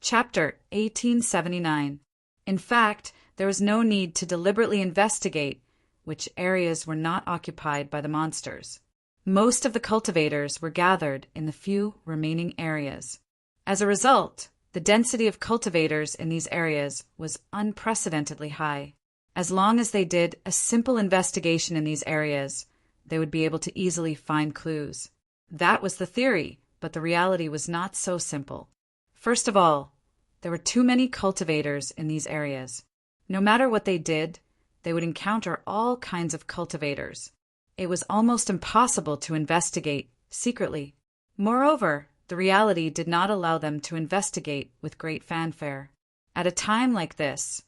Chapter 1879. In fact, there was no need to deliberately investigate which areas were not occupied by the monsters. Most of the cultivators were gathered in the few remaining areas. As a result, the density of cultivators in these areas was unprecedentedly high. As long as they did a simple investigation in these areas, they would be able to easily find clues. That was the theory, but the reality was not so simple. First of all, there were too many cultivators in these areas. No matter what they did, they would encounter all kinds of cultivators. It was almost impossible to investigate secretly. Moreover, the reality did not allow them to investigate with great fanfare. At a time like this,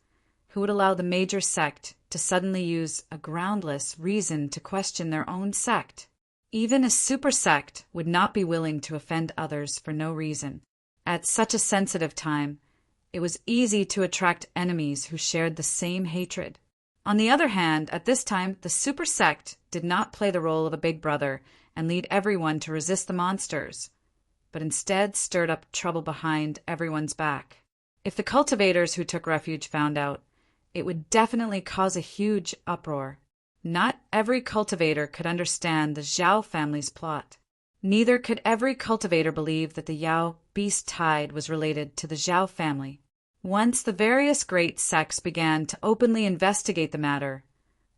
who would allow the major sect to suddenly use a groundless reason to question their own sect? Even a super sect would not be willing to offend others for no reason. At such a sensitive time, it was easy to attract enemies who shared the same hatred. On the other hand, at this time, the super sect did not play the role of a big brother and lead everyone to resist the monsters, but instead stirred up trouble behind everyone's back. If the cultivators who took refuge found out, it would definitely cause a huge uproar. Not every cultivator could understand the Zhao family's plot. Neither could every cultivator believe that the Yao beast tide was related to the Zhao family. Once the various great sects began to openly investigate the matter,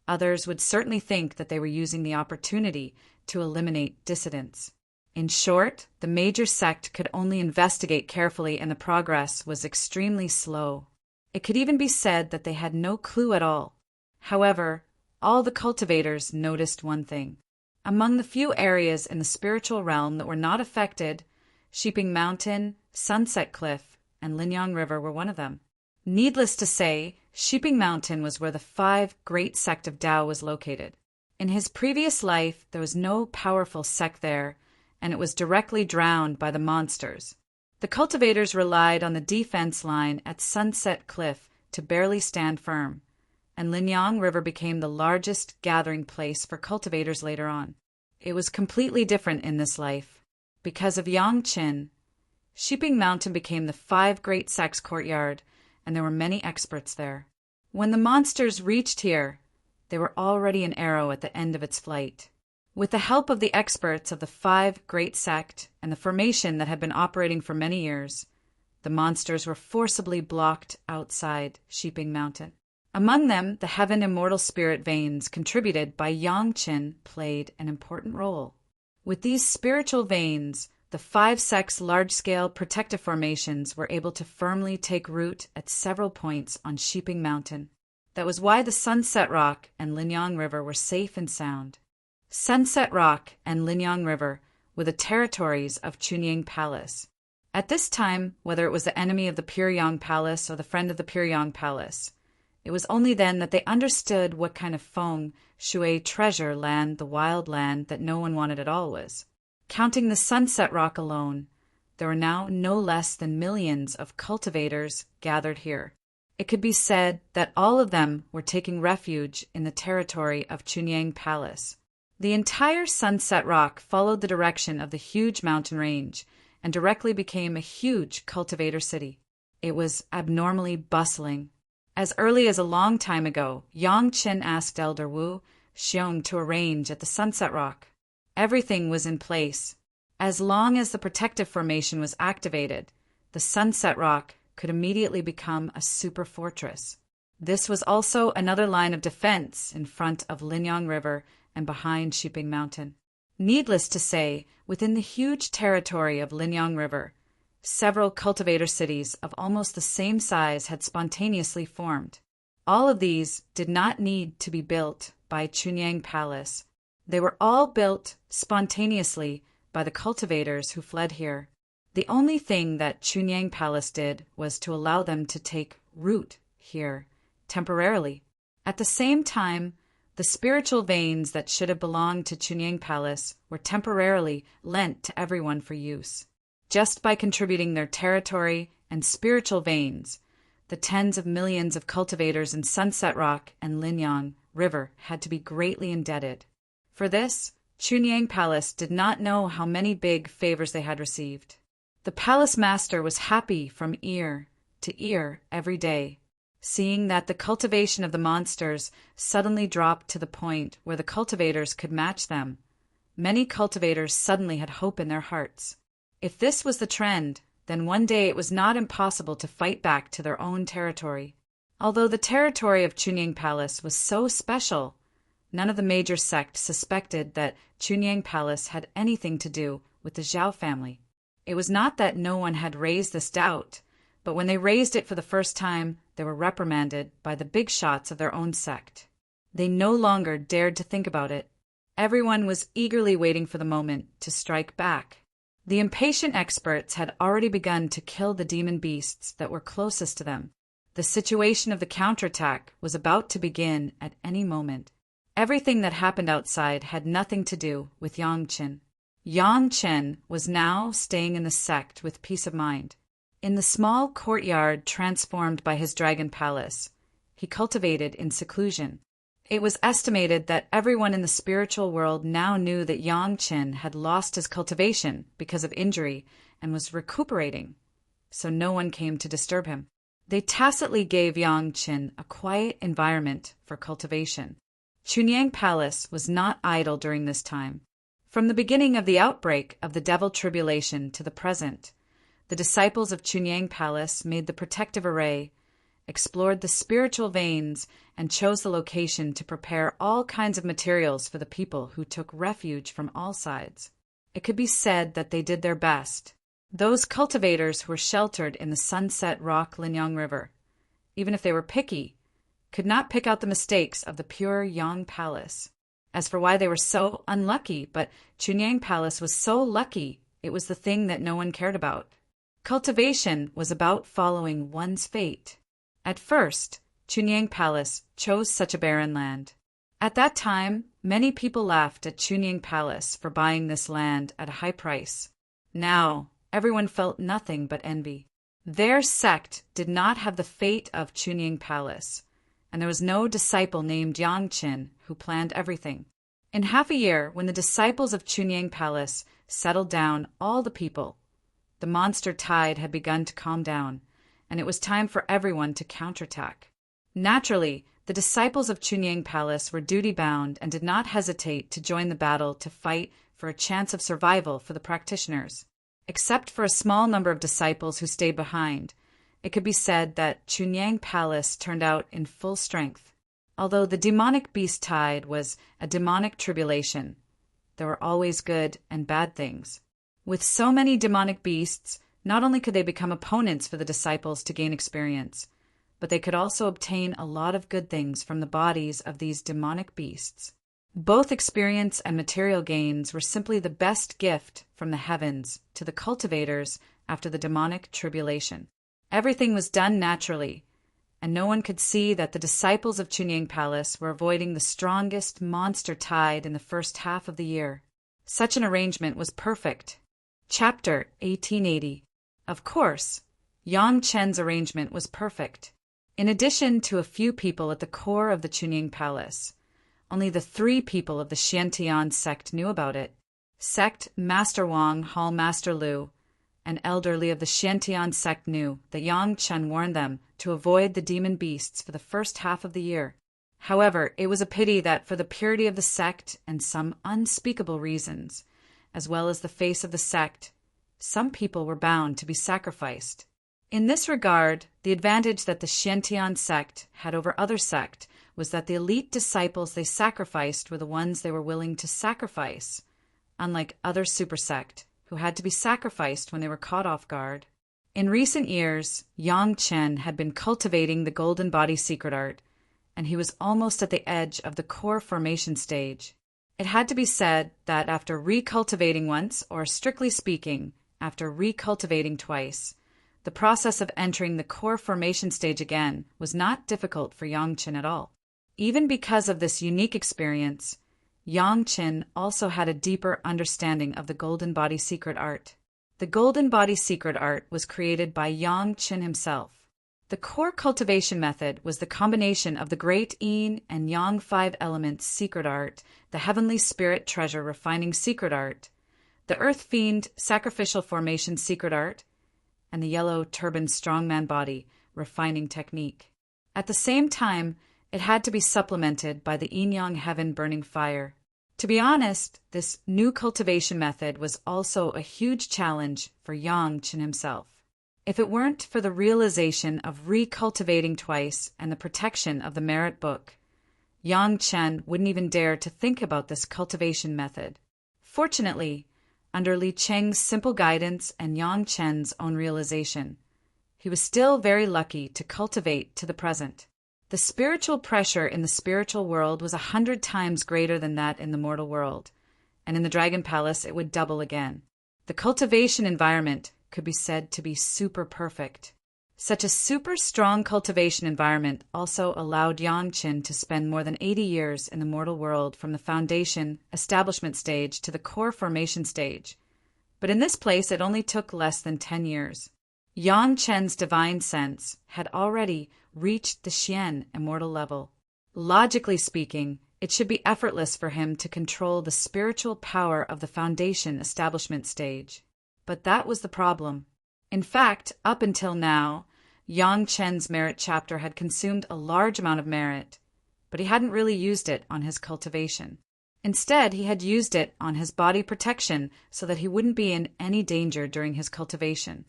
others would certainly think that they were using the opportunity to eliminate dissidents. In short, the major sect could only investigate carefully, and the progress was extremely slow. It could even be said that they had no clue at all. However, all the cultivators noticed one thing. Among the few areas in the spiritual realm that were not affected, Sheeping Mountain, Sunset Cliff, and Linyang River were one of them. Needless to say, Sheeping Mountain was where the 5 great sect of Tao was located. In his previous life, there was no powerful sect there, and it was directly drowned by the monsters. The cultivators relied on the defense line at Sunset Cliff to barely stand firm, and Linyang River became the largest gathering place for cultivators later on. It was completely different in this life. Because of Yangqin, Sheeping Mountain became the 5 great sects' courtyard, and there were many experts there. When the monsters reached here, they were already an arrow at the end of its flight. With the help of the experts of the 5 great sect and the formation that had been operating for many years, the monsters were forcibly blocked outside Sheeping Mountain. Among them, the Heaven Immortal Spirit veins contributed by Yangqin played an important role. With these spiritual veins, the 5 sects' large-scale protective formations were able to firmly take root at several points on Sheeping Mountain. That was why the Sunset Rock and Linyang River were safe and sound. Sunset Rock and Linyang River were the territories of Chunying Palace. At this time, whether it was the enemy of the Piryang Palace or the friend of the Piryang Palace, it was only then that they understood what kind of Feng Shui treasure land the wild land that no one wanted at all was. Counting the Sunset Rock alone, there were now no less than millions of cultivators gathered here. It could be said that all of them were taking refuge in the territory of Chunying Palace. The entire Sunset Rock followed the direction of the huge mountain range and directly became a huge cultivator city. It was abnormally bustling. As early as a long time ago, Yangqin asked Elder Wu Xiong to arrange at the Sunset Rock. Everything was in place. As long as the protective formation was activated, the Sunset Rock could immediately become a super fortress. This was also another line of defense in front of Linyang River and behind Sheeping Mountain. Needless to say, within the huge territory of Linyang River, several cultivator cities of almost the same size had spontaneously formed. All of these did not need to be built by Chunying Palace. They were all built spontaneously by the cultivators who fled here. The only thing that Chunying Palace did was to allow them to take root here, temporarily. At the same time, the spiritual veins that should have belonged to Chunying Palace were temporarily lent to everyone for use. Just by contributing their territory and spiritual veins, the tens of millions of cultivators in Sunset Rock and Linyang River had to be greatly indebted. For this, Chunying Palace did not know how many big favors they had received. The palace master was happy from ear to ear every day, seeing that the cultivation of the monsters suddenly dropped to the point where the cultivators could match them. Many cultivators suddenly had hope in their hearts. If this was the trend, then one day it was not impossible to fight back to their own territory. Although the territory of Chunying Palace was so special, none of the major sects suspected that Chunying Palace had anything to do with the Zhao family. It was not that no one had raised this doubt, but when they raised it for the first time, they were reprimanded by the big shots of their own sect. They no longer dared to think about it. Everyone was eagerly waiting for the moment to strike back. The impatient experts had already begun to kill the demon beasts that were closest to them. The situation of the counterattack was about to begin at any moment. Everything that happened outside had nothing to do with Yang Chen. Yang Chen was now staying in the sect with peace of mind. In the small courtyard transformed by his dragon palace, he cultivated in seclusion. It was estimated that everyone in the spiritual world now knew that Yang Chen had lost his cultivation because of injury and was recuperating, so no one came to disturb him. They tacitly gave Yang Chen a quiet environment for cultivation. Chunying Palace was not idle during this time. From the beginning of the outbreak of the devil tribulation to the present, the disciples of Chunying Palace made the protective array, explored the spiritual veins, and chose the location to prepare all kinds of materials for the people who took refuge from all sides. It could be said that they did their best. Those cultivators who were sheltered in the Sunset Rock Linyang River, even if they were picky, could not pick out the mistakes of the pure Yang Palace. As for why they were so unlucky, but Chunying Palace was so lucky, it was the thing that no one cared about. Cultivation was about following one's fate. At first, Chunying Palace chose such a barren land. At that time, many people laughed at Chunying Palace for buying this land at a high price. Now, everyone felt nothing but envy. Their sect did not have the fate of Chunying Palace, and there was no disciple named Yang Chen who planned everything. In half a year, when the disciples of Chunying Palace settled down all the people, the monster tide had begun to calm down, and it was time for everyone to counterattack. Naturally, the disciples of Chunying Palace were duty-bound and did not hesitate to join the battle to fight for a chance of survival for the practitioners. Except for a small number of disciples who stayed behind, it could be said that Chunying Palace turned out in full strength. Although the demonic beast tide was a demonic tribulation, there were always good and bad things. With so many demonic beasts, not only could they become opponents for the disciples to gain experience, but they could also obtain a lot of good things from the bodies of these demonic beasts. Both experience and material gains were simply the best gift from the heavens to the cultivators after the demonic tribulation. Everything was done naturally, and no one could see that the disciples of Chunying Palace were avoiding the strongest monster tide in the first half of the year. Such an arrangement was perfect. Chapter 1880. Of course, Yang Chen's arrangement was perfect. In addition to a few people at the core of the Chunying Palace, only the 3 people of the Xiantian sect knew about it. Sect Master Wang, Hall Master Lu, and elderly of the Xiantian sect knew that Yang Chen warned them to avoid the demon beasts for the first half of the year. However, it was a pity that for the purity of the sect and some unspeakable reasons, as well as the face of the sect, some people were bound to be sacrificed. In this regard, the advantage that the Xiantian sect had over other sect was that the elite disciples they sacrificed were the ones they were willing to sacrifice, unlike other super sect, who had to be sacrificed when they were caught off guard. In recent years, Yang Chen had been cultivating the golden body secret art, and he was almost at the edge of the core formation stage. It had to be said that after recultivating once, or strictly speaking, after recultivating twice, the process of entering the core formation stage again was not difficult for Yang Chen at all. Even because of this unique experience, Yang Chen also had a deeper understanding of the golden body secret art. The golden body secret art was created by Yang Chen himself. The core cultivation method was the combination of the great Yin and Yang 5 elements secret art, the heavenly spirit treasure refining secret art, the Earth Fiend Sacrificial Formation Secret Art, and the Yellow Turban Strongman Body Refining Technique. At the same time, it had to be supplemented by the Yin Yang Heaven Burning Fire. To be honest, this new cultivation method was also a huge challenge for Yang Chen himself. If it weren't for the realization of recultivating twice and the protection of the Merit Book, Yang Chen wouldn't even dare to think about this cultivation method. Fortunately, under Li Cheng's simple guidance and Yang Chen's own realization, he was still very lucky to cultivate to the present. The spiritual pressure in the spiritual world was 100 times greater than that in the mortal world, and in the Dragon Palace it would double again. The cultivation environment could be said to be super perfect. Such a super strong cultivation environment also allowed Yang Chen to spend more than 80 years in the mortal world from the foundation, establishment stage to the core formation stage. But in this place it only took less than 10 years. Yang Chen's divine sense had already reached the Xian immortal level. Logically speaking, it should be effortless for him to control the spiritual power of the foundation establishment stage. But that was the problem. In fact, up until now, Yang Chen's merit chapter had consumed a large amount of merit, but he hadn't really used it on his cultivation. Instead, he had used it on his body protection so that he wouldn't be in any danger during his cultivation.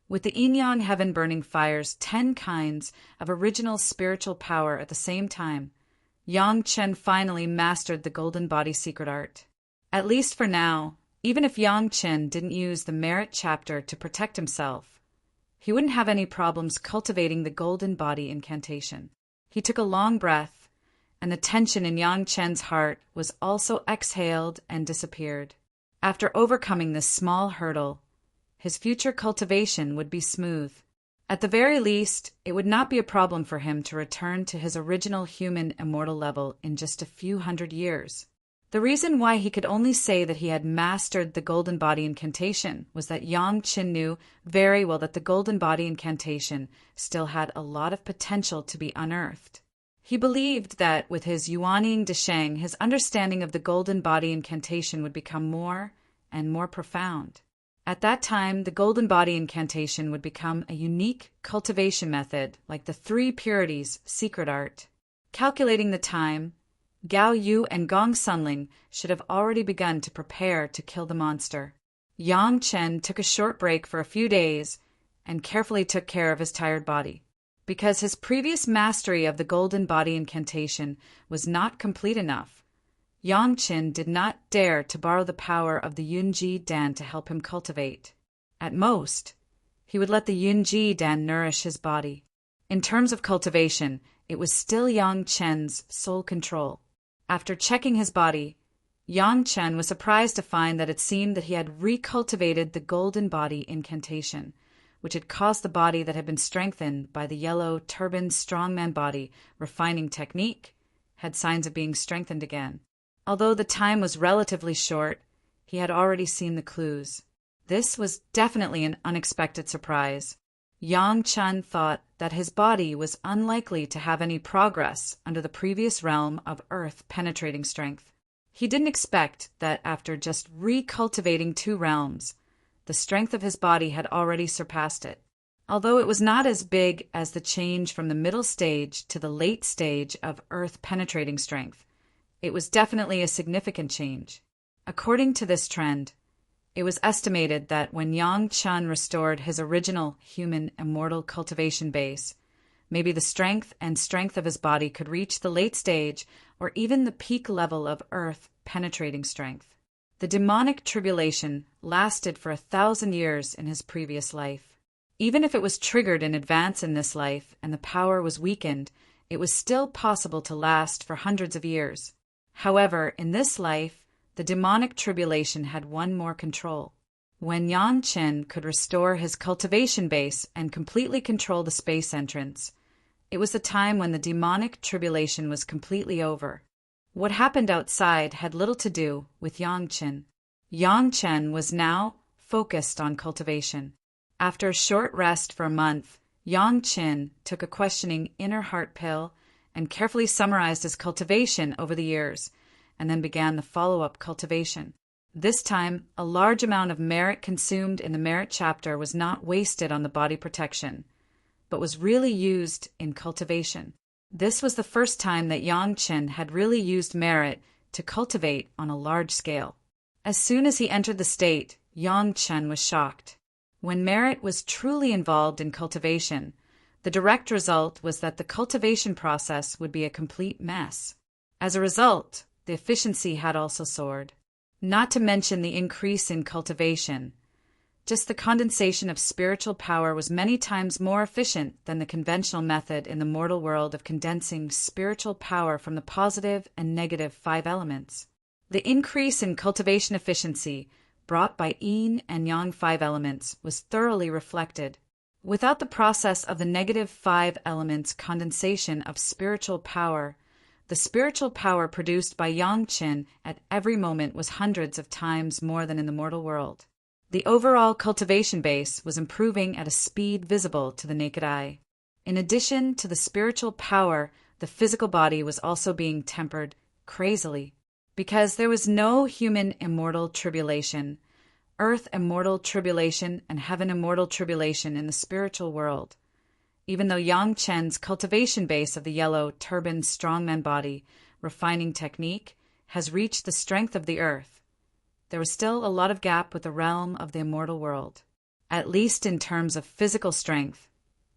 With the Yin Yang Heaven Burning Fire's 10 kinds of original spiritual power at the same time, Yang Chen finally mastered the Golden Body Secret Art. At least for now, even if Yang Chen didn't use the Merit chapter to protect himself, he wouldn't have any problems cultivating the Golden Body incantation. He took a long breath, and the tension in Yang Chen's heart was also exhaled and disappeared. After overcoming this small hurdle, his future cultivation would be smooth. At the very least, it would not be a problem for him to return to his original human immortal level in just a few hundred years. The reason why he could only say that he had mastered the Golden Body incantation was that Yang Chen knew very well that the Golden Body incantation still had a lot of potential to be unearthed. He believed that with his Yuanying Desheng, his understanding of the Golden Body incantation would become more and more profound. At that time, the Golden Body incantation would become a unique cultivation method like the 3 Purities Secret Art. Calculating the time, Gao Yu and Gong Sunling should have already begun to prepare to kill the monster. Yang Chen took a short break for a few days and carefully took care of his tired body. Because his previous mastery of the Golden Body incantation was not complete enough, Yang Chen did not dare to borrow the power of the Yunji Dan to help him cultivate. At most, he would let the Yunji Dan nourish his body. In terms of cultivation, it was still Yang Chen's sole control. After checking his body, Yang Chen was surprised to find that it seemed that he had recultivated the Golden Body incantation, which had caused the body that had been strengthened by the Yellow Turban Strongman Body Refining Technique had signs of being strengthened again. Although the time was relatively short, he had already seen the clues. This was definitely an unexpected surprise. Yang Chen thought that his body was unlikely to have any progress under the previous realm of earth penetrating strength. He didn't expect that after just recultivating 2 realms, the strength of his body had already surpassed it. Although it was not as big as the change from the middle stage to the late stage of earth penetrating strength, it was definitely a significant change. According to this trend, it was estimated that when Yang Chen restored his original human immortal cultivation base, maybe the strength of his body could reach the late stage or even the peak level of earth penetrating strength. The demonic tribulation lasted for 1,000 years in his previous life. Even if it was triggered in advance in this life and the power was weakened, it was still possible to last for hundreds of years. However, in this life, the demonic tribulation had one more control. When Yang Chen could restore his cultivation base and completely control the space entrance, it was the time when the demonic tribulation was completely over. What happened outside had little to do with Yang Chen. Yang Chen was now focused on cultivation. After a short rest for a month, Yang Chen took a questioning inner heart pill and carefully summarized his cultivation over the years, and then began the follow-up cultivation. This time, a large amount of merit consumed in the merit chapter was not wasted on the body protection, but was really used in cultivation. This was the first time that Yang Chen had really used merit to cultivate on a large scale. As soon as he entered the state, Yang Chen was shocked. When merit was truly involved in cultivation, the direct result was that the cultivation process would be a complete mess. As a result, the efficiency had also soared. Not to mention the increase in cultivation. Just the condensation of spiritual power was many times more efficient than the conventional method in the mortal world of condensing spiritual power from the positive and negative 5 elements. The increase in cultivation efficiency brought by yin and yang 5 elements was thoroughly reflected. Without the process of the negative 5 elements condensation of spiritual power, the spiritual power produced by Yang Chen at every moment was hundreds of times more than in the mortal world. The overall cultivation base was improving at a speed visible to the naked eye. In addition to the spiritual power, the physical body was also being tempered crazily. Because there was no human immortal tribulation, earth immortal tribulation, and heaven immortal tribulation in the spiritual world. Even though Yang Chen's cultivation base of the yellow, turbaned strongman body, refining technique, has reached the strength of the earth, there was still a lot of gap with the realm of the immortal world. At least in terms of physical strength,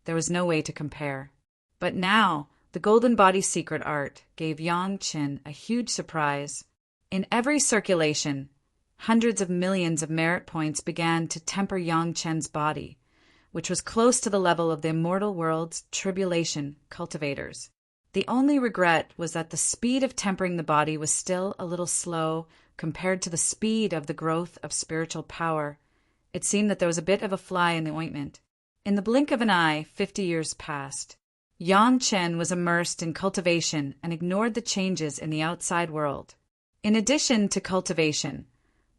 there was no way to compare. But now, the golden body secret art gave Yang Chen a huge surprise. In every circulation, hundreds of millions of merit points began to temper Yang Chen's body, which was close to the level of the immortal world's tribulation cultivators. The only regret was that the speed of tempering the body was still a little slow compared to the speed of the growth of spiritual power. It seemed that there was a bit of a fly in the ointment. In the blink of an eye, 50 years passed. Yang Chen was immersed in cultivation and ignored the changes in the outside world. In addition to cultivation,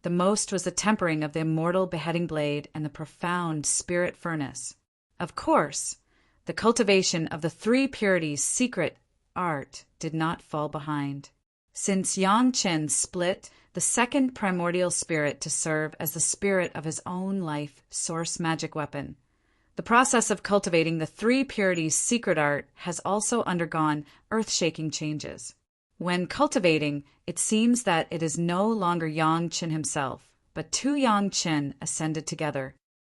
the most was the tempering of the immortal beheading blade and the profound spirit furnace. Of course, the cultivation of the 3 purities secret art did not fall behind. Since Yang Chen split the second primordial spirit to serve as the spirit of his own life source magic weapon, the process of cultivating the 3 purities secret art has also undergone earth-shaking changes. When cultivating, it seems that it is no longer Yang Chen himself, but 2 Yang Chen ascended together.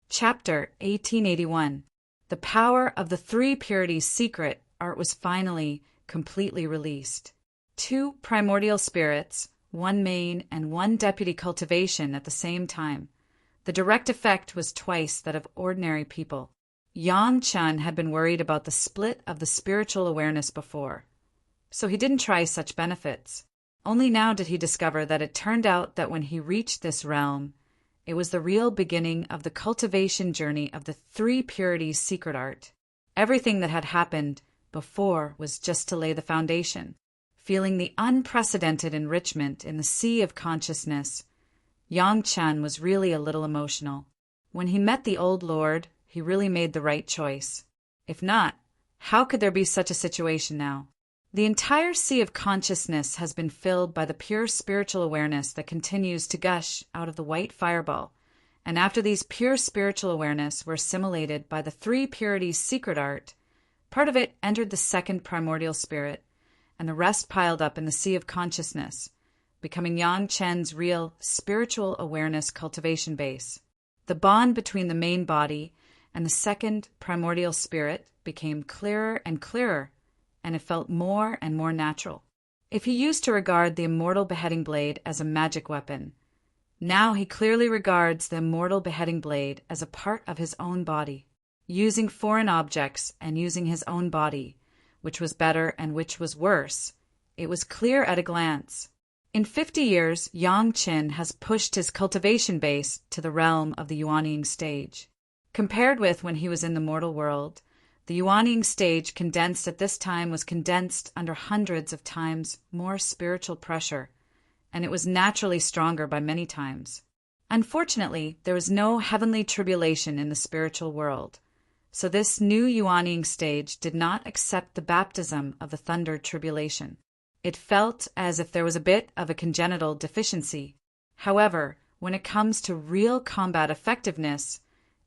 Chapter 1881. The power of the 3 purities secret art was finally completely released. 2 primordial spirits, 1 main and 1 deputy cultivation at the same time. The direct effect was twice that of ordinary people. Yang Chen had been worried about the split of the spiritual awareness before, so he didn't try such benefits. Only now did he discover that it turned out that when he reached this realm, it was the real beginning of the cultivation journey of the 3 purities secret art. Everything that had happened before was just to lay the foundation. Feeling the unprecedented enrichment in the sea of consciousness, Yang Chen was really a little emotional. When he met the old lord, he really made the right choice. If not, how could there be such a situation now? The entire sea of consciousness has been filled by the pure spiritual awareness that continues to gush out of the white fireball, and after these pure spiritual awareness were assimilated by the 3 purities secret art, part of it entered the second primordial spirit, and the rest piled up in the sea of consciousness, becoming Yang Chen's real spiritual awareness cultivation base. The bond between the main body and the second primordial spirit became clearer and clearer, and it felt more and more natural. If he used to regard the immortal beheading blade as a magic weapon, now he clearly regards the immortal beheading blade as a part of his own body. Using foreign objects and using his own body, which was better and which was worse, it was clear at a glance. In 50 years, Yang Chen has pushed his cultivation base to the realm of the Yuanying stage. Compared with when he was in the mortal world, the Yuanying stage condensed at this time was condensed under hundreds of times more spiritual pressure, and it was naturally stronger by many times. Unfortunately, there was no heavenly tribulation in the spiritual world, so this new Yuanying stage did not accept the baptism of the thunder tribulation. It felt as if there was a bit of a congenital deficiency. However, when it comes to real combat effectiveness,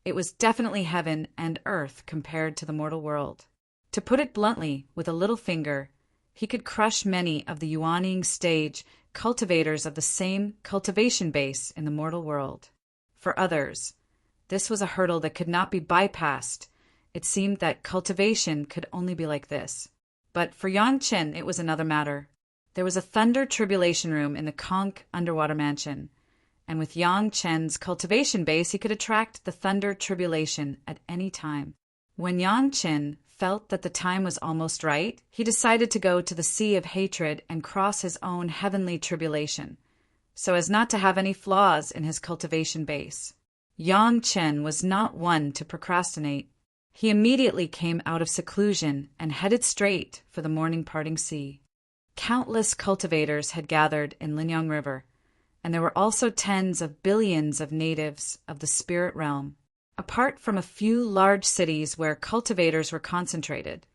it was definitely heaven and earth compared to the mortal world. To put it bluntly, with a little finger, he could crush many of the Yuan stage cultivators of the same cultivation base in the mortal world. For others, this was a hurdle that could not be bypassed. It seemed that cultivation could only be like this. But for Yang Chen, it was another matter. There was a thunder tribulation room in the Conch underwater mansion, and with Yang Chen's cultivation base, he could attract the thunder tribulation at any time. When Yang Chen felt that the time was almost right, he decided to go to the Sea of Hatred and cross his own heavenly tribulation, so as not to have any flaws in his cultivation base. Yang Chen was not one to procrastinate. He immediately came out of seclusion and headed straight for the morning parting sea. Countless cultivators had gathered in Linyang River, and there were also tens of billions of natives of the spirit realm. Apart from a few large cities where cultivators were concentrated,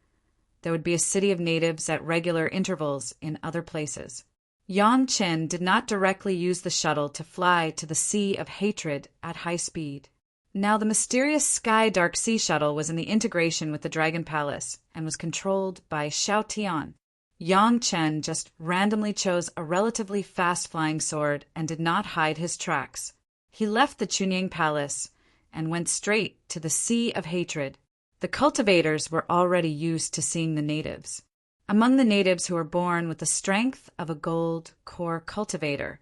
there would be a city of natives at regular intervals in other places. Yang Chen did not directly use the shuttle to fly to the Sea of Hatred at high speed. Now the mysterious Sky Dark Sea shuttle was in the integration with the Dragon Palace and was controlled by Xiao Tian. Yang Chen just randomly chose a relatively fast-flying sword and did not hide his tracks. He left the Chunying Palace and went straight to the Sea of Hatred. The cultivators were already used to seeing the natives. Among the natives who were born with the strength of a gold core cultivator,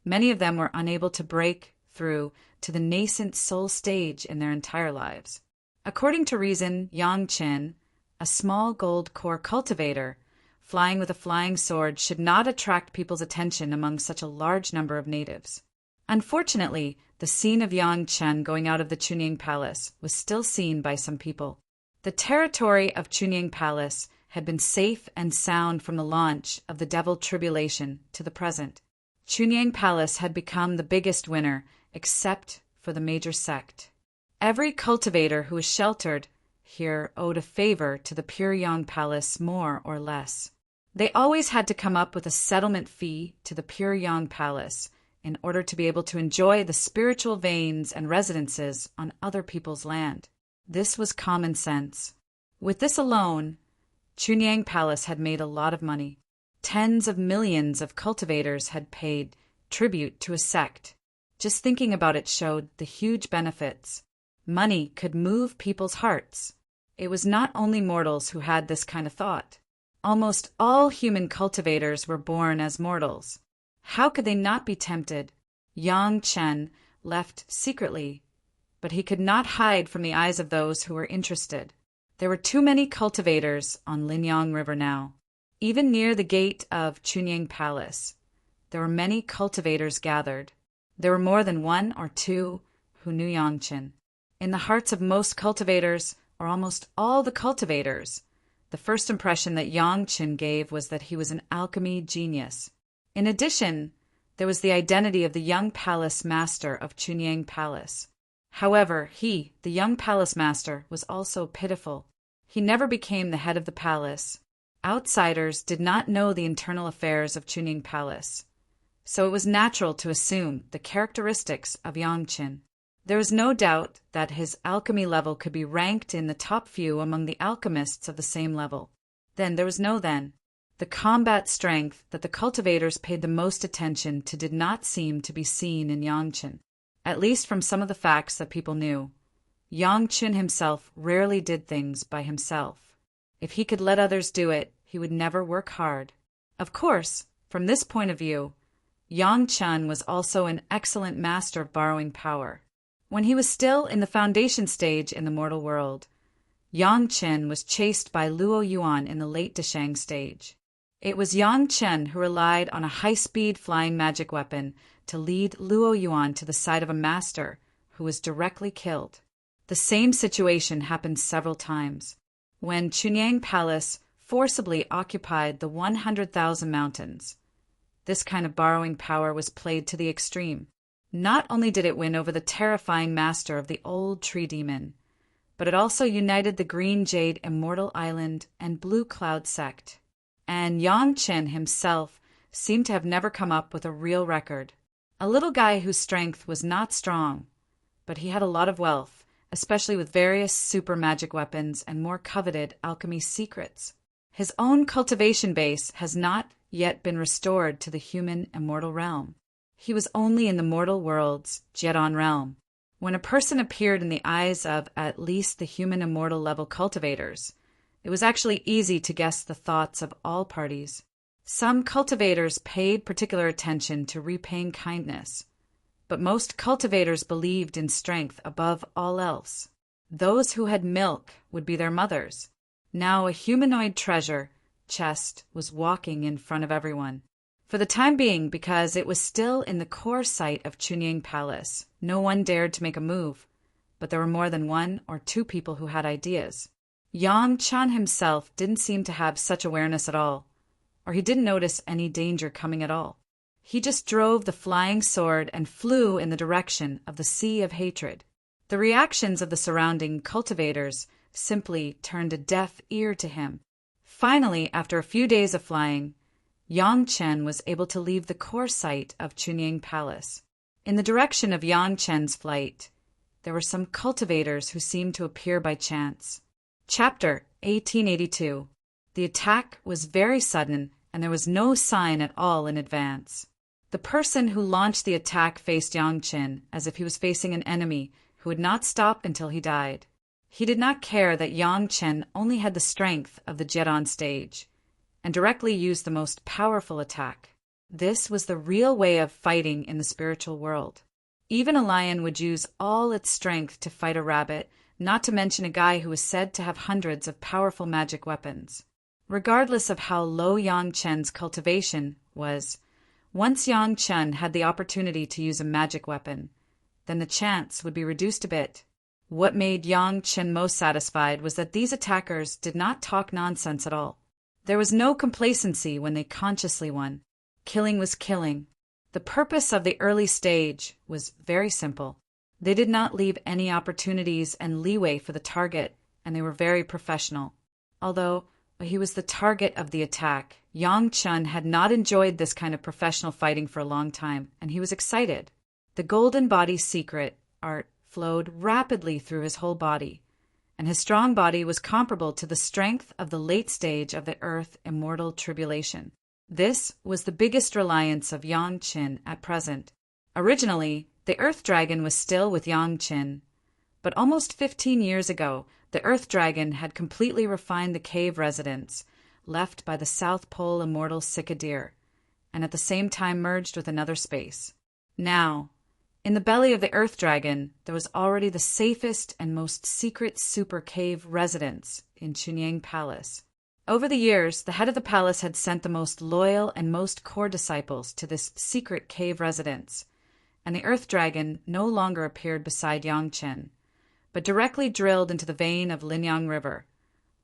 many of them were unable to break through to the nascent soul stage in their entire lives. According to reason, Yang Chen, a small gold core cultivator, flying with a flying sword should not attract people's attention among such a large number of natives. Unfortunately, the scene of Yang Chen going out of the Chunying Palace was still seen by some people. The territory of Chunying Palace had been safe and sound from the launch of the Devil Tribulation to the present. Chunying Palace had become the biggest winner, except for the major sect. Every cultivator who was sheltered here owed a favor to the Pure Yang Palace more or less. They always had to come up with a settlement fee to the Pure Yang Palace in order to be able to enjoy the spiritual veins and residences on other people's land. This was common sense. With this alone, Chunyang Palace had made a lot of money. Tens of millions of cultivators had paid tribute to a sect. Just thinking about it showed the huge benefits. Money could move people's hearts. It was not only mortals who had this kind of thought. Almost all human cultivators were born as mortals. How could they not be tempted? Yang Chen left secretly, but he could not hide from the eyes of those who were interested. There were too many cultivators on Linyang River now. Even near the gate of Chunying Palace, there were many cultivators gathered. There were more than one or two who knew Yang Chen. In the hearts of most cultivators, or almost all the cultivators, the first impression that Yang Chen gave was that he was an alchemy genius. In addition, there was the identity of the young palace master of Chunying Palace. However, he, the young palace master, was also pitiful. He never became the head of the palace. Outsiders did not know the internal affairs of Chunying Palace, so it was natural to assume the characteristics of Yang Chen. There is no doubt that his alchemy level could be ranked in the top few among the alchemists of the same level. Then there was no then. The combat strength that the cultivators paid the most attention to did not seem to be seen in Yang Chen, at least from some of the facts that people knew. Yang Chen himself rarely did things by himself. If he could let others do it, he would never work hard. Of course, from this point of view, Yang Chen was also an excellent master of borrowing power. When he was still in the foundation stage in the mortal world, Yang Chen was chased by Luo Yuan in the late Deshang stage. It was Yang Chen who relied on a high-speed flying magic weapon to lead Luo Yuan to the side of a master who was directly killed. The same situation happened several times. When Chunyang Palace forcibly occupied the 100,000 mountains, this kind of borrowing power was played to the extreme. Not only did it win over the terrifying master of the old tree demon, but it also united the Green Jade Immortal Island and Blue Cloud sect. And Yang Chen himself seemed to have never come up with a real record. a little guy whose strength was not strong, but he had a lot of wealth, especially with various super magic weapons and more coveted alchemy secrets. His own cultivation base has not yet been restored to the human immortal realm. He was only in the mortal world's Jedon realm. When a person appeared in the eyes of at least the human immortal level cultivators, it was actually easy to guess the thoughts of all parties. Some cultivators paid particular attention to repaying kindness, but most cultivators believed in strength above all else. Those who had milk would be their mothers. Now a humanoid treasure chest was walking in front of everyone. For the time being, because it was still in the core site of Chunying Palace, no one dared to make a move, but there were more than one or two people who had ideas. Yang Chen himself didn't seem to have such awareness at all, or he didn't notice any danger coming at all. He just drove the flying sword and flew in the direction of the sea of hatred. The reactions of the surrounding cultivators simply turned a deaf ear to him. Finally, after a few days of flying, Yang Chen was able to leave the core site of Chunying Palace. In the direction of Yang Chen's flight, there were some cultivators who seemed to appear by chance. Chapter 1882. The attack was very sudden, and there was no sign at all in advance. The person who launched the attack faced Yang Chen as if he was facing an enemy who would not stop until he died. He did not care that Yang Chen only had the strength of the Jedon stage, and directly used the most powerful attack. This was the real way of fighting in the spiritual world. Even a lion would use all its strength to fight a rabbit, not to mention a guy who was said to have hundreds of powerful magic weapons. Regardless of how low Yang Chen's cultivation was, once Yang Chen had the opportunity to use a magic weapon, then the chance would be reduced a bit. What made Yang Chen most satisfied was that these attackers did not talk nonsense at all. There was no complacency when they consciously won. Killing was killing. The purpose of the early stage was very simple. They did not leave any opportunities and leeway for the target, and they were very professional. Although he was the target of the attack, Yang Chen had not enjoyed this kind of professional fighting for a long time, and he was excited. The golden body secret art flowed rapidly through his whole body, and his strong body was comparable to the strength of the late stage of the Earth Immortal Tribulation. This was the biggest reliance of Yang Chen at present. Originally, the Earth Dragon was still with Yang Chen, but almost 15 years ago, the Earth Dragon had completely refined the cave residence left by the South Pole Immortal Cicadere, and at the same time merged with another space. Now, in the belly of the Earth Dragon, there was already the safest and most secret super cave residence in Chunying Palace. Over the years, the head of the palace had sent the most loyal and most core disciples to this secret cave residence, and the Earth Dragon no longer appeared beside Yang Chen, but directly drilled into the vein of Linyang River,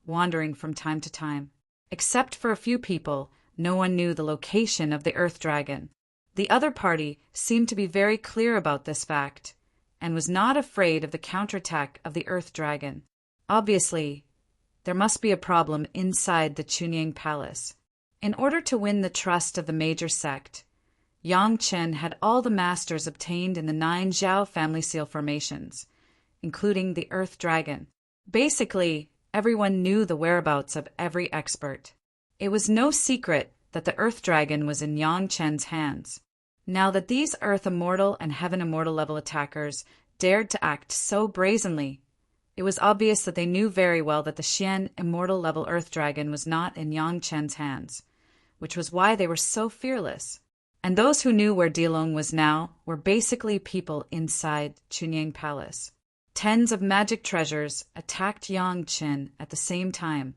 wandering from time to time. Except for a few people, no one knew the location of the Earth Dragon. The other party seemed to be very clear about this fact, and was not afraid of the counterattack of the Earth Dragon. Obviously, there must be a problem inside the Chunying Palace. In order to win the trust of the major sect, Yang Chen had all the masters obtained in the 9 Zhao family seal formations, including the Earth Dragon. Basically, everyone knew the whereabouts of every expert. It was no secret that the Earth Dragon was in Yang Chen's hands. Now that these Earth Immortal and Heaven Immortal level attackers dared to act so brazenly, it was obvious that they knew very well that the Xian Immortal level Earth Dragon was not in Yang Chen's hands, which was why they were so fearless. And those who knew where Dilong was now were basically people inside Chunying Palace. Tens of magic treasures attacked Yang Chen at the same time,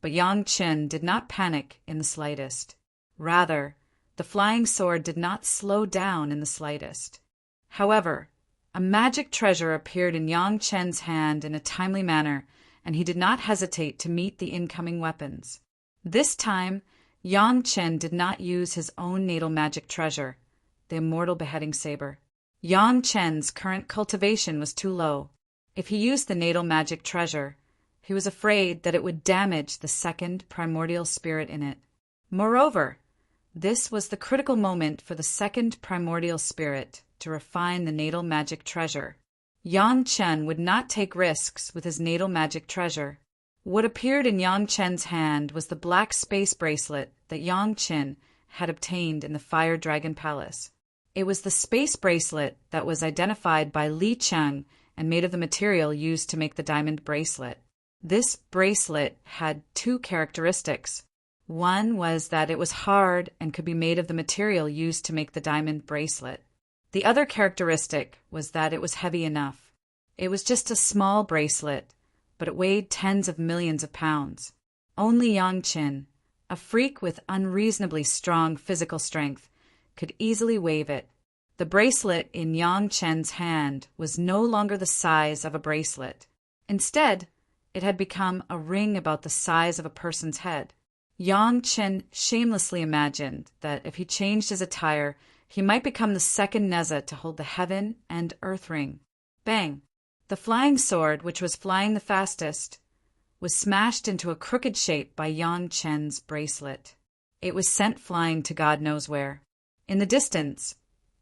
but Yang Chen did not panic in the slightest. Rather, the flying sword did not slow down in the slightest. However, a magic treasure appeared in Yang Chen's hand in a timely manner, and he did not hesitate to meet the incoming weapons. This time, Yang Chen did not use his own natal magic treasure, the Immortal Beheading Saber. Yang Chen's current cultivation was too low. If he used the natal magic treasure, he was afraid that it would damage the second primordial spirit in it. Moreover, This was the critical moment for the second primordial spirit to refine the natal magic treasure. Yang Chen would not take risks with his natal magic treasure. What appeared in Yang Chen's hand was the black space bracelet that Yang Chen had obtained in the Fire Dragon Palace. It was the space bracelet that was identified by Li Cheng and made of the material used to make the diamond bracelet. This bracelet had two characteristics. One was that it was hard and could be made of the material used to make the diamond bracelet. The other characteristic was that it was heavy enough. It was just a small bracelet, but it weighed tens of millions of pounds. Only Yang Chen, a freak with unreasonably strong physical strength, could easily wave it. The bracelet in Yang Chen's hand was no longer the size of a bracelet. Instead, it had become a ring about the size of a person's head. Yang Chen shamelessly imagined that if he changed his attire, he might become the second Neza to hold the heaven and earth ring. Bang! The flying sword, which was flying the fastest, was smashed into a crooked shape by Yang Chen's bracelet. It was sent flying to God knows where. In the distance,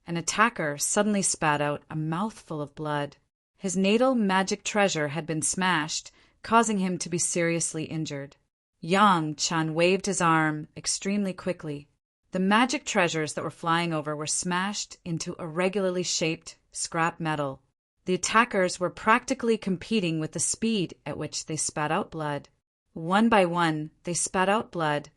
an attacker suddenly spat out a mouthful of blood. His natal magic treasure had been smashed, causing him to be seriously injured. Yang Chen waved his arm extremely quickly. The magic treasures that were flying over were smashed into irregularly shaped scrap metal. The attackers were practically competing with the speed at which they spat out blood. One by one, they spat out blood,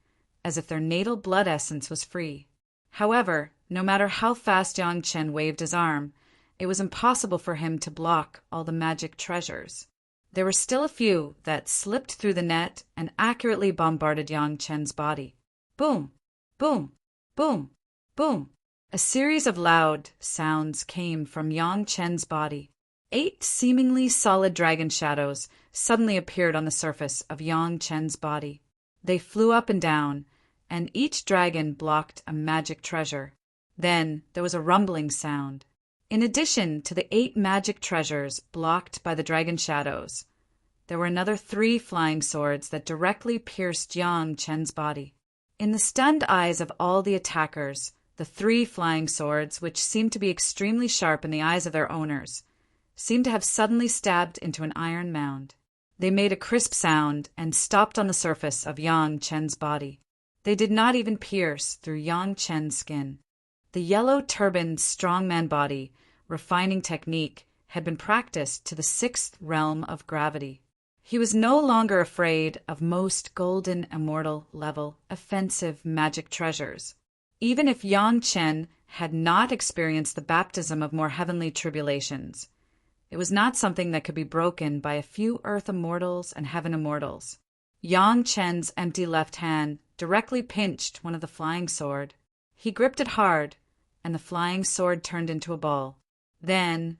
as if their natal blood essence was free. However, no matter how fast Yang Chen waved his arm, it was impossible for him to block all the magic treasures. There were still a few that slipped through the net and accurately bombarded Yang Chen's body. Boom! Boom! Boom! Boom! A series of loud sounds came from Yang Chen's body. 8 seemingly solid dragon shadows suddenly appeared on the surface of Yang Chen's body. They flew up and down, and each dragon blocked a magic treasure. Then there was a rumbling sound. In addition to the 8 magic treasures blocked by the dragon shadows, there were another 3 flying swords that directly pierced Yang Chen's body. In the stunned eyes of all the attackers, the 3 flying swords, which seemed to be extremely sharp in the eyes of their owners, seemed to have suddenly stabbed into an iron mound. They made a crisp sound and stopped on the surface of Yang Chen's body. They did not even pierce through Yang Chen's skin. The yellow-turbaned strongman body refining technique had been practiced to the 6th realm of gravity. He was no longer afraid of most golden immortal level offensive magic treasures. Even if Yang Chen had not experienced the baptism of more heavenly tribulations, it was not something that could be broken by a few earth immortals and heaven immortals. Yang Chen's empty left hand directly pinched one of the flying sword. He gripped it hard, and the flying sword turned into a ball. Then,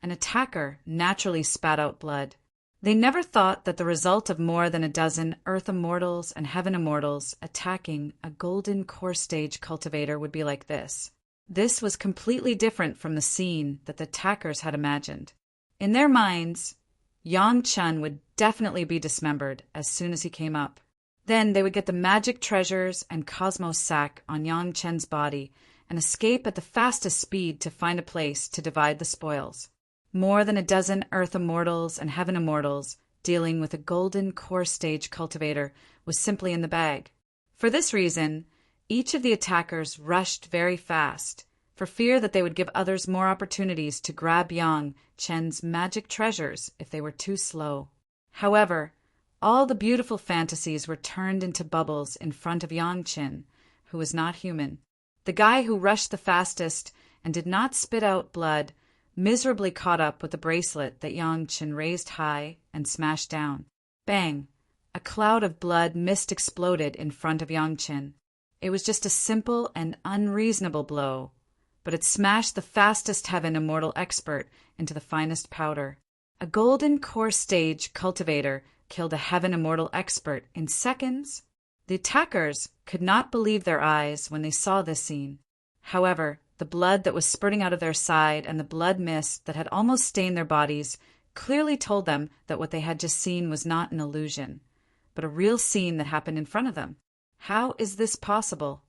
an attacker naturally spat out blood. They never thought that the result of more than a dozen earth immortals and heaven immortals attacking a golden core stage cultivator would be like this. This was completely different from the scene that the attackers had imagined. In their minds, Yang Chen would definitely be dismembered as soon as he came up. Then they would get the magic treasures and cosmos sac on Yang Chen's body and escape at the fastest speed to find a place to divide the spoils. More than a dozen earth immortals and heaven immortals dealing with a golden core stage cultivator was simply in the bag. For this reason, each of the attackers rushed very fast, for fear that they would give others more opportunities to grab Yang Chen's magic treasures if they were too slow. However, all the beautiful fantasies were turned into bubbles in front of Yang Chen, who was not human. The guy who rushed the fastest and did not spit out blood miserably caught up with the bracelet that Yang Chen raised high and smashed down. Bang! A cloud of blood mist exploded in front of Yang Chen. It was just a simple and unreasonable blow, but it smashed the fastest heaven immortal expert into the finest powder. A golden core stage cultivator killed a heaven immortal expert in seconds. The attackers could not believe their eyes when they saw this scene. However, the blood that was spurting out of their side and the blood mist that had almost stained their bodies clearly told them that what they had just seen was not an illusion, but a real scene that happened in front of them. How is this possible?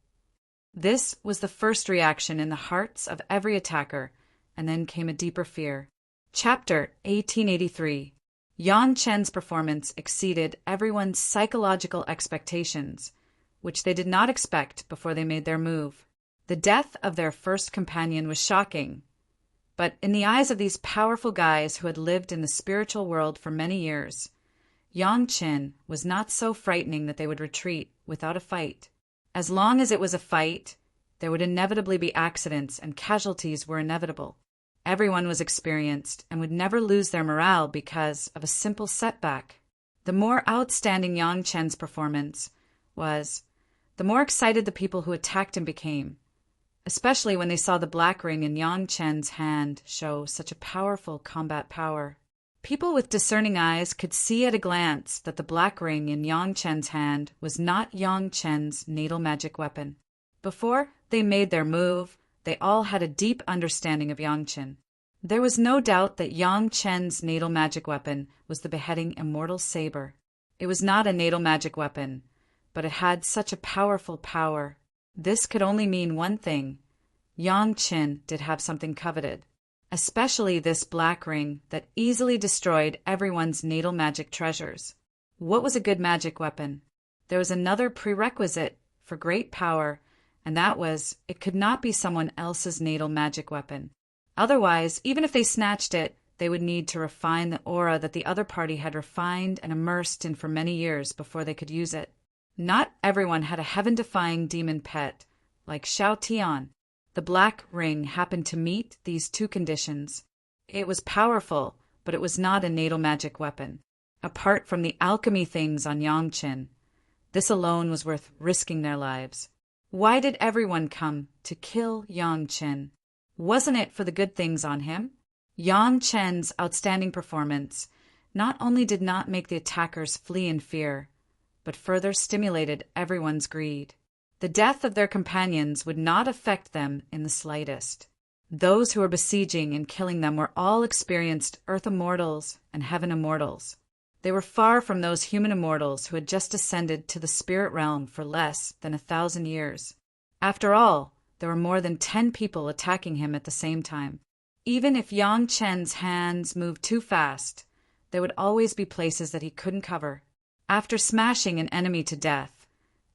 This was the first reaction in the hearts of every attacker, and then came a deeper fear. Chapter 1883. Yang Chen's performance exceeded everyone's psychological expectations, which they did not expect before they made their move. The death of their first companion was shocking, but in the eyes of these powerful guys who had lived in the spiritual world for many years, Yang Chen was not so frightening that they would retreat without a fight. As long as it was a fight, there would inevitably be accidents and casualties were inevitable. Everyone was experienced and would never lose their morale because of a simple setback. The more outstanding Yang Chen's performance was, the more excited the people who attacked him became, especially when they saw the black ring in Yang Chen's hand show such a powerful combat power. People with discerning eyes could see at a glance that the black ring in Yang Chen's hand was not Yang Chen's natal magic weapon. Before they made their move, they all had a deep understanding of Yang Chen. There was no doubt that Yang Chen's natal magic weapon was the beheading Immortal saber. It was not a natal magic weapon, but it had such a powerful power. This could only mean one thing. Yang Chen did have something coveted, especially this black ring that easily destroyed everyone's natal magic treasures. What was a good magic weapon? There was another prerequisite for great power, and that was, it could not be someone else's natal magic weapon. Otherwise, even if they snatched it, they would need to refine the aura that the other party had refined and immersed in for many years before they could use it. Not everyone had a heaven-defying demon pet, like Xiao Tian. The black ring happened to meet these two conditions. It was powerful, but it was not a natal magic weapon. Apart from the alchemy things on Yang Chen, this alone was worth risking their lives. Why did everyone come to kill Yang Chen? Wasn't it for the good things on him? Yang Chen's outstanding performance not only did not make the attackers flee in fear, but further stimulated everyone's greed. The death of their companions would not affect them in the slightest. Those who were besieging and killing them were all experienced Earth Immortals and Heaven Immortals. They were far from those human immortals who had just ascended to the spirit realm for less than 1,000 years. After all, there were more than 10 people attacking him at the same time. Even if Yang Chen's hands moved too fast, there would always be places that he couldn't cover. After smashing an enemy to death,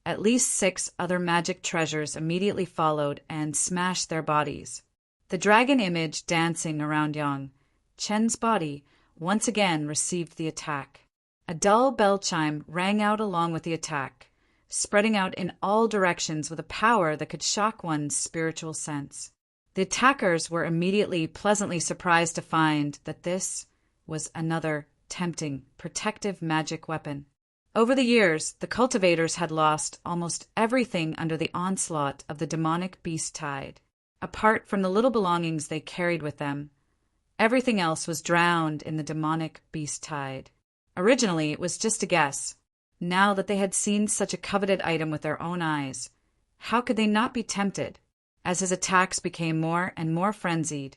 at least 6 other magic treasures immediately followed and smashed their bodies. The dragon image dancing around Yang Chen's body once again received the attack. A dull bell chime rang out along with the attack, spreading out in all directions with a power that could shock one's spiritual sense. The attackers were immediately pleasantly surprised to find that this was another tempting, protective magic weapon. Over the years, the cultivators had lost almost everything under the onslaught of the demonic beast tide. Apart from the little belongings they carried with them, everything else was drowned in the demonic beast tide. Originally, it was just a guess. Now that they had seen such a coveted item with their own eyes, how could they not be tempted? As his attacks became more and more frenzied,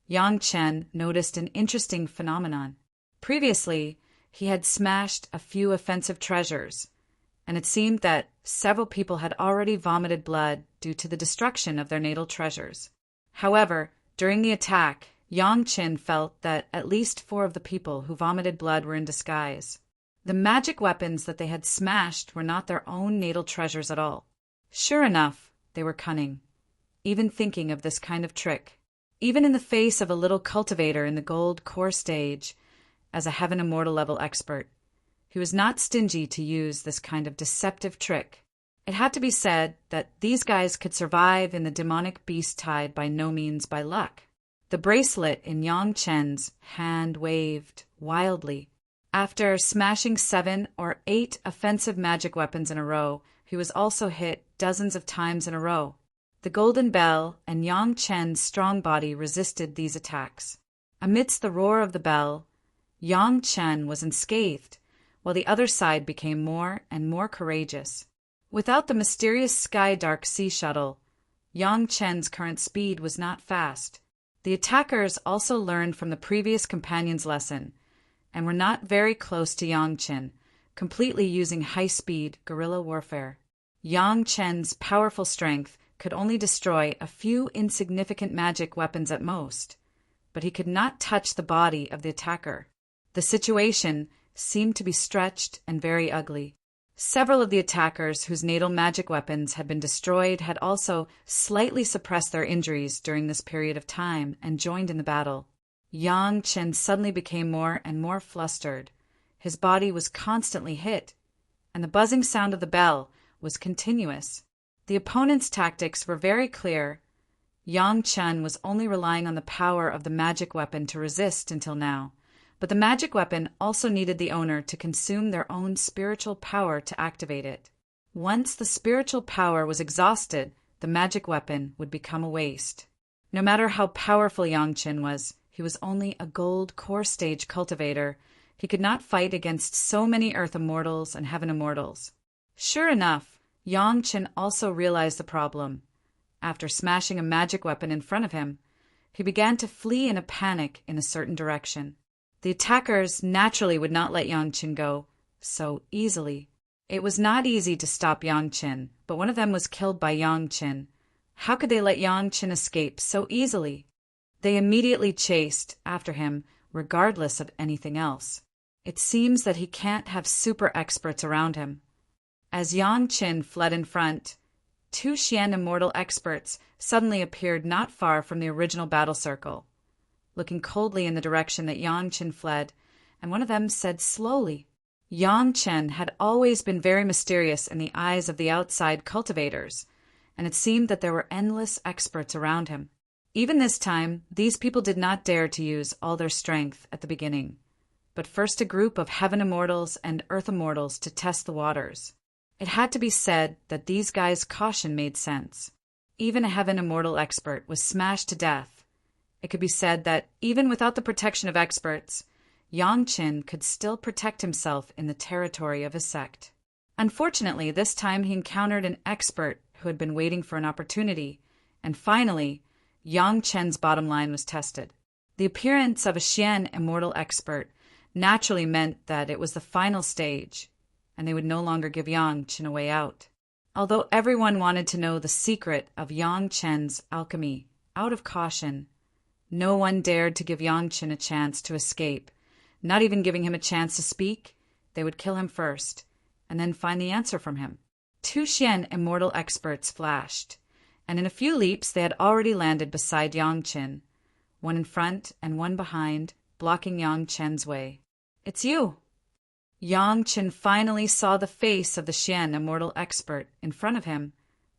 Yang Chen noticed an interesting phenomenon. Previously, he had smashed a few offensive treasures, and it seemed that several people had already vomited blood due to the destruction of their natal treasures. However, during the attack, Yang Chen felt that at least 4 of the people who vomited blood were in disguise. The magic weapons that they had smashed were not their own natal treasures at all. Sure enough, they were cunning, even thinking of this kind of trick. Even in the face of a little cultivator in the gold core stage, as a Heaven Immortal level expert, he was not stingy to use this kind of deceptive trick. It had to be said that these guys could survive in the demonic beast tide by no means by luck. The bracelet in Yang Chen's hand waved wildly. After smashing 7 or 8 offensive magic weapons in a row, he was also hit dozens of times in a row. The golden bell and Yang Chen's strong body resisted these attacks. Amidst the roar of the bell, Yang Chen was unscathed, while the other side became more and more courageous. Without the mysterious sky-dark sea shuttle, Yang Chen's current speed was not fast. The attackers also learned from the previous companion's lesson, and were not very close to Yang Chen, completely using high-speed guerrilla warfare. Yang Chen's powerful strength could only destroy a few insignificant magic weapons at most, but he could not touch the body of the attacker. The situation seemed to be stretched and very ugly. Several of the attackers whose natal magic weapons had been destroyed had also slightly suppressed their injuries during this period of time and joined in the battle. Yang Chen suddenly became more and more flustered. His body was constantly hit, and the buzzing sound of the bell was continuous. The opponent's tactics were very clear. Yang Chen was only relying on the power of the magic weapon to resist until now, but the magic weapon also needed the owner to consume their own spiritual power to activate it. Once the spiritual power was exhausted, the magic weapon would become a waste. No matter how powerful Yang Chen was, he was only a gold core stage cultivator. He could not fight against so many Earth Immortals and Heaven Immortals. Sure enough, Yang Chen also realized the problem. After smashing a magic weapon in front of him, he began to flee in a panic in a certain direction. The attackers naturally would not let Yang Chen go so easily. It was not easy to stop Yang Chen, but one of them was killed by Yang Chen. How could they let Yang Chen escape so easily? They immediately chased after him, regardless of anything else. It seems that he can't have super experts around him. As Yang Chen fled in front, two Xian Immortal experts suddenly appeared not far from the original battle circle, looking coldly in the direction that Yang Chen fled, and one of them said slowly. Yang Chen had always been very mysterious in the eyes of the outside cultivators, and it seemed that there were endless experts around him. Even this time, these people did not dare to use all their strength at the beginning, but first a group of Heaven Immortals and Earth Immortals to test the waters. It had to be said that these guys' caution made sense. Even a Heaven Immortal expert was smashed to death. It could be said that even without the protection of experts, Yang Chen could still protect himself in the territory of his sect. Unfortunately, this time he encountered an expert who had been waiting for an opportunity, and finally, Yang Chen's bottom line was tested. The appearance of a Xian Immortal expert naturally meant that it was the final stage, and they would no longer give Yang Chen a way out. Although everyone wanted to know the secret of Yang Chen's alchemy, out of caution, no one dared to give Yang Chen a chance to escape. Not even giving him a chance to speak, they would kill him first, and then find the answer from him. Two Xian Immortal experts flashed, and in a few leaps they had already landed beside Yang Chen, one in front and one behind, blocking Yang Chen's way. "It's you!" Yang Chen finally saw the face of the Xian Immortal expert in front of him,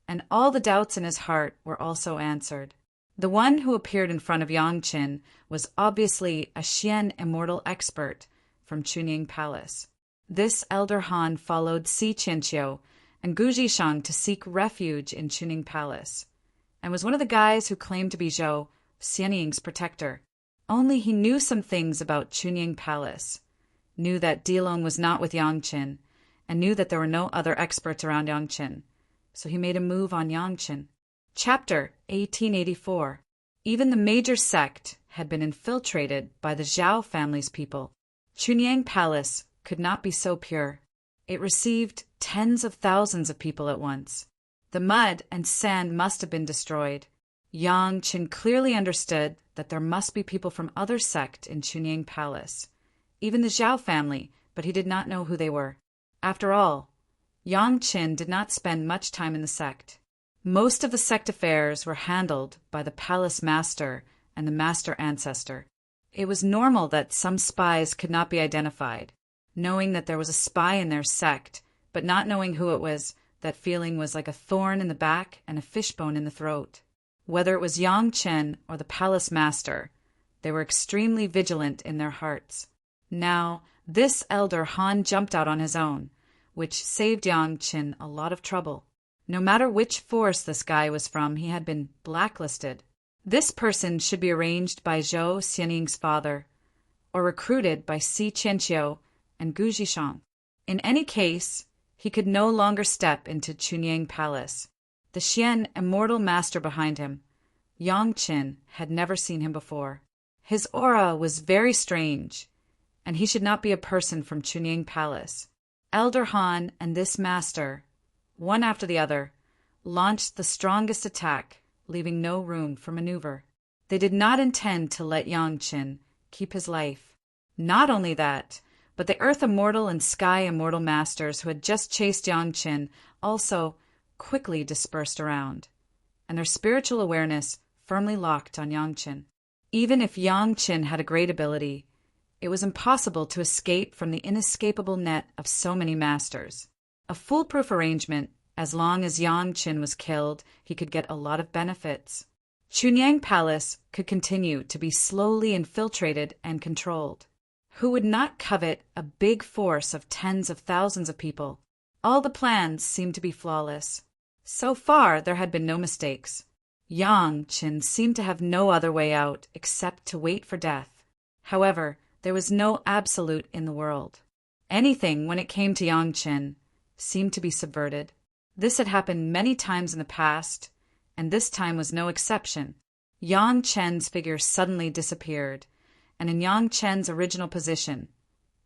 and all the doubts in his heart were also answered. The one who appeared in front of Yang Chen was obviously a Xian Immortal expert from Chunying Palace. This Elder Han followed Si Qianqiu and Gu Zhishang to seek refuge in Chunying Palace, and was one of the guys who claimed to be Zhou, Xianying's protector. Only he knew some things about Chunying Palace, knew that Dilong was not with Yang Chen, and knew that there were no other experts around Yang Chen, so he made a move on Yang Chen. Chapter 1884. Even the major sect had been infiltrated by the Zhao family's people. Chunying Palace could not be so pure. It received tens of thousands of people at once. The mud and sand must have been destroyed. Yang Chen clearly understood that there must be people from other sect in Chunying Palace, even the Zhao family, but he did not know who they were. After all, Yang Chen did not spend much time in the sect. Most of the sect affairs were handled by the palace master and the master ancestor. It was normal that some spies could not be identified. Knowing that there was a spy in their sect, but not knowing who it was, that feeling was like a thorn in the back and a fishbone in the throat. Whether it was Yang Chen or the palace master, they were extremely vigilant in their hearts. Now, this elder Han jumped out on his own, which saved Yang Chen a lot of trouble. No matter which force this guy was from, he had been blacklisted. This person should be arranged by Zhou Xianying's father, or recruited by Si Qianqiu and Gu Zhishang. In any case, he could no longer step into Chunying Palace. The Xian Immortal master behind him, Yang Chen, had never seen him before. His aura was very strange, and he should not be a person from Chunying Palace. Elder Han and this master, one after the other, launched the strongest attack, leaving no room for maneuver. They did not intend to let Yang Qin keep his life. Not only that, but the Earth Immortal and Sky Immortal masters who had just chased Yang Qin also quickly dispersed around, and their spiritual awareness firmly locked on Yang Qin. Even if Yang Qin had a great ability, it was impossible to escape from the inescapable net of so many masters. A foolproof arrangement. As long as Yang Qin was killed, he could get a lot of benefits. Chunyang Palace could continue to be slowly infiltrated and controlled. Who would not covet a big force of tens of thousands of people? All the plans seemed to be flawless. So far, there had been no mistakes. Yang Qin seemed to have no other way out except to wait for death. However, there was no absolute in the world. Anything, when it came to Yang Qin, seemed to be subverted. This had happened many times in the past, and this time was no exception. Yang Chen's figure suddenly disappeared, and in Yang Chen's original position,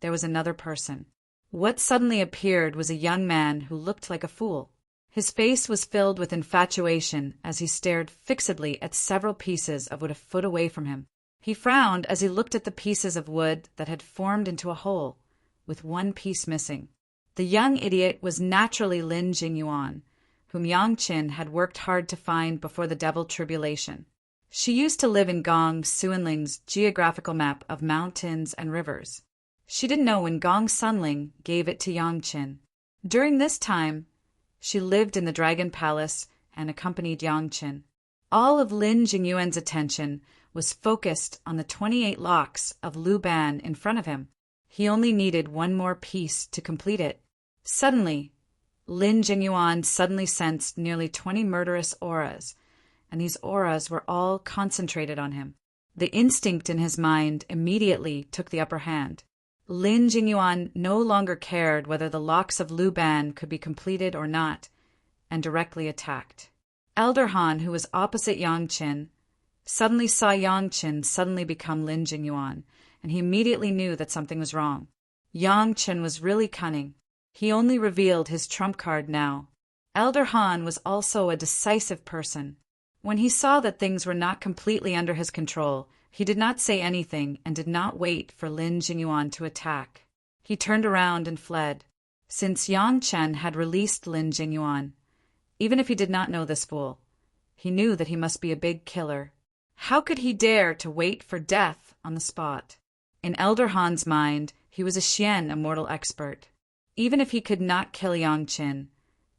there was another person. What suddenly appeared was a young man who looked like a fool. His face was filled with infatuation as he stared fixedly at several pieces of wood a foot away from him. He frowned as he looked at the pieces of wood that had formed into a hole, with one piece missing. The young idiot was naturally Lin Jingyuan, whom Yang Qin had worked hard to find before the devil tribulation. She used to live in Gong Suanling's geographical map of mountains and rivers. She didn't know when Gong Sunling gave it to Yang Qin. During this time, she lived in the Dragon Palace and accompanied Yang Qin. All of Lin Jingyuan's attention was focused on the 28 locks of Lu Ban in front of him. He only needed one more piece to complete it. Suddenly, Lin Jingyuan suddenly sensed nearly 20 murderous auras, and these auras were all concentrated on him. The instinct in his mind immediately took the upper hand. Lin Jingyuan no longer cared whether the locks of Lu Ban could be completed or not, and directly attacked. Elder Han, who was opposite Yang Qin, suddenly saw Yang Qin suddenly become Lin Jingyuan, and he immediately knew that something was wrong. Yang Qin was really cunning. He only revealed his trump card now. Elder Han was also a decisive person. When he saw that things were not completely under his control, he did not say anything and did not wait for Lin Jingyuan to attack. He turned around and fled. Since Yang Chen had released Lin Jingyuan, even if he did not know this fool, he knew that he must be a big killer. How could he dare to wait for death on the spot? In Elder Han's mind, he was a Xian immortal expert. Even if he could not kill Yang Qin,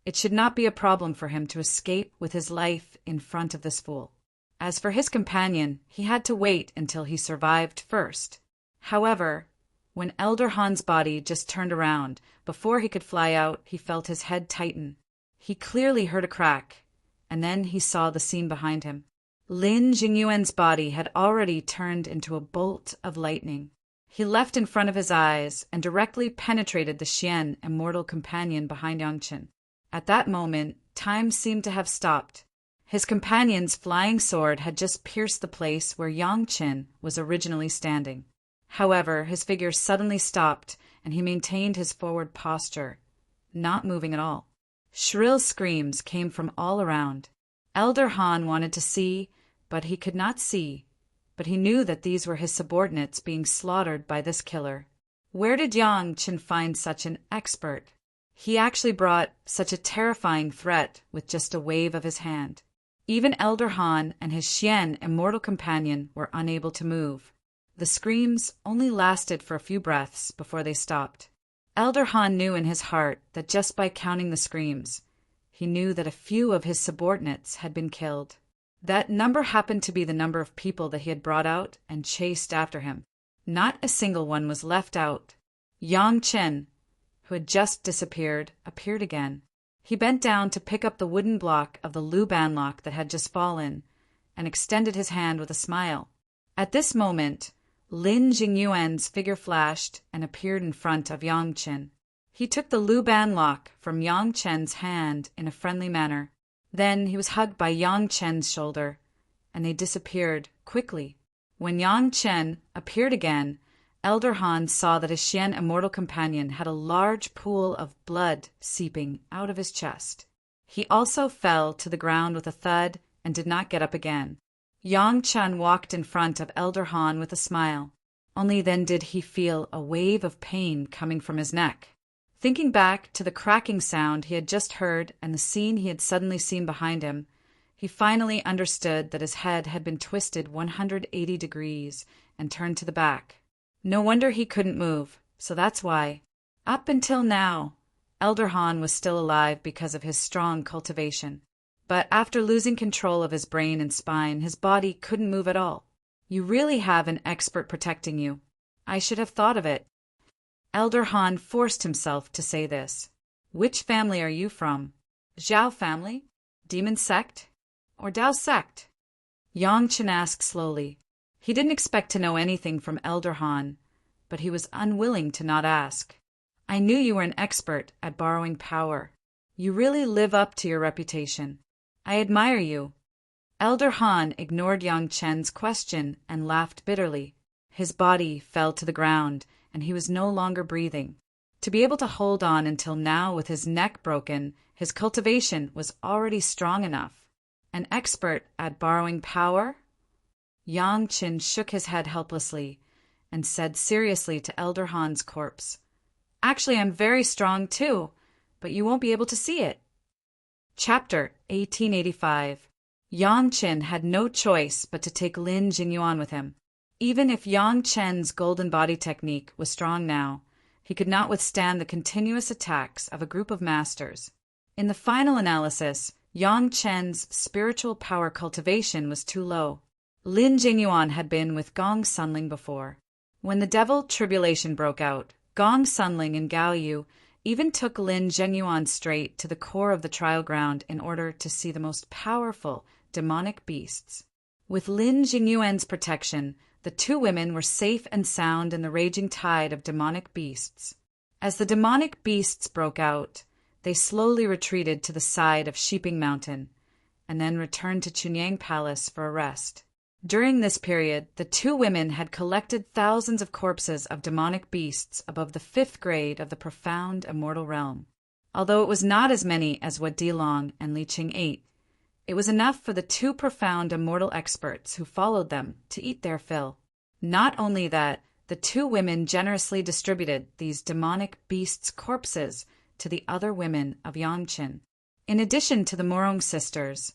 it should not be a problem for him to escape with his life in front of this fool. As for his companion, he had to wait until he survived first. However, when Elder Han's body just turned around, before he could fly out, he felt his head tighten. He clearly heard a crack, and then he saw the scene behind him. Lin Jingyuan's body had already turned into a bolt of lightning. He leapt in front of his eyes and directly penetrated the Xian immortal companion behind Yang Qin. At that moment, time seemed to have stopped. His companion's flying sword had just pierced the place where Yang Qin was originally standing. However, his figure suddenly stopped, and he maintained his forward posture, not moving at all. Shrill screams came from all around. Elder Han wanted to see, but he could not see. But he knew that these were his subordinates being slaughtered by this killer. Where did Yang Qin find such an expert? He actually brought such a terrifying threat with just a wave of his hand. Even Elder Han and his Xian immortal companion were unable to move. The screams only lasted for a few breaths before they stopped. Elder Han knew in his heart that just by counting the screams, he knew that a few of his subordinates had been killed. That number happened to be the number of people that he had brought out and chased after him. Not a single one was left out. Yang Qin, who had just disappeared, appeared again. He bent down to pick up the wooden block of the Lu Ban lock that had just fallen, and extended his hand with a smile. At this moment, Lin Jingyuan's figure flashed and appeared in front of Yang Qin. He took the Lu Ban lock from Yang Chen's hand in a friendly manner. Then he was hugged by Yang Chen's shoulder, and they disappeared quickly. When Yang Chen appeared again, Elder Han saw that his Xian immortal companion had a large pool of blood seeping out of his chest. He also fell to the ground with a thud and did not get up again. Yang Chen walked in front of Elder Han with a smile. Only then did he feel a wave of pain coming from his neck. Thinking back to the cracking sound he had just heard and the scene he had suddenly seen behind him, he finally understood that his head had been twisted 180 degrees and turned to the back. No wonder he couldn't move, so that's why. Up until now, Elder Han was still alive because of his strong cultivation. But after losing control of his brain and spine, his body couldn't move at all. You really have an expert protecting you. I should have thought of it. Elder Han forced himself to say this. Which family are you from? Zhao family? Demon sect? Or Dao sect? Yang Chen asked slowly. He didn't expect to know anything from Elder Han, but he was unwilling to not ask. I knew you were an expert at borrowing power. You really live up to your reputation. I admire you. Elder Han ignored Yang Chen's question and laughed bitterly. His body fell to the ground, and he was no longer breathing. To be able to hold on until now with his neck broken, his cultivation was already strong enough. An expert at borrowing power? Yang Chen shook his head helplessly and said seriously to Elder Han's corpse, Actually, I'm very strong too, but you won't be able to see it. Chapter 1885. Yang Chen had no choice but to take Lin Jingyuan with him. Even if Yang Chen's golden body technique was strong now, he could not withstand the continuous attacks of a group of masters. In the final analysis, Yang Chen's spiritual power cultivation was too low. Lin Jingyuan had been with Gong Sunling before. When the devil tribulation broke out, Gong Sunling and Gao Yu even took Lin Jingyuan straight to the core of the trial ground in order to see the most powerful demonic beasts. With Lin Jingyuan's protection, the two women were safe and sound in the raging tide of demonic beasts. As the demonic beasts broke out, they slowly retreated to the side of Sheeping Mountain, and then returned to Chunyang Palace for a rest. During this period, the two women had collected thousands of corpses of demonic beasts above the 5th grade of the profound immortal realm. Although it was not as many as what Dilong and Li Qing ate, it was enough for the two profound immortal experts who followed them to eat their fill. Not only that, the two women generously distributed these demonic beasts' corpses to the other women of Yangqin. In addition to the Morong sisters,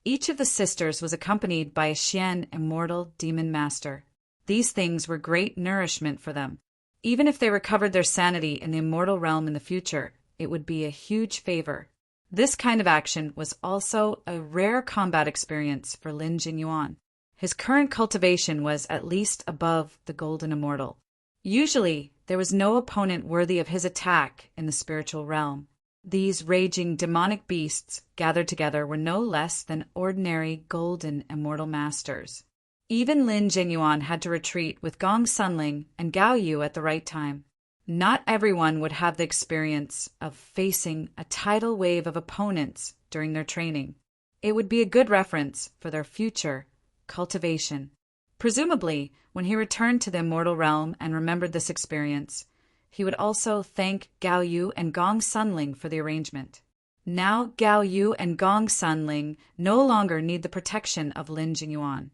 each of the sisters was accompanied by a Xian immortal demon master. These things were great nourishment for them. Even if they recovered their sanity in the immortal realm in the future, it would be a huge favor. This kind of action was also a rare combat experience for Lin Jingyuan. His current cultivation was at least above the golden immortal. Usually, there was no opponent worthy of his attack in the spiritual realm. These raging demonic beasts gathered together were no less than ordinary golden immortal masters. Even Lin Jingyuan had to retreat with Gong Sunling and Gao Yu at the right time. Not everyone would have the experience of facing a tidal wave of opponents during their training. It would be a good reference for their future cultivation. Presumably, when he returned to the immortal realm and remembered this experience, he would also thank Gao Yu and Gong Sunling for the arrangement. Now Gao Yu and Gong Sunling no longer need the protection of Lin Jingyuan,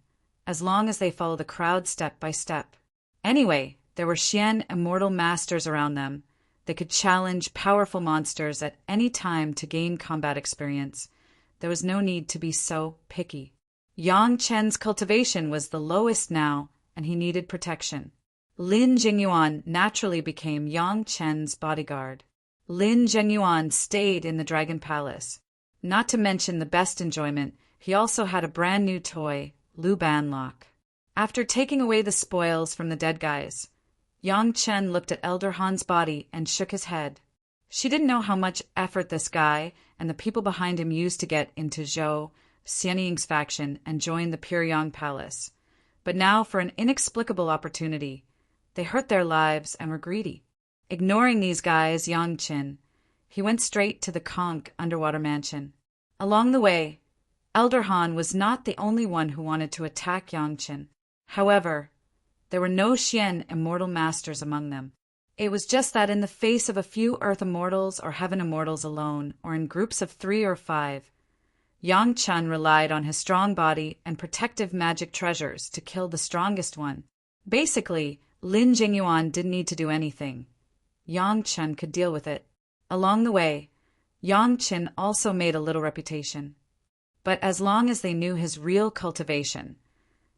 as long as they follow the crowd step by step. Anyway, there were Xian immortal masters around them. They could challenge powerful monsters at any time to gain combat experience. There was no need to be so picky. Yang Chen's cultivation was the lowest now, and he needed protection. Lin Jingyuan naturally became Yang Chen's bodyguard. Lin Jingyuan stayed in the Dragon Palace. Not to mention the best enjoyment, he also had a brand new toy, Lu Ban Lock. After taking away the spoils from the dead guys, Yang Chen looked at Elder Han's body and shook his head. She didn't know how much effort this guy and the people behind him used to get into Zhou Xianying's faction and join the Pure Yang Palace. But now, for an inexplicable opportunity, they hurt their lives and were greedy. Ignoring these guys, Yang Chen, he went straight to the Conch underwater mansion. Along the way, Elder Han was not the only one who wanted to attack Yang Chen. However, there were no Xian immortal masters among them. It was just that in the face of a few Earth Immortals or Heaven Immortals alone, or in groups of 3 or 5, Yang Chen relied on his strong body and protective magic treasures to kill the strongest one. Basically, Lin Jingyuan didn't need to do anything. Yang Chen could deal with it. Along the way, Yang Chen also made a little reputation. But as long as they knew his real cultivation,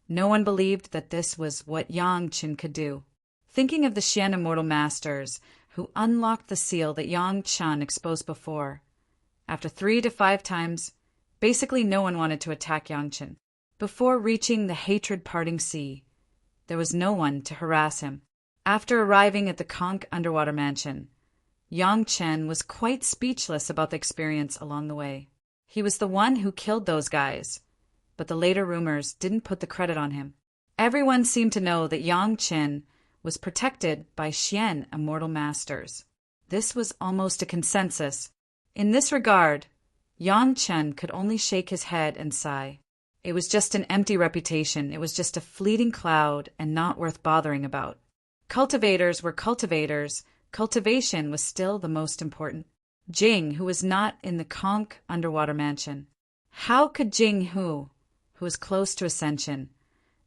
no one believed that this was what Yang Chen could do. Thinking of the Xian Immortal Masters who unlocked the seal that Yang Chen exposed before, after 3 to 5 times, basically no one wanted to attack Yang Chen. Before reaching the hatred-parting sea, there was no one to harass him. After arriving at the Conch underwater mansion, Yang Chen was quite speechless about the experience along the way. He was the one who killed those guys, but the later rumors didn't put the credit on him. Everyone seemed to know that Yang Chen was protected by Xian Immortal Masters. This was almost a consensus. In this regard, Yang Chen could only shake his head and sigh. It was just an empty reputation. It was just a fleeting cloud and not worth bothering about. Cultivators were cultivators. Cultivation was still the most important. Jing, who was not in the Conch underwater mansion. How could Jing who was close to ascension,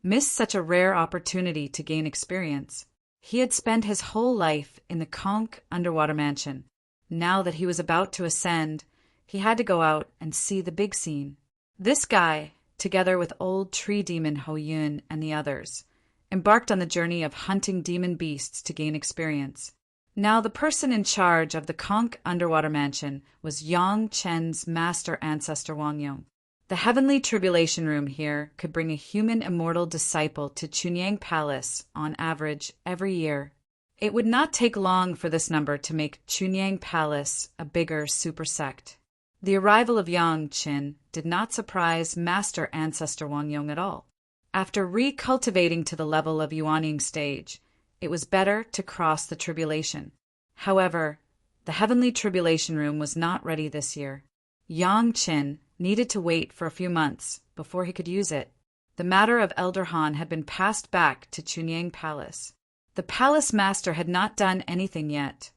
miss such a rare opportunity to gain experience? He had spent his whole life in the Conch underwater mansion. Now that he was about to ascend, he had to go out and see the big scene. This guy, together with old tree demon Ho Yun and the others, embarked on the journey of hunting demon beasts to gain experience. Now the person in charge of the Conch underwater mansion was Yang Chen's master ancestor Wang Yong. The heavenly tribulation room here could bring a human immortal disciple to Chunyang Palace on average every year. It would not take long for this number to make Chunyang Palace a bigger super sect. The arrival of Yang Chen did not surprise master ancestor Wang Yong at all. After recultivating to the level of Yuaning stage, it was better to cross the tribulation. However, the heavenly tribulation room was not ready this year. Yang Chen needed to wait for a few months before he could use it. The matter of Elder Han had been passed back to Chunyang Palace. The palace master had not done anything yet,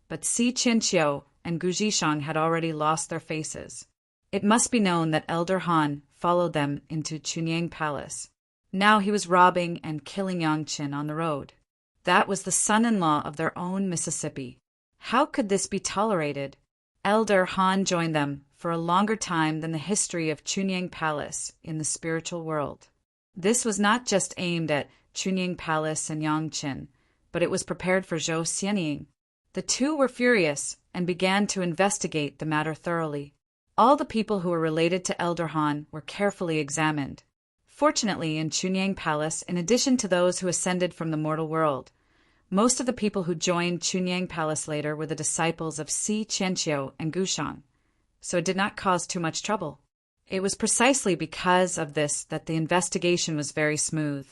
but Si Qianqiu and Gu Zhishang had already lost their faces. It must be known that Elder Han followed them into Chunyang Palace. Now he was robbing and killing Yang Chen on the road. That was the son-in-law of their own Mississippi. How could this be tolerated? Elder Han joined them for a longer time than the history of Chunyang Palace in the spiritual world. This was not just aimed at Chunyang Palace and Yang Chen, but it was prepared for Zhou Xianying. The two were furious and began to investigate the matter thoroughly. All the people who were related to Elder Han were carefully examined. Fortunately, in Chunyang Palace, in addition to those who ascended from the mortal world, most of the people who joined Chunyang Palace later were the disciples of Si Qianqiu and Gushang, so it did not cause too much trouble. It was precisely because of this that the investigation was very smooth.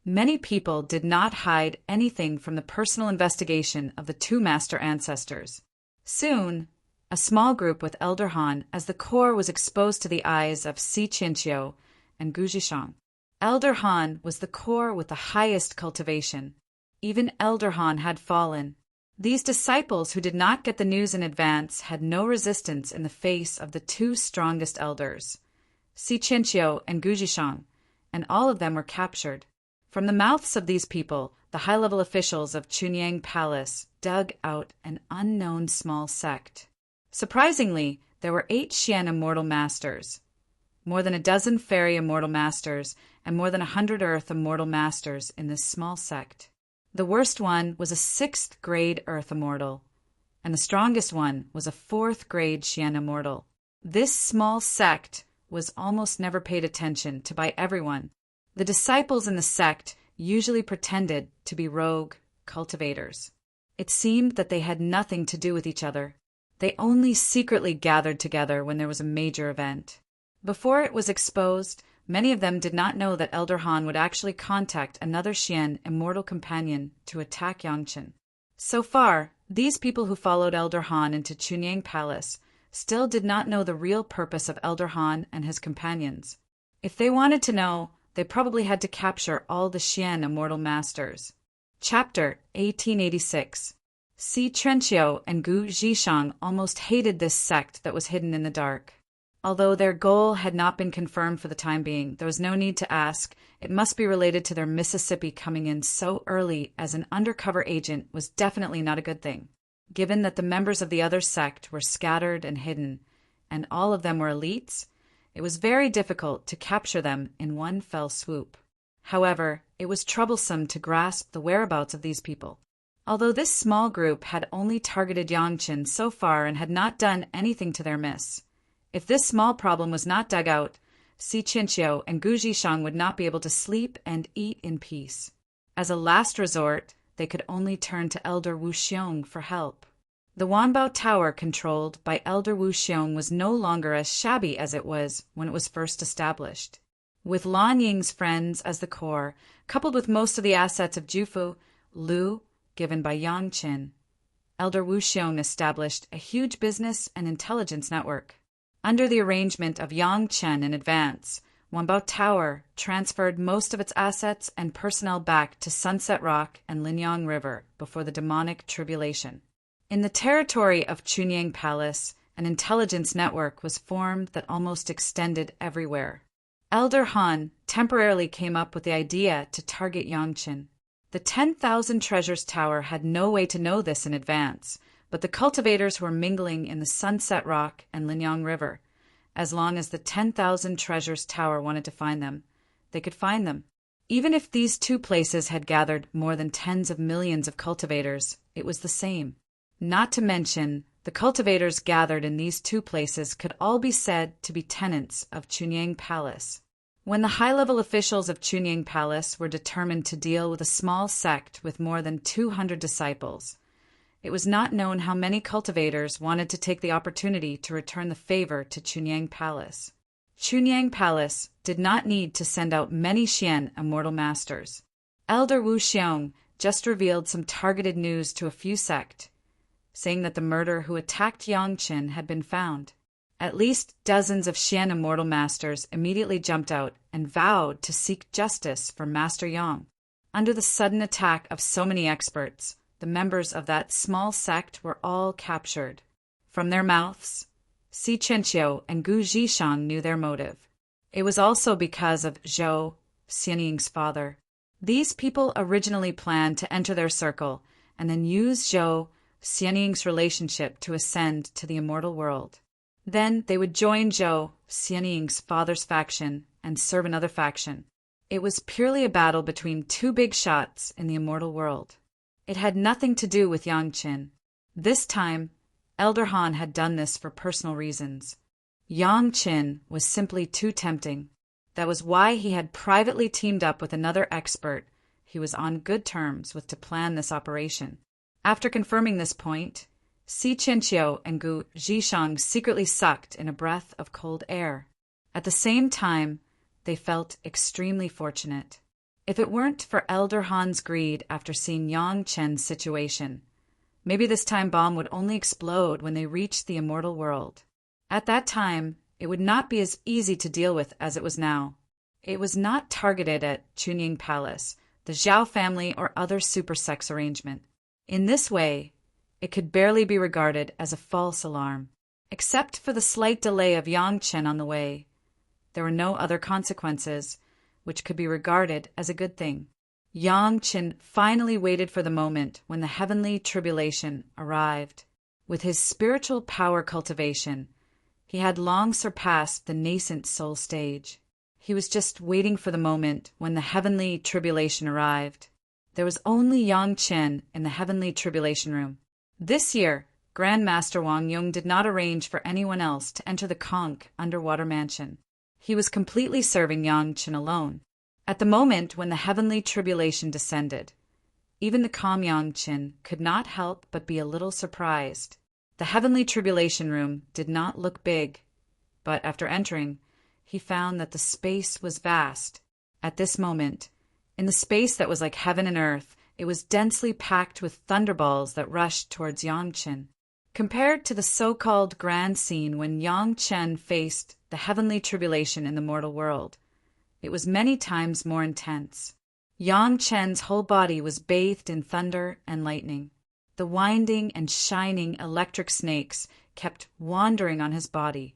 Many people did not hide anything from the personal investigation of the two master ancestors. Soon, a small group with Elder Han as the core was exposed to the eyes of Si Qianqiu and Gu Zhishang. Elder Han was the core with the highest cultivation. Even Elder Han had fallen. These disciples who did not get the news in advance had no resistance in the face of the two strongest elders, Si Qianqiu and Gu Zhishang, and all of them were captured. From the mouths of these people, the high-level officials of Chunyang Palace dug out an unknown small sect. Surprisingly, there were 8 Xian Immortal Masters, more than a dozen Fairy Immortal Masters, and more than 100 Earth Immortal Masters in this small sect. The worst one was a 6th grade Earth Immortal, and the strongest one was a 4th grade Xian Immortal. This small sect was almost never paid attention to by everyone. The disciples in the sect usually pretended to be rogue cultivators. It seemed that they had nothing to do with each other. They only secretly gathered together when there was a major event. Before it was exposed, many of them did not know that Elder Han would actually contact another Xian immortal companion to attack Yang Chen. So far, these people who followed Elder Han into Chunyang Palace still did not know the real purpose of Elder Han and his companions. If they wanted to know, they probably had to capture all the Xian Immortal Masters. Chapter 1886. Si Trenchio and Gu Zhishang almost hated this sect that was hidden in the dark. Although their goal had not been confirmed for the time being, there was no need to ask. It must be related to their Mississippi coming in so early as an undercover agent was definitely not a good thing. Given that the members of the other sect were scattered and hidden, and all of them were elites, it was very difficult to capture them in one fell swoop. However, it was troublesome to grasp the whereabouts of these people. Although this small group had only targeted Yangqin so far and had not done anything to their miss, if this small problem was not dug out, Si Chinchio and Gu Zhishang would not be able to sleep and eat in peace. As a last resort, they could only turn to Elder Wu Xiong for help. The Wanbao Tower controlled by Elder Wu Xiong was no longer as shabby as it was when it was first established. With Lan Ying's friends as the core, coupled with most of the assets of Jufu, Lu, given by Yangqin, Elder Wu Xiong established a huge business and intelligence network. Under the arrangement of Yangqin in advance, Wanbao Tower transferred most of its assets and personnel back to Sunset Rock and Linyang River before the demonic tribulation. In the territory of Chunyang Palace, an intelligence network was formed that almost extended everywhere. Elder Han temporarily came up with the idea to target Yangqin. The 10,000 Treasures Tower had no way to know this in advance, but the cultivators were mingling in the Sunset Rock and Linyang River. As long as the 10,000 Treasures Tower wanted to find them, they could find them. Even if these two places had gathered more than tens of millions of cultivators, it was the same. Not to mention, the cultivators gathered in these two places could all be said to be tenants of Chunyang Palace. When the high-level officials of Chunyang Palace were determined to deal with a small sect with more than 200 disciples, it was not known how many cultivators wanted to take the opportunity to return the favor to Chunyang Palace. Chunyang Palace did not need to send out many Xian Immortal Masters. Elder Wu Xiong just revealed some targeted news to a few sect, saying that the murderer who attacked Yangqin had been found. At least dozens of Xian Immortal Masters immediately jumped out and vowed to seek justice for Master Yang. Under the sudden attack of so many experts, the members of that small sect were all captured. From their mouths, Si Chenqiu and Gu Zhishang knew their motive. It was also because of Zhou, Xianying's father. These people originally planned to enter their circle and then use Zhou, Xianying's relationship to ascend to the immortal world. Then they would join Zhou, Xianying's father's faction, and serve another faction. It was purely a battle between two big shots in the immortal world. It had nothing to do with Yangqin. This time, Elder Han had done this for personal reasons. Yangqin was simply too tempting. That was why he had privately teamed up with another expert he was on good terms with to plan this operation. After confirming this point, Si Chenqiu and Gu Zhishang secretly sucked in a breath of cold air. At the same time, they felt extremely fortunate. If it weren't for Elder Han's greed after seeing Yangqin's situation, maybe this time bomb would only explode when they reached the immortal world. At that time, it would not be as easy to deal with as it was now. It was not targeted at Chunying Palace, the Zhao family, or other super sex arrangement. In this way, it could barely be regarded as a false alarm. Except for the slight delay of Yangqin on the way, there were no other consequences, which could be regarded as a good thing. Yangqin finally waited for the moment when the heavenly tribulation arrived. With his spiritual power cultivation, he had long surpassed the nascent soul stage. He was just waiting for the moment when the heavenly tribulation arrived. There was only Yangqin in the heavenly tribulation room. This year, Grand Master Wang Yung did not arrange for anyone else to enter the Conch underwater mansion. He was completely serving Yangqin alone. At the moment when the heavenly tribulation descended, even the calm Yangqin could not help but be a little surprised. The heavenly tribulation room did not look big, but after entering, he found that the space was vast. At this moment, in the space that was like heaven and earth, it was densely packed with thunderballs that rushed towards Yangqin. Compared to the so-called grand scene when Yangqin faced the heavenly tribulation in the mortal world, it was many times more intense. Yangqin's whole body was bathed in thunder and lightning. The winding and shining electric snakes kept wandering on his body,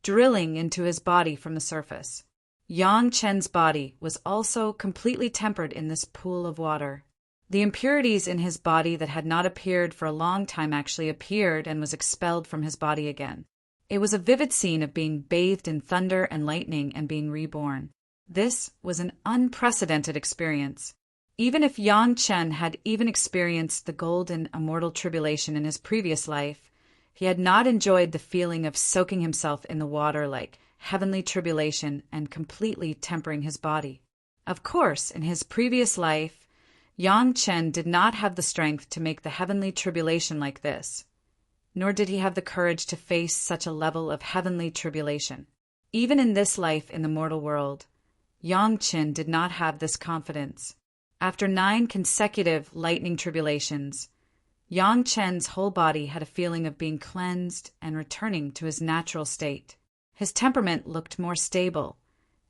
drilling into his body from the surface. Yang Chen's body was also completely tempered in this pool of water. The impurities in his body that had not appeared for a long time actually appeared and was expelled from his body again. It was a vivid scene of being bathed in thunder and lightning and being reborn. This was an unprecedented experience. Even if Yang Chen had even experienced the golden immortal tribulation in his previous life, he had not enjoyed the feeling of soaking himself in the water like heavenly tribulation and completely tempering his body. Of course, in his previous life, Yang Chen did not have the strength to make the heavenly tribulation like this, nor did he have the courage to face such a level of heavenly tribulation. Even in this life in the mortal world, Yang Chen did not have this confidence. After 9 consecutive lightning tribulations, Yang Chen's whole body had a feeling of being cleansed and returning to his natural state. His temperament looked more stable,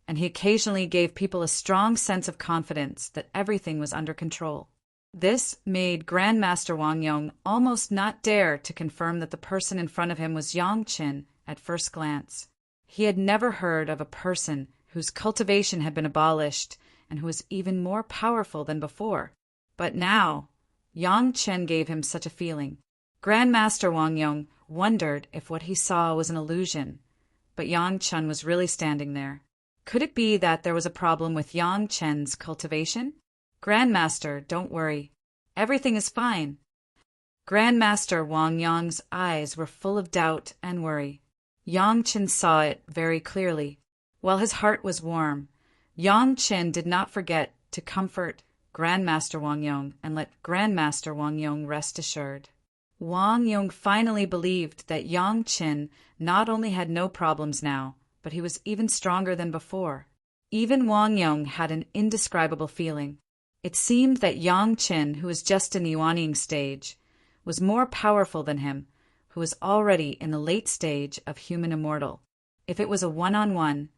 and he occasionally gave people a strong sense of confidence that everything was under control. This made Grandmaster Wang Yong almost not dare to confirm that the person in front of him was Yang Chen at first glance. He had never heard of a person whose cultivation had been abolished and who was even more powerful than before. But now, Yang Chen gave him such a feeling. Grandmaster Wang Yong wondered if what he saw was an illusion, but Yang Chen was really standing there. Could it be that there was a problem with Yang Chen's cultivation? Grandmaster, don't worry. Everything is fine. Grandmaster Wang Yong's eyes were full of doubt and worry. Yang Chen saw it very clearly. While his heart was warm, Yang Chen did not forget to comfort Grandmaster Wang Yong and let Grandmaster Wang Yong rest assured. Wang Yong finally believed that Yang Chen not only had no problems now, but he was even stronger than before. Even Wang Yong had an indescribable feeling. It seemed that Yang Chen, who was just in the yuanying stage, was more powerful than him, who was already in the late stage of human immortal. If it was a one-on-one,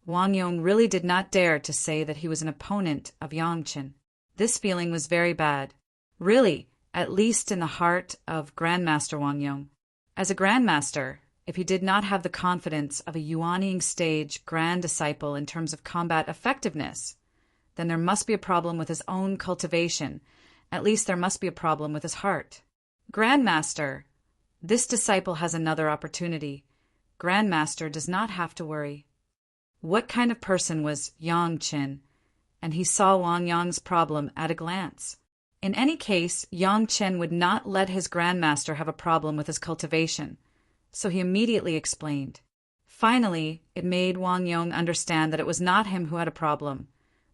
Wang Yong really did not dare to say that he was an opponent of Yang Chen. This feeling was very bad. Really, at least in the heart of Grandmaster Wang Yong. As a Grandmaster, if he did not have the confidence of a yuanying stage Grand Disciple in terms of combat effectiveness, then there must be a problem with his own cultivation. At least there must be a problem with his heart. Grandmaster, this disciple has another opportunity. Grandmaster does not have to worry. What kind of person was Yang Chen? And he saw Wang Yong's problem at a glance. In any case, Yang Chen would not let his Grandmaster have a problem with his cultivation, so he immediately explained. Finally, it made Wang Yong understand that it was not him who had a problem,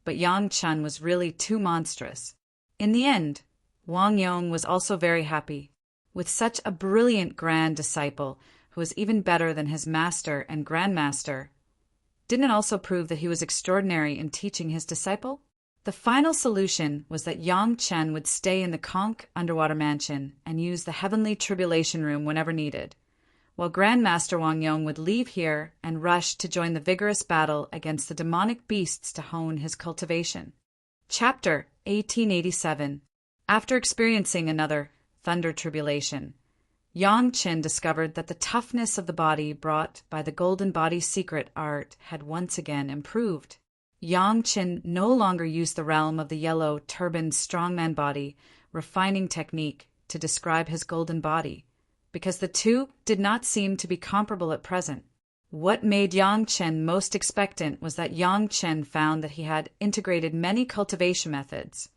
but Yang Chen was really too monstrous. In the end, Wang Yong was also very happy. With such a brilliant grand disciple, who was even better than his master and grandmaster, didn't it also prove that he was extraordinary in teaching his disciple? The final solution was that Yang Chen would stay in the Conch underwater mansion and use the heavenly tribulation room whenever needed, while Grandmaster Wang Yong would leave here and rush to join the vigorous battle against the demonic beasts to hone his cultivation. Chapter 1887. After experiencing another thunder tribulation, Yang Chen discovered that the toughness of the body brought by the golden body secret art had once again improved. Yang Chen no longer used the realm of the yellow turbaned strongman body refining technique to describe his golden body, because the two did not seem to be comparable at present. What made Yang Chen most expectant was that Yang Chen found that he had integrated many cultivation methods,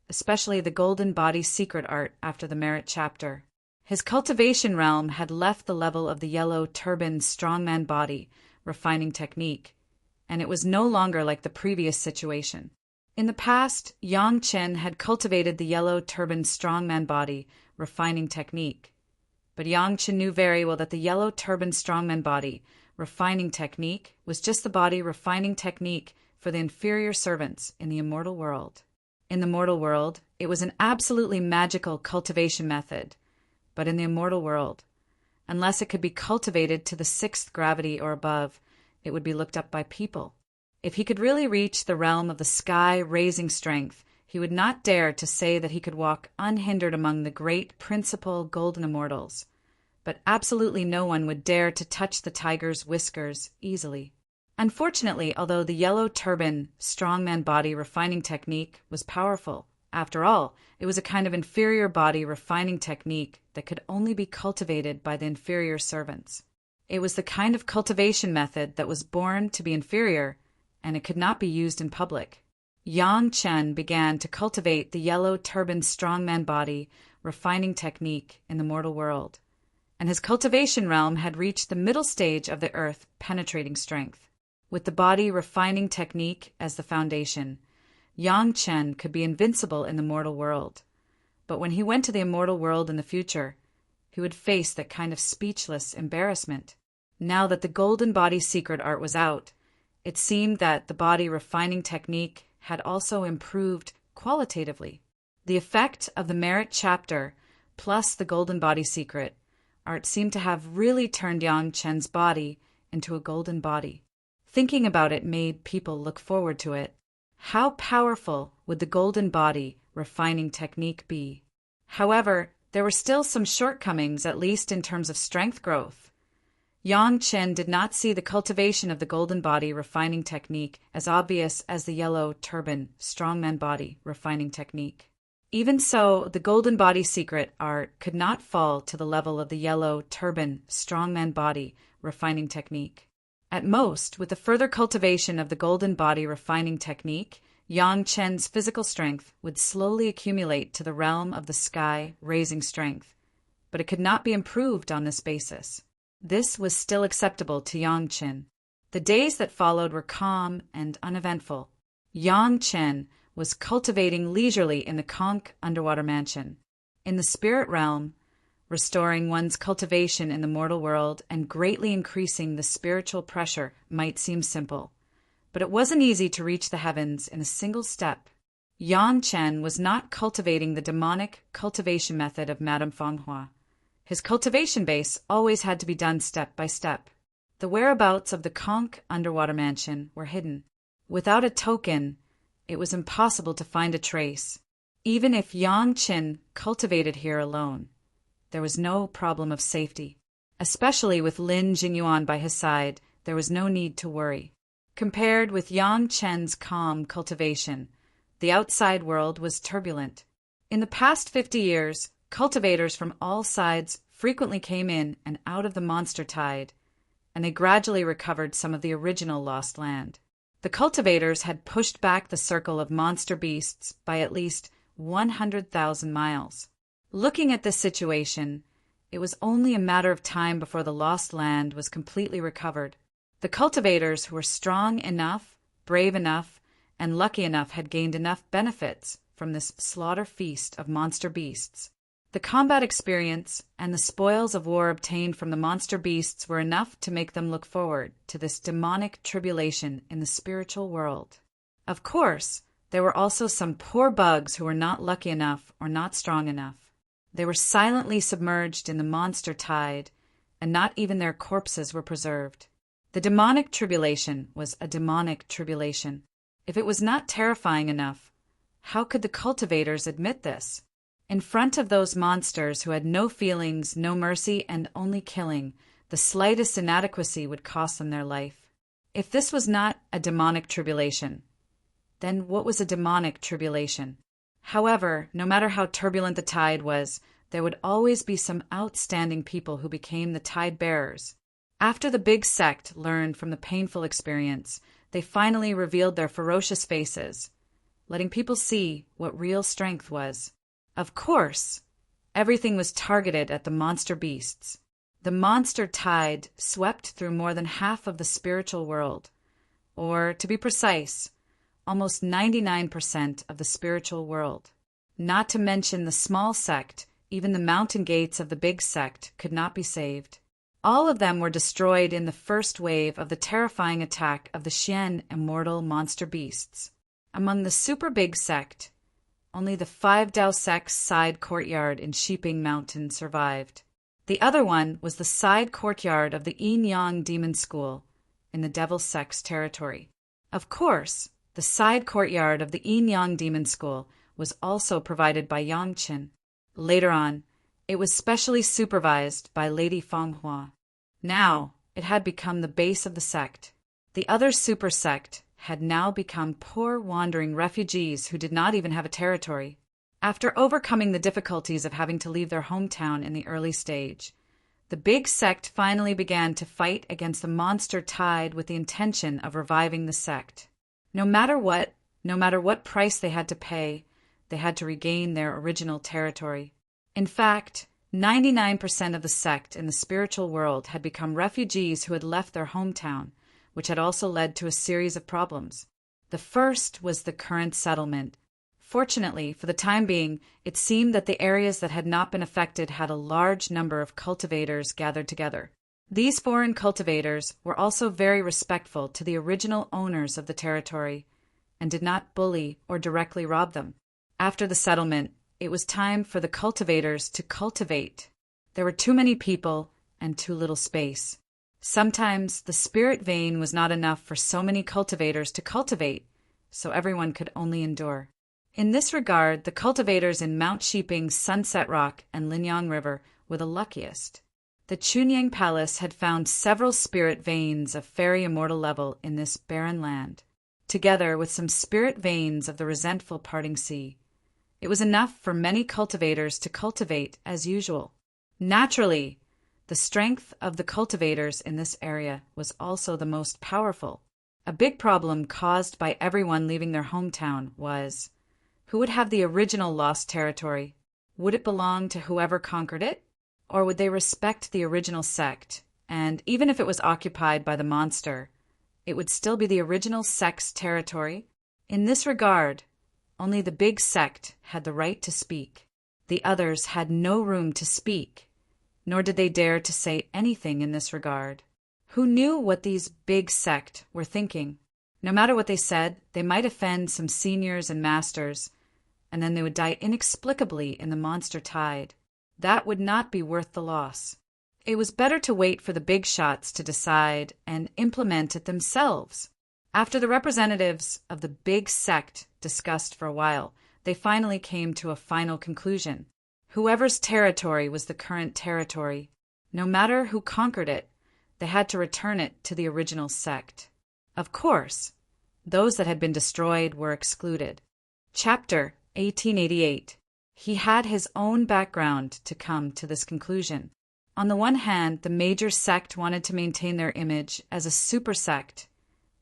especially the golden body secret art after the merit chapter. His cultivation realm had left the level of the yellow turbaned strongman body refining technique, and it was no longer like the previous situation. In the past, Yang Chen had cultivated the yellow turbaned strongman body refining technique, but Yang Chen knew very well that the yellow turbaned strongman body refining technique was just the body refining technique for the inferior servants in the immortal world. In the mortal world, it was an absolutely magical cultivation method, but in the immortal world, unless it could be cultivated to the 6th gravity or above, it would be looked up by people. If he could really reach the realm of the sky-raising strength, He would not dare to say that he could walk unhindered among the great principal golden immortals, but absolutely no one would dare to touch the tiger's whiskers easily. Unfortunately, although the yellow turban strongman body refining technique was powerful, after all, it was a kind of inferior body refining technique that could only be cultivated by the inferior servants. It was the kind of cultivation method that was born to be inferior, and it could not be used in public. Yang Chen began to cultivate the yellow turban strongman body refining technique in the mortal world, and his cultivation realm had reached the middle stage of the earth penetrating strength. With the body refining technique as the foundation, Yang Chen could be invincible in the mortal world. But when he went to the immortal world in the future, he would face that kind of speechless embarrassment. Now that the golden body secret art was out, it seemed that the body refining technique had also improved qualitatively. The effect of the merit chapter plus the golden body secret art seemed to have really turned Yang Chen's body into a golden body. Thinking about it made people look forward to it. How powerful would the golden body refining technique be? However, there were still some shortcomings, at least in terms of strength growth. Yang Chen did not see the cultivation of the golden body refining technique as obvious as the yellow turban strongman body refining technique. Even so, the golden body secret art could not fall to the level of the yellow turban strongman body refining technique. At most, with the further cultivation of the golden body refining technique, Yang Chen's physical strength would slowly accumulate to the realm of the sky raising strength, but it could not be improved on this basis. This was still acceptable to Yang Chen. The days that followed were calm and uneventful. Yang Chen was cultivating leisurely in the conch underwater mansion. In the spirit realm, restoring one's cultivation in the mortal world and greatly increasing the spiritual pressure might seem simple, but it wasn't easy to reach the heavens in a single step. Yang Chen was not cultivating the demonic cultivation method of Madame Fanghua. His cultivation base always had to be done step by step. The whereabouts of the conch underwater mansion were hidden. Without a token, it was impossible to find a trace. Even if Yang Chen cultivated here alone, there was no problem of safety. Especially with Lin Jingyuan by his side, there was no need to worry. Compared with Yang Chen's calm cultivation, the outside world was turbulent. In the past 50 years, cultivators from all sides frequently came in and out of the monster tide, and they gradually recovered some of the original lost land. The cultivators had pushed back the circle of monster beasts by at least 100,000 miles. Looking at this situation, it was only a matter of time before the lost land was completely recovered. The cultivators who were strong enough, brave enough, and lucky enough had gained enough benefits from this slaughter feast of monster beasts. The combat experience and the spoils of war obtained from the monster beasts were enough to make them look forward to this demonic tribulation in the spiritual world. Of course, there were also some poor bugs who were not lucky enough or not strong enough. They were silently submerged in the monster tide, and not even their corpses were preserved. The demonic tribulation was a demonic tribulation. If it was not terrifying enough, how could the cultivators admit this? In front of those monsters who had no feelings, no mercy, and only killing, the slightest inadequacy would cost them their life. If this was not a demonic tribulation, then what was a demonic tribulation? However, no matter how turbulent the tide was, there would always be some outstanding people who became the tide bearers. After the big sect learned from the painful experience, they finally revealed their ferocious faces, letting people see what real strength was. Of course, everything was targeted at the monster beasts. The monster tide swept through more than half of the spiritual world, or, to be precise, almost 99% of the spiritual world. Not to mention the small sect, even the mountain gates of the big sect could not be saved. All of them were destroyed in the first wave of the terrifying attack of the Xian immortal monster beasts. Among the super big sect, only the 5 Dao sect's side courtyard in Shiping Mountain survived. The other one was the side courtyard of the Yin Yang Demon School in the Devil Sect's territory. Of course, the side courtyard of the Yin Yang Demon School was also provided by Yangqin. Later on, it was specially supervised by Lady Fanghua. Now, it had become the base of the sect. The other super sect had now become poor wandering refugees who did not even have a territory. After overcoming the difficulties of having to leave their hometown in the early stage, the big sect finally began to fight against the monster tide with the intention of reviving the sect. No matter what price they had to pay, they had to regain their original territory. In fact, 99% of the sect in the spiritual world had become refugees who had left their hometown, which had also led to a series of problems. The first was the current settlement. Fortunately, for the time being, it seemed that the areas that had not been affected had a large number of cultivators gathered together. These foreign cultivators were also very respectful to the original owners of the territory and did not bully or directly rob them. After the settlement, it was time for the cultivators to cultivate. There were too many people and too little space. Sometimes the spirit vein was not enough for so many cultivators to cultivate, so everyone could only endure. In this regard, the cultivators in Mount Shiping, Sunset Rock, and Linyang River were the luckiest. The Chunyang Palace had found several spirit veins of fairy immortal level in this barren land, together with some spirit veins of the resentful parting sea. It was enough for many cultivators to cultivate as usual. Naturally, the strength of the cultivators in this area was also the most powerful. A big problem caused by everyone leaving their hometown was, who would have the original lost territory? Would it belong to whoever conquered it? Or would they respect the original sect, and even if it was occupied by the monster, it would still be the original sect's territory? In this regard, only the big sect had the right to speak. The others had no room to speak, nor did they dare to say anything in this regard. Who knew what these big sect were thinking? No matter what they said, they might offend some seniors and masters, and then they would die inexplicably in the monster tide. That would not be worth the loss. It was better to wait for the big shots to decide and implement it themselves. After the representatives of the big sect discussed for a while, they finally came to a final conclusion. Whoever's territory was the current territory. No matter who conquered it, they had to return it to the original sect. Of course, those that had been destroyed were excluded. Chapter 1888. He had his own background to come to this conclusion. On the one hand, the major sect wanted to maintain their image as a super sect,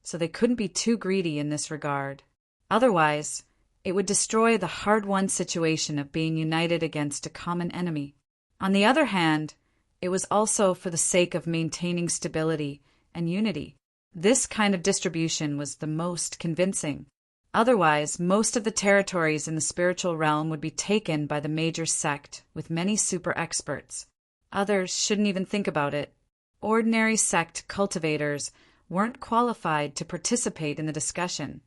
so they couldn't be too greedy in this regard. Otherwise, it would destroy the hard-won situation of being united against a common enemy. On the other hand, it was also for the sake of maintaining stability and unity. This kind of distribution was the most convincing. Otherwise, most of the territories in the spiritual realm would be taken by the major sect with many super experts. Others shouldn't even think about it. Ordinary sect cultivators weren't qualified to participate in the discussion,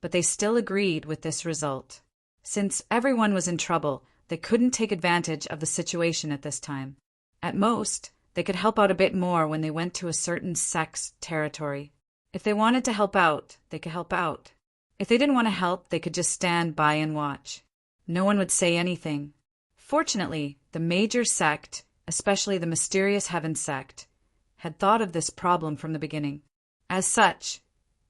but they still agreed with this result. Since everyone was in trouble, they couldn't take advantage of the situation at this time. At most, they could help out a bit more when they went to a certain sect's territory. If they wanted to help out, they could help out. If they didn't want to help, they could just stand by and watch. No one would say anything. Fortunately, the major sect, especially the Mysterious Heaven sect, had thought of this problem from the beginning. As such,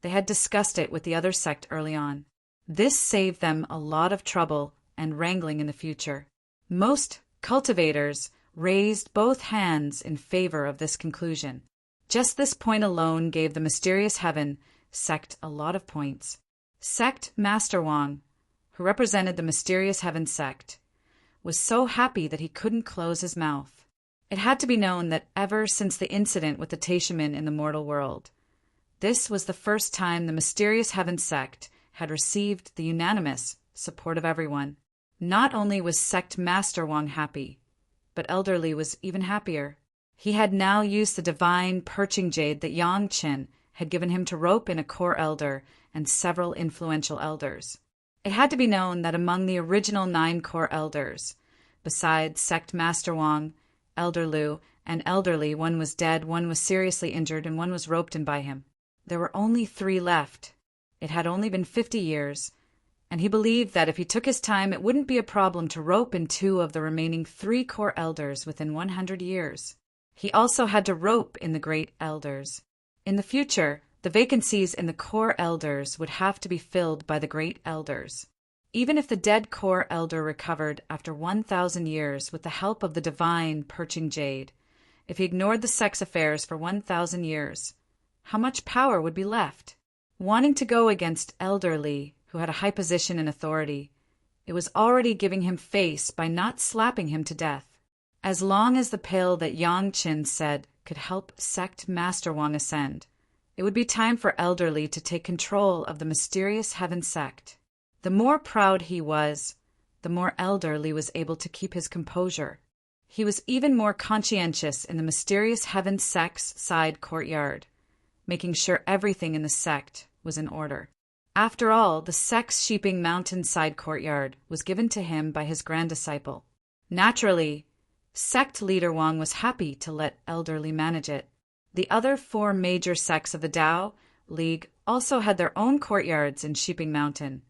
they had discussed it with the other sect early on. This saved them a lot of trouble and wrangling in the future. Most cultivators raised both hands in favor of this conclusion. Just this point alone gave the Mysterious Heaven sect a lot of points. Sect Master Wang, who represented the Mysterious Heaven sect, was so happy that he couldn't close his mouth. It had to be known that ever since the incident with the Taishaman in the mortal world, this was the first time the Mysterious Heaven sect had received the unanimous support of everyone. Not only was Sect Master Wang happy, but Elderly was even happier. He had now used the divine perching jade that Yang Chen had given him to rope in a core elder and several influential elders. It had to be known that among the original 9 core elders, besides Sect Master Wang, Elder Lu, and Elderly, one was dead, one was seriously injured, and one was roped in by him. There were only 3 left. It had only been 50 years, and he believed that if he took his time, it wouldn't be a problem to rope in 2 of the remaining 3 core elders within 100 years. He also had to rope in the great elders. In the future, the vacancies in the core elders would have to be filled by the great elders. Even if the dead core elder recovered after 1,000 years with the help of the divine perching jade, if he ignored the sex affairs for 1,000 years, how much power would be left? Wanting to go against Elderly, who had a high position and authority, it was already giving him face by not slapping him to death. As long as the pill that Yang Qin said could help Sect Master Wang ascend, it would be time for Elderly to take control of the mysterious Heaven Sect. The more proud he was, the more Elderly was able to keep his composure. He was even more conscientious in the mysterious Heaven Sect's side courtyard, making sure everything in the sect was in order. After all, the sect's Sheeping Mountain side courtyard was given to him by his grand disciple. Naturally, sect leader Wang was happy to let Elderly manage it. The other 4 major sects of the Tao League also had their own courtyards in Sheeping Mountain,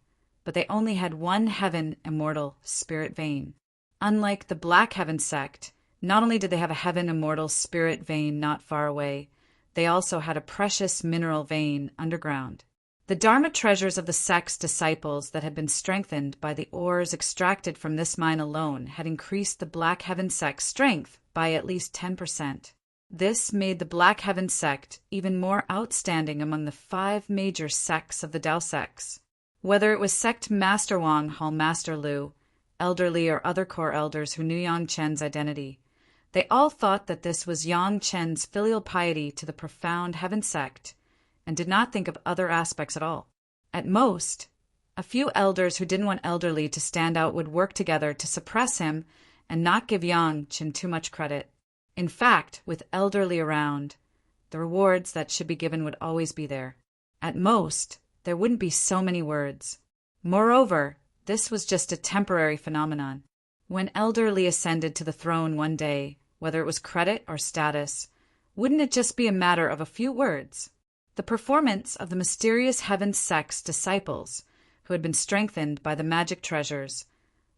but they only had one Heaven Immortal spirit vein. Unlike the Black Heaven sect, not only did they have a Heaven Immortal spirit vein not far away, they also had a precious mineral vein underground. The Dharma treasures of the sect's disciples that had been strengthened by the ores extracted from this mine alone had increased the Black Heaven sect's strength by at least 10%. This made the Black Heaven sect even more outstanding among the 5 major sects of the Tao sects. Whether it was Sect Master Wang, Hall Master Lu, Elderly, or other core elders who knew Yang Chen's identity, they all thought that this was Yang Chen's filial piety to the profound Heaven sect, and did not think of other aspects at all. At most, a few elders who didn't want Elderly to stand out would work together to suppress him and not give Yang Chen too much credit. In fact, with Elderly around, the rewards that should be given would always be there. At most, there wouldn't be so many words. Moreover, this was just a temporary phenomenon. When Elderly ascended to the throne one day, whether it was credit or status, wouldn't it just be a matter of a few words? The performance of the mysterious Heaven sect's disciples, who had been strengthened by the magic treasures,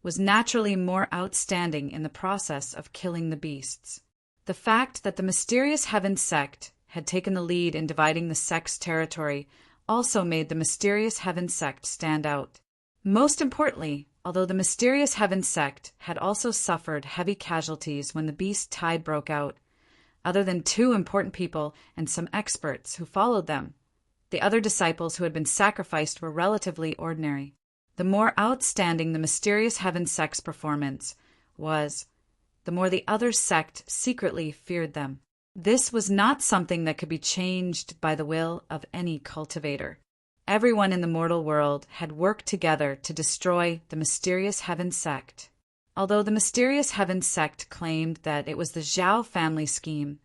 was naturally more outstanding in the process of killing the beasts. The fact that the mysterious Heaven sect had taken the lead in dividing the sect's territory also made the mysterious Heaven sect stand out. Most importantly, although the mysterious Heaven sect had also suffered heavy casualties when the beast tide broke out, other than 2 important people and some experts who followed them, the other disciples who had been sacrificed were relatively ordinary. The more outstanding the mysterious Heaven sect's performance was, the more the other sect secretly feared them. This was not something that could be changed by the will of any cultivator. Everyone in the mortal world had worked together to destroy the mysterious Heaven sect. Although the mysterious Heaven sect claimed that it was the Zhao family scheme,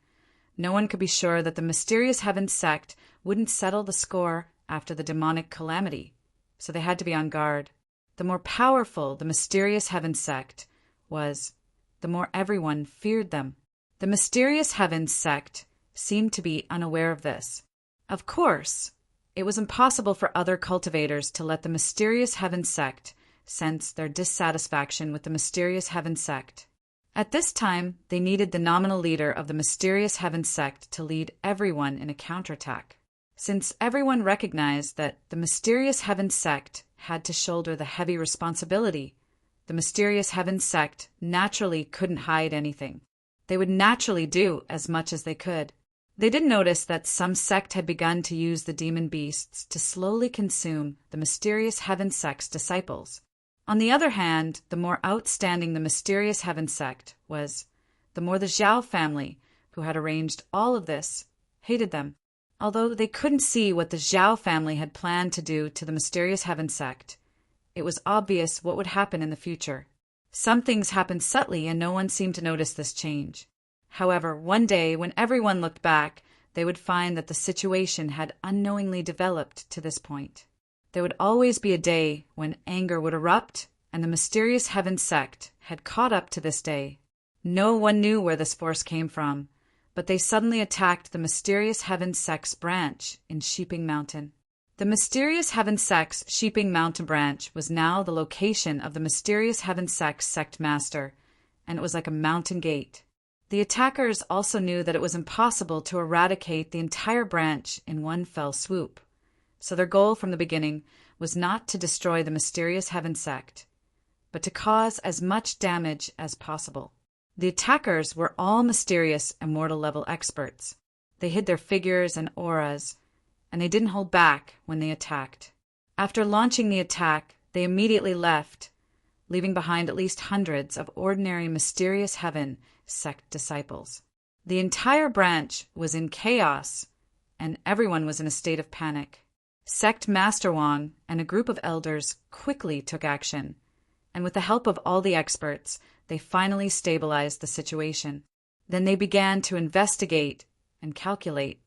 no one could be sure that the mysterious Heaven sect wouldn't settle the score after the demonic calamity, so they had to be on guard. The more powerful the mysterious Heaven sect was, the more everyone feared them. The mysterious Heaven sect seemed to be unaware of this. Of course, it was impossible for other cultivators to let the mysterious Heaven sect sense their dissatisfaction with the mysterious Heaven sect. At this time, they needed the nominal leader of the mysterious Heaven sect to lead everyone in a counterattack. Since everyone recognized that the mysterious Heaven sect had to shoulder the heavy responsibility, the mysterious Heaven sect naturally couldn't hide anything. They would naturally do as much as they could. They did notice that some sect had begun to use the demon beasts to slowly consume the mysterious Heaven sect's disciples. On the other hand, the more outstanding the mysterious Heaven sect was, the more the Zhao family, who had arranged all of this, hated them. Although they couldn't see what the Zhao family had planned to do to the mysterious Heaven sect, it was obvious what would happen in the future. Some things happened subtly and no one seemed to notice this change. However, one day when everyone looked back, they would find that the situation had unknowingly developed to this point. There would always be a day when anger would erupt, and the mysterious Heaven sect had caught up to this day. No one knew where this force came from, but they suddenly attacked the mysterious Heaven sect's branch in Sheeping Mountain. The mysterious Heaven Sect's Sheeping Mountain branch was now the location of the mysterious Heaven sect master, and it was like a mountain gate. The attackers also knew that it was impossible to eradicate the entire branch in one fell swoop, so their goal from the beginning was not to destroy the mysterious Heaven sect, but to cause as much damage as possible. The attackers were all mysterious Immortal level experts. They hid their figures and auras, and they didn't hold back when they attacked. After launching the attack, they immediately left, leaving behind at least hundreds of ordinary mysterious Heaven sect disciples. The entire branch was in chaos, and everyone was in a state of panic. Sect Master Wang and a group of elders quickly took action, and with the help of all the experts, they finally stabilized the situation. Then they began to investigate and calculate.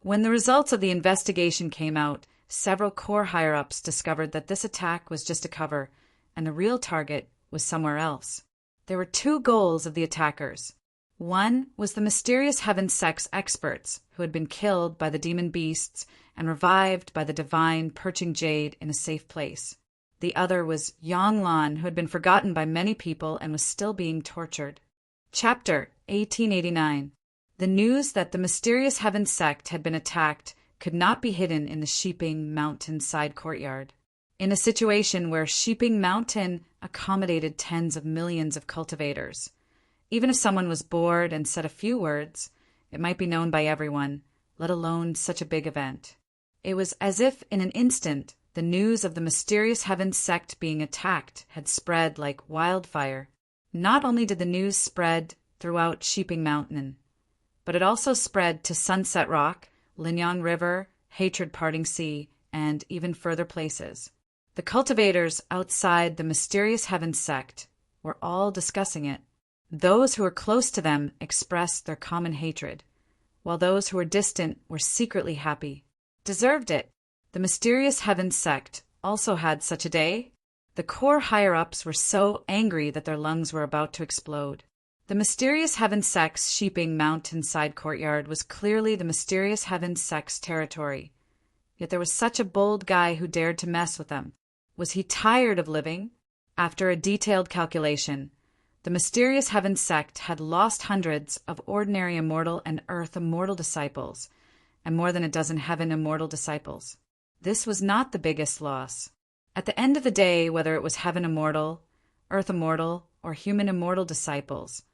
When the results of the investigation came out, several core higher-ups discovered that this attack was just a cover, and the real target was somewhere else. There were two goals of the attackers. One was the mysterious Heaven sect's experts, who had been killed by the demon beasts and revived by the divine perching jade in a safe place. The other was Yang Lan, who had been forgotten by many people and was still being tortured. Chapter 1889. The news that the mysterious Heaven sect had been attacked could not be hidden in the Sheeping Mountain side courtyard. In a situation where Sheeping Mountain accommodated tens of millions of cultivators, even if someone was bored and said a few words, it might be known by everyone, let alone such a big event. It was as if in an instant the news of the mysterious Heaven sect being attacked had spread like wildfire. Not only did the news spread throughout Sheeping Mountain, but it also spread to Sunset Rock, Linyang River, Hatred Parting Sea, and even further places. The cultivators outside the mysterious Heaven sect were all discussing it. Those who were close to them expressed their common hatred, while those who were distant were secretly happy. Deserved it. The mysterious Heaven sect also had such a day. The core higher-ups were so angry that their lungs were about to explode. The mysterious Heaven sect's Sheeping Mountain side courtyard was clearly the mysterious Heaven sect's territory. Yet there was such a bold guy who dared to mess with them. Was he tired of living? After a detailed calculation, the mysterious Heaven sect had lost hundreds of ordinary Immortal and Earth Immortal disciples, and more than a dozen Heaven Immortal disciples. This was not the biggest loss. At the end of the day, whether it was Heaven Immortal, Earth Immortal, or Human Immortal disciples,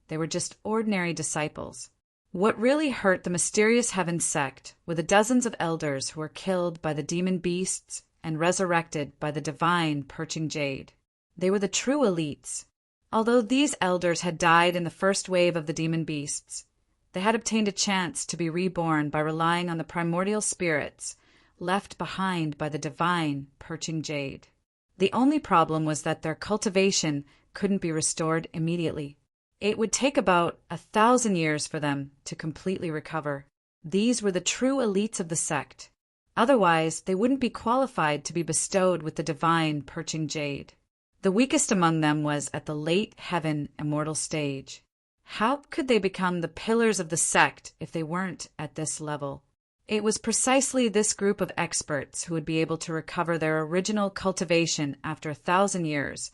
they were just ordinary disciples. What really hurt the mysterious Heaven sect were the dozens of elders who were killed by the demon beasts and resurrected by the divine perching jade. They were the true elites. Although these elders had died in the first wave of the demon beasts, they had obtained a chance to be reborn by relying on the primordial spirits left behind by the divine perching jade. The only problem was that their cultivation couldn't be restored immediately. It would take about 1,000 years for them to completely recover. These were the true elites of the sect. Otherwise, they wouldn't be qualified to be bestowed with the divine perching jade. The weakest among them was at the late Heaven Immortal stage. How could they become the pillars of the sect if they weren't at this level? It was precisely this group of experts who would be able to recover their original cultivation after 1,000 years,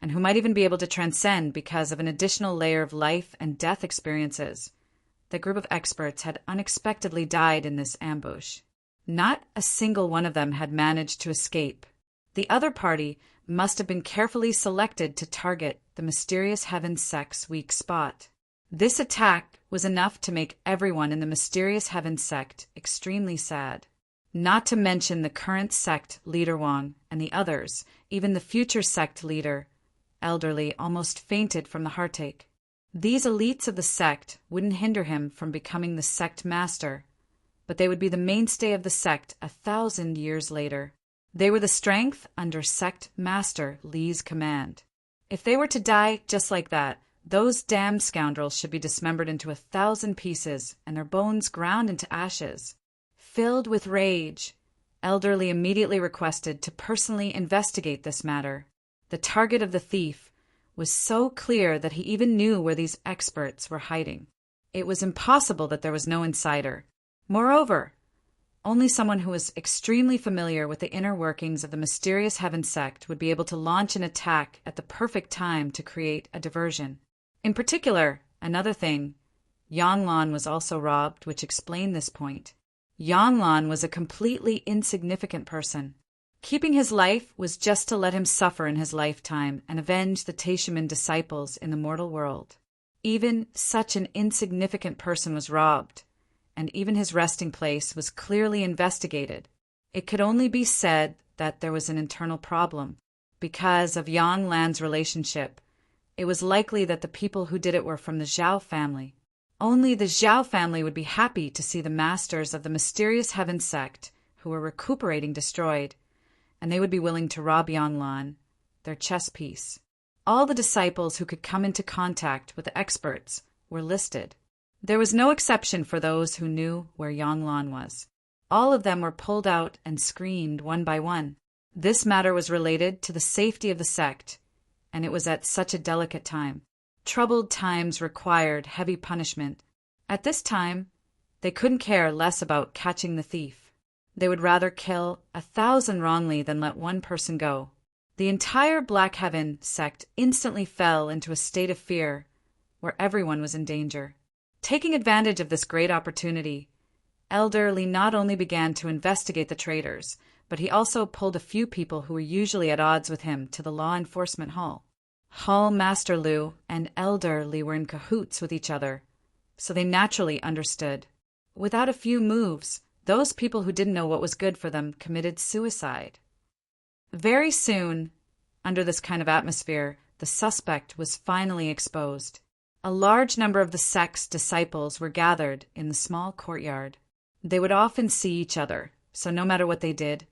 and who might even be able to transcend because of an additional layer of life and death experiences. The group of experts had unexpectedly died in this ambush. Not a single one of them had managed to escape. The other party must have been carefully selected to target the mysterious Heaven sect's weak spot. This attack was enough to make everyone in the mysterious Heaven sect extremely sad. Not to mention the current sect leader Wang and the others, even the future sect leader, elderly, almost fainted from the heartache. These elites of the sect wouldn't hinder him from becoming the sect master, but they would be the mainstay of the sect 1,000 years later. They were the strength under sect master Li's command. If they were to die just like that, those damned scoundrels should be dismembered into 1,000 pieces and their bones ground into ashes. Filled with rage, Elderly immediately requested to personally investigate this matter. The target of the thief was so clear that he even knew where these experts were hiding. It was impossible that there was no insider. Moreover, Only someone who was extremely familiar with the inner workings of the mysterious Heaven sect would be able to launch an attack at the perfect time to create a diversion. In particular, another thing, Yanglan was also robbed, which explained this point. Yanglan was a completely insignificant person. Keeping his life was just to let him suffer in his lifetime and avenge the Taishaman disciples in the mortal world. Even such an insignificant person was robbed, and even his resting place was clearly investigated. It could only be said that there was an internal problem. Because of Yang Lan's relationship, it was likely that the people who did it were from the Zhao family. Only the Zhao family would be happy to see the masters of the mysterious Heaven sect, who were recuperating, destroyed, and they would be willing to rob Yang Lan, their chess piece. All the disciples who could come into contact with the experts were listed. There was no exception for those who knew where Yang Lan was. All of them were pulled out and screened one by one. This matter was related to the safety of the sect, and it was at such a delicate time. Troubled times required heavy punishment. At this time, they couldn't care less about catching the thief. They would rather kill 1,000 wrongly than let one person go. The entire Black Heaven sect instantly fell into a state of fear, where everyone was in danger. Taking advantage of this great opportunity, Elder Li not only began to investigate the traitors, but he also pulled a few people who were usually at odds with him to the law enforcement hall. Hall Master Lu and Elder Li were in cahoots with each other, so they naturally understood. Without a few moves, those people who didn't know what was good for them committed suicide. Very soon, under this kind of atmosphere, the suspect was finally exposed. A large number of the sect's disciples were gathered in the small courtyard. They would often see each other, so no matter what they did,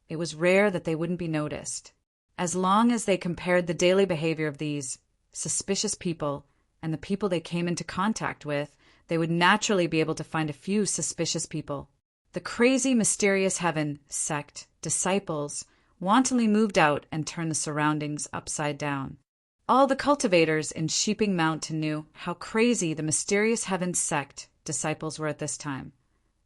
it was rare that they wouldn't be noticed. As long as they compared the daily behavior of these suspicious people and the people they came into contact with, they would naturally be able to find a few suspicious people. The crazy, mysterious Heaven sect disciples wantonly moved out and turned the surroundings upside down. All the cultivators in Sheeping Mountain knew how crazy the mysterious Heaven sect disciples were at this time.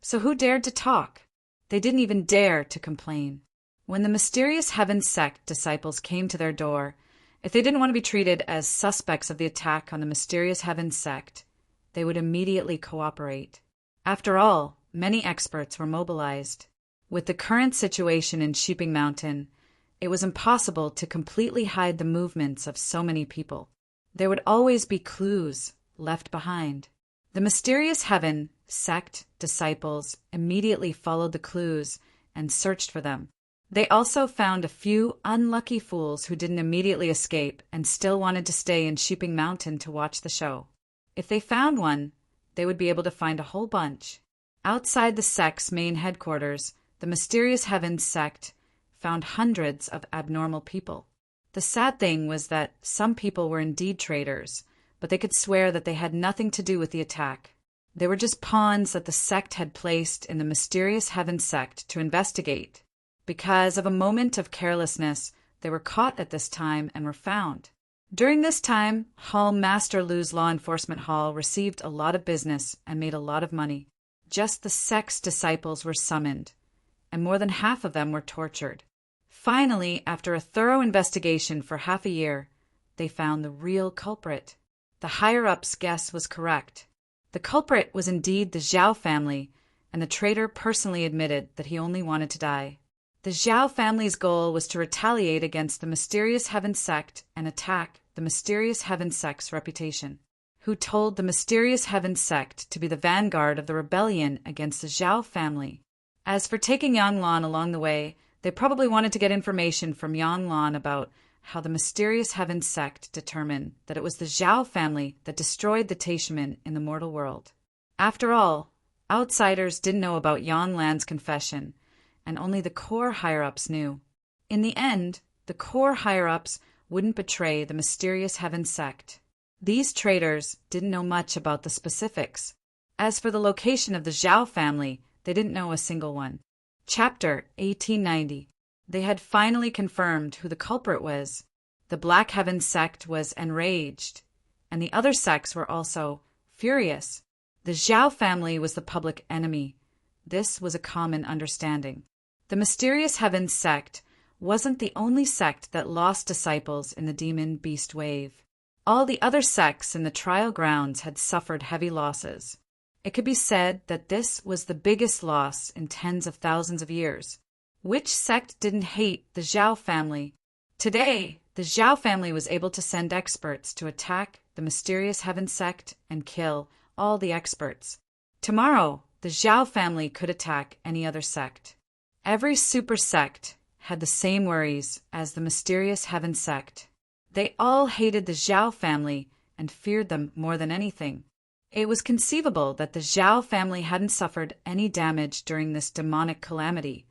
So who dared to talk? They didn't even dare to complain. When the mysterious Heaven sect disciples came to their door, if they didn't want to be treated as suspects of the attack on the mysterious Heaven sect, they would immediately cooperate. After all, many experts were mobilized. With the current situation in Sheeping Mountain, it was impossible to completely hide the movements of so many people. There would always be clues left behind. The mysterious Heaven sect disciples immediately followed the clues and searched for them. They also found a few unlucky fools who didn't immediately escape and still wanted to stay in Sheeping Mountain to watch the show. If they found one, they would be able to find a whole bunch. Outside the sect's main headquarters, the mysterious Heaven sect found hundreds of abnormal people. The sad thing was that some people were indeed traitors, but they could swear that they had nothing to do with the attack. They were just pawns that the sect had placed in the mysterious Heaven sect to investigate. Because of a moment of carelessness, they were caught at this time and were found. During this time, Hall Master Lu's Law Enforcement Hall received a lot of business and made a lot of money. Just the sect's disciples were summoned, and more than half of them were tortured. Finally, after a thorough investigation for half a year, they found the real culprit. The higher-up's guess was correct. The culprit was indeed the Zhao family, and the traitor personally admitted that he only wanted to die. The Zhao family's goal was to retaliate against the mysterious Heaven sect and attack the mysterious Heaven sect's reputation. Who told the mysterious Heaven sect to be the vanguard of the rebellion against the Zhao family. As for taking Yang Lan along the way, they probably wanted to get information from Yang Lan about how the mysterious Heaven sect determined that it was the Zhao family that destroyed the Taishaman in the mortal world. After all, outsiders didn't know about Yang Lan's confession, and only the core higher-ups knew. In the end, the core higher-ups wouldn't betray the mysterious Heaven sect. These traitors didn't know much about the specifics. As for the location of the Zhao family, they didn't know a single one. Chapter 1890. They had finally confirmed who the culprit was. The Black Heaven sect was enraged, and the other sects were also furious. The Zhao family was the public enemy. this was a common understanding. The Mysterious Heavens sect wasn't the only sect that lost disciples in the demon beast wave. All the other sects in the trial grounds had suffered heavy losses. It could be said that this was the biggest loss in tens of thousands of years. Which sect didn't hate the Zhao family? Today, the Zhao family was able to send experts to attack the Mysterious Heaven sect and kill all the experts. Tomorrow, the Zhao family could attack any other sect. Every super sect had the same worries as the Mysterious Heaven sect. They all hated the Zhao family and feared them more than anything. It was conceivable that the Zhao family hadn't suffered any damage during this demonic calamity,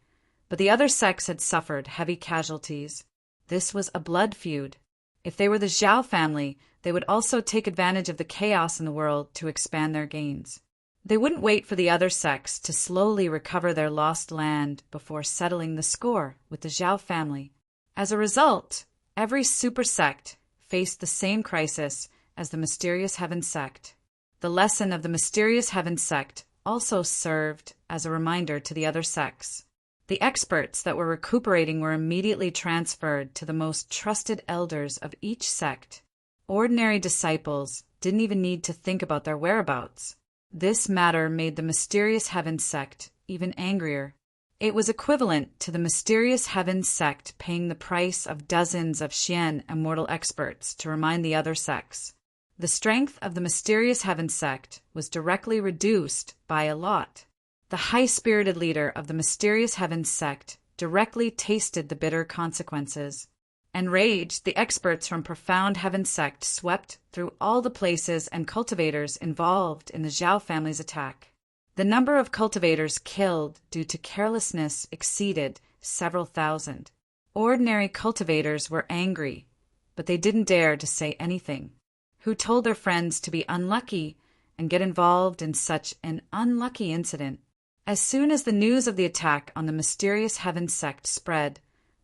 but the other sects had suffered heavy casualties. This was a blood feud. If they were the Zhao family, they would also take advantage of the chaos in the world to expand their gains. They wouldn't wait for the other sects to slowly recover their lost land before settling the score with the Zhao family. As a result, every super sect faced the same crisis as the Mysterious Heaven sect. The lesson of the Mysterious Heaven sect also served as a reminder to the other sects. The experts that were recuperating were immediately transferred to the most trusted elders of each sect. Ordinary disciples didn't even need to think about their whereabouts. This matter made the Mysterious Heaven sect even angrier. It was equivalent to the Mysterious Heaven sect paying the price of dozens of Xian Immortal experts to remind the other sects. The strength of the Mysterious Heaven sect was directly reduced by a lot. The high-spirited leader of the Mysterious Heaven sect directly tasted the bitter consequences. Enraged, the experts from Profound Heaven sect swept through all the places and cultivators involved in the Zhao family's attack. The number of cultivators killed due to carelessness exceeded several thousand. Ordinary cultivators were angry, but they didn't dare to say anything. Who told their friends to be unlucky and get involved in such an unlucky incident? As soon as the news of the attack on the Mysterious Heaven sect spread,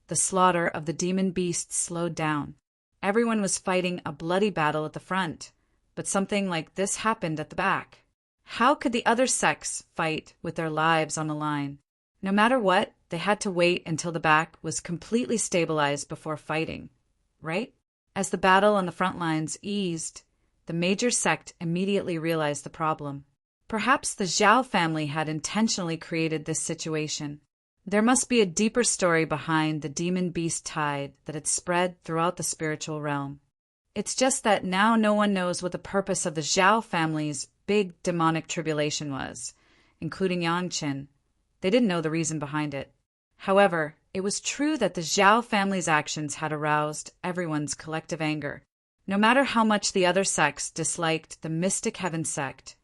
the slaughter of the demon beasts slowed down. Everyone was fighting a bloody battle at the front, but something like this happened at the back. How could the other sects fight with their lives on the line? No matter what, they had to wait until the back was completely stabilized before fighting, right? As the battle on the front lines eased, the major sect immediately realized the problem. Perhaps the Zhao family had intentionally created this situation. There must be a deeper story behind the demon beast tide that had spread throughout the spiritual realm. It's just that now no one knows what the purpose of the Zhao family's big demonic tribulation was, including Yangqin. They didn't know the reason behind it. However, it was true that the Zhao family's actions had aroused everyone's collective anger. No matter how much the other sects disliked the Mystic Heaven sect,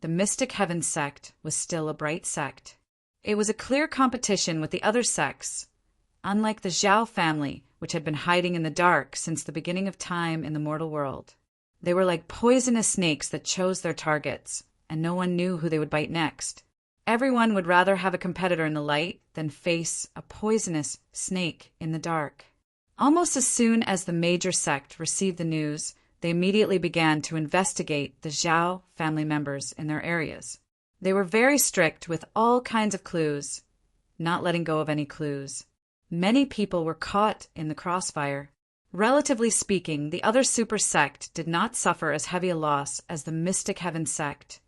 the Mystic Heaven sect was still a bright sect. It was a clear competition with the other sects. Unlike the Zhao family, which had been hiding in the dark since the beginning of time in the mortal world. They were like poisonous snakes that chose their targets, and no one knew who they would bite next. Everyone would rather have a competitor in the light than face a poisonous snake in the dark. Almost as soon as the major sect received the news, they immediately began to investigate the Zhao family members in their areas. They were very strict with all kinds of clues, not letting go of any clues. Many people were caught in the crossfire. Relatively speaking, the other super sect did not suffer as heavy a loss as the Mystic Heaven sect,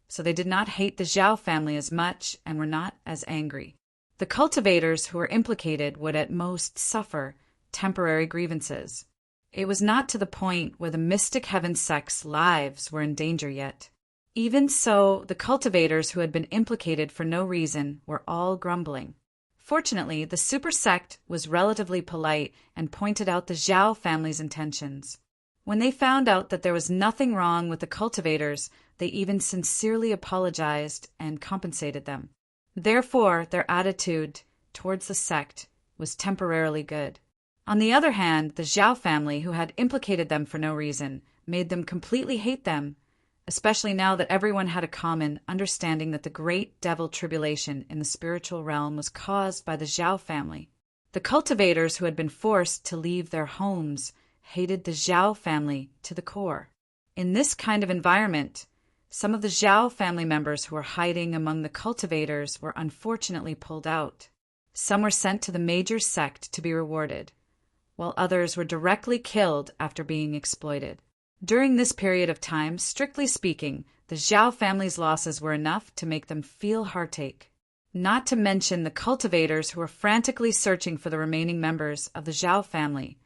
so they did not hate the Zhao family as much and were not as angry. The cultivators who were implicated would at most suffer temporary grievances. It was not to the point where the Mystic Heaven sect's lives were in danger yet. Even so, the cultivators who had been implicated for no reason were all grumbling. Fortunately, the super sect was relatively polite and pointed out the Zhao family's intentions. When they found out that there was nothing wrong with the cultivators, they even sincerely apologized and compensated them. Therefore, their attitude towards the sect was temporarily good. On the other hand, the Zhao family, who had implicated them for no reason, made them completely hate them, especially now that everyone had a common understanding that the great devil tribulation in the spiritual realm was caused by the Zhao family. The cultivators who had been forced to leave their homes hated the Zhao family to the core. In this kind of environment, Some of the Zhao family members who were hiding among the cultivators were unfortunately pulled out. Some were sent to the major sect to be rewarded, while others were directly killed after being exploited. During this period of time, strictly speaking, the Zhao family's losses were enough to make them feel heartache. Not to mention the cultivators who were frantically searching for the remaining members of the Zhao family.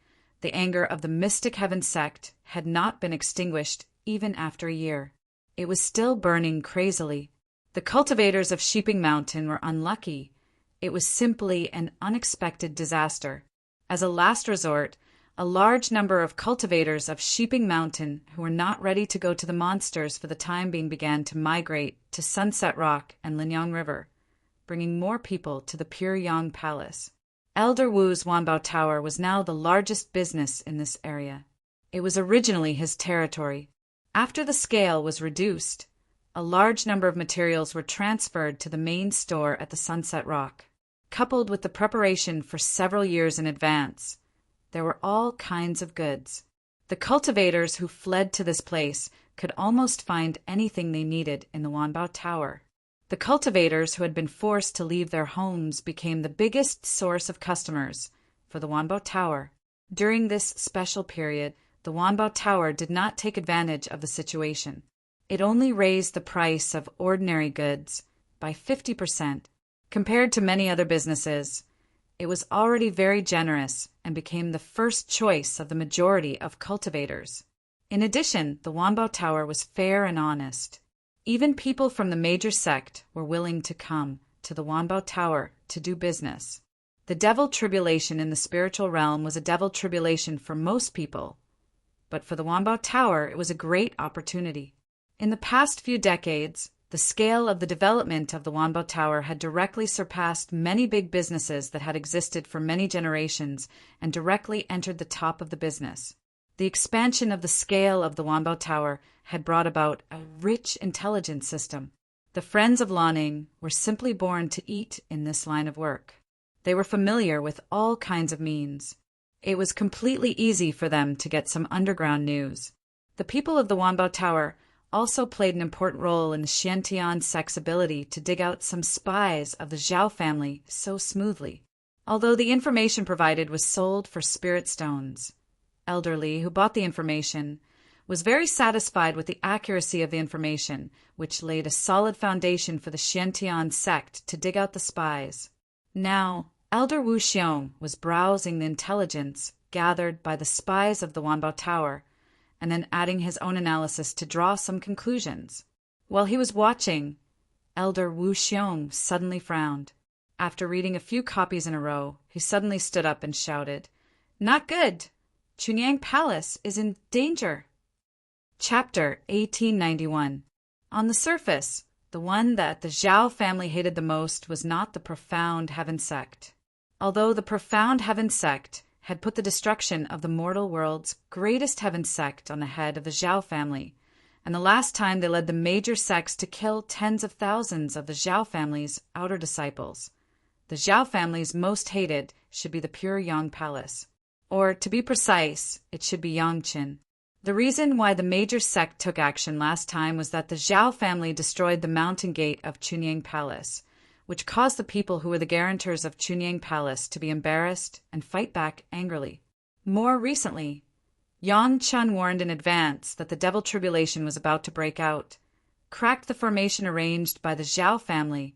The anger of the Mystic Heaven sect had not been extinguished even after a year. It was still burning crazily. The cultivators of Sheeping Mountain were unlucky. It was simply an unexpected disaster. As a last resort, a large number of cultivators of Sheeping Mountain who were not ready to go to the monsters for the time being began to migrate to Sunset Rock and Linyang River, bringing more people to the Pure Yang Palace. Elder Wu's Wanbao Tower was now the largest business in this area. It was originally his territory. After the scale was reduced, a large number of materials were transferred to the main store at the Sunset Rock. Coupled with the preparation for several years in advance, there were all kinds of goods. The cultivators who fled to this place could almost find anything they needed in the Wanbao Tower. The cultivators who had been forced to leave their homes became the biggest source of customers for the Wanbao Tower. During this special period, the Wanbao Tower did not take advantage of the situation. It only raised the price of ordinary goods by 50%. Compared to many other businesses, it was already very generous and became the first choice of the majority of cultivators. In addition, the Wanbao Tower was fair and honest. Even people from the major sect were willing to come to the Wanbao Tower to do business. The devil tribulation in the spiritual realm was a devil tribulation for most people, but for the Wanbao Tower it was a great opportunity. In the past few decades, the scale of the development of the Wanbao Tower had directly surpassed many big businesses that had existed for many generations and directly entered the top of the business. The expansion of the scale of the Wanbao Tower had brought about a rich intelligence system. The friends of Lanning were simply born to eat in this line of work. They were familiar with all kinds of means. It was completely easy for them to get some underground news. The people of the Wanbao Tower also played an important role in the Xiantian sect's ability to dig out some spies of the Zhao family so smoothly. Although the information provided was sold for spirit stones, Elder Li, who bought the information, was very satisfied with the accuracy of the information, which laid a solid foundation for the Xiantian sect to dig out the spies. Now, Elder Wu Xiong was browsing the intelligence gathered by the spies of the Wanbao Tower, and then adding his own analysis to draw some conclusions. While he was watching, Elder Wu Xiong suddenly frowned. After reading a few copies in a row, he suddenly stood up and shouted, "Not good! Chunyang Palace is in danger." Chapter 1891. On the surface, the one that the Zhao family hated the most was not the Profound Heaven sect. Although the Profound Heaven sect had put the destruction of the mortal world's greatest heaven sect on the head of the Zhao family, and the last time they led the major sects to kill tens of thousands of the Zhao family's outer disciples, the Zhao family's most hated should be the Pure Yang Palace. Or, to be precise, it should be Yangqin. The reason why the major sect took action last time was that the Zhao family destroyed the mountain gate of Chunyang Palace, which caused the people who were the guarantors of Chunyang Palace to be embarrassed and fight back angrily. More recently, Yangqin warned in advance that the devil tribulation was about to break out, cracked the formation arranged by the Zhao family,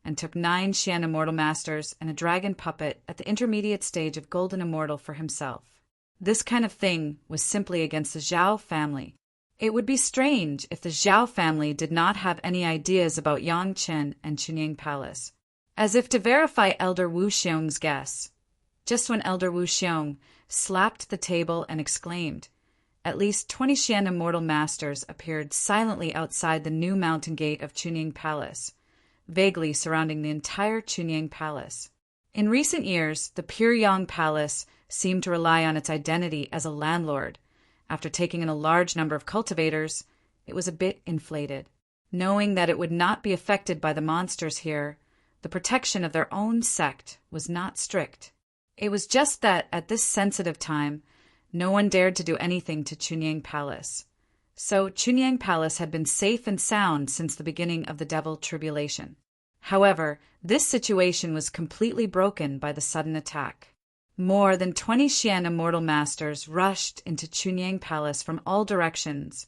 and took 9 Xian Immortal Masters and a dragon puppet at the intermediate stage of Golden Immortal for himself. This kind of thing was simply against the Zhao family. It would be strange if the Zhao family did not have any ideas about Yangqin and Chunyang Palace. As if to verify Elder Wu Xiong's guess, just when Elder Wu Xiong slapped the table and exclaimed, at least 20 Xian Immortal Masters appeared silently outside the new mountain gate of Chunyang Palace, vaguely surrounding the entire Chunyang Palace. In recent years, the Pure Yang Palace seemed to rely on its identity as a landlord. After taking in a large number of cultivators, it was a bit inflated. Knowing that it would not be affected by the monsters here, the protection of their own sect was not strict. It was just that at this sensitive time, no one dared to do anything to Chunyang Palace. So Chunyang Palace had been safe and sound since the beginning of the Devil Tribulation. However, this situation was completely broken by the sudden attack. More than 20 Xian Immortal Masters rushed into Chunyang Palace from all directions,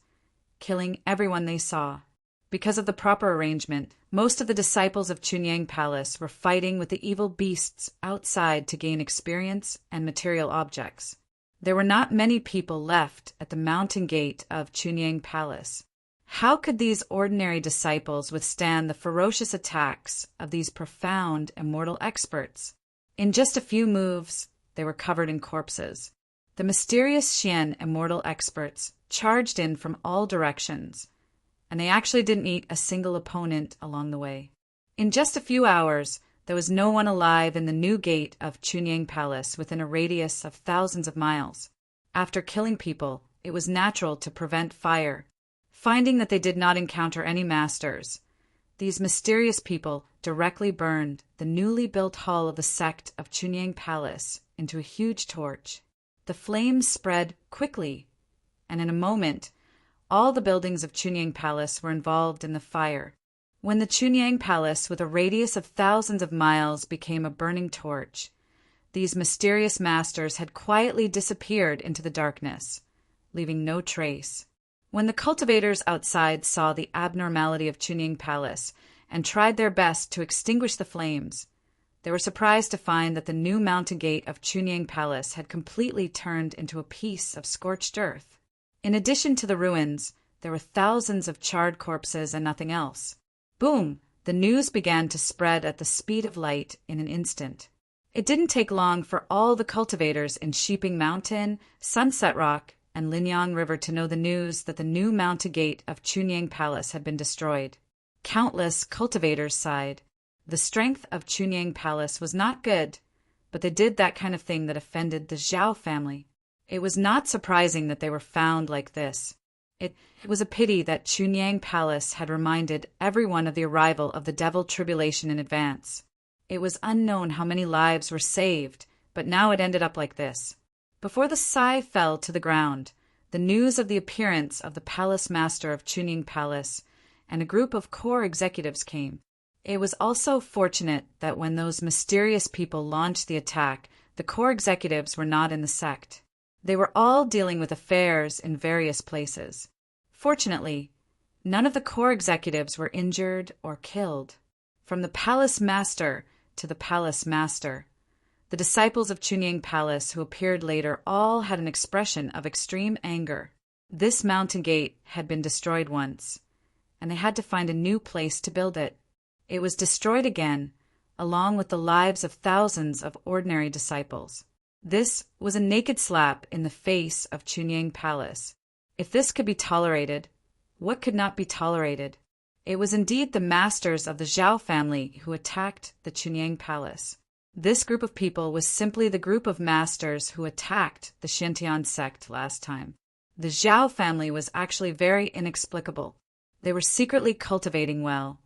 killing everyone they saw. Because of the proper arrangement, most of the disciples of Chunyang Palace were fighting with the evil beasts outside to gain experience and material objects. There were not many people left at the mountain gate of Chunyang Palace. How could these ordinary disciples withstand the ferocious attacks of these profound immortal experts? In just a few moves, they were covered in corpses. The mysterious Xian immortal experts charged in from all directions, and they actually didn't meet a single opponent along the way. In just a few hours, there was no one alive in the new gate of Chunyang Palace within a radius of thousands of miles. After killing people, it was natural to prevent fire. Finding that they did not encounter any masters, these mysterious people directly burned the newly built hall of the sect of Chunyang Palace into a huge torch. The flames spread quickly, and in a moment, all the buildings of Chunyang Palace were involved in the fire. When the Chunyang Palace, with a radius of thousands of miles, became a burning torch, these mysterious masters had quietly disappeared into the darkness, leaving no trace. When the cultivators outside saw the abnormality of Chunyang Palace and tried their best to extinguish the flames, they were surprised to find that the new mountain gate of Chunyang Palace had completely turned into a piece of scorched earth. In addition to the ruins, there were thousands of charred corpses and nothing else. Boom! The news began to spread at the speed of light in an instant. It didn't take long for all the cultivators in Shiping Mountain, Sunset Rock, and Linyang River to know the news that the new mountain gate of Chunyang Palace had been destroyed. Countless cultivators sighed. The strength of Chunyang Palace was not good, but they did that kind of thing that offended the Zhao family. It was not surprising that they were found like this. It was a pity that Chunyang Palace had reminded everyone of the arrival of the Devil Tribulation in advance. It was unknown how many lives were saved, but now it ended up like this. Before the sai fell to the ground, the news of the appearance of the Palace Master of Chunyang Palace and a group of core executives came. It was also fortunate that when those mysterious people launched the attack, the core executives were not in the sect. They were all dealing with affairs in various places. Fortunately, none of the core executives were injured or killed. From the Palace Master to the Palace Master, the disciples of Chunyang Palace who appeared later all had an expression of extreme anger. This mountain gate had been destroyed once, and they had to find a new place to build it. It was destroyed again, along with the lives of thousands of ordinary disciples. This was a naked slap in the face of Chunyang Palace. If this could be tolerated, what could not be tolerated? It was indeed the masters of the Zhao family who attacked the Chunyang Palace. This group of people was simply the group of masters who attacked the Xiantian sect last time. The Zhao family was actually very inexplicable. They were secretly cultivating well,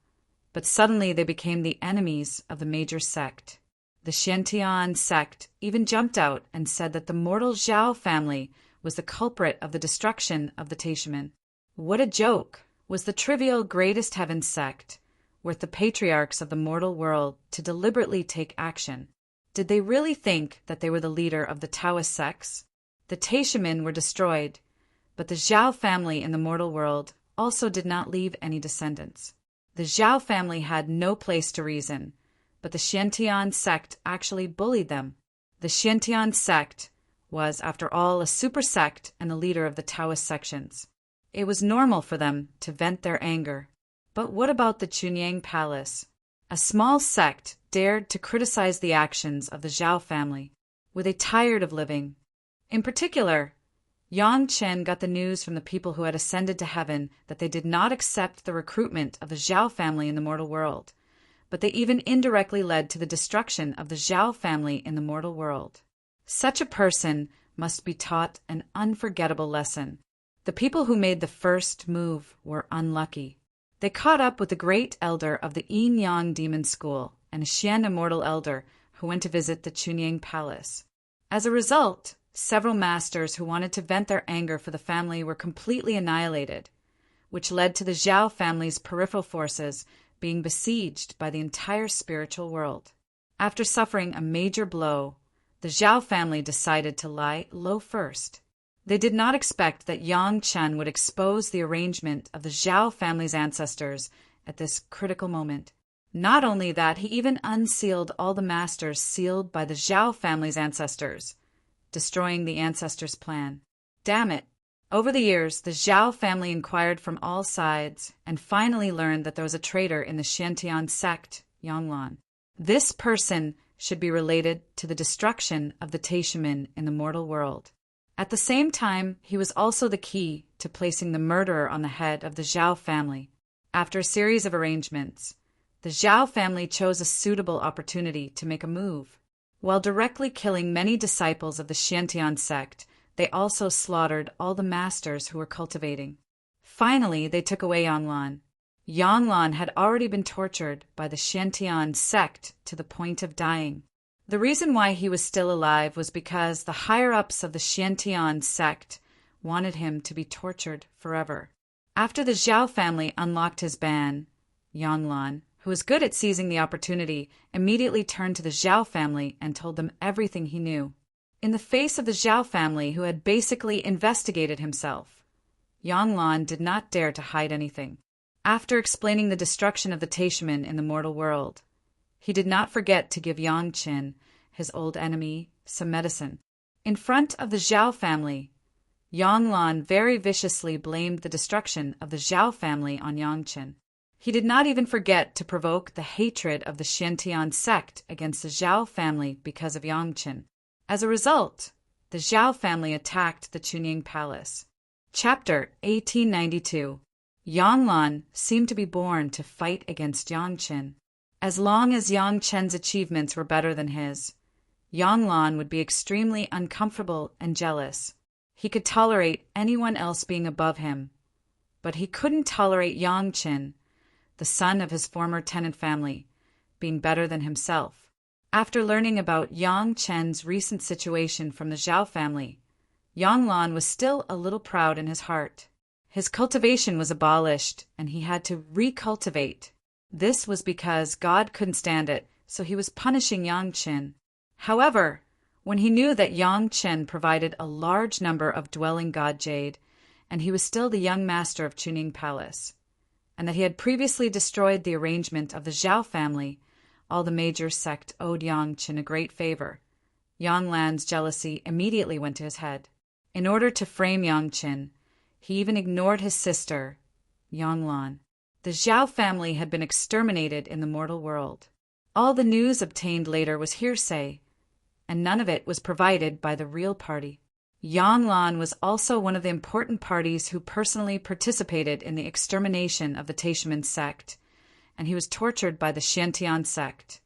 but suddenly they became the enemies of the major sect. The Xiantian sect even jumped out and said that the mortal Zhao family was the culprit of the destruction of the Taishaman. What a joke! Was the trivial greatest heaven sect worth the patriarchs of the mortal world to deliberately take action? Did they really think that they were the leader of the Taoist sects? The Taishaman were destroyed, but the Zhao family in the mortal world also did not leave any descendants. The Zhao family had no place to reason, but the Xiantian sect actually bullied them. The Xiantian sect was, after all, a super sect and the leader of the Taoist sections. It was normal for them to vent their anger. But what about the Chunyang Palace? A small sect dared to criticize the actions of the Zhao family. Were they tired of living? In particular, Yang Chen got the news from the people who had ascended to heaven that they did not accept the recruitment of the Zhao family in the mortal world, but they even indirectly led to the destruction of the Zhao family in the mortal world. Such a person must be taught an unforgettable lesson. The people who made the first move were unlucky. They caught up with the great elder of the Yin-Yang Demon School and a Xian Immortal elder who went to visit the Chunyang Palace. As a result, Several masters who wanted to vent their anger for the family were completely annihilated, which led to the Zhao family's peripheral forces being besieged by the entire spiritual world. After suffering a major blow, the Zhao family decided to lie low first. They did not expect that Yang Chen would expose the arrangement of the Zhao family's ancestors at this critical moment. Not only that, he even unsealed all the masters sealed by the Zhao family's ancestors, destroying the ancestors' plan. Damn it! Over the years, the Zhao family inquired from all sides and finally learned that there was a traitor in the Xiantian sect, Yanglan. This person should be related to the destruction of the Taishimen in the mortal world. At the same time, he was also the key to placing the murderer on the head of the Zhao family. After a series of arrangements, the Zhao family chose a suitable opportunity to make a move. While directly killing many disciples of the Xiantian sect, they also slaughtered all the masters who were cultivating. Finally, they took away Yanglan. Yanglan had already been tortured by the Xiantian sect to the point of dying. The reason why he was still alive was because the higher-ups of the Xiantian sect wanted him to be tortured forever. After the Zhao family unlocked his ban, Yanglan, who was good at seizing the opportunity, immediately turned to the Zhao family and told them everything he knew. In the face of the Zhao family, who had basically investigated himself, Yanglan did not dare to hide anything. After explaining the destruction of the Taishimen in the mortal world, he did not forget to give Yang Qin, his old enemy, some medicine. In front of the Zhao family, Yanglan very viciously blamed the destruction of the Zhao family on Yang Qin. He did not even forget to provoke the hatred of the Xiantian sect against the Zhao family because of Yang Qin. As a result, the Zhao family attacked the Chunying Palace. Chapter 1892. Yanglan seemed to be born to fight against Yang Qin. As long as Yang Chen's achievements were better than his, Yanglan would be extremely uncomfortable and jealous. He could tolerate anyone else being above him, but he couldn't tolerate Yang Qin, the son of his former tenant family, being better than himself. After learning about Yang Chen's recent situation from the Zhao family, Yanglan was still a little proud in his heart. His cultivation was abolished, and he had to recultivate. This was because God couldn't stand it, so he was punishing Yang Qin. However, when he knew that Yang Qin provided a large number of dwelling god jade, and he was still the young master of Chunying Palace, and that he had previously destroyed the arrangement of the Zhao family, all the major sect owed Yang Qin a great favor. Yanglan's jealousy immediately went to his head. In order to frame Yang Qin, he even ignored his sister, Yanglan. The Zhao family had been exterminated in the mortal world. All the news obtained later was hearsay, and none of it was provided by the real party. Yanglan was also one of the important parties who personally participated in the extermination of the Taishimen sect, and he was tortured by the Xiantian sect,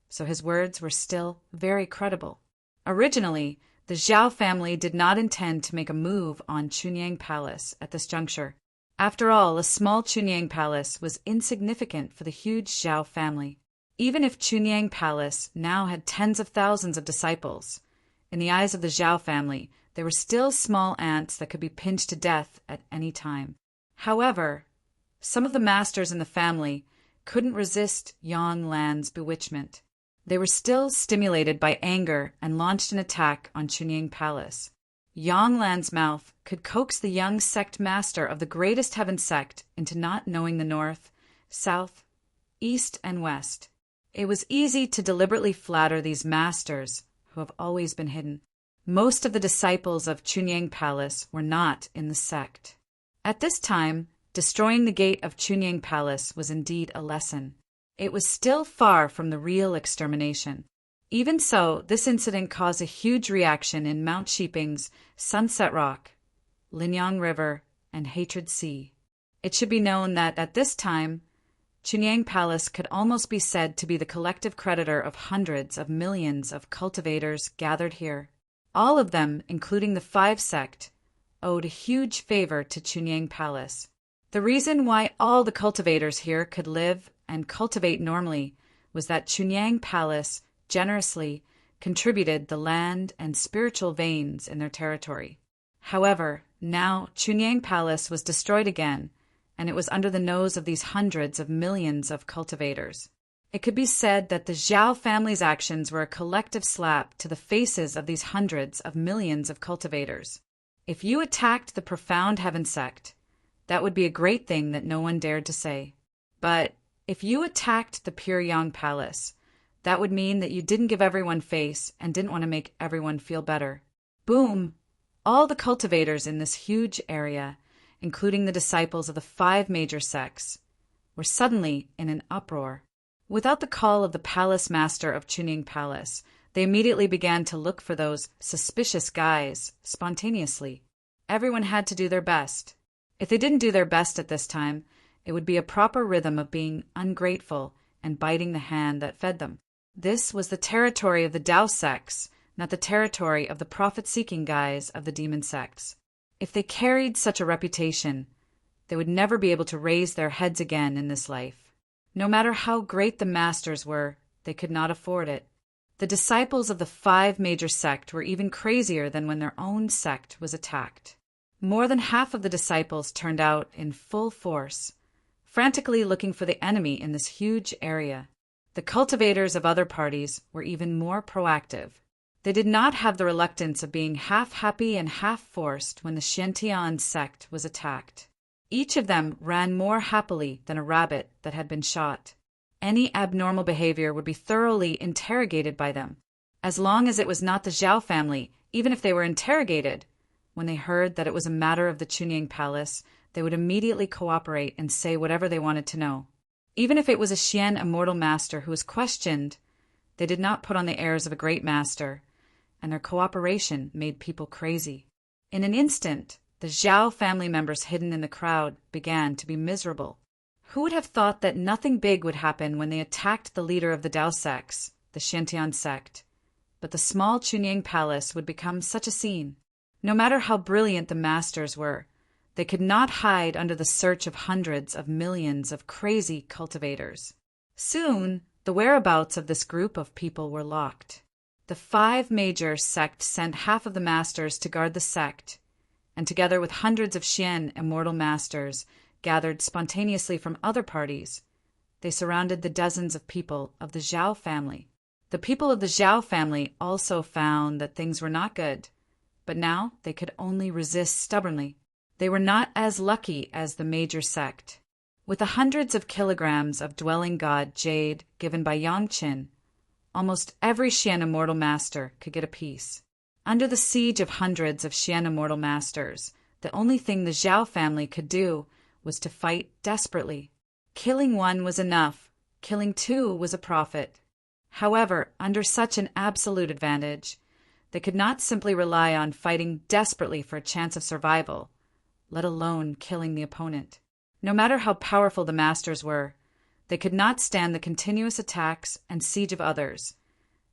so his words were still very credible. Originally, the Zhao family did not intend to make a move on Chunying Palace at this juncture. After all, a small Chunying Palace was insignificant for the huge Zhao family. Even if Chunying Palace now had tens of thousands of disciples, in the eyes of the Zhao family, they were still small ants that could be pinched to death at any time. However, some of the masters in the family couldn't resist Yanglan's bewitchment. They were still stimulated by anger and launched an attack on Chunying Palace. Yanglan's mouth could coax the young sect master of the greatest heaven sect into not knowing the north, south, east, and west. It was easy to deliberately flatter these masters who have always been hidden. Most of the disciples of Chunying Palace were not in the sect. At this time, destroying the gate of Chunying Palace was indeed a lesson. It was still far from the real extermination. Even so, this incident caused a huge reaction in Mount Shiping's Sunset Rock, Linyang River, and Hatred Sea. It should be known that at this time, Chunying Palace could almost be said to be the collective creditor of hundreds of millions of cultivators gathered here. All of them, including the five sect, owed a huge favor to Chunying Palace. The reason why all the cultivators here could live and cultivate normally was that Chunying Palace generously contributed the land and spiritual veins in their territory. However, now Chunyang Palace was destroyed again, and it was under the nose of these hundreds of millions of cultivators. It could be said that the Zhao family's actions were a collective slap to the faces of these hundreds of millions of cultivators. If you attacked the profound heaven sect, that would be a great thing that no one dared to say. But if you attacked the Pure Yang Palace, that would mean that you didn't give everyone face and didn't want to make everyone feel better. Boom! All the cultivators in this huge area, including the disciples of the 5 major sects, were suddenly in an uproar. Without the call of the palace master of Chunying Palace, they immediately began to look for those suspicious guys spontaneously. Everyone had to do their best. If they didn't do their best at this time, it would be a proper rhythm of being ungrateful and biting the hand that fed them. This was the territory of the Dao sects, not the territory of the profit-seeking guys of the demon sects. If they carried such a reputation, they would never be able to raise their heads again in this life. No matter how great the masters were, they could not afford it. The disciples of the 5 major sect were even crazier than when their own sect was attacked. More than half of the disciples turned out in full force, frantically looking for the enemy in this huge area. The cultivators of other parties were even more proactive. They did not have the reluctance of being half happy and half forced when the Xiantian sect was attacked. Each of them ran more happily than a rabbit that had been shot. Any abnormal behavior would be thoroughly interrogated by them. As long as it was not the Zhao family, even if they were interrogated, when they heard that it was a matter of the Chunying Palace, they would immediately cooperate and say whatever they wanted to know. Even if it was a Xian immortal master who was questioned, they did not put on the airs of a great master, and their cooperation made people crazy. In an instant, the Zhao family members hidden in the crowd began to be miserable. Who would have thought that nothing big would happen when they attacked the leader of the Dao sects, the Xiantian sect? But the small Chunying Palace would become such a scene. No matter how brilliant the masters were, they could not hide under the search of hundreds of millions of crazy cultivators. Soon, the whereabouts of this group of people were locked. The 5 major sects sent half of the masters to guard the sect, and together with hundreds of Xian immortal masters gathered spontaneously from other parties, they surrounded the dozens of people of the Zhao family. The people of the Zhao family also found that things were not good, but now they could only resist stubbornly. They were not as lucky as the major sect. With the hundreds of kilograms of dwelling god jade given by Yangqin, almost every Xian immortal master could get a piece. Under the siege of hundreds of Xian immortal masters, the only thing the Zhao family could do was to fight desperately. Killing one was enough. Killing 2 was a profit. However, under such an absolute advantage, they could not simply rely on fighting desperately for a chance of survival, let alone killing the opponent. No matter how powerful the masters were, they could not stand the continuous attacks and siege of others,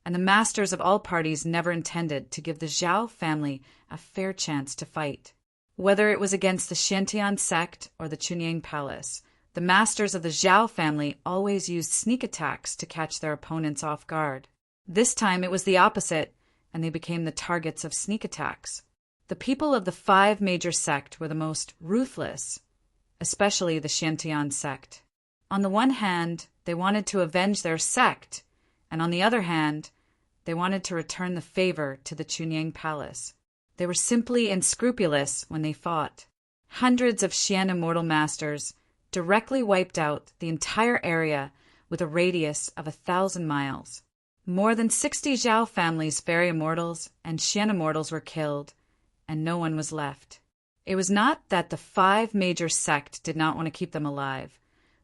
and the masters of all parties never intended to give the Zhao family a fair chance to fight. Whether it was against the Xiantian sect or the Chunying Palace, the masters of the Zhao family always used sneak attacks to catch their opponents off guard. This time it was the opposite, and they became the targets of sneak attacks. The people of the 5 major sect were the most ruthless, especially the Xiantian sect. On the one hand, they wanted to avenge their sect, and on the other hand, they wanted to return the favor to the Chunying Palace. They were simply unscrupulous when they fought. Hundreds of Xian immortal masters directly wiped out the entire area with a radius of 1,000 miles. More than 60 Zhao families, fairy immortals, and Xian immortals were killed, and no one was left. It was not that the 5 major sect did not want to keep them alive,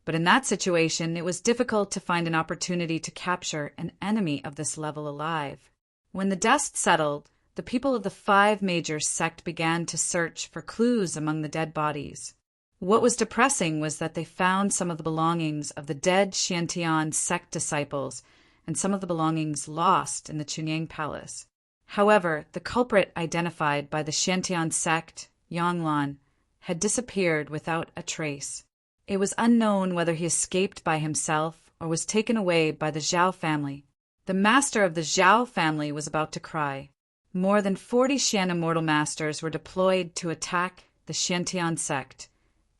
but in that situation it was difficult to find an opportunity to capture an enemy of this level alive. When the dust settled, the people of the 5 major sect began to search for clues among the dead bodies. What was depressing was that they found some of the belongings of the dead Xiantian sect disciples and some of the belongings lost in the Chunying Palace. However, the culprit identified by the Xiantian sect, Yanglan, had disappeared without a trace. It was unknown whether he escaped by himself or was taken away by the Zhao family. The master of the Zhao family was about to cry. More than 40 Xian Immortal Masters were deployed to attack the Xiantian sect,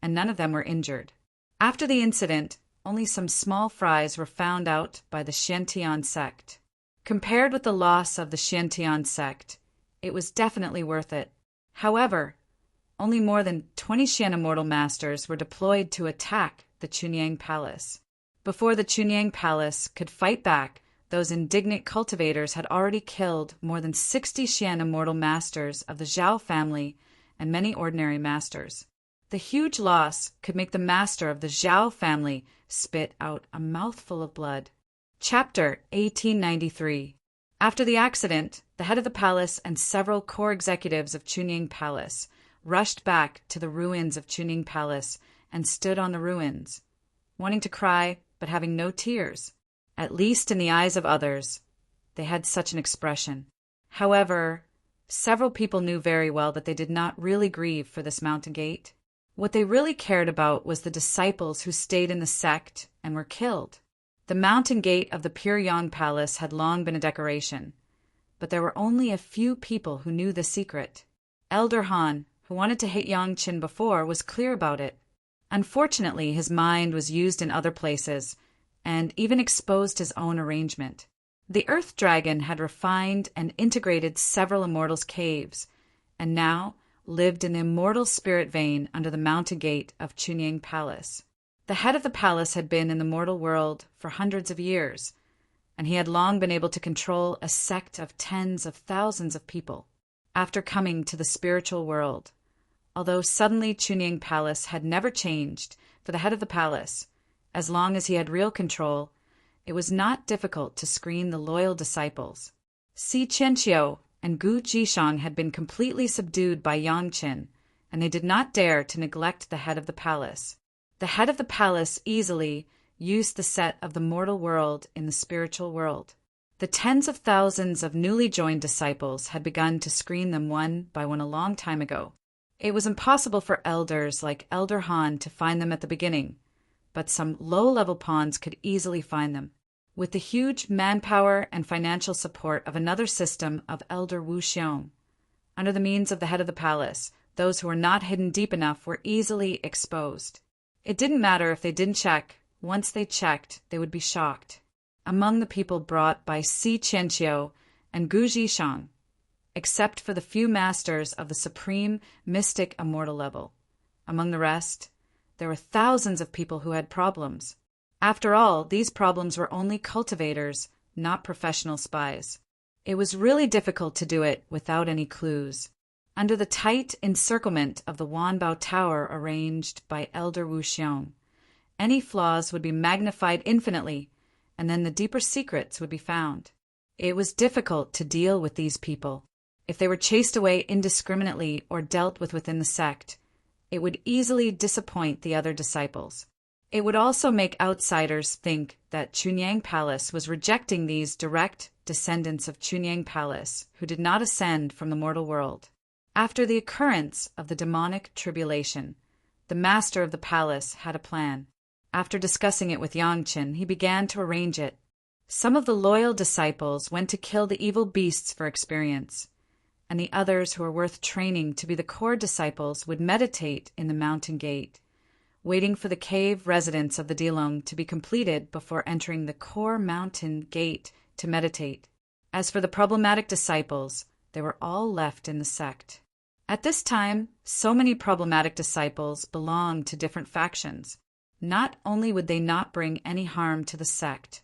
and none of them were injured. After the incident, only some small fries were found out by the Xiantian sect. Compared with the loss of the Xiantian sect, it was definitely worth it. However, only more than 20 Xian Immortal Masters were deployed to attack the Chunyang Palace. Before the Chunyang Palace could fight back, those indignant cultivators had already killed more than 60 Xian Immortal Masters of the Zhao family and many ordinary masters. The huge loss could make the master of the Zhao family spit out a mouthful of blood. Chapter 1893. After the accident, the head of the palace and several core executives of Chunyang Palace rushed back to the ruins of Chunyang Palace and stood on the ruins, wanting to cry but having no tears. At least in the eyes of others, they had such an expression. However, several people knew very well that they did not really grieve for this mountain gate. What they really cared about was the disciples who stayed in the sect and were killed. The mountain gate of the Pyongyang Palace had long been a decoration, but there were only a few people who knew the secret. Elder Han, who wanted to hate Yangqin before, was clear about it. Unfortunately, his mind was used in other places, and even exposed his own arrangement. The Earth Dragon had refined and integrated several Immortals' caves, and now lived in the immortal spirit vein under the mountain gate of Chunyang Palace. The head of the palace had been in the mortal world for hundreds of years, and he had long been able to control a sect of tens of thousands of people. After coming to the spiritual world, although suddenly Chunyang Palace had never changed for the head of the palace, as long as he had real control, it was not difficult to screen the loyal disciples. Si Qianqiu and Gu Jishang had been completely subdued by Yangqin, and they did not dare to neglect the head of the palace. The head of the palace easily used the set of the mortal world in the spiritual world. The tens of thousands of newly joined disciples had begun to screen them one by one a long time ago. It was impossible for elders like Elder Han to find them at the beginning, but some low-level pawns could easily find them. With the huge manpower and financial support of another system of Elder Wu Xiong, under the means of the head of the palace, those who were not hidden deep enough were easily exposed. It didn't matter if they didn't check. Once they checked, they would be shocked. Among the people brought by Si Qianqiu and Gu Jishang, except for the few masters of the supreme mystic immortal level, among the rest, there were thousands of people who had problems. After all, these problems were only cultivators, not professional spies. It was really difficult to do it without any clues. Under the tight encirclement of the Wanbao Tower arranged by Elder Wu Xiong, any flaws would be magnified infinitely, and then the deeper secrets would be found. It was difficult to deal with these people. If they were chased away indiscriminately or dealt with within the sect, it would easily disappoint the other disciples. It would also make outsiders think that Chunyang Palace was rejecting these direct descendants of Chunyang Palace who did not ascend from the mortal world. After the occurrence of the demonic tribulation, the master of the palace had a plan. After discussing it with Yangqin, he began to arrange it. Some of the loyal disciples went to kill the evil beasts for experience, and the others who were worth training to be the core disciples would meditate in the mountain gate, waiting for the cave residence of the Dilong to be completed before entering the core mountain gate to meditate. As for the problematic disciples, they were all left in the sect. At this time, so many problematic disciples belonged to different factions. Not only would they not bring any harm to the sect,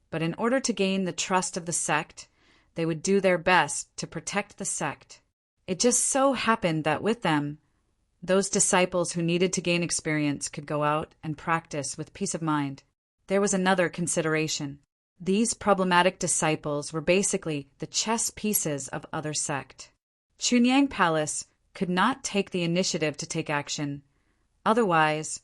but in order to gain the trust of the sect, they would do their best to protect the sect. It just so happened that with them, those disciples who needed to gain experience could go out and practice with peace of mind. There was another consideration. These problematic disciples were basically the chess pieces of other sect. Chunyang Palace could not take the initiative to take action. Otherwise,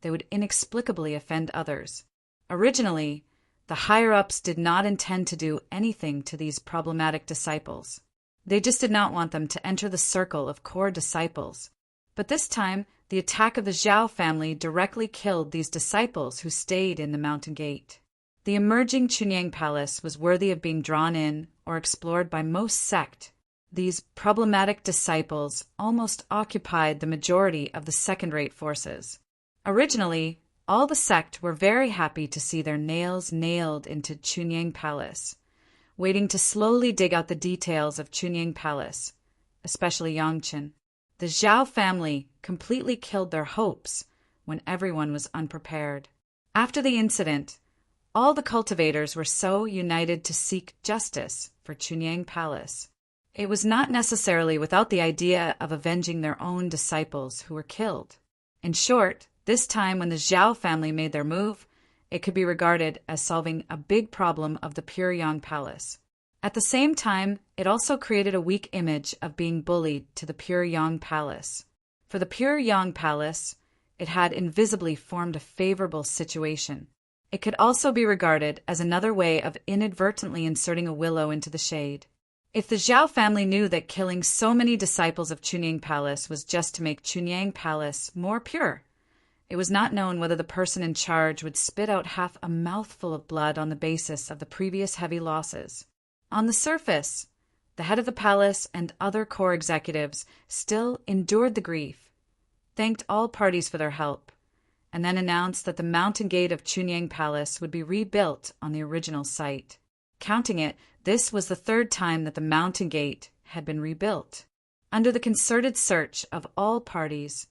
they would inexplicably offend others. Originally, the higher-ups did not intend to do anything to these problematic disciples. They just did not want them to enter the circle of core disciples. But this time, the attack of the Zhao family directly killed these disciples who stayed in the mountain gate. The emerging Chunyang Palace was worthy of being drawn in or explored by most sect. These problematic disciples almost occupied the majority of the second-rate forces. Originally, all the sect were very happy to see their nails nailed into Chunyang Palace, waiting to slowly dig out the details of Chunyang Palace, especially Yangchen. The Zhao family completely killed their hopes when everyone was unprepared. After the incident, all the cultivators were so united to seek justice for Chunyang Palace. It was not necessarily without the idea of avenging their own disciples who were killed. In short, this time when the Zhao family made their move, it could be regarded as solving a big problem of the Pure Yang Palace. At the same time, it also created a weak image of being bullied to the Pure Yang Palace. For the Pure Yang Palace, it had invisibly formed a favorable situation. It could also be regarded as another way of inadvertently inserting a willow into the shade. If the Zhao family knew that killing so many disciples of Chunyang Palace was just to make Chunyang Palace more pure, it was not known whether the person in charge would spit out half a mouthful of blood on the basis of the previous heavy losses. On the surface, the head of the palace and other core executives still endured the grief, thanked all parties for their help, and then announced that the mountain gate of Chunyang Palace would be rebuilt on the original site. Counting it, this was the third time that the mountain gate had been rebuilt. Under the concerted search of all parties,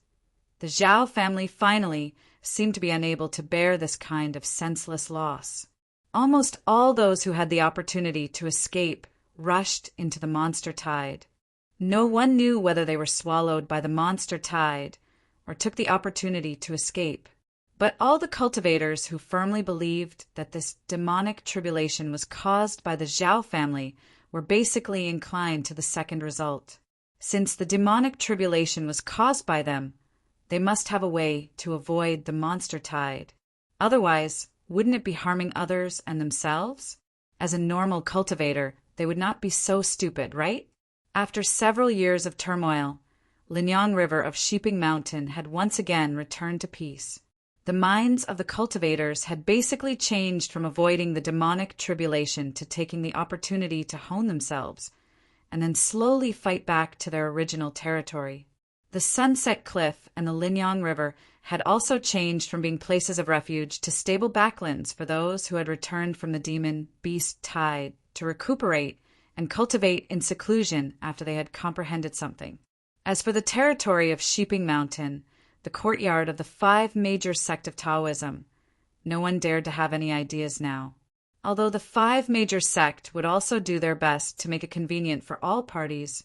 the Zhao family finally seemed to be unable to bear this kind of senseless loss. Almost all those who had the opportunity to escape rushed into the monster tide. No one knew whether they were swallowed by the monster tide or took the opportunity to escape. But all the cultivators who firmly believed that this demonic tribulation was caused by the Zhao family were basically inclined to the second result. Since the demonic tribulation was caused by them, they must have a way to avoid the monster tide. Otherwise, wouldn't it be harming others and themselves? As a normal cultivator, they would not be so stupid, right? After several years of turmoil, Linyang River of Sheeping Mountain had once again returned to peace. The minds of the cultivators had basically changed from avoiding the demonic tribulation to taking the opportunity to hone themselves, and then slowly fight back to their original territory. The Sunset Cliff and the Linyang River had also changed from being places of refuge to stable backlands for those who had returned from the demon beast tide to recuperate and cultivate in seclusion after they had comprehended something. As for the territory of Sheeping Mountain, the courtyard of the 5 major sect of Taoism, no one dared to have any ideas now. Although the 5 major sect would also do their best to make it convenient for all parties,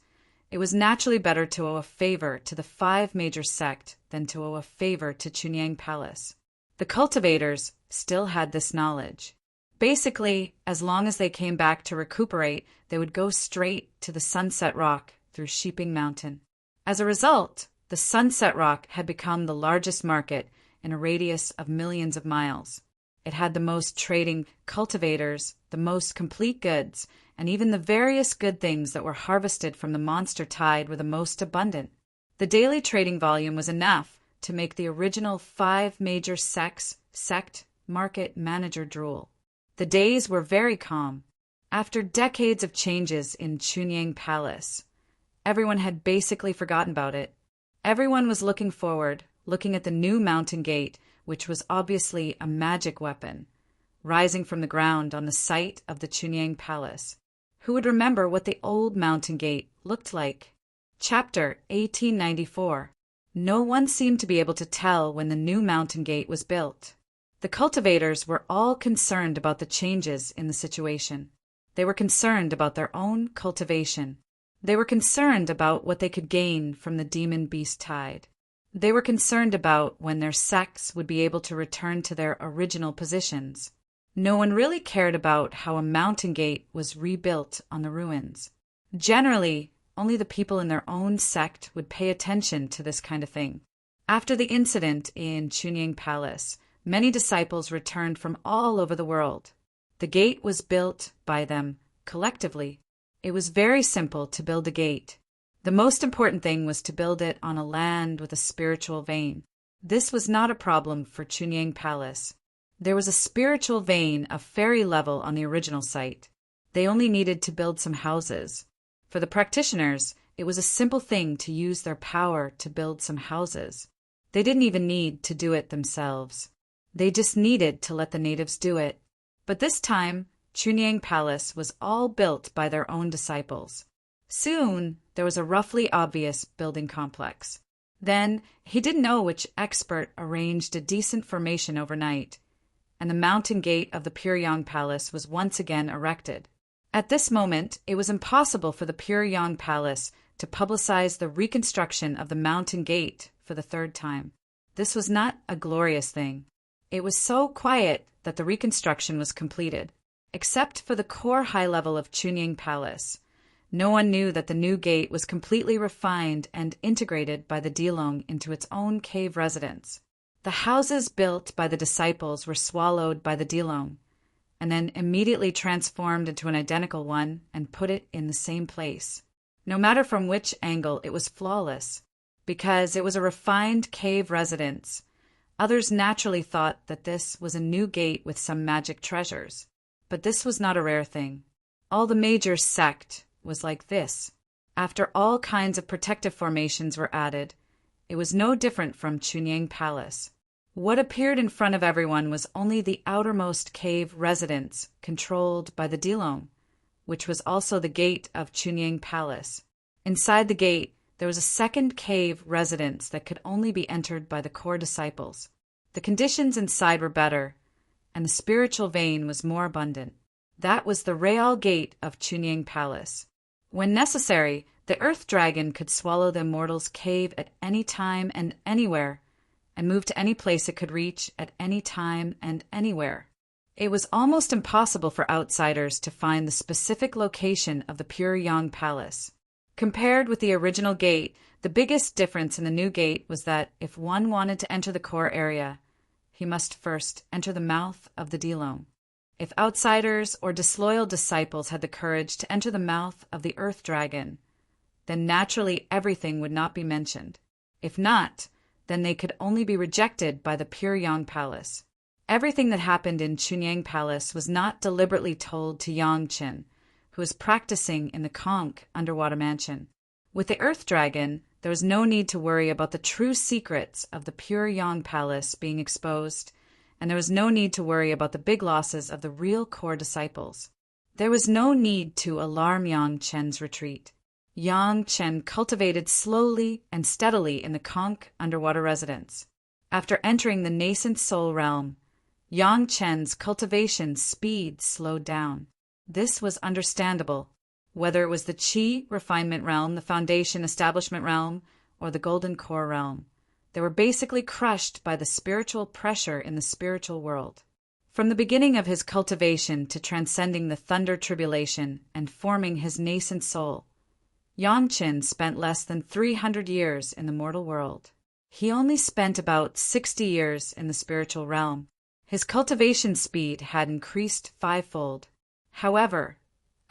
it was naturally better to owe a favor to the 5 major sect than to owe a favor to Chunyang Palace. The cultivators still had this knowledge. Basically, as long as they came back to recuperate, they would go straight to the Sunset Rock through Sheeping Mountain. As a result, the Sunset Rock had become the largest market in a radius of millions of miles. It had the most trading cultivators, the most complete goods, and even the various good things that were harvested from the monster tide were the most abundant. The daily trading volume was enough to make the original 5 major sect market manager drool. The days were very calm. After decades of changes in Chunyang Palace, everyone had basically forgotten about it. Everyone was looking forward, looking at the new mountain gate, which was obviously a magic weapon, rising from the ground on the site of the Chunyang Palace. Who would remember what the old mountain gate looked like? Chapter 1894. No one seemed to be able to tell when the new mountain gate was built. The cultivators were all concerned about the changes in the situation. They were concerned about their own cultivation. They were concerned about what they could gain from the demon beast tide. They were concerned about when their sects would be able to return to their original positions. No one really cared about how a mountain gate was rebuilt on the ruins. Generally, only the people in their own sect would pay attention to this kind of thing. After the incident in Chunyang Palace, many disciples returned from all over the world. The gate was built by them collectively. It was very simple to build a gate. The most important thing was to build it on a land with a spiritual vein. This was not a problem for Chunyang Palace. There was a spiritual vein of fairy level on the original site. They only needed to build some houses. For the practitioners, it was a simple thing to use their power to build some houses. They didn't even need to do it themselves. They just needed to let the natives do it. But this time, Chunyang Palace was all built by their own disciples. Soon, there was a roughly obvious building complex. Then, he didn't know which expert arranged a decent formation overnight, and the mountain gate of the Pyongyang Palace was once again erected. At this moment, it was impossible for the Pyongyang Palace to publicize the reconstruction of the mountain gate for the third time. This was not a glorious thing. It was so quiet that the reconstruction was completed. Except for the core high level of Chunyang Palace, no one knew that the new gate was completely refined and integrated by the Dilong into its own cave residence. The houses built by the disciples were swallowed by the Dilong, and then immediately transformed into an identical one and put it in the same place. No matter from which angle, it was flawless. Because it was a refined cave residence, others naturally thought that this was a new gate with some magic treasures. But this was not a rare thing. All the major sect was like this. After all kinds of protective formations were added, it was no different from Chunyang Palace. What appeared in front of everyone was only the outermost cave residence controlled by the Dilong, which was also the gate of Chunyang Palace. Inside the gate, there was a second cave residence that could only be entered by the core disciples. The conditions inside were better, and the spiritual vein was more abundant. That was the Real Gate of Chunyang Palace. When necessary, the Earth Dragon could swallow the Immortal's cave at any time and anywhere, and move to any place it could reach at any time and anywhere. It was almost impossible for outsiders to find the specific location of the Pyongyang Palace. Compared with the original gate, the biggest difference in the new gate was that if one wanted to enter the core area, he must first enter the mouth of the Dilong. If outsiders or disloyal disciples had the courage to enter the mouth of the Earth Dragon, then naturally everything would not be mentioned. If not, then they could only be rejected by the Pyongyang Palace. Everything that happened in Chunyang Palace was not deliberately told to Yangchen, who was practicing in the Conch underwater mansion. With the Earth Dragon, there was no need to worry about the true secrets of the Pyongyang Palace being exposed, and there was no need to worry about the big losses of the real core disciples. There was no need to alarm Yang Chen's retreat. Yang Chen cultivated slowly and steadily in the Conch underwater residence. After entering the nascent soul realm, Yang Chen's cultivation speed slowed down. This was understandable. Whether it was the Qi refinement realm, the foundation establishment realm, or the golden core realm, they were basically crushed by the spiritual pressure in the spiritual world. From the beginning of his cultivation to transcending the thunder tribulation and forming his nascent soul, Yangchen spent less than 300 years in the mortal world. He only spent about 60 years in the spiritual realm. His cultivation speed had increased fivefold. However,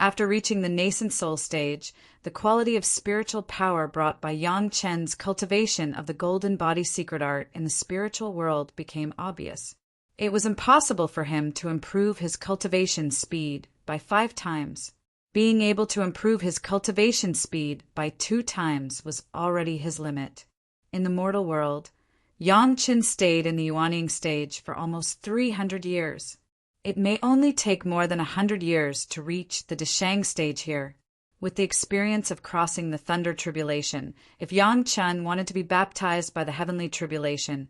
after reaching the nascent soul stage, the quality of spiritual power brought by Yang Chen's cultivation of the golden body secret art in the spiritual world became obvious. It was impossible for him to improve his cultivation speed by 5 times. Being able to improve his cultivation speed by 2 times was already his limit. In the mortal world, Yang Chen stayed in the Yuanying stage for almost 300 years. It may only take more than 100 years to reach the Deshang stage here. With the experience of crossing the thunder tribulation, if Yang Chen wanted to be baptized by the heavenly tribulation,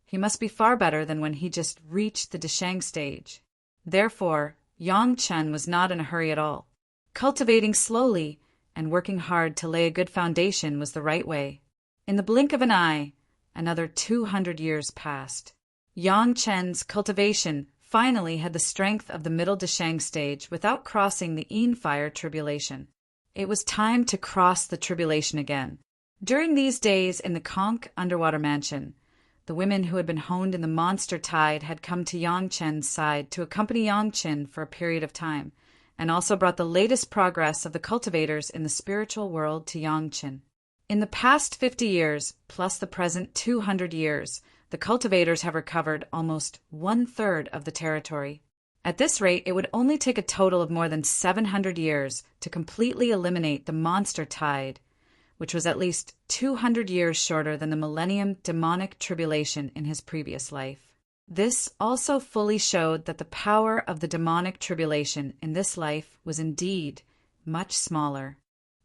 he must be far better than when he just reached the Deshang stage. Therefore, Yang Chen was not in a hurry at all. Cultivating slowly and working hard to lay a good foundation was the right way. In the blink of an eye, another 200 years passed. Yang Chen's cultivation finally had the strength of the middle Deshang stage without crossing the Yin fire tribulation. It was time to cross the tribulation again. During these days in the Conch underwater mansion, the women who had been honed in the monster tide had come to Yang Chen's side to accompany Yang Chen for a period of time, and also brought the latest progress of the cultivators in the spiritual world to Yang Chen. In the past 50 years, plus the present 200 years, the cultivators have recovered almost 1/3 of the territory. At this rate, it would only take a total of more than 700 years to completely eliminate the monster tide, which was at least 200 years shorter than the millennium demonic tribulation in his previous life. This also fully showed that the power of the demonic tribulation in this life was indeed much smaller.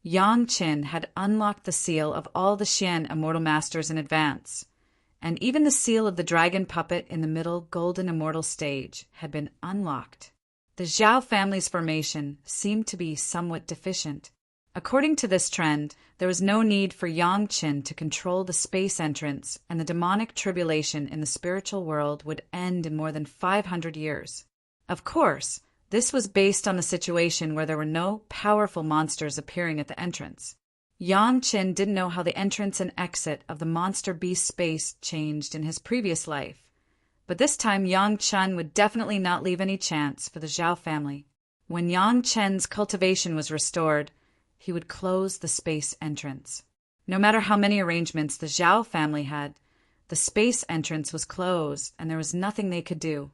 Yang Qin had unlocked the seal of all the Xian immortal masters in advance, and even the seal of the dragon puppet in the middle golden immortal stage had been unlocked. The Zhao family's formation seemed to be somewhat deficient. According to this trend, there was no need for Yang Qin to control the space entrance, and the demonic tribulation in the spiritual world would end in more than 500 years. Of course, this was based on the situation where there were no powerful monsters appearing at the entrance. Yang Qin didn't know how the entrance and exit of the monster beast space changed in his previous life, but this time Yang Chen would definitely not leave any chance for the Zhao family. When Yang Chen's cultivation was restored, he would close the space entrance. No matter how many arrangements the Zhao family had, the space entrance was closed and there was nothing they could do.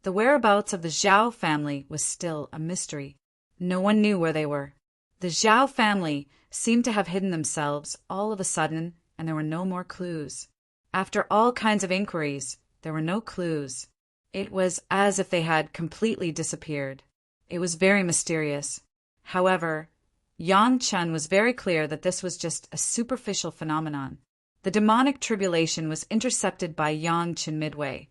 The whereabouts of the Zhao family was still a mystery. No one knew where they were. The Zhao family seemed to have hidden themselves all of a sudden, and there were no more clues. After all kinds of inquiries, there were no clues. It was as if they had completely disappeared. It was very mysterious. However, Yang Chen was very clear that this was just a superficial phenomenon. The demonic tribulation was intercepted by Yang Chen midway,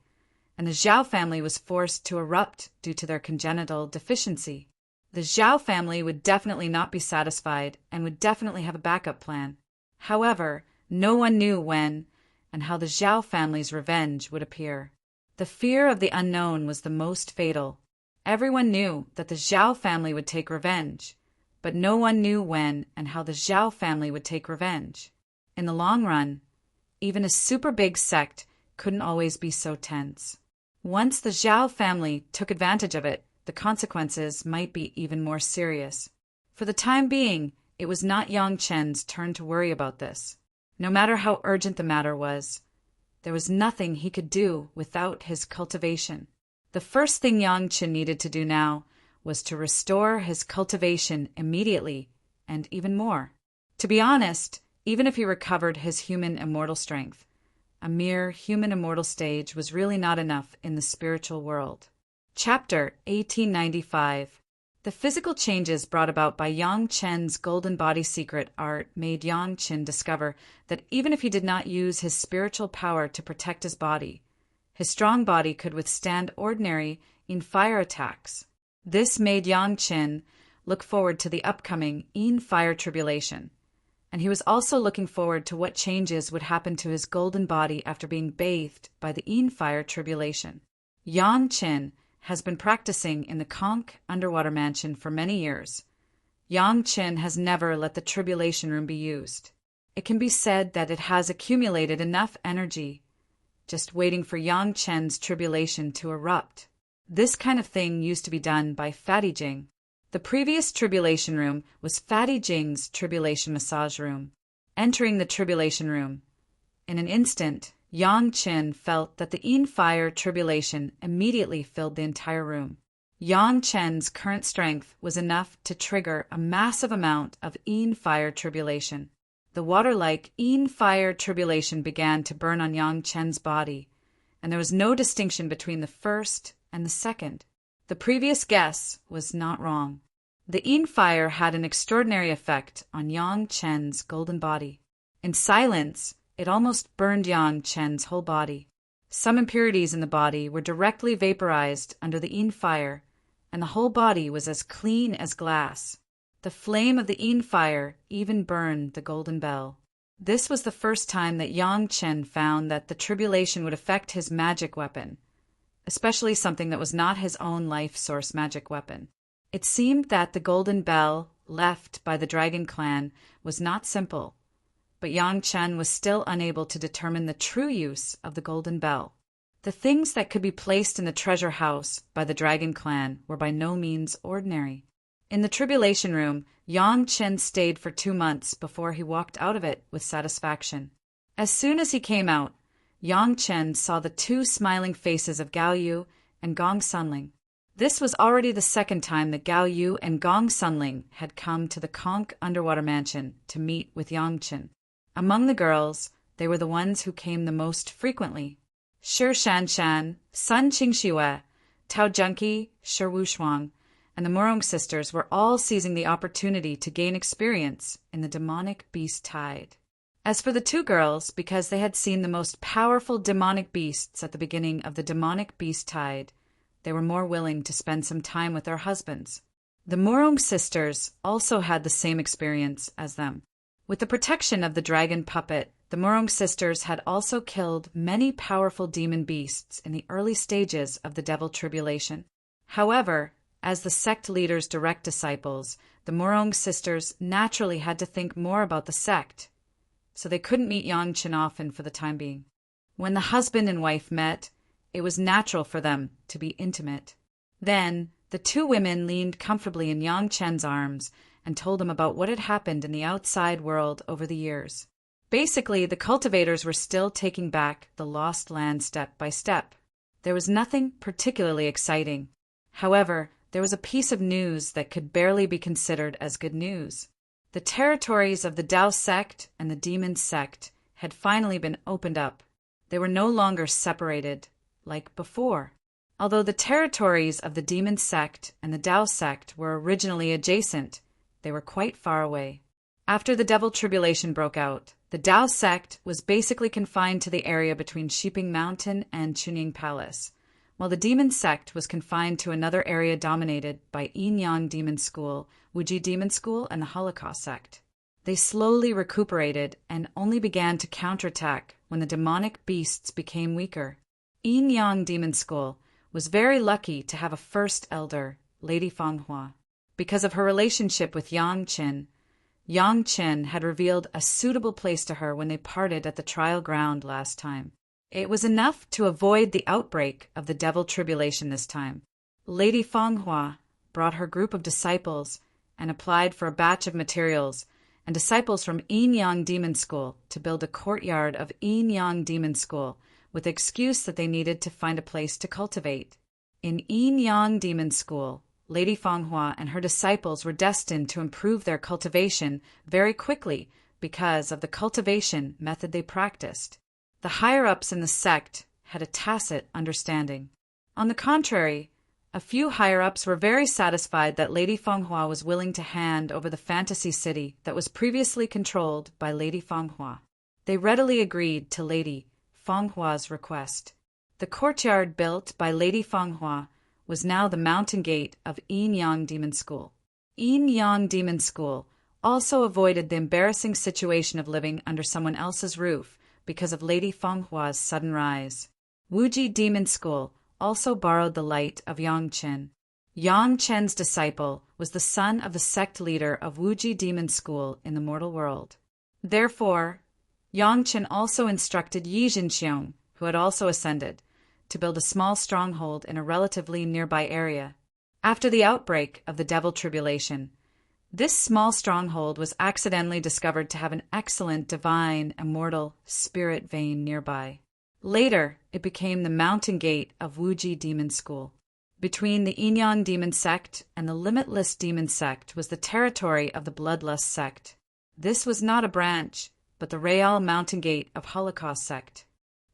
and the Zhao family was forced to erupt due to their congenital deficiency. The Zhao family would definitely not be satisfied and would definitely have a backup plan. However, no one knew when and how the Zhao family's revenge would appear. The fear of the unknown was the most fatal. Everyone knew that the Zhao family would take revenge, but no one knew when and how the Zhao family would take revenge. In the long run, even a super big sect couldn't always be so tense. Once the Zhao family took advantage of it, the consequences might be even more serious. For the time being, it was not Yang Chen's turn to worry about this. No matter how urgent the matter was, there was nothing he could do without his cultivation. The first thing Yang Chen needed to do now was to restore his cultivation immediately, and even more. To be honest, even if he recovered his human immortal strength, a mere human immortal stage was really not enough in the spiritual world. Chapter 1895. The physical changes brought about by Yang Chen's golden body secret art made Yang Chen discover that even if he did not use his spiritual power to protect his body, his strong body could withstand ordinary fire attacks. This made Yang Chen look forward to the upcoming fire tribulation, and he was also looking forward to what changes would happen to his golden body after being bathed by the fire tribulation. Yang Chen has been practicing in the Conch underwater mansion for many years. Yang Chen has never let the tribulation room be used. It can be said that it has accumulated enough energy, just waiting for Yang Chen's tribulation to erupt. This kind of thing used to be done by Fatty Jing. The previous tribulation room was Fatty Jing's tribulation massage room. Entering the tribulation room, in an instant, Yang Chen felt that the fire tribulation immediately filled the entire room. Yang Chen's current strength was enough to trigger a massive amount of fire tribulation. The water-like fire tribulation began to burn on Yang Chen's body, and there was no distinction between the first and the second. The previous guess was not wrong. The fire had an extraordinary effect on Yang Chen's golden body. In silence, it almost burned Yang Chen's whole body. Some impurities in the body were directly vaporized under the fire, and the whole body was as clean as glass. The flame of the fire even burned the golden bell. This was the first time that Yang Chen found that the tribulation would affect his magic weapon, especially something that was not his own life source magic weapon. It seemed that the golden bell left by the dragon clan was not simple, but Yang Chen was still unable to determine the true use of the golden bell. The things that could be placed in the treasure house by the dragon clan were by no means ordinary. In the tribulation room, Yang Chen stayed for 2 months before he walked out of it with satisfaction. As soon as he came out, Yang Chen saw the two smiling faces of Gao Yu and Gong Sunling. This was already the second time that Gao Yu and Gong Sunling had come to the Conch underwater mansion to meet with Yang Chen. Among the girls, they were the ones who came the most frequently. Shi Shanshan, Sun Qingxue, Tao Junqi, Shi Wushuang, and the Murong sisters were all seizing the opportunity to gain experience in the demonic beast tide. As for the two girls, because they had seen the most powerful demonic beasts at the beginning of the demonic beast tide, they were more willing to spend some time with their husbands. The Murong sisters also had the same experience as them. With the protection of the dragon puppet, the Murong sisters had also killed many powerful demon beasts in the early stages of the devil tribulation. However, as the sect leader's direct disciples, the Murong sisters naturally had to think more about the sect, so they couldn't meet Yang Chen often for the time being. When the husband and wife met, it was natural for them to be intimate. Then, the two women leaned comfortably in Yang Chen's arms and told him about what had happened in the outside world over the years. Basically, the cultivators were still taking back the lost land step by step. There was nothing particularly exciting. However, there was a piece of news that could barely be considered as good news. The territories of the Dao sect and the Demon sect had finally been opened up. They were no longer separated like before. Although the territories of the Demon sect and the Dao sect were originally adjacent, they were quite far away. After the devil tribulation broke out, the Dao sect was basically confined to the area between Shiping Mountain and Chunying Palace, while the Demon sect was confined to another area dominated by Yin Yang Demon School, Wuji Demon School, and the Holocaust sect. They slowly recuperated and only began to counterattack when the demonic beasts became weaker. Yin Yang Demon School was very lucky to have a first elder, Lady Fanghua. Because of her relationship with Yang Chen had revealed a suitable place to her when they parted at the trial ground last time. It was enough to avoid the outbreak of the devil tribulation this time. Lady Fanghua brought her group of disciples and applied for a batch of materials and disciples from Yin Yang Demon School to build a courtyard of Yin Yang Demon School with the excuse that they needed to find a place to cultivate. In Yin Yang Demon School, Lady Fanghua and her disciples were destined to improve their cultivation very quickly because of the cultivation method they practiced. The higher-ups in the sect had a tacit understanding. On the contrary, a few higher-ups were very satisfied that Lady Fanghua was willing to hand over the fantasy city that was previously controlled by Lady Fanghua. They readily agreed to Lady Fanghua's request. The courtyard built by Lady Fanghua was now the mountain gate of Yin Yang Demon School. Yin Yang Demon School also avoided the embarrassing situation of living under someone else's roof because of Lady Fanghua's sudden rise. Wuji Demon School also borrowed the light of Yang Chen. Yang Chen's disciple was the son of the sect leader of Wuji Demon School in the mortal world. Therefore, Yang Chen also instructed Yi Jinxiong, who had also ascended, to build a small stronghold in a relatively nearby area. After the outbreak of the devil tribulation, this small stronghold was accidentally discovered to have an excellent divine, immortal spirit vein nearby. Later, it became the mountain gate of Wuji Demon School. Between the Yin Yang Demon sect and the Limitless Demon sect was the territory of the Bloodlust sect. This was not a branch, but the Real Mountain Gate of Holocaust sect.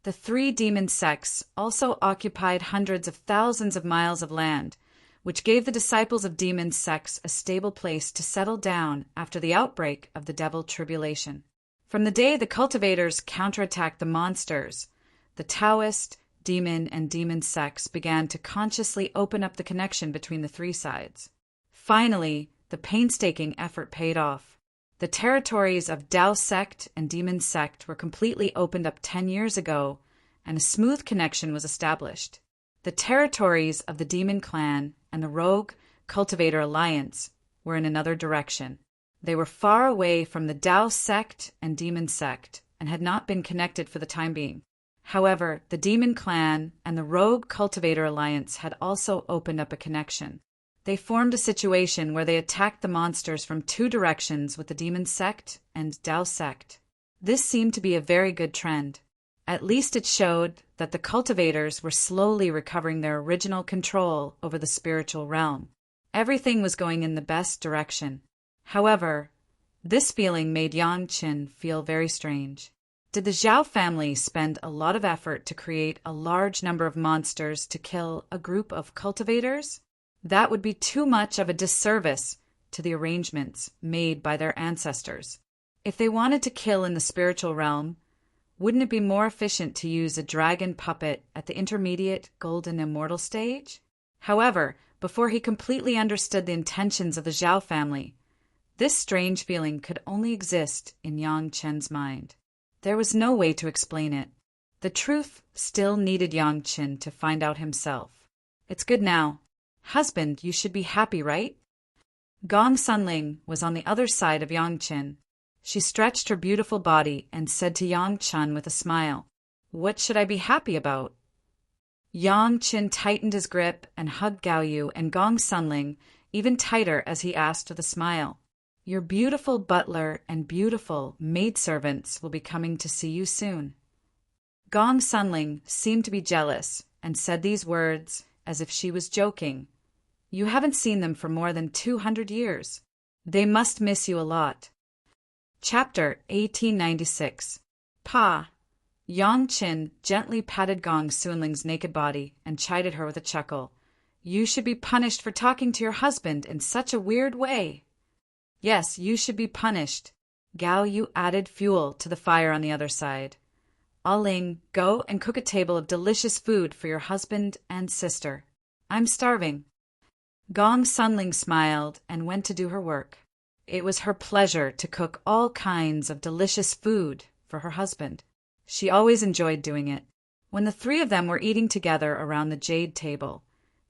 The three demon sects also occupied hundreds of thousands of miles of land, which gave the disciples of demon sects a stable place to settle down after the outbreak of the devil tribulation. From the day the cultivators counterattacked the monsters, the Taoist, demon, and demon sects began to consciously open up the connection between the three sides. Finally, the painstaking effort paid off. The territories of Dao sect and Demon sect were completely opened up 10 years ago, and a smooth connection was established. The territories of the Demon clan and the Rogue Cultivator Alliance were in another direction. They were far away from the Dao sect and Demon sect and had not been connected for the time being. However, the Demon clan and the Rogue Cultivator Alliance had also opened up a connection. They formed a situation where they attacked the monsters from two directions with the Demon sect and Dao sect. This seemed to be a very good trend. At least it showed that the cultivators were slowly recovering their original control over the spiritual realm. Everything was going in the best direction. However, this feeling made Yang Qin feel very strange. Did the Zhao family spend a lot of effort to create a large number of monsters to kill a group of cultivators? That would be too much of a disservice to the arrangements made by their ancestors. If they wanted to kill in the spiritual realm, wouldn't it be more efficient to use a dragon puppet at the intermediate golden immortal stage? However, before he completely understood the intentions of the Zhao family, this strange feeling could only exist in Yang Chen's mind. There was no way to explain it. The truth still needed Yang Qin to find out himself. It's good now. Husband, you should be happy, right? Gong Sunling was on the other side of Yang Qin. She stretched her beautiful body and said to Yang Chen with a smile, "What should I be happy about?" Yang Qin tightened his grip and hugged Gao Yu and Gong Sunling even tighter as he asked with a smile, "Your beautiful butler and beautiful maidservants will be coming to see you soon." Gong Sunling seemed to be jealous and said these words as if she was joking. "You haven't seen them for more than 200 years. They must miss you a lot." Chapter 1896. Pa. Yang Qin gently patted Gong Sunling's naked body and chided her with a chuckle. "You should be punished for talking to your husband in such a weird way." "Yes, you should be punished." Gao Yu added fuel to the fire on the other side. "Ah Ling, go and cook a table of delicious food for your husband and sister. I'm starving." Gong Sunling smiled and went to do her work. It was her pleasure to cook all kinds of delicious food for her husband. She always enjoyed doing it. When the three of them were eating together around the jade table,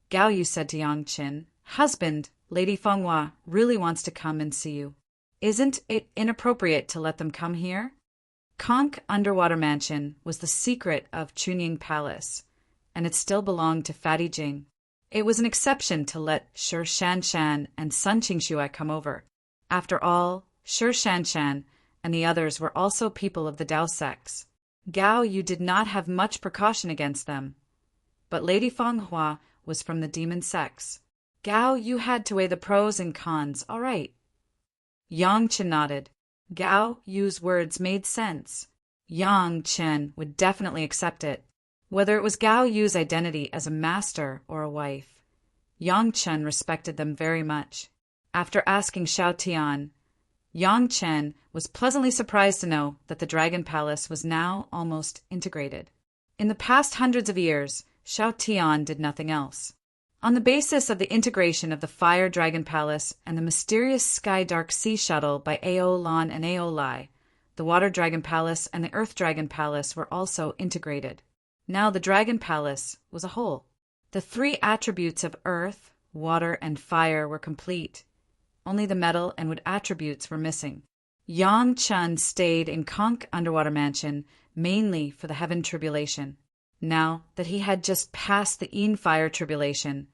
Gao Yu said to Yang Qin, "Husband, Lady Fenghua really wants to come and see you. Isn't it inappropriate to let them come here?" Conch Underwater Mansion was the secret of Chunying Palace, and it still belonged to Fatty Jing. It was an exception to let Shi Shanshan and Sun Qingxue come over. After all, Shi Shanshan and the others were also people of the Dao sects. Gao Yu did not have much precaution against them, but Lady Fenghua was from the demon sects. Gao Yu had to weigh the pros and cons, all right. Yang Chen nodded. Gao Yu's words made sense. Yang Chen would definitely accept it. Whether it was Gao Yu's identity as a master or a wife, Yang Chen respected them very much. After asking Xiao Tian, Yang Chen was pleasantly surprised to know that the Dragon Palace was now almost integrated. In the past hundreds of years, Xiao Tian did nothing else. On the basis of the integration of the Fire Dragon Palace and the mysterious Sky Dark Sea Shuttle by Ao Lan and Ao Lai, the Water Dragon Palace and the Earth Dragon Palace were also integrated. Now the Dragon Palace was a whole. The three attributes of earth, water, and fire were complete. Only the metal and wood attributes were missing. Yang Chen stayed in Conch Underwater Mansion mainly for the Heaven Tribulation. Now that he had just passed the Yin Fire Tribulation,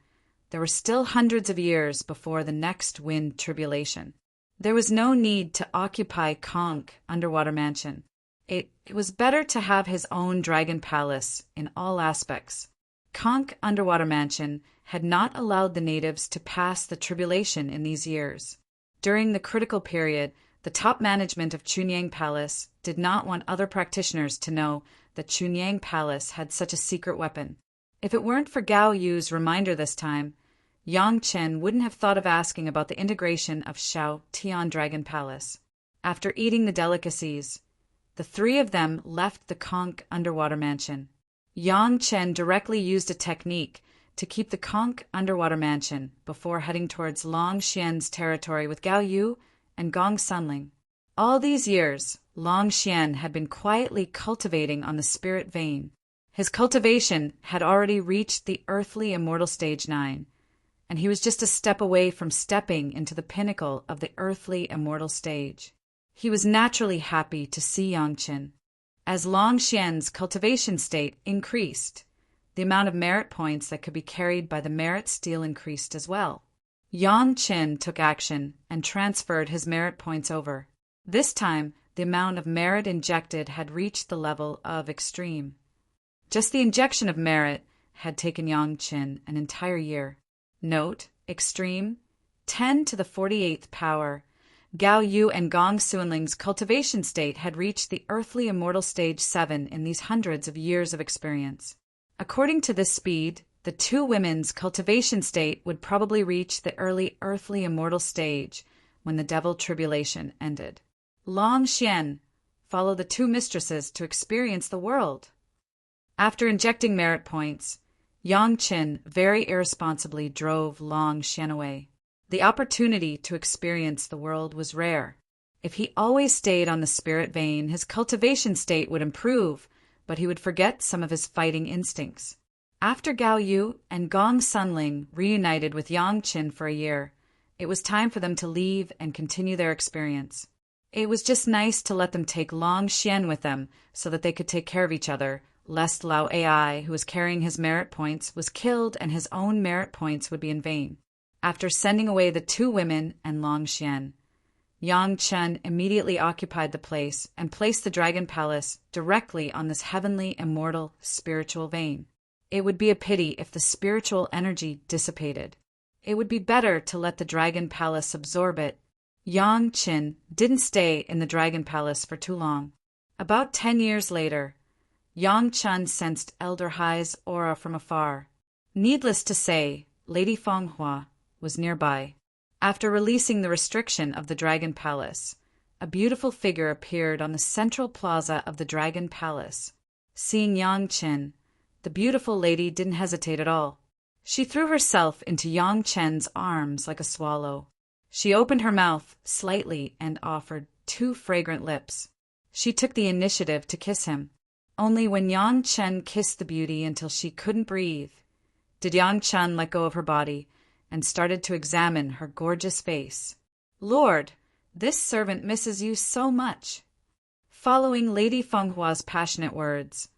there were still hundreds of years before the next Wind Tribulation. There was no need to occupy Conch Underwater Mansion. It was better to have his own Dragon Palace in all aspects. Conch Underwater Mansion had not allowed the natives to pass the tribulation in these years. During the critical period, the top management of Chunyang Palace did not want other practitioners to know that Chunyang Palace had such a secret weapon. If it weren't for Gao Yu's reminder this time, Yang Chen wouldn't have thought of asking about the integration of Xiao Tian Dragon Palace. After eating the delicacies, the three of them left the Conch Underwater Mansion. Yang Chen directly used a technique to keep the Conch Underwater Mansion before heading towards Long Xian's territory with Gao Yu and Gong Sunling. All these years, Long Xian had been quietly cultivating on the spirit vein. His cultivation had already reached the earthly immortal stage 9, and he was just a step away from stepping into the pinnacle of the earthly immortal stage. He was naturally happy to see Yang Chen. As Long Xian's cultivation state increased, the amount of merit points that could be carried by the merit steel increased as well. Yang Chen took action and transferred his merit points over. This time, the amount of merit injected had reached the level of extreme. Just the injection of merit had taken Yang Qin an entire year. Note, extreme, 10 to the 48th power. Gao Yu and Gong Sunling's cultivation state had reached the earthly immortal stage 7 in these hundreds of years of experience. According to this speed, the two women's cultivation state would probably reach the early earthly immortal stage when the devil tribulation ended. Long Xian followed the two mistresses to experience the world. After injecting merit points, Yang Qin very irresponsibly drove Long Xian away. The opportunity to experience the world was rare. If he always stayed on the spirit vein, his cultivation state would improve, but he would forget some of his fighting instincts. After Gao Yu and Gong Sunling reunited with Yang Qin for a year, it was time for them to leave and continue their experience. It was just nice to let them take Long Xian with them so that they could take care of each other, lest Lao Ai, who was carrying his merit points, was killed and his own merit points would be in vain. After sending away the two women and Long Xian, Yang Chen immediately occupied the place and placed the Dragon Palace directly on this heavenly, immortal, spiritual vein. It would be a pity if the spiritual energy dissipated. It would be better to let the Dragon Palace absorb it. Yang Qin didn't stay in the Dragon Palace for too long. About 10 years later, Yang Chen sensed Elder Hai's aura from afar. Needless to say, Lady Fenghua was nearby. After releasing the restriction of the Dragon Palace, a beautiful figure appeared on the central plaza of the Dragon Palace. Seeing Yang Qin, the beautiful lady didn't hesitate at all. She threw herself into Yang Chen's arms like a swallow. She opened her mouth slightly and offered 2 fragrant lips. She took the initiative to kiss him. Only when Yang Chen kissed the beauty until she couldn't breathe, did Yang Chen let go of her body and started to examine her gorgeous face. "Lord, this servant misses you so much." Following Lady Fenghua's passionate words,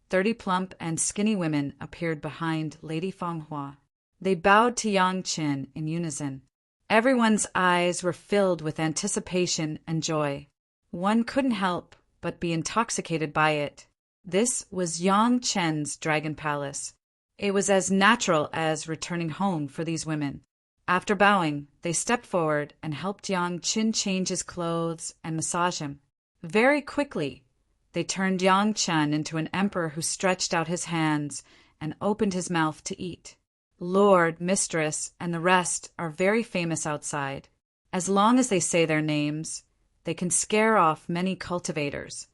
30 plump and skinny women appeared behind Lady Fenghua. They bowed to Yang Qin in unison. Everyone's eyes were filled with anticipation and joy. One couldn't help but be intoxicated by it. This was Yang Chen's Dragon Palace. It was as natural as returning home for these women. After bowing, they stepped forward and helped Yang Qin change his clothes and massage him. Very quickly, they turned Yang Chen into an emperor who stretched out his hands and opened his mouth to eat. Lord, mistress, and the rest are very famous outside. As long as they say their names, they can scare off many cultivators.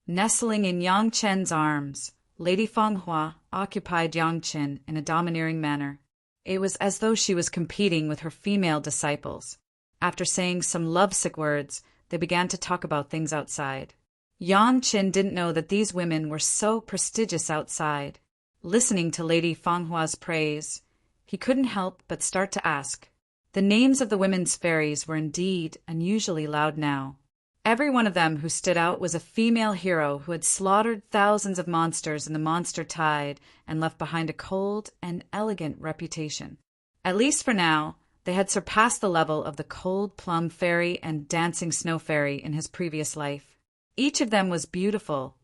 Nestling in Yang Chen's arms, Lady Fenghua occupied Yang Qin in a domineering manner. It was as though she was competing with her female disciples. After saying some lovesick words, they began to talk about things outside. Yang Qin didn't know that these women were so prestigious outside. Listening to Lady Fenghua's praise, he couldn't help but start to ask. The names of the women's fairies were indeed unusually loud now. Every one of them who stood out was a female hero who had slaughtered thousands of monsters in the monster tide and left behind a cold and elegant reputation. At least for now, they had surpassed the level of the cold plum fairy and dancing snow fairy in his previous life. Each of them was beautiful,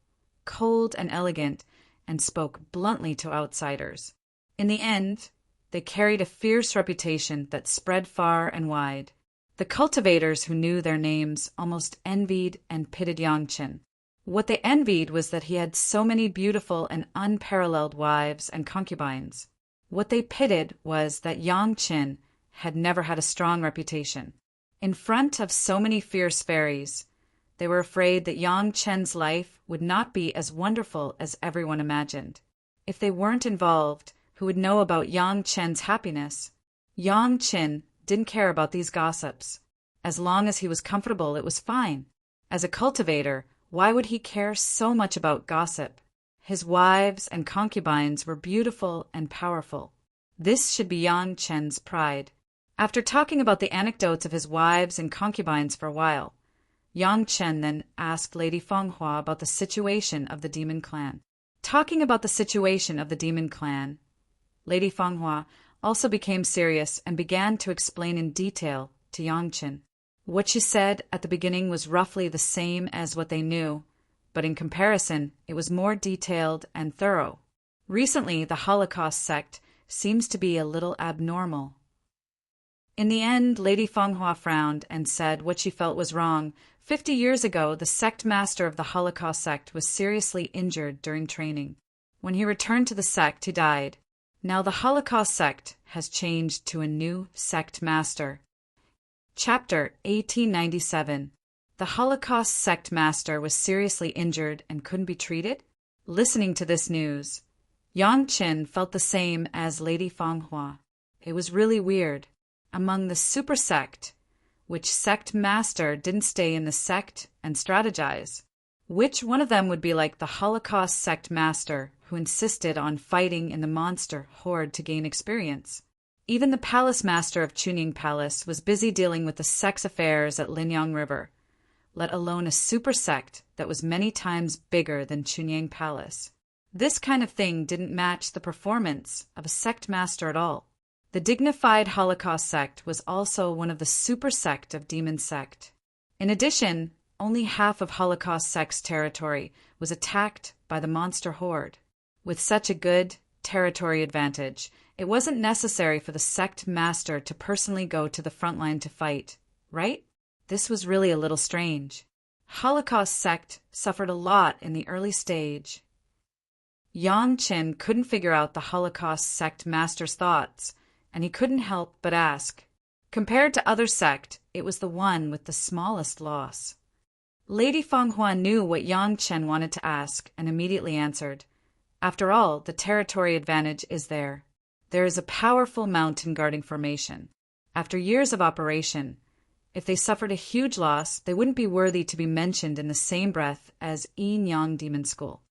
cold and elegant, and spoke bluntly to outsiders. In the end, they carried a fierce reputation that spread far and wide. The cultivators who knew their names almost envied and pitied Yang Qin. What they envied was that he had so many beautiful and unparalleled wives and concubines. What they pitied was that Yang Qin had never had a strong reputation. In front of so many fierce fairies, they were afraid that Yang Chen's life would not be as wonderful as everyone imagined. If they weren't involved, who would know about Yang Chen's happiness? Yang Qin didn't care about these gossips. As long as he was comfortable, it was fine. As a cultivator, why would he care so much about gossip? His wives and concubines were beautiful and powerful. This should be Yang Chen's pride. After talking about the anecdotes of his wives and concubines for a while, Yang Chen then asked Lady Fenghua about the situation of the demon clan. Talking about the situation of the demon clan, Lady Fenghua also became serious and began to explain in detail to Yang Chen. What she said at the beginning was roughly the same as what they knew, but in comparison, it was more detailed and thorough. Recently, the Holocaust sect seems to be a little abnormal. In the end, Lady Fenghua frowned and said what she felt was wrong. 50 years ago, the sect master of the Holocaust sect was seriously injured during training. When he returned to the sect, he died. Now the Holocaust sect has changed to a new sect master. Chapter 1897. The Holocaust sect master was seriously injured and couldn't be treated? Listening to this news, Yang Qin felt the same as Lady Fenghua. It was really weird. Among the super sect, which sect master didn't stay in the sect and strategize? Which one of them would be like the Holocaust sect master who insisted on fighting in the monster horde to gain experience? Even the palace master of Chunying Palace was busy dealing with the sex affairs at Linyang River, let alone a super sect that was many times bigger than Chunying Palace. This kind of thing didn't match the performance of a sect master at all. The dignified Holocaust sect was also one of the super sect of Demon Sect. In addition, only half of Holocaust sect's territory was attacked by the monster horde. With such a good territory advantage, it wasn't necessary for the sect master to personally go to the front line to fight, right? This was really a little strange. Holocaust sect suffered a lot in the early stage. Yang Qin couldn't figure out the Holocaust sect master's thoughts, and he couldn't help but ask. Compared to other sect, it was the one with the smallest loss. Lady Fenghua knew what Yang Qin wanted to ask and immediately answered. After all, the territory advantage is there. There is a powerful mountain guarding formation. After years of operation, if they suffered a huge loss, they wouldn't be worthy to be mentioned in the same breath as Yin Yang Demon School.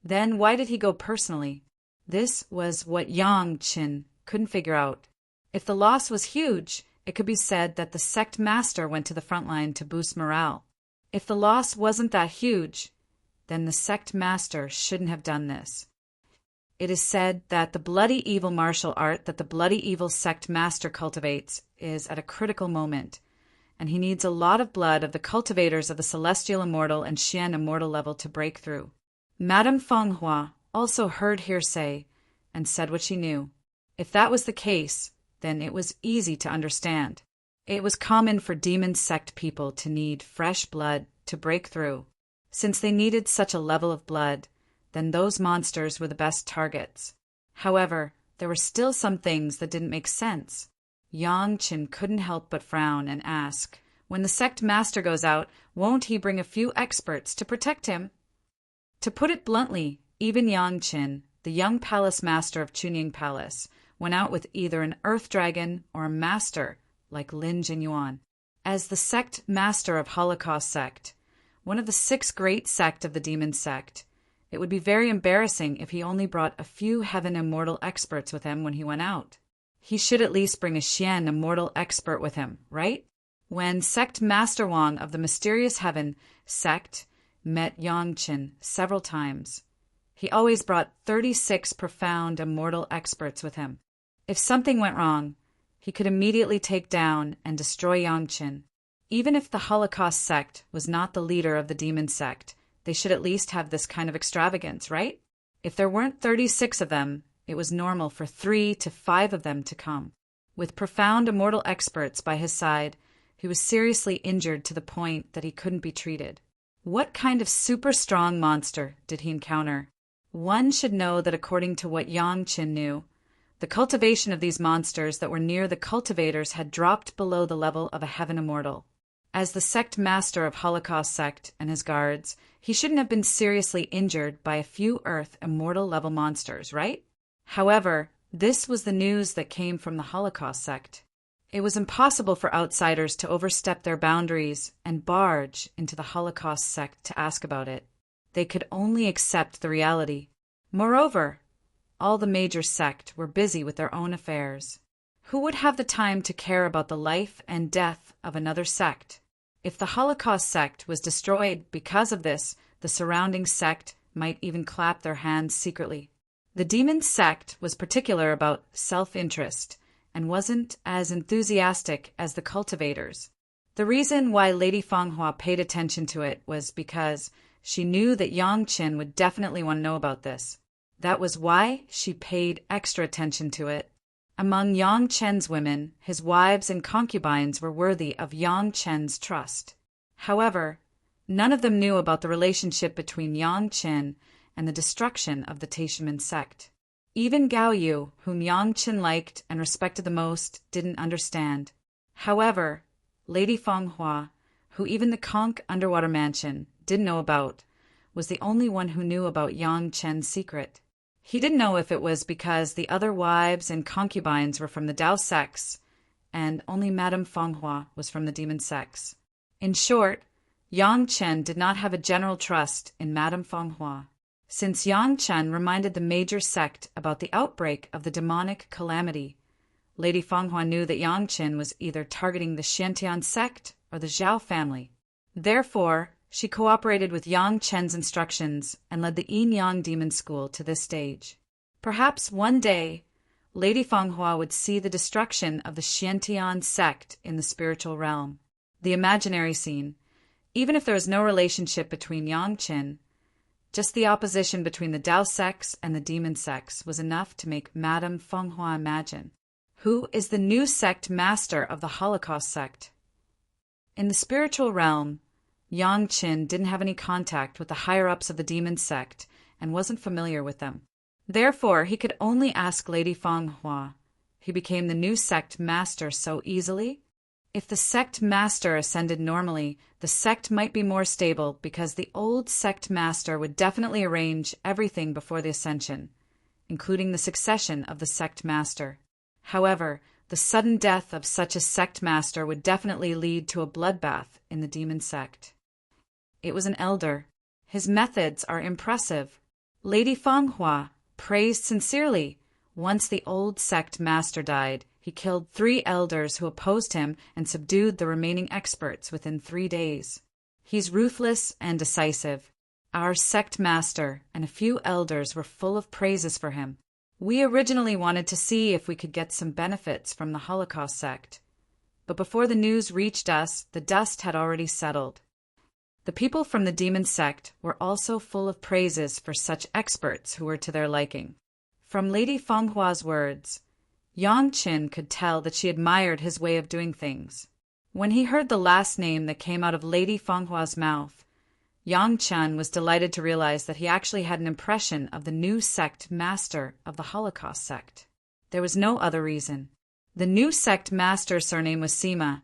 Then why did he go personally? This was what Yang Qin couldn't figure out. If the loss was huge, it could be said that the sect master went to the front line to boost morale. If the loss wasn't that huge, then the sect master shouldn't have done this. It is said that the bloody evil martial art that the bloody evil sect master cultivates is at a critical moment, and he needs a lot of blood of the cultivators of the Celestial Immortal and Xian Immortal level to break through. Madame Fenghua also heard hearsay and said what she knew. If that was the case, then it was easy to understand. It was common for demon sect people to need fresh blood to break through. Since they needed such a level of blood, then those monsters were the best targets. However, there were still some things that didn't make sense. Yang Qin couldn't help but frown and ask, when the sect master goes out, won't he bring a few experts to protect him? To put it bluntly, even Yang Qin, the young palace master of Chunying Palace, went out with either an earth dragon or a master like Lin Jinyuan. As the sect master of Holocaust sect, one of the 6 great sect of the demon sect, it would be very embarrassing if he only brought a few heaven immortal experts with him when he went out. He should at least bring a Xian immortal expert with him, right? When sect master Wang of the mysterious heaven sect met Yang Qin several times, he always brought 36 profound immortal experts with him. If something went wrong, he could immediately take down and destroy Yang Qin. Even if the Holocaust sect was not the leader of the demon sect, they should at least have this kind of extravagance, right? If there weren't 36 of them, it was normal for 3 to 5 of them to come. With profound immortal experts by his side, he was seriously injured to the point that he couldn't be treated. What kind of super strong monster did he encounter? One should know that according to what Yang Qin knew, the cultivation of these monsters that were near the cultivators had dropped below the level of a heaven immortal. As the sect master of Holocaust sect and his guards, he shouldn't have been seriously injured by a few earth immortal level monsters, right? However, this was the news that came from the Holocaust sect. It was impossible for outsiders to overstep their boundaries and barge into the Holocaust sect to ask about it. They could only accept the reality. Moreover, all the major sect were busy with their own affairs. Who would have the time to care about the life and death of another sect? If the Holocaust sect was destroyed because of this, the surrounding sect might even clap their hands secretly. The demon sect was particular about self-interest and wasn't as enthusiastic as the cultivators. The reason why Lady Fanghua paid attention to it was because she knew that Yang Qin would definitely want to know about this. That was why she paid extra attention to it. Among Yang Chen's women, his wives and concubines were worthy of Yang Chen's trust. However, none of them knew about the relationship between Yang Qin and the destruction of the Taishimen sect. Even Gao Yu, whom Yang Qin liked and respected the most, didn't understand. However, Lady Fanghua, who even the conch underwater mansion didn't know about, was the only one who knew about Yang Chen's secret. He didn't know if it was because the other wives and concubines were from the Dao sects, and only Madame Fanghua was from the demon sects. In short, Yang Chen did not have a general trust in Madame Fanghua. Since Yang Chen reminded the major sect about the outbreak of the demonic calamity, Lady Fanghua knew that Yang Chen was either targeting the Xiantian sect or the Zhao family. Therefore, she cooperated with Yang Chen's instructions and led the Yin-Yang demon school to this stage. Perhaps one day, Lady Fanghua would see the destruction of the Xiantian sect in the spiritual realm. The imaginary scene, even if there was no relationship between Yang Chen, just the opposition between the Dao sects and the demon sects was enough to make Madame Fanghua imagine. Who is the new sect master of the Holocaust sect? In the spiritual realm, Yang Qin didn't have any contact with the higher-ups of the demon sect and wasn't familiar with them. Therefore, he could only ask Lady Fanghua. He became the new sect master so easily? If the sect master ascended normally, the sect might be more stable because the old sect master would definitely arrange everything before the ascension, including the succession of the sect master. However, the sudden death of such a sect master would definitely lead to a bloodbath in the demon sect. It was an elder. His methods are impressive. Lady Fanghua praised sincerely. Once the old sect master died, he killed 3 elders who opposed him and subdued the remaining experts within 3 days. He's ruthless and decisive. Our sect master and a few elders were full of praises for him. We originally wanted to see if we could get some benefits from the Holocaust sect, but before the news reached us, the dust had already settled. The people from the demon sect were also full of praises for such experts who were to their liking. From Lady Fanghua's words, Yang Qin could tell that she admired his way of doing things. When he heard the last name that came out of Lady Fanghua's mouth, Yang Chen was delighted to realize that he actually had an impression of the new sect master of the Holocaust sect. There was no other reason. The new sect master's surname was Sima,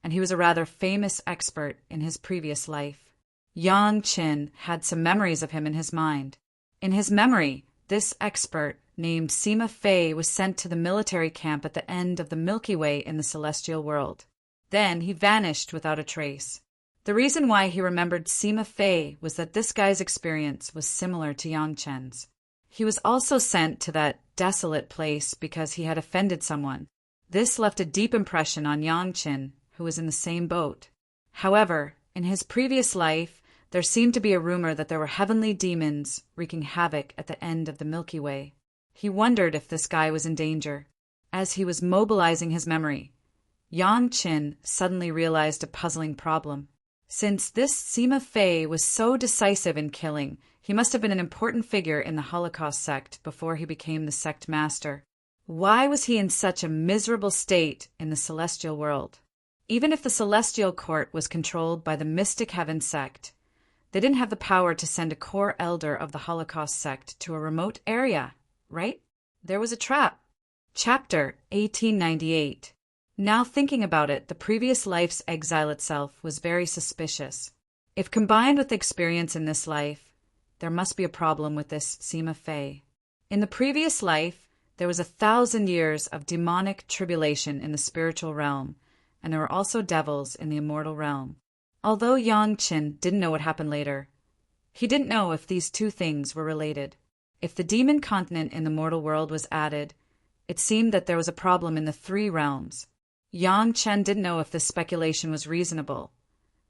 and he was a rather famous expert in his previous life. Yang Chen had some memories of him in his mind. In his memory, this expert, named Sima Fei, was sent to the military camp at the end of the Milky Way in the celestial world. Then he vanished without a trace. The reason why he remembered Sima Fei was that this guy's experience was similar to Yang Chen's. He was also sent to that desolate place because he had offended someone. This left a deep impression on Yang Chen, who was in the same boat. However, in his previous life, there seemed to be a rumor that there were heavenly demons wreaking havoc at the end of the Milky Way. He wondered if this guy was in danger. As he was mobilizing his memory, Yang Chen suddenly realized a puzzling problem. Since this Sima Fei was so decisive in killing, he must have been an important figure in the Holocaust sect before he became the sect master. Why was he in such a miserable state in the celestial world? Even if the celestial court was controlled by the Mystic Heaven sect, they didn't have the power to send a core elder of the Holocaust sect to a remote area, right? There was a trap. Chapter 1898. Now thinking about it, the previous life's exile itself was very suspicious. If combined with the experience in this life, there must be a problem with this Sima Fei. In the previous life, there was 1,000 years of demonic tribulation in the spiritual realm, and there were also devils in the immortal realm. Although Yang Qin didn't know what happened later, he didn't know if these two things were related. If the demon continent in the mortal world was added, it seemed that there was a problem in the 3 realms. Yang Chen didn't know if this speculation was reasonable,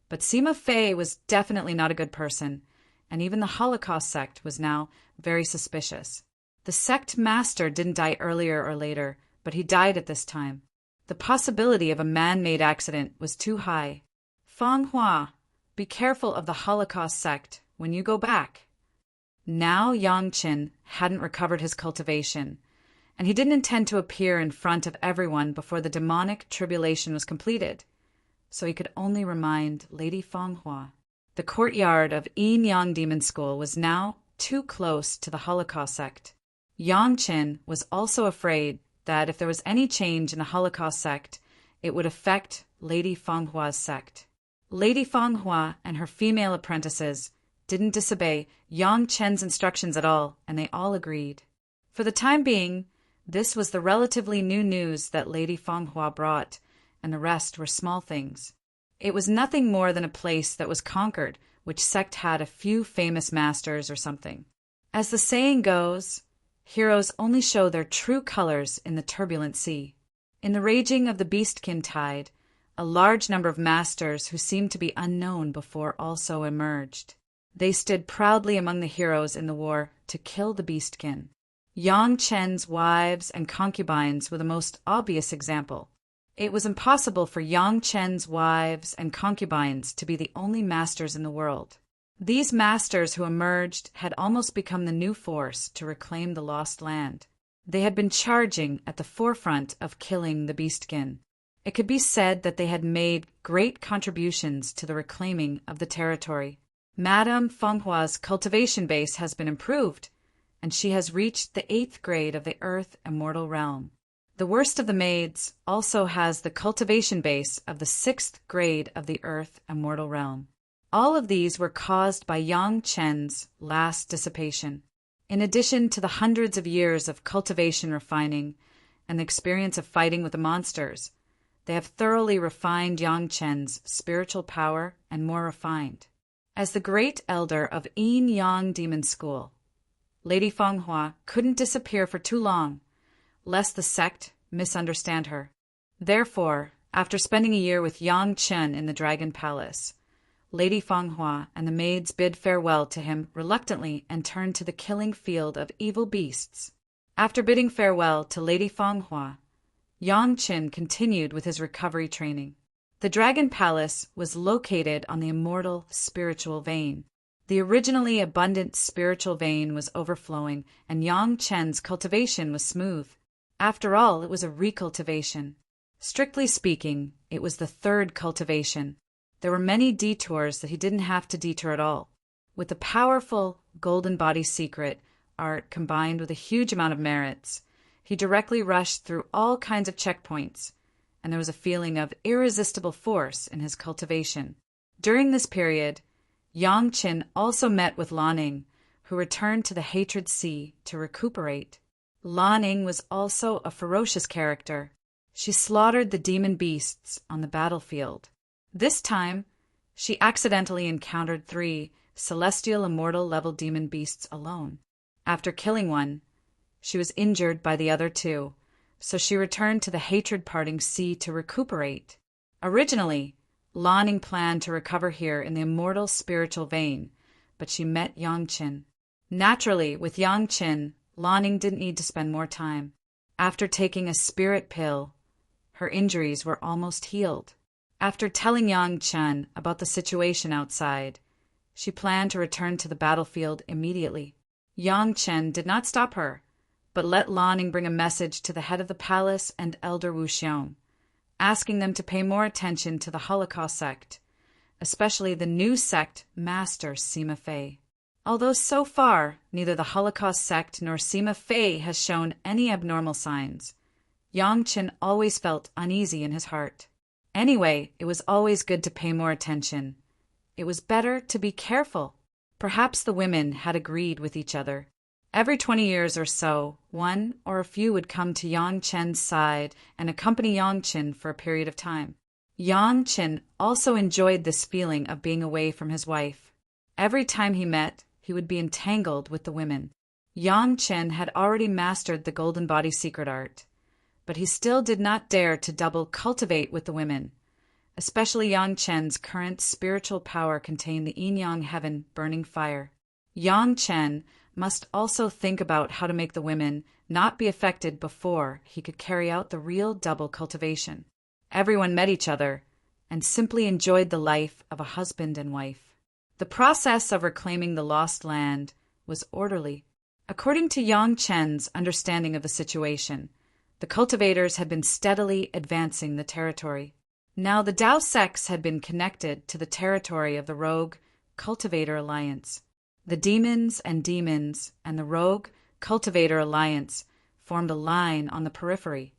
but Sima Fei was definitely not a good person, and even the Holocaust sect was now very suspicious. The sect master didn't die earlier or later, but he died at this time. The possibility of a man-made accident was too high. Feng Hua, be careful of the Holocaust sect when you go back. Now Yang Qin hadn't recovered his cultivation, and he didn't intend to appear in front of everyone before the demonic tribulation was completed, so he could only remind Lady Feng Hua. The courtyard of Yin Yang Demon School was now too close to the Holocaust sect. Yang Qin was also afraid that if there was any change in the Holocaust sect, it would affect Lady Feng Hua's sect. Lady Feng Hua and her female apprentices didn't disobey Yang Chen's instructions at all, and they all agreed. For the time being, this was the relatively new news that Lady Feng Hua brought, and the rest were small things. It was nothing more than a place that was conquered, which sect had a few famous masters or something. As the saying goes, heroes only show their true colors in the turbulent sea. In the raging of the beastkin tide, a large number of masters who seemed to be unknown before also emerged. They stood proudly among the heroes in the war to kill the beastkin. Yang Chen's wives and concubines were the most obvious example. It was impossible for Yang Chen's wives and concubines to be the only masters in the world. These masters who emerged had almost become the new force to reclaim the lost land. They had been charging at the forefront of killing the beastkin. It could be said that they had made great contributions to the reclaiming of the territory. Madame Feng Hua's cultivation base has been improved, and she has reached the 8th grade of the Earth Immortal realm. The worst of the maids also has the cultivation base of the 6th grade of the Earth Immortal realm. All of these were caused by Yang Chen's last dissipation. In addition to the hundreds of years of cultivation refining and the experience of fighting with the monsters, they have thoroughly refined Yang Chen's spiritual power and more refined. As the great elder of Yin Yang Demon School, Lady Feng Hua couldn't disappear for too long, lest the sect misunderstand her. Therefore, after spending a year with Yang Chen in the Dragon Palace, Lady Feng Hua and the maids bid farewell to him reluctantly and turned to the killing field of evil beasts. After bidding farewell to Lady Feng Hua, Yang Chen continued with his recovery training. The Dragon Palace was located on the immortal spiritual vein. The originally abundant spiritual vein was overflowing, and Yang Chen's cultivation was smooth. After all, it was a recultivation. Strictly speaking, it was the 3rd cultivation. There were many detours that he didn't have to detour at all. With the powerful golden body secret art combined with a huge amount of merits, he directly rushed through all kinds of checkpoints, and there was a feeling of irresistible force in his cultivation. During this period, Yang Qin also met with Lanning, who returned to the Hatred Sea to recuperate. Lanning was also a ferocious character. She slaughtered the demon beasts on the battlefield. This time, she accidentally encountered 3 celestial immortal level demon beasts alone. After killing one, she was injured by the other 2, so she returned to the hatred-parting sea to recuperate. Originally, Lanning planned to recover here in the immortal spiritual vein, but she met Yang Qin. Naturally, with Yang Qin, Lanning didn't need to spend more time. After taking a spirit pill, her injuries were almost healed. After telling Yang Qin about the situation outside, she planned to return to the battlefield immediately. Yang Qin did not stop her, but let Lanning bring a message to the head of the palace and Elder Wu Xiong, asking them to pay more attention to the Holocaust sect, especially the new sect Master Sima Fei. Although so far neither the Holocaust sect nor Sima Fei has shown any abnormal signs, Yang Qin always felt uneasy in his heart. Anyway, it was always good to pay more attention. It was better to be careful. Perhaps the women had agreed with each other. Every 20 years or so, one or a few would come to Yang Chen's side and accompany Yang Qin for a period of time. Yang Qin also enjoyed this feeling of being away from his wife. Every time he met, he would be entangled with the women. Yang Qin had already mastered the golden body secret art, but he still did not dare to double cultivate with the women. Especially Yang Chen's current spiritual power contained the yin-yang heaven burning fire. Yang Chen must also think about how to make the women not be affected before he could carry out the real double cultivation. Everyone met each other and simply enjoyed the life of a husband and wife. The process of reclaiming the lost land was orderly. According to Yang Chen's understanding of the situation, the cultivators had been steadily advancing the territory. Now the Dao sects had been connected to the territory of the Rogue Cultivator Alliance. The demons and the Rogue Cultivator Alliance formed a line on the periphery.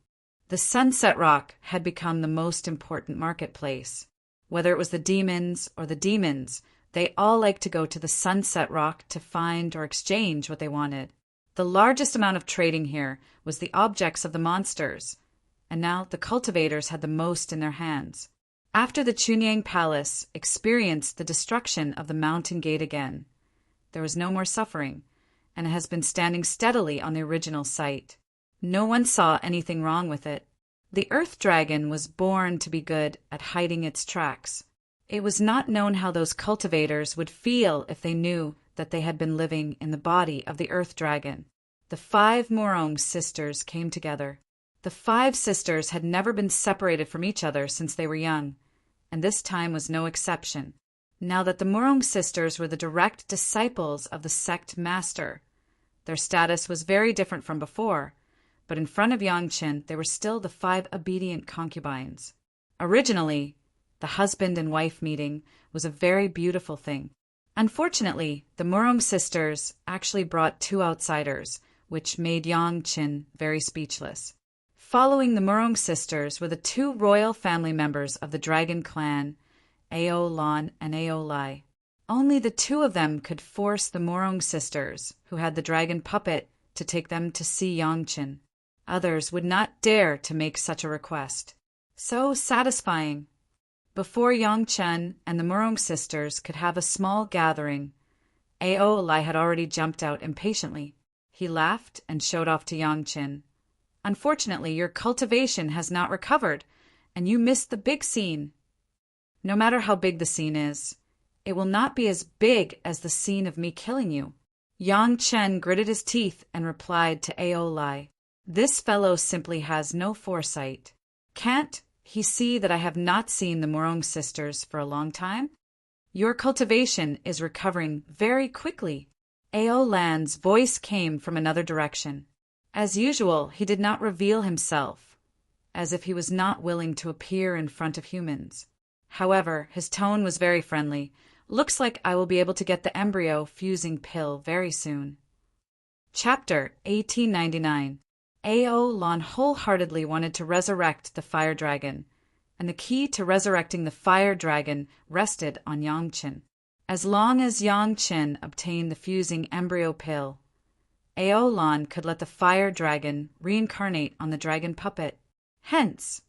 The Sunset Rock had become the most important marketplace. Whether it was the demons or the demons, they all liked to go to the Sunset Rock to find or exchange what they wanted. The largest amount of trading here was the objects of the monsters, and now the cultivators had the most in their hands. After the Chunyang Palace experienced the destruction of the mountain gate again, there was no more suffering, and it has been standing steadily on the original site. No one saw anything wrong with it. The Earth Dragon was born to be good at hiding its tracks. It was not known how those cultivators would feel if they knew that they had been living in the body of the Earth Dragon. The 5 Morong sisters came together. The 5 sisters had never been separated from each other since they were young, and this time was no exception. Now that the Morong sisters were the direct disciples of the sect master, their status was very different from before, but in front of Yangchen they were still the 5 obedient concubines. Originally, the husband and wife meeting was a very beautiful thing. Unfortunately, the Morong sisters actually brought 2 outsiders, which made Yangchen very speechless. Following the Morong sisters were the 2 royal family members of the dragon clan, Ao Lan and Ao Lai. Only the 2 of them could force the Morong sisters, who had the dragon puppet, to take them to see Yangchen. Others would not dare to make such a request. So satisfying. Before Yangchen and the Morong sisters could have a small gathering, Ao Lai had already jumped out impatiently. He laughed and showed off to Yangchen. Unfortunately, your cultivation has not recovered, and you missed the big scene. No matter how big the scene is, it will not be as big as the scene of me killing you. Yangchen gritted his teeth and replied to Ao Lai, "This fellow simply has no foresight. Can't he see that I have not seen the Morong sisters for a long time? Your cultivation is recovering very quickly." Ao Lan's voice came from another direction. As usual, he did not reveal himself, as if he was not willing to appear in front of humans. However, his tone was very friendly. "Looks like I will be able to get the embryo fusing pill very soon." Chapter 1899. Ao Lan wholeheartedly wanted to resurrect the fire dragon, and the key to resurrecting the fire dragon rested on Yangchen. As long as Yangchen obtained the fusing embryo pill, Ao Lan could let the fire dragon reincarnate on the dragon puppet. Hence,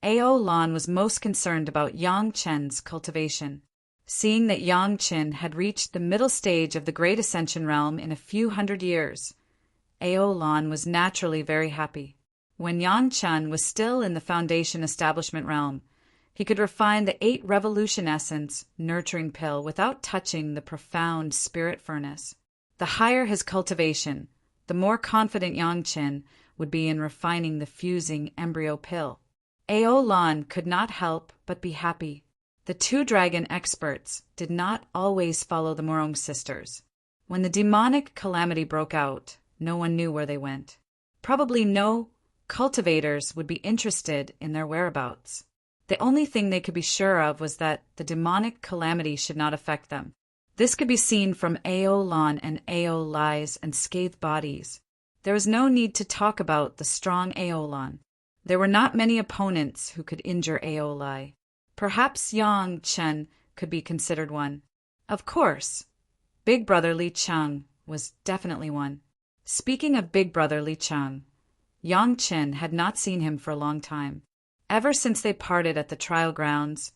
Ao Lan was most concerned about Yangchen's cultivation. Seeing that Yangchen had reached the middle stage of the Great Ascension Realm in a few hundred years, Ao Lan was naturally very happy. When Yangchen was still in the Foundation Establishment Realm, he could refine the 8 Revolution Essence nurturing pill without touching the profound spirit furnace. The higher his cultivation, the more confident Yangchen would be in refining the fusing embryo pill. Ao Lan could not help but be happy. The 2 dragon experts did not always follow the Morong sisters. When the demonic calamity broke out, no one knew where they went. Probably no cultivators would be interested in their whereabouts. The only thing they could be sure of was that the demonic calamity should not affect them. This could be seen from Ao Lan and Ao Lai's unscathed bodies. There was no need to talk about the strong Ao Lan. There were not many opponents who could injure Ao Lai. Perhaps Yangchen could be considered one. Of course, Big Brother Li Cheng was definitely one. Speaking of Big Brother Li Cheng, Yangchen had not seen him for a long time. Ever since they parted at the trial grounds,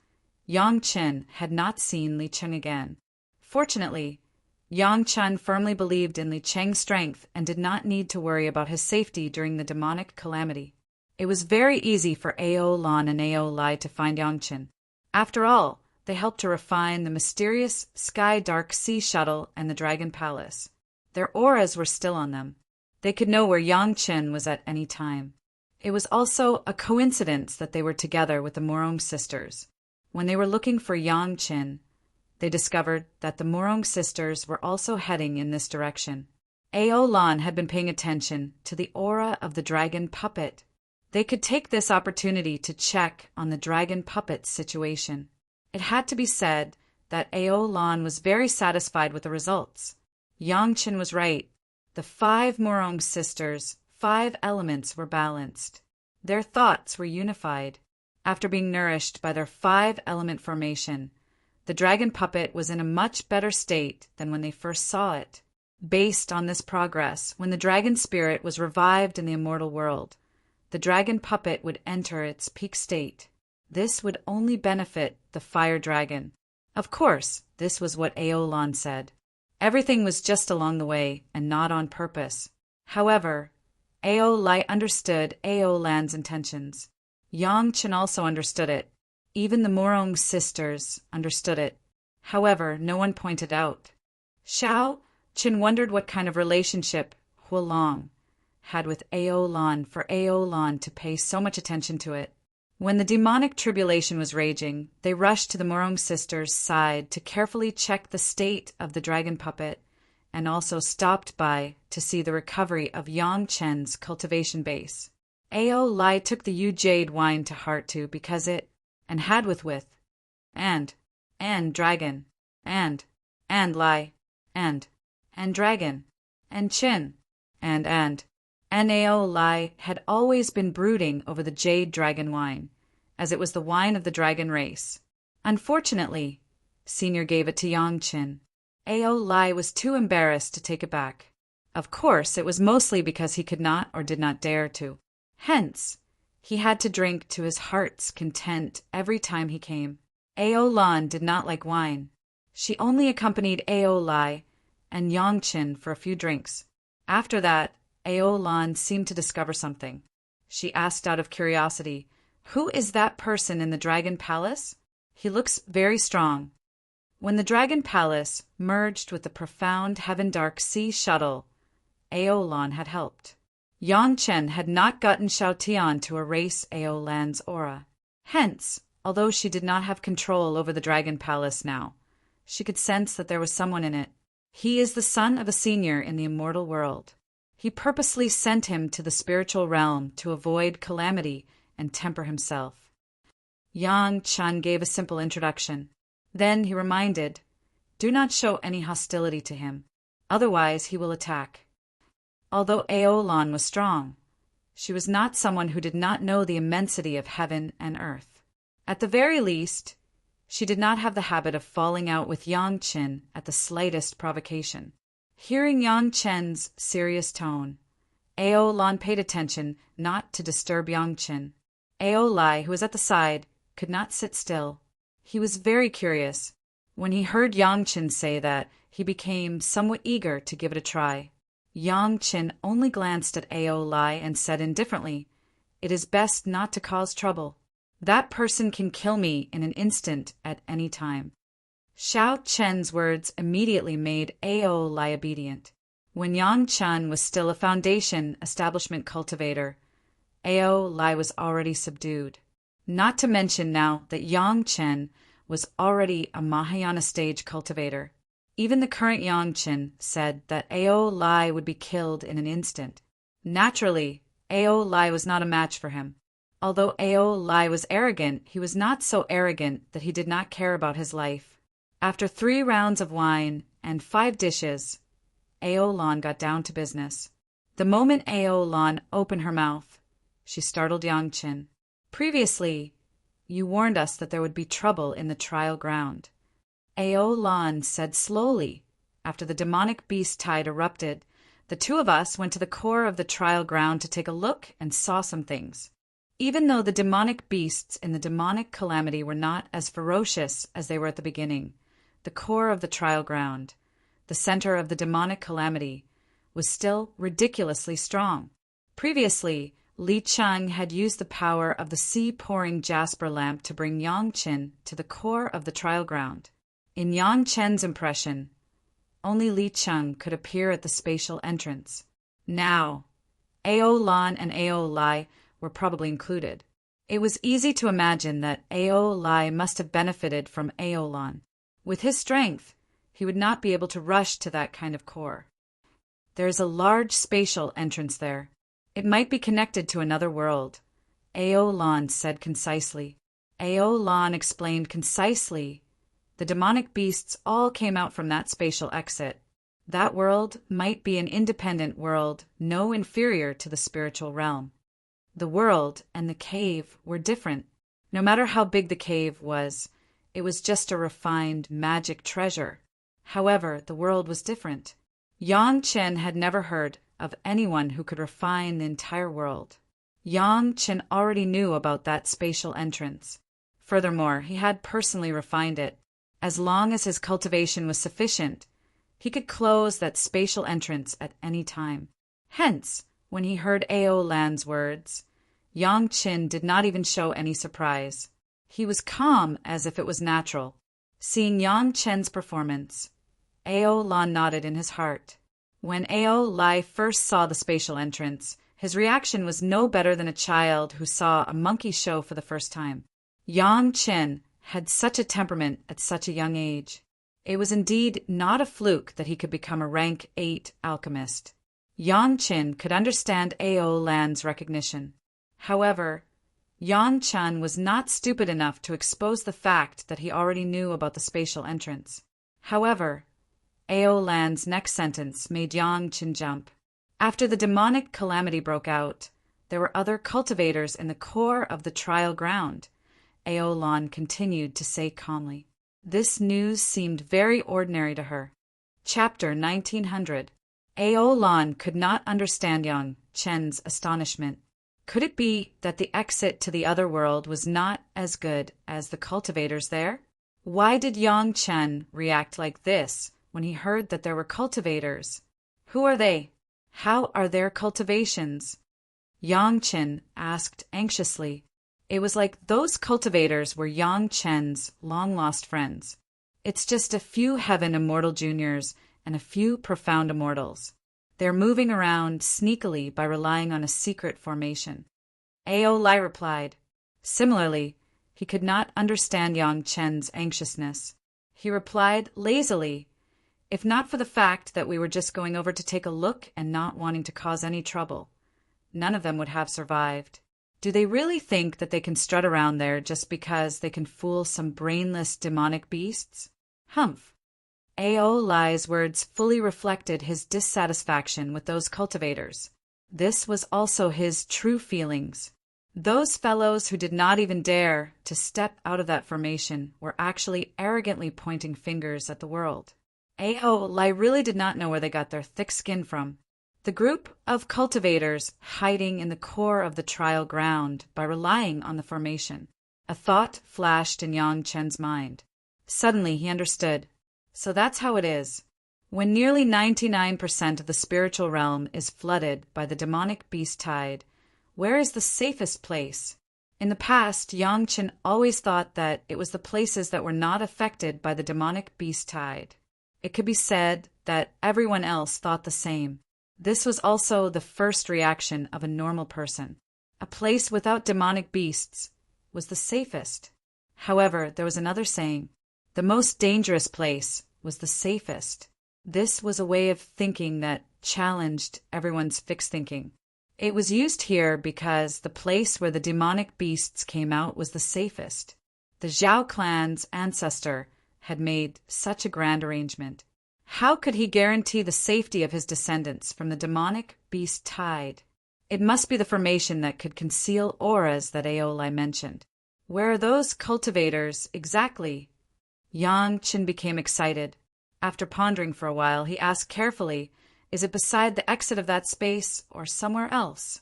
Yangchen had not seen Li Cheng again. Fortunately, Yangchen firmly believed in Li Cheng's strength and did not need to worry about his safety during the demonic calamity. It was very easy for Ao Lan and Ao Lai to find Yangchen. After all, they helped to refine the mysterious Sky Dark Sea Shuttle and the Dragon Palace. Their auras were still on them. They could know where Yang Chen was at any time. It was also a coincidence that they were together with the Morong sisters. When they were looking for Yang Chen, they discovered that the Morong sisters were also heading in this direction. Ao Lan had been paying attention to the aura of the dragon puppet. They could take this opportunity to check on the dragon puppet's situation. It had to be said that Ao Lan was very satisfied with the results. Yang Chen was right. The 5 Morong sisters' 5 elements were balanced. Their thoughts were unified. After being nourished by their 5-element formation, the dragon puppet was in a much better state than when they first saw it. Based on this progress, when the dragon spirit was revived in the immortal world, the dragon puppet would enter its peak state. This would only benefit the fire dragon. Of course, this was what Ao Lan said. Everything was just along the way and not on purpose. However, Ao Lai understood Ao Lan's intentions. Yang Chen also understood it. Even the Morong sisters understood it. However, no one pointed out. Xiao Chen wondered what kind of relationship Huolong had with Ao Lan for Ao Lan to pay so much attention to it. When the demonic tribulation was raging, they rushed to the Morong sisters' side to carefully check the state of the dragon puppet, and also stopped by to see the recovery of Yang Chen's cultivation base. Ao Lai took the Yu Jade wine to heart too, because it, and had with, and dragon, and Lai, and dragon, and Chin, and Ao Lai had always been brooding over the Jade Dragon wine, as it was the wine of the dragon race. Unfortunately, Senior gave it to Yang Chen. Ao Lai was too embarrassed to take it back. Of course, it was mostly because he could not or did not dare to. Hence, he had to drink to his heart's content every time he came. Ao Lan did not like wine. She only accompanied Ao Lai and Yang Chen for a few drinks. After that, Ao Lan seemed to discover something. She asked out of curiosity, "Who is that person in the Dragon Palace? He looks very strong." When the Dragon Palace merged with the profound Heaven Dark Sea shuttle, Ao Lan had helped. Yang Chen had not gotten Xiao Tian to erase Ao Lan's aura. Hence, although she did not have control over the Dragon Palace now, she could sense that there was someone in it. He is the son of a senior in the immortal world. He purposely sent him to the spiritual realm to avoid calamity and temper himself. Yang Chen gave a simple introduction. Then he reminded, "Do not show any hostility to him, otherwise he will attack." Although Ao Lan was strong, she was not someone who did not know the immensity of heaven and earth. At the very least, she did not have the habit of falling out with Yang Chen at the slightest provocation. Hearing Yang Chen's serious tone, Ao Lan paid attention not to disturb Yang Chen. Ao Lai, who was at the side, could not sit still. He was very curious. When he heard Yang Chen say that, he became somewhat eager to give it a try. Yang Chen only glanced at Ao Lai and said indifferently, "It is best not to cause trouble. That person can kill me in an instant at any time." Xiao Chen's words immediately made Ao Lai obedient. When Yang Chen was still a foundation establishment cultivator, Ao Lai was already subdued. Not to mention now that Yang Chen was already a Mahayana stage cultivator. Even the current Yang Chen said that Ao Lai would be killed in an instant. Naturally, Ao Lai was not a match for him. Although Ao Lai was arrogant, he was not so arrogant that he did not care about his life. After 3 rounds of wine and 5 dishes, Ao Lan got down to business. The moment Ao Lan opened her mouth, she startled Yang Chen. "Previously, you warned us that there would be trouble in the trial ground," Ao Lan said slowly. After the demonic beast tide erupted, the 2 of us went to the core of the trial ground to take a look and saw some things. Even though the demonic beasts in the demonic calamity were not as ferocious as they were at the beginning, the core of the trial ground, the center of the demonic calamity, was still ridiculously strong. Previously, Li Cheng had used the power of the sea-pouring jasper lamp to bring Yang Chen to the core of the trial ground. In Yang Chen's impression, only Li Cheng could appear at the spatial entrance. Now, Ao Lan and Ao Lai were probably included. It was easy to imagine that Ao Lai must have benefited from Ao Lan. With his strength, he would not be able to rush to that kind of core. There is a large spatial entrance there. It might be connected to another world, Ao Lan said concisely. Ao Lan explained concisely. The demonic beasts all came out from that spatial exit. That world might be an independent world, no inferior to the spiritual realm. The world and the cave were different. No matter how big the cave was, it was just a refined magic treasure. However, the world was different. Yang Chen had never heard of anyone who could refine the entire world. Yang Chen already knew about that spatial entrance. Furthermore, he had personally refined it. As long as his cultivation was sufficient, he could close that spatial entrance at any time. Hence, when he heard Ao Lan's words, Yang Chen did not even show any surprise. He was calm as if it was natural. Seeing Yang Chen's performance, Ao Lan nodded in his heart. When Ao Lai first saw the spatial entrance, his reaction was no better than a child who saw a monkey show for the first time. Yang Chen had such a temperament at such a young age. It was indeed not a fluke that he could become a rank 8 alchemist. Yang Chen could understand Ao Lan's recognition. However, Yang Chen was not stupid enough to expose the fact that he already knew about the spatial entrance. However, Ao Lan's next sentence made Yang Chen jump. After the demonic calamity broke out, there were other cultivators in the core of the trial ground. Ao Lan continued to say calmly. This news seemed very ordinary to her. Chapter 1900. Ao Lan could not understand Yang Chen's astonishment. Could it be that the exit to the other world was not as good as the cultivators there? Why did Yang Chen react like this when he heard that there were cultivators? Who are they? How are their cultivations? Yang Chen asked anxiously. It was like those cultivators were Yang Chen's long-lost friends. It's just a few Heaven Immortal Juniors and a few Profound Immortals. They're moving around sneakily by relying on a secret formation. Ao Lai replied. Similarly, he could not understand Yang Chen's anxiousness. He replied lazily, if not for the fact that we were just going over to take a look and not wanting to cause any trouble, none of them would have survived. Do they really think that they can strut around there just because they can fool some brainless demonic beasts? Humph. Ao Lai's words fully reflected his dissatisfaction with those cultivators. This was also his true feelings. Those fellows who did not even dare to step out of that formation were actually arrogantly pointing fingers at the world. Ao Lai really did not know where they got their thick skin from. The group of cultivators hiding in the core of the trial ground by relying on the formation. A thought flashed in Yang Chen's mind. Suddenly he understood. So that's how it is. When nearly 99% of the spiritual realm is flooded by the demonic beast tide, where is the safest place? In the past, Yang Chen always thought that it was the places that were not affected by the demonic beast tide. It could be said that everyone else thought the same. This was also the first reaction of a normal person. A place without demonic beasts was the safest. However, there was another saying. The most dangerous place was the safest. This was a way of thinking that challenged everyone's fixed thinking. It was used here because the place where the demonic beasts came out was the safest. The Zhao clan's ancestor had made such a grand arrangement. How could he guarantee the safety of his descendants from the demonic beast tide? It must be the formation that could conceal auras that Ao Lai mentioned. Where are those cultivators exactly? Yang Chen became excited. After pondering for a while, he asked carefully, is it beside the exit of that space or somewhere else?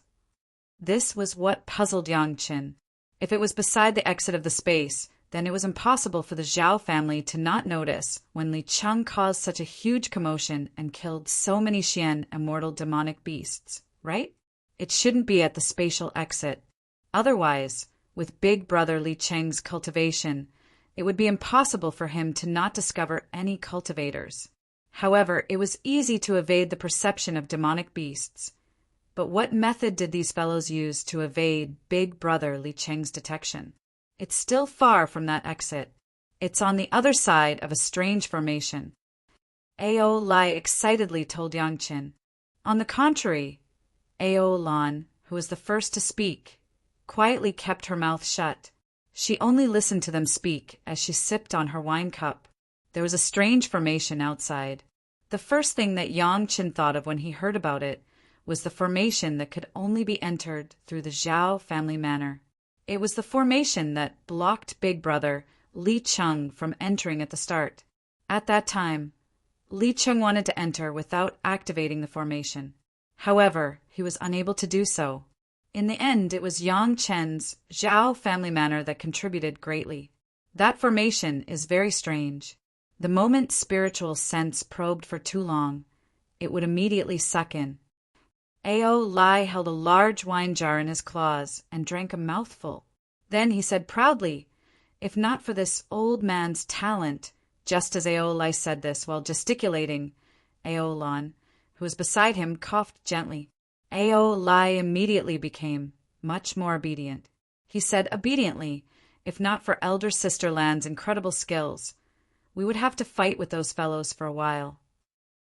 This was what puzzled Yang Chen. If it was beside the exit of the space, then it was impossible for the Zhao family to not notice when Li Cheng caused such a huge commotion and killed so many Xian immortal demonic beasts, right? It shouldn't be at the spatial exit. Otherwise, with big brother Li Cheng's cultivation, it would be impossible for him to not discover any cultivators. However, it was easy to evade the perception of demonic beasts. But what method did these fellows use to evade Big Brother Li Cheng's detection? It's still far from that exit. It's on the other side of a strange formation. Ao Lai excitedly told Yang Qin. On the contrary, Ao Lan, who was the first to speak, quietly kept her mouth shut. She only listened to them speak as she sipped on her wine cup. There was a strange formation outside. The first thing that Yang Qin thought of when he heard about it was the formation that could only be entered through the Zhao family manor. It was the formation that blocked Big Brother Li Cheng from entering at the start. At that time, Li Cheng wanted to enter without activating the formation. However, he was unable to do so. In the end, it was Yang Chen's Zhao family manor that contributed greatly. That formation is very strange. The moment spiritual sense probed for too long, it would immediately suck in. Ao Lai held a large wine jar in his claws and drank a mouthful. Then he said proudly, "If not for this old man's talent," just as Ao Lai said this while gesticulating, Ao Lan, who was beside him, coughed gently. Ao Lai immediately became much more obedient. He said obediently, "If not for Elder Sister Lan's incredible skills, we would have to fight with those fellows for a while."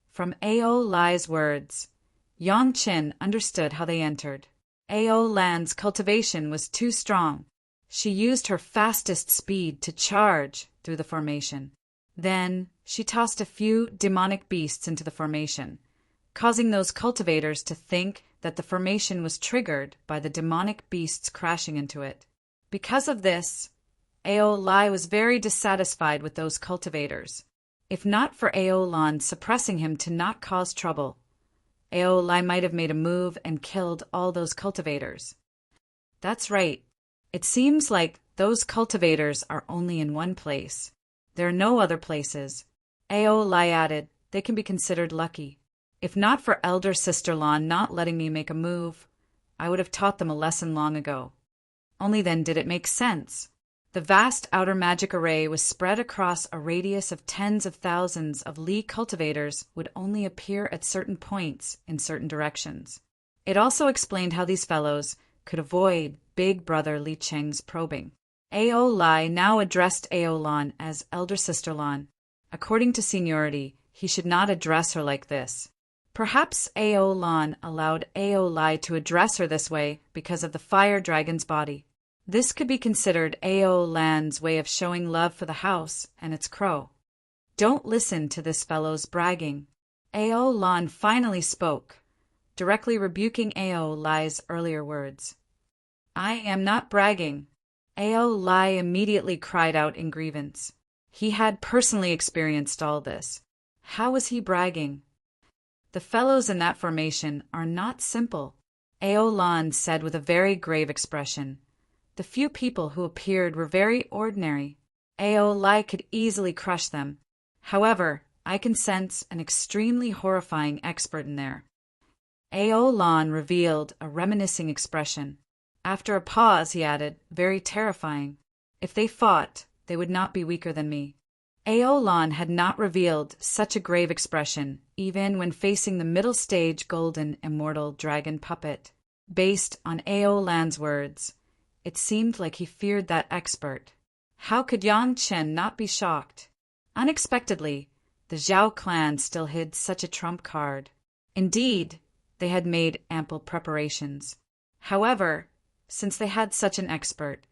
From Ao Lai's words, Yang Qin understood how they entered. Ao Lan's cultivation was too strong. She used her fastest speed to charge through the formation. Then she tossed a few demonic beasts into the formation, causing those cultivators to think that the formation was triggered by the demonic beasts crashing into it. Because of this, Ao Lai was very dissatisfied with those cultivators. If not for Ao Lan suppressing him to not cause trouble, Ao Lai might have made a move and killed all those cultivators. That's right. It seems like those cultivators are only in one place. There are no other places. Ao Lai added, they can be considered lucky. If not for Elder Sister Lan not letting me make a move, I would have taught them a lesson long ago. Only then did it make sense. The vast outer magic array was spread across a radius of tens of thousands of Li cultivators would only appear at certain points in certain directions. It also explained how these fellows could avoid Big Brother Li Cheng's probing. Ao Lai now addressed Ao Lan as Elder Sister Lan. According to seniority, he should not address her like this. Perhaps Ao Lan allowed Ao Lai to address her this way because of the fire dragon's body. This could be considered Ao Lan's way of showing love for the house and its crow. Don't listen to this fellow's bragging. Ao Lan finally spoke, directly rebuking Ao Lai's earlier words. I am not bragging. Ao Lai immediately cried out in grievance. He had personally experienced all this. How was he bragging? The fellows in that formation are not simple, Ao Lan said with a very grave expression. The few people who appeared were very ordinary. Ao Lai could easily crush them. However, I can sense an extremely horrifying expert in there. Ao Lan revealed a reminiscing expression. After a pause, he added, very terrifying. If they fought, they would not be weaker than me. Ao Lan had not revealed such a grave expression, even when facing the middle stage golden immortal dragon puppet. Based on Ao Lan's words, it seemed like he feared that expert. How could Yang Chen not be shocked? Unexpectedly, the Zhao clan still hid such a trump card. Indeed, they had made ample preparations. However, since they had such an expert,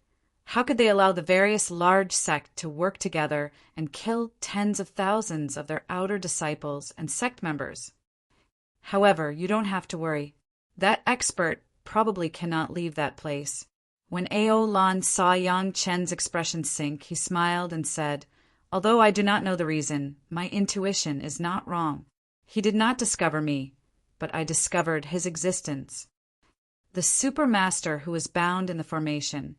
how could they allow the various large sect to work together and kill tens of thousands of their outer disciples and sect members? However, you don't have to worry. That expert probably cannot leave that place. When Ao Lan saw Yang Chen's expression sink, he smiled and said, although I do not know the reason, my intuition is not wrong. He did not discover me, but I discovered his existence. The supermaster who was bound in the formation,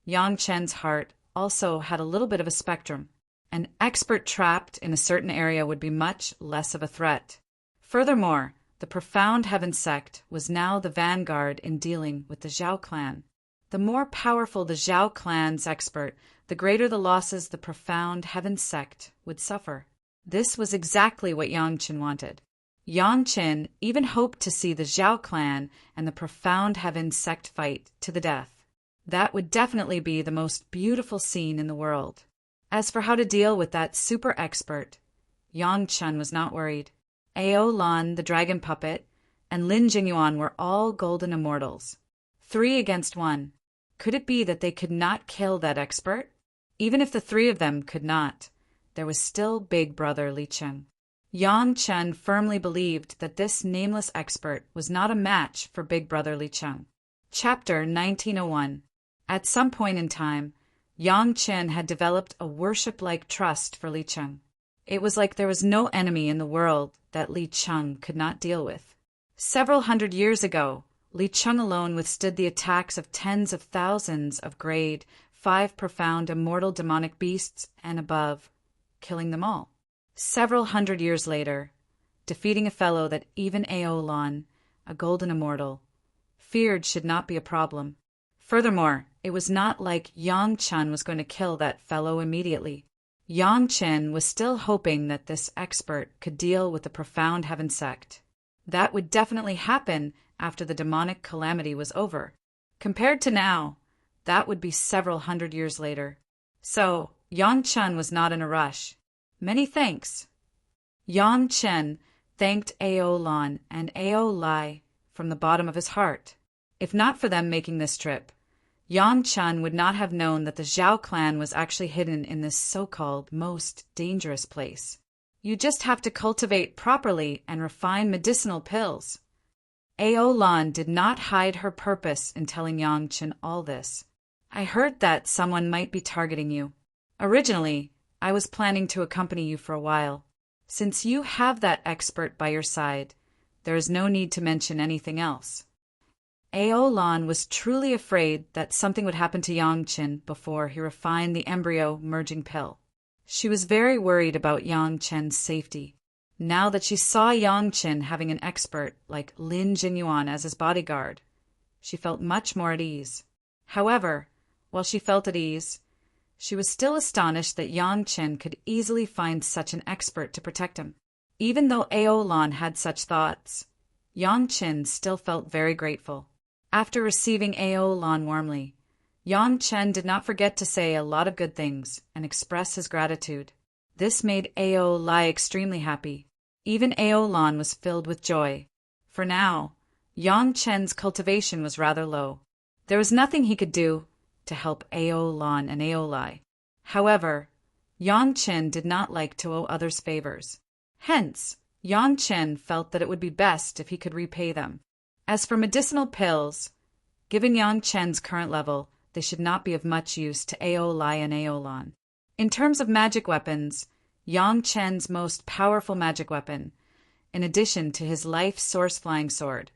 Yang Chen's heart, also had a little bit of a spectrum. An expert trapped in a certain area would be much less of a threat. Furthermore, the profound heaven sect was now the vanguard in dealing with the Zhao clan. The more powerful the Zhao clan's expert, the greater the losses the profound heaven sect would suffer. This was exactly what Yang Chen wanted. Yang Chen even hoped to see the Zhao clan and the profound heaven sect fight to the death. That would definitely be the most beautiful scene in the world. As for how to deal with that super expert, Yang Chen was not worried. Ao Lan, the dragon puppet, and Lin Jingyuan were all golden immortals. 3 against 1. Could it be that they could not kill that expert? Even if the 3 of them could not, there was still Big Brother Li Cheng. Yang Chen firmly believed that this nameless expert was not a match for Big Brother Li Cheng. Chapter 1901. At some point in time, Yang Chen had developed a worship-like trust for Li Cheng. It was like there was no enemy in the world that Li Cheng could not deal with. Several hundred years ago, Li Cheng alone withstood the attacks of tens of thousands of grade 5 profound immortal demonic beasts and above, killing them all. Several hundred years later, defeating a fellow that even Ao Lan, a golden immortal, feared should not be a problem. Furthermore, it was not like Yang Chen was going to kill that fellow immediately. Yang Chen was still hoping that this expert could deal with the profound heaven sect. That would definitely happen after the demonic calamity was over. Compared to now, that would be several hundred years later. So, Yang Chen was not in a rush. Many thanks. Yang Chen thanked Ao Lan and Ao Lai from the bottom of his heart. If not for them making this trip, Yang Chen would not have known that the Zhao clan was actually hidden in this so-called most dangerous place. You just have to cultivate properly and refine medicinal pills. Ao Lan did not hide her purpose in telling Yang Chen all this. I heard that someone might be targeting you. Originally, I was planning to accompany you for a while. Since you have that expert by your side, there is no need to mention anything else. Ao Lan was truly afraid that something would happen to Yang Chen before he refined the embryo merging pill. She was very worried about Yang Chen's safety. Now that she saw Yang Chen having an expert like Lin Jingyuan as his bodyguard, she felt much more at ease. However, while she felt at ease, she was still astonished that Yang Chen could easily find such an expert to protect him. Even though Ao Lan had such thoughts, Yang Chen still felt very grateful. After receiving Ao Lan warmly, Yang Chen did not forget to say a lot of good things and express his gratitude. This made Ao Lai extremely happy. Even Ao Lan was filled with joy. For now, Yang Chen's cultivation was rather low. There was nothing he could do to help Ao Lan and Ao Lai. However, Yang Chen did not like to owe others favors. Hence, Yang Chen felt that it would be best if he could repay them. As for medicinal pills, given Yang Chen's current level, they should not be of much use to Ao Lai and Ao Lan. In terms of magic weapons, Yang Chen's most powerful magic weapon, in addition to his life source flying sword,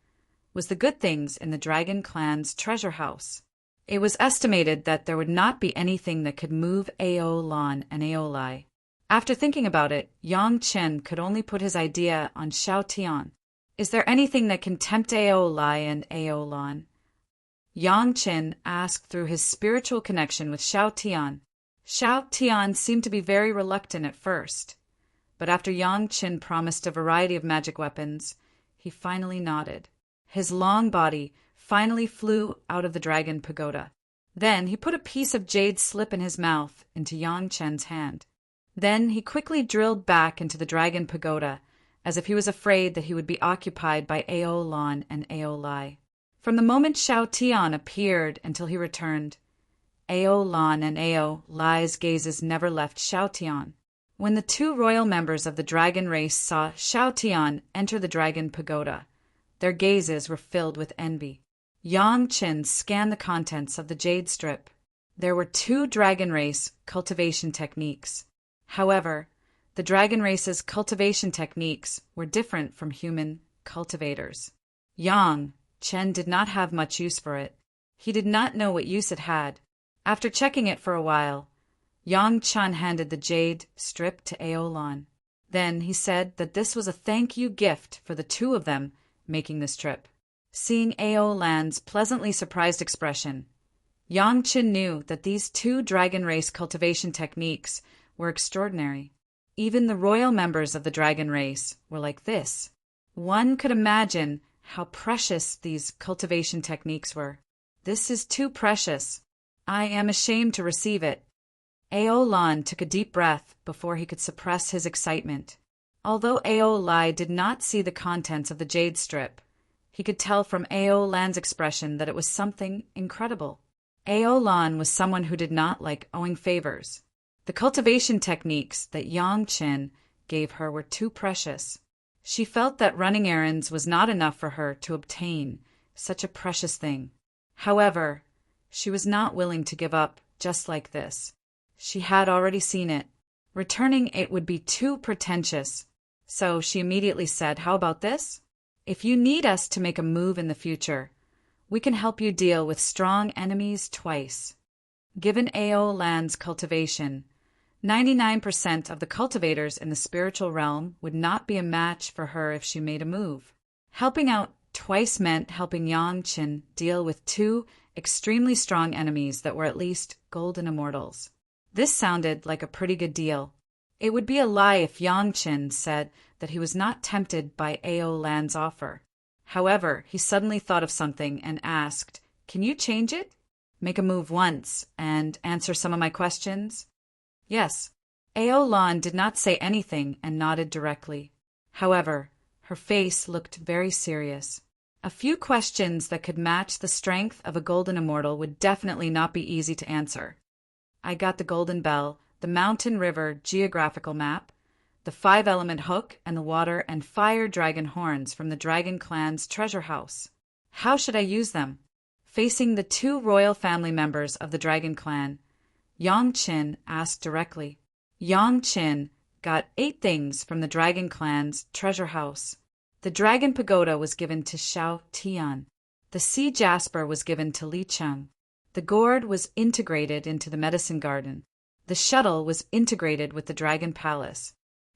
was the good things in the Dragon Clan's treasure house. It was estimated that there would not be anything that could move Ao Lan and Ao Lai. After thinking about it, Yang Chen could only put his idea on Xiao Tian. Is there anything that can tempt Ao Lai and Ao Lan? Yang Chen asked through his spiritual connection with Xiao Tian. Xiao Tian seemed to be very reluctant at first, but after Yang Chen promised a variety of magic weapons, he finally nodded. His long body finally flew out of the dragon pagoda. Then he put a piece of jade slip in his mouth into Yang Chen's hand. Then he quickly drilled back into the dragon pagoda, as if he was afraid that he would be occupied by Ao Lan and Ao Lai. From the moment Xiao Tian appeared until he returned, Ao Lan and Ao Lai's gazes never left Xiao Tian. When the 2 royal members of the dragon race saw Xiao Tian enter the dragon pagoda, their gazes were filled with envy. Yang Chen scanned the contents of the jade strip. There were 2 dragon race cultivation techniques. However, the dragon race's cultivation techniques were different from human cultivators. Yang Chen did not have much use for it. He did not know what use it had. After checking it for a while, Yang Chen handed the jade strip to Ao Lan. Then he said that this was a thank-you gift for the 2 of them making this trip. Seeing Ao Lan's pleasantly surprised expression, Yang Chen knew that these 2 dragon race cultivation techniques were extraordinary. even the royal members of the dragon race were like this. One could imagine how precious these cultivation techniques were. This is too precious. I am ashamed to receive it. Aolan took a deep breath before he could suppress his excitement. Although Aolai did not see the contents of the jade strip, he could tell from Aolan's expression that it was something incredible. Aolan was someone who did not like owing favors. The cultivation techniques that Yang Qin gave her were too precious. She felt that running errands was not enough for her to obtain such a precious thing. However, she was not willing to give up just like this. She had already seen it. Returning it would be too pretentious. So she immediately said, "How about this? If you need us to make a move in the future, we can help you deal with strong enemies twice." Given Aolan's cultivation, 99% of the cultivators in the spiritual realm would not be a match for her if she made a move. Helping out twice meant helping Yang Qin deal with two extremely strong enemies that were at least golden immortals. This sounded like a pretty good deal. It would be a lie if Yang Qin said that he was not tempted by Aolan's offer. However, he suddenly thought of something and asked, "Can you change it? Make a move once and answer some of my questions?" Yes. Aolan did not say anything and nodded directly. However, her face looked very serious. A few questions that could match the strength of a golden immortal would definitely not be easy to answer. I got the golden bell, the mountain river geographical map, the 5-element hook, and the water and fire dragon horns from the dragon clan's treasure house. How should I use them? Facing the two royal family members of the dragon clan, Yang Qin asked directly. Yang Qin got 8 things from the dragon clan's treasure house. The dragon pagoda was given to Xiao Tian. The sea jasper was given to Li Cheng. The gourd was integrated into the medicine garden. The shuttle was integrated with the dragon palace.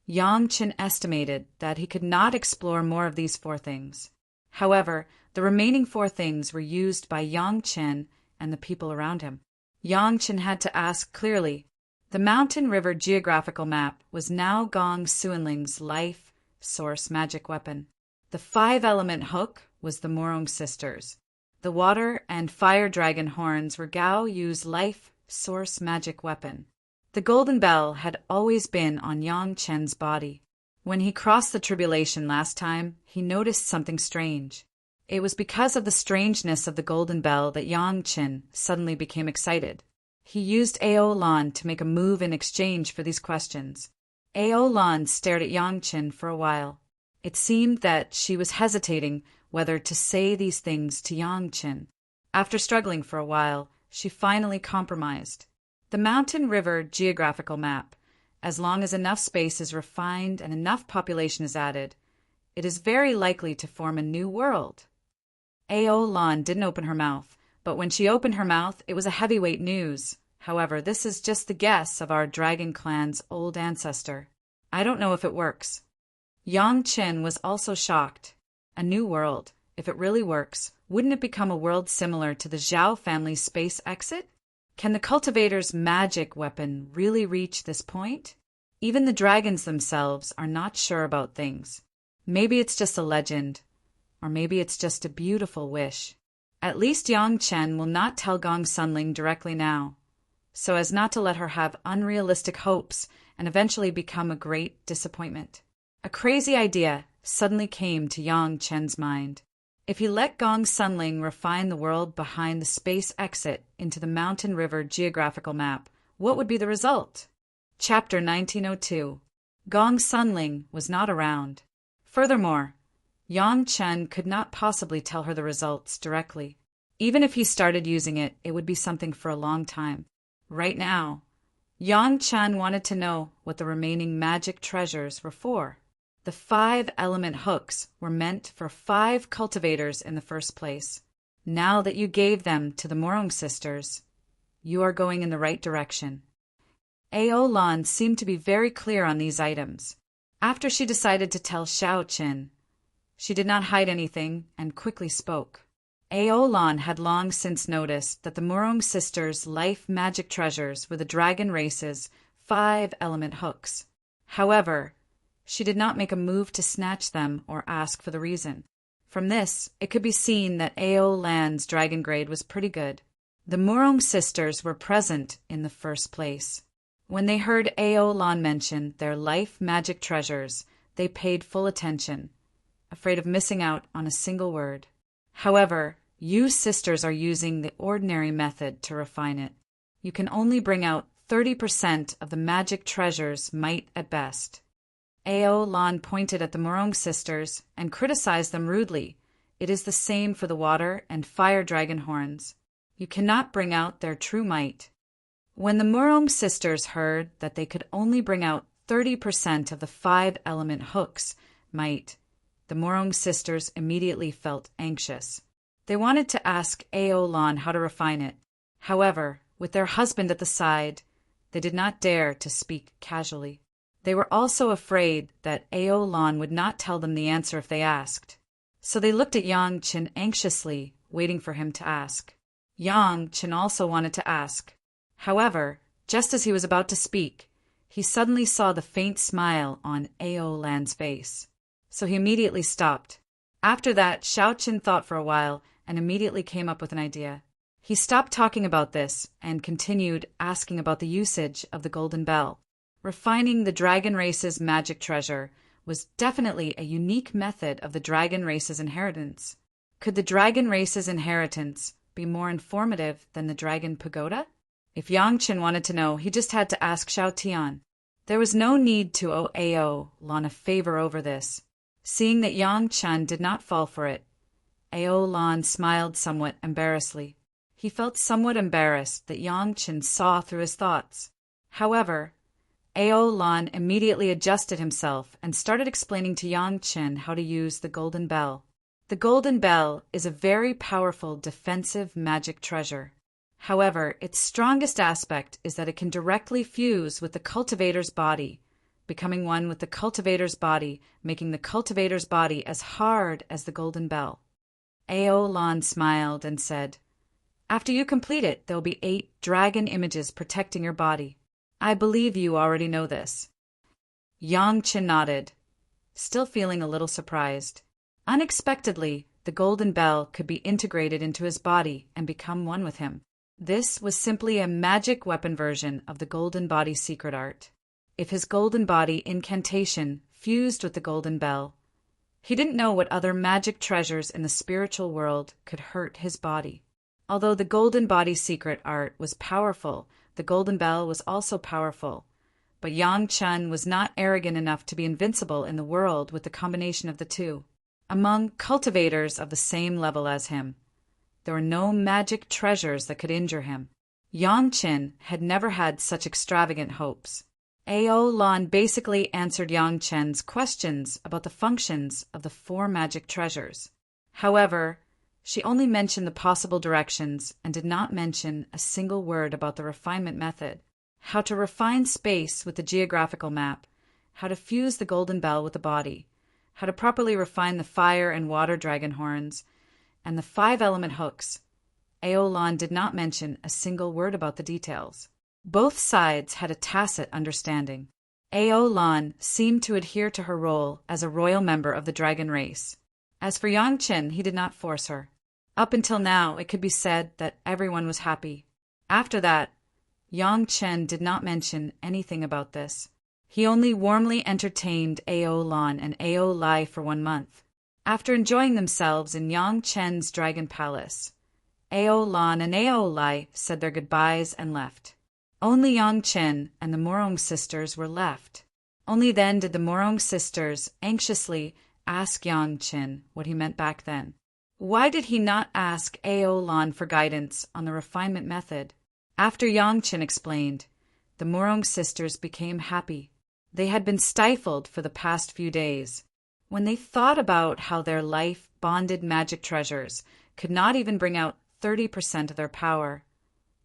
Yang Qin estimated that he could not explore more of these 4 things. However, the remaining 4 things were used by Yang Qin and the people around him. Yang Qin had to ask clearly. The mountain river geographical map was now Gong Suanling's life source magic weapon. The 5-element hook was the Morong sisters. The water and fire dragon horns were Gao Yu's life source magic weapon. The golden bell had always been on Yang Qin's body. When he crossed the tribulation last time, he noticed something strange. It was because of the strangeness of the golden bell that Yang Qin suddenly became excited. He used Aolan to make a move in exchange for these questions. Aolan stared at Yang Qin for a while. It seemed that she was hesitating whether to say these things to Yang Qin. After struggling for a while, she finally compromised. The mountain river geographical map, as long as enough space is refined and enough population is added, it is very likely to form a new world. Aolan didn't open her mouth, but when she opened her mouth, it was a heavyweight news. However, this is just the guess of our dragon clan's old ancestor. I don't know if it works. Yang Qin was also shocked. A new world. If it really works, wouldn't it become a world similar to the Zhao family's space exit? Can the cultivator's magic weapon really reach this point? Even the dragons themselves are not sure about things. Maybe it's just a legend, or maybe it's just a beautiful wish. At least Yang Qin will not tell Gong Sunling directly now, so as not to let her have unrealistic hopes and eventually become a great disappointment. A crazy idea suddenly came to Yang Qin's mind. If he let Gong Sunling refine the world behind the space exit into the mountain river geographical map, what would be the result? Chapter 1902. Gong Sunling was not around. Furthermore, Yang Qin could not possibly tell her the results directly. Even if he started using it, it would be something for a long time. Right now, Yang Qin wanted to know what the remaining magic treasures were for. The 5-element hooks were meant for 5 cultivators in the first place. Now that you gave them to the Morong sisters, you are going in the right direction. Aolan seemed to be very clear on these items. After she decided to tell Xiao Qin, she did not hide anything and quickly spoke. Aolan had long since noticed that the Morong sisters' life magic treasures were the dragon race's 5-element hooks. However, she did not make a move to snatch them or ask for the reason. From this, it could be seen that Ao Lan's dragon grade was pretty good. The Murong sisters were present in the first place. When they heard Ao Lan mention their life magic treasures, they paid full attention, afraid of missing out on a single word. However, you sisters are using the ordinary method to refine it. You can only bring out 30% of the magic treasure's might at best. Ao Lan pointed at the Murong sisters and criticized them rudely. It is the same for the water and fire dragon horns. You cannot bring out their true might. When the Murong sisters heard that they could only bring out 30% of the 5-element hook's might, the Murong sisters immediately felt anxious. They wanted to ask Ao Lan how to refine it. However, with their husband at the side, they did not dare to speak casually. They were also afraid that Ao Lan would not tell them the answer if they asked. So they looked at Yang Chen anxiously, waiting for him to ask. Yang Chen also wanted to ask. However, just as he was about to speak, he suddenly saw the faint smile on Ao Lan's face. So he immediately stopped. After that, Xiao Chen thought for a while and immediately came up with an idea. He stopped talking about this and continued asking about the usage of the golden bell. Refining the dragon race's magic treasure was definitely a unique method of the dragon race's inheritance. Could the dragon race's inheritance be more informative than the dragon pagoda? If Yang Chen wanted to know, he just had to ask Xiao Tian. There was no need to owe Ao Lan a favor over this. Seeing that Yang Chen did not fall for it, Ao Lan smiled somewhat embarrassedly. He felt somewhat embarrassed that Yang Chen saw through his thoughts. However, Ao Lan immediately adjusted himself and started explaining to Yang Chen how to use the golden bell. The golden bell is a very powerful defensive magic treasure. However, its strongest aspect is that it can directly fuse with the cultivator's body, becoming one with the cultivator's body, making the cultivator's body as hard as the golden bell. Ao Lan smiled and said, "After you complete it, there will be 8 dragon images protecting your body. I believe you already know this." Yang Chen nodded, still feeling a little surprised. Unexpectedly, the golden bell could be integrated into his body and become one with him. This was simply a magic weapon version of the golden body secret art. If his golden body incantation fused with the golden bell, he didn't know what other magic treasures in the spiritual world could hurt his body. Although the golden body secret art was powerful, the golden bell was also powerful. But Yang Chen was not arrogant enough to be invincible in the world with the combination of the two. Among cultivators of the same level as him, there were no magic treasures that could injure him. Yang Chen had never had such extravagant hopes. Ao Lan basically answered Yang Chen's questions about the functions of the 4 magic treasures. However, she only mentioned the possible directions and did not mention a single word about the refinement method, how to refine space with the geographical map, how to fuse the golden bell with the body, how to properly refine the fire and water dragon horns, and the 5-element hooks. Ao Lan did not mention a single word about the details. Both sides had a tacit understanding. Ao Lan seemed to adhere to her role as a royal member of the dragon race. As for Yang Chen, he did not force her. Up until now, it could be said that everyone was happy. After that, Yang Chen did not mention anything about this. He only warmly entertained Ao Lan and Ao Lai for 1 month. After enjoying themselves in Yang Chen's dragon palace, Ao Lan and Ao Lai said their goodbyes and left. Only Yang Chen and the Murong sisters were left. Only then did the Murong sisters anxiously ask Yang Chen what he meant back then. Why did he not ask Ao Lan for guidance on the refinement method? After Yang Chen explained, the Murong sisters became happy. They had been stifled for the past few days. When they thought about how their life-bonded magic treasures could not even bring out 30% of their power,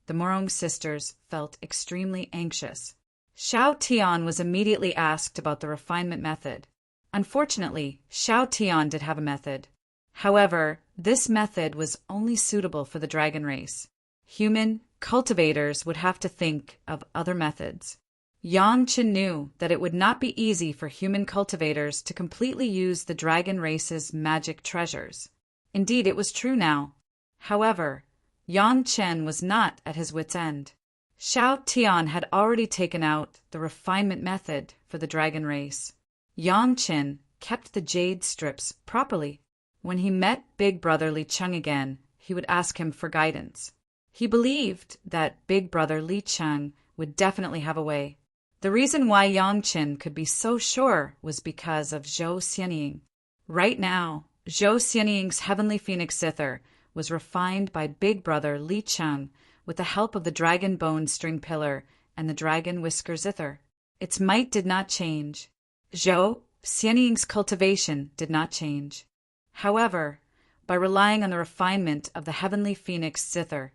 the Murong sisters felt extremely anxious. Xiao Tian was immediately asked about the refinement method. Unfortunately, Xiao Tian did have a method. However, this method was only suitable for the dragon race. Human cultivators would have to think of other methods. Yang Qin knew that it would not be easy for human cultivators to completely use the dragon race's magic treasures. Indeed, it was true now. However, Yang Chen was not at his wit's end. Xiao Tian had already taken out the refinement method for the dragon race. Yang Qin kept the jade strips properly. When he met Big Brother Li Cheng again, he would ask him for guidance. He believed that Big Brother Li Cheng would definitely have a way. The reason why Yang Qin could be so sure was because of Zhou Xianying. Right now, Zhou Xianying's heavenly phoenix zither was refined by Big Brother Li Cheng with the help of the dragon bone string pillar and the dragon whisker zither. Its might did not change. Zhou Xianying's cultivation did not change. However, by relying on the refinement of the heavenly phoenix zither,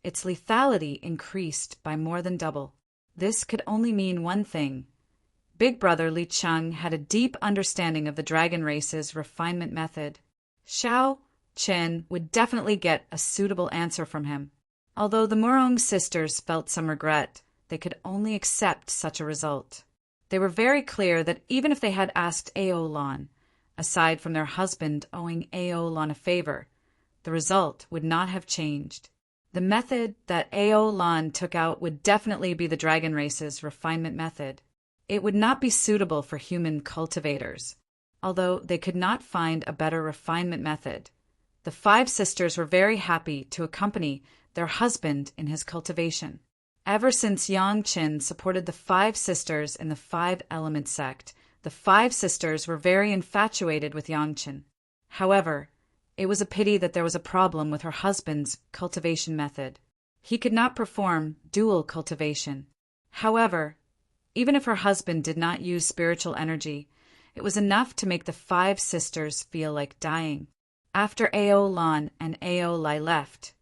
its lethality increased by more than double. This could only mean one thing. Big Brother Li Cheng had a deep understanding of the dragon race's refinement method. Xiao Chen would definitely get a suitable answer from him. Although the Murong sisters felt some regret, they could only accept such a result. They were very clear that even if they had asked Aolan, aside from their husband owing Aolan a favor, the result would not have changed. The method that Aolan took out would definitely be the dragon race's refinement method. It would not be suitable for human cultivators. Although they could not find a better refinement method, the 5 sisters were very happy to accompany their husband in his cultivation. Ever since Yang Qin supported the 5 sisters in the 5-element sect, the 5 sisters were very infatuated with Yang Qin. However, it was a pity that there was a problem with her husband's cultivation method. He could not perform dual cultivation. However, even if her husband did not use spiritual energy, it was enough to make the 5 sisters feel like dying. After Aolan and Aolai left,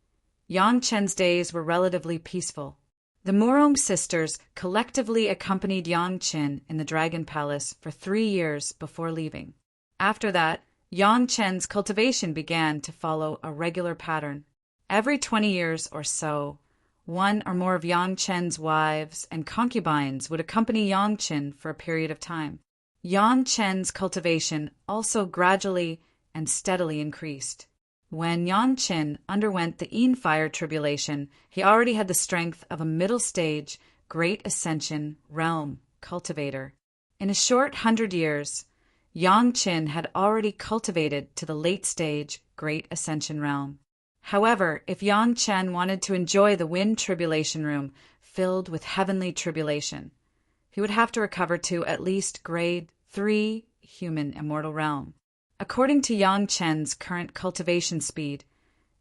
Yang Chen's days were relatively peaceful. The Murong sisters collectively accompanied Yang Qin in the Dragon Palace for 3 years before leaving. After that, Yang Chen's cultivation began to follow a regular pattern. Every 20 years or so, one or more of Yang Chen's wives and concubines would accompany Yang Qin for a period of time. Yang Chen's cultivation also gradually and steadily increased. When Yang Qin underwent the Yin Fire tribulation, he already had the strength of a middle-stage, Great Ascension realm cultivator. In a short 100 years, Yang Qin had already cultivated to the late-stage Great Ascension realm. However, if Yang Chen wanted to enjoy the Wind Tribulation Room filled with heavenly tribulation, he would have to recover to at least Grade 3 Human Immortal Realm. According to Yang Chen's current cultivation speed,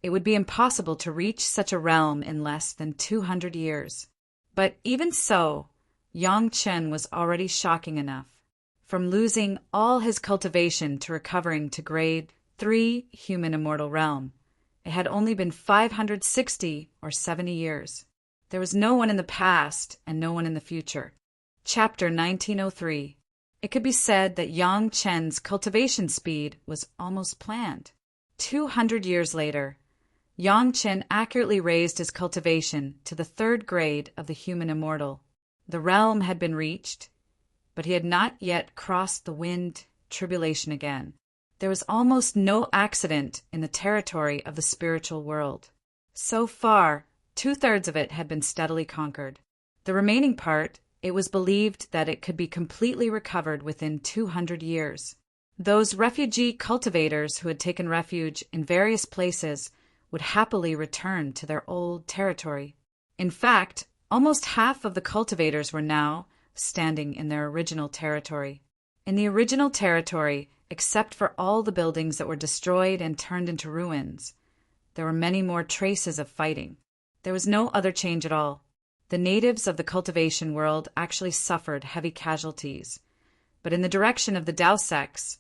it would be impossible to reach such a realm in less than 200 years. But even so, Yang Chen was already shocking enough. From losing all his cultivation to recovering to Grade 3 Human Immortal Realm, it had only been 560 or 70 years. There was no one in the past and no one in the future. Chapter 1903. It could be said that Yang Chen's cultivation speed was almost planned. 200 years later, Yang Chen accurately raised his cultivation to the 3rd grade of the human immortal. The realm had been reached, but he had not yet crossed the wind tribulation again. There was almost no accident in the territory of the spiritual world. So far, 2/3 of it had been steadily conquered. The remaining part, it was believed that it could be completely recovered within 200 years. Those refugee cultivators who had taken refuge in various places would happily return to their old territory. In fact, almost half of the cultivators were now standing in their original territory. In the original territory, except for all the buildings that were destroyed and turned into ruins, there were many more traces of fighting. There was no other change at all. The natives of the cultivation world actually suffered heavy casualties, but in the direction of the Dao sects,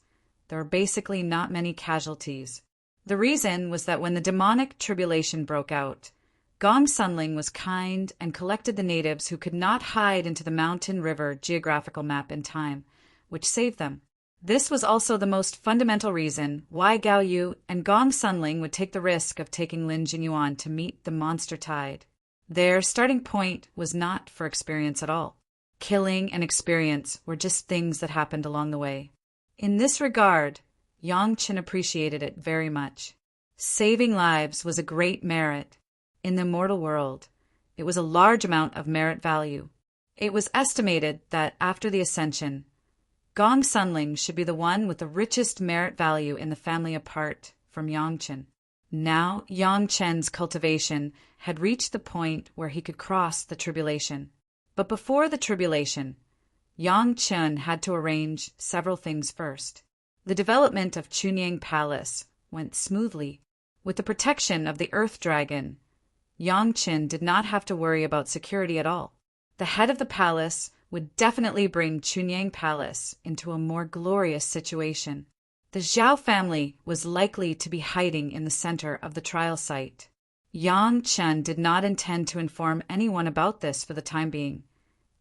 there were basically not many casualties. The reason was that when the demonic tribulation broke out, Gong Sunling was kind and collected the natives who could not hide into the mountain river geographical map in time, which saved them. This was also the most fundamental reason why Gao Yu and Gong Sunling would take the risk of taking Lin Jinyuan to meet the monster tide. Their starting point was not for experience at all. killing, and experience were just things that happened along the way. In this regard, Yang Chen appreciated it very much. Saving lives was a great merit. In the immortal world, it was a large amount of merit value. It was estimated that after the ascension, Gong Sunling should be the one with the richest merit value in the family apart from Yang Chen. Now Yang Chen's cultivation had reached the point where he could cross the tribulation. But before the tribulation, Yang Chen had to arrange several things first. The development of Chunyang Palace went smoothly. With the protection of the Earth Dragon, Yang Chen did not have to worry about security at all. The head of the palace would definitely bring Chunyang Palace into a more glorious situation. The Zhao family was likely to be hiding in the center of the trial site. Yang Chen did not intend to inform anyone about this for the time being,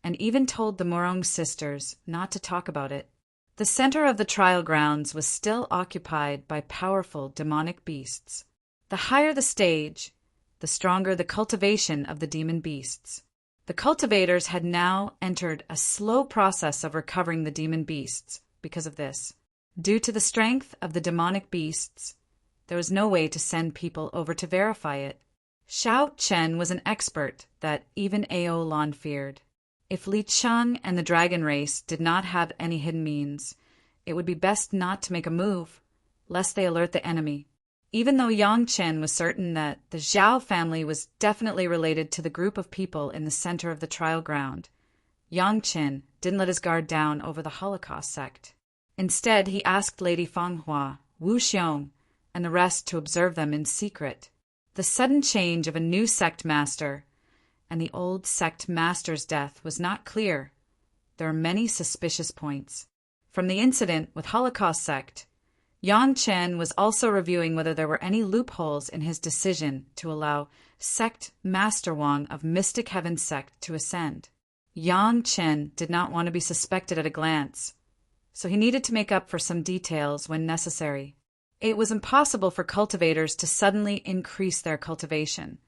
and even told the Morong sisters not to talk about it. The center of the trial grounds was still occupied by powerful demonic beasts. The higher the stage, the stronger the cultivation of the demon beasts. The cultivators had now entered a slow process of recovering the demon beasts because of this. Due to the strength of the demonic beasts, there was no way to send people over to verify it. Xiao Chen was an expert that even Ao Lan feared. If Li Cheng and the dragon race did not have any hidden means, it would be best not to make a move, lest they alert the enemy. Even though Yang Chen was certain that the Zhao family was definitely related to the group of people in the center of the trial ground, Yang Chen didn't let his guard down over the Holocaust sect. Instead, he asked Lady Fanghua, Wu Xiong, and the rest to observe them in secret. The sudden change of a new sect master and the old sect master's death was not clear. There are many suspicious points. From the incident with Holocaust sect, Yang Chen was also reviewing whether there were any loopholes in his decision to allow Sect Master Wang of Mystic Heaven sect to ascend. Yang Chen did not want to be suspected at a glance, so he needed to make up for some details when necessary. It was impossible for cultivators to suddenly increase their cultivation,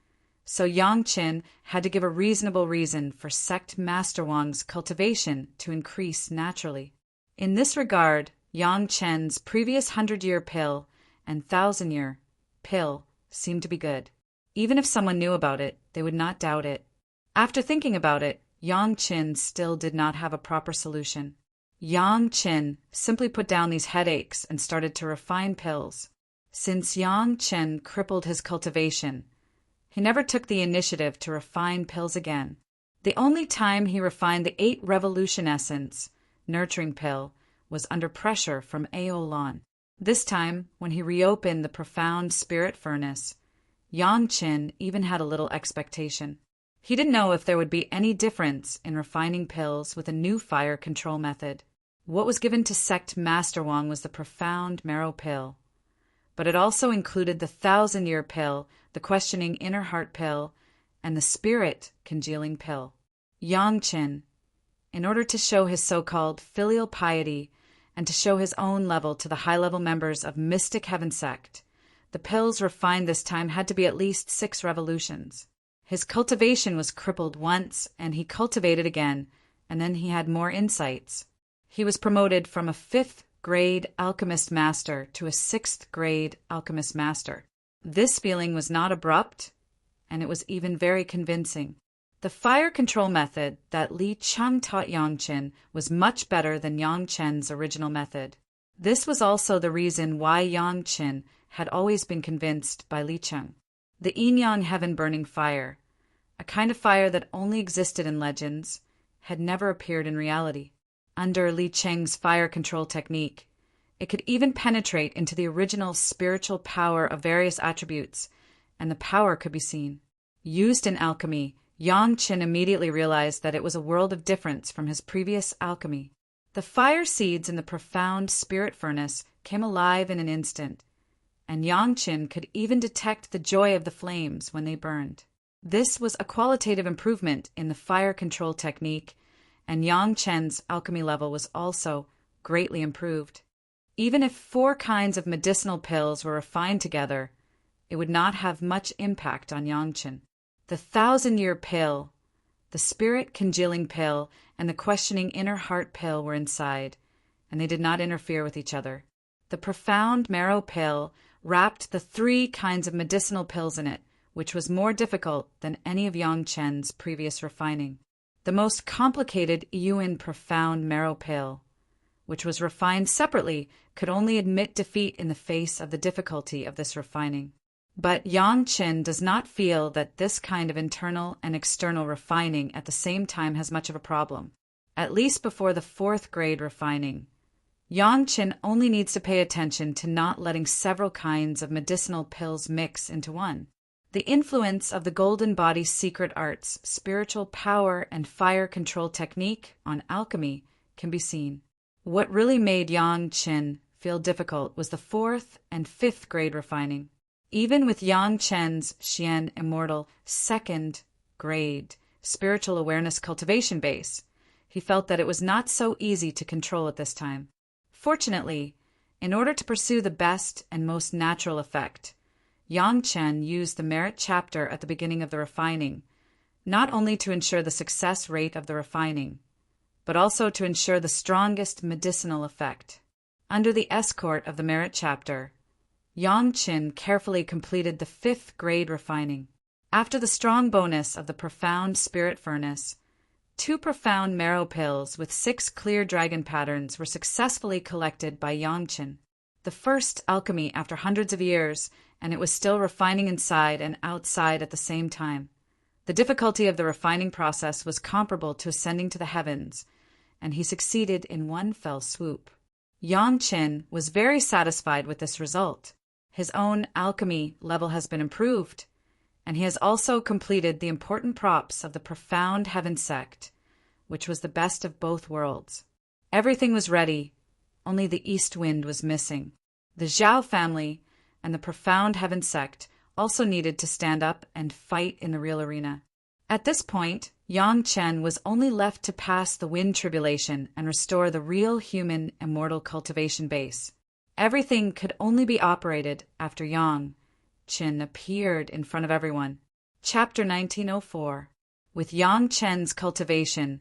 so Yang Chen had to give a reasonable reason for Sect Master Wang's cultivation to increase naturally. In this regard, Yang Chen's previous 100-year pill and 1,000-year pill seemed to be good. Even if someone knew about it, they would not doubt it. After thinking about it, Yang Chen still did not have a proper solution. Yang Chen simply put down these headaches and started to refine pills. Since Yang Chen crippled his cultivation, he never took the initiative to refine pills again. The only time he refined the 8 Revolution Essence, nurturing pill, was under pressure from Ao Lan. This time, when he reopened the profound spirit furnace, Yang Chen even had a little expectation. He didn't know if there would be any difference in refining pills with a new fire control method. What was given to Sect Master Wang was the profound marrow pill, but it also included the 1,000-year pill, the questioning inner heart pill, and the spirit congealing pill. Yang Chen, in order to show his so-called filial piety and to show his own level to the high-level members of Mystic Heaven sect, the pills refined this time had to be at least 6 revolutions. His cultivation was crippled once, and he cultivated again, and then he had more insights. He was promoted from a 5th grade alchemist master to a 6th grade alchemist master. This feeling was not abrupt, and it was even very convincing. The fire control method that Li Cheng taught Yang Chen was much better than Yang Chen's original method. This was also the reason why Yang Chen had always been convinced by Li Cheng. The yin-yang heaven-burning fire, a kind of fire that only existed in legends, had never appeared in reality. Under Li Cheng's fire control technique, it could even penetrate into the original spiritual power of various attributes, and the power could be seen. Used in alchemy, Yang Chen immediately realized that it was a world of difference from his previous alchemy. The fire seeds in the profound spirit furnace came alive in an instant, and Yang Chen could even detect the joy of the flames when they burned. This was a qualitative improvement in the fire control technique, and Yang Chen's alchemy level was also greatly improved. Even if 4 kinds of medicinal pills were refined together, it would not have much impact on Yang Chen. The 1,000-year pill, The spirit congealing pill and the questioning inner heart pill were inside, and they did not interfere with each other. The profound marrow pill wrapped the 3 kinds of medicinal pills in it, which was more difficult than any of Yang Chen's previous refining. The most complicated Yuan profound marrow pill, which was refined separately, could only admit defeat in the face of the difficulty of this refining. But Yang Chen does not feel that this kind of internal and external refining at the same time has much of a problem. At least before the 4th grade refining, Yang Chen only needs to pay attention to not letting several kinds of medicinal pills mix into one. The influence of the Golden Body's secret arts, spiritual power, and fire control technique on alchemy can be seen. What really made Yang Chen feel difficult was the 4th and 5th grade refining. Even with Yang Chen's Xian Immortal 2nd grade spiritual awareness cultivation base, he felt that it was not so easy to control at this time. Fortunately, in order to pursue the best and most natural effect, Yang Chen used the merit chapter at the beginning of the refining, not only to ensure the success rate of the refining, but also to ensure the strongest medicinal effect. Under the escort of the merit chapter, Yang Chen carefully completed the 5th grade refining. After the strong bonus of the profound spirit furnace, 2 profound marrow pills with 6 clear dragon patterns were successfully collected by Yang Chen. The first alchemy after hundreds of years, and it was still refining inside and outside at the same time. The difficulty of the refining process was comparable to ascending to the heavens, and he succeeded in one fell swoop. Yang Chen was very satisfied with this result. His own alchemy level has been improved, and he has also completed the important props of the profound heaven sect, which was the best of both worlds. Everything was ready, only the east wind was missing. The Zhao family and the profound heaven sect also needed to stand up and fight in the real arena. At this point, Yang Chen was only left to pass the wind tribulation and restore the real human immortal cultivation base. Everything could only be operated after Yang Chen appeared in front of everyone. Chapter 1904. With Yang Chen's cultivation,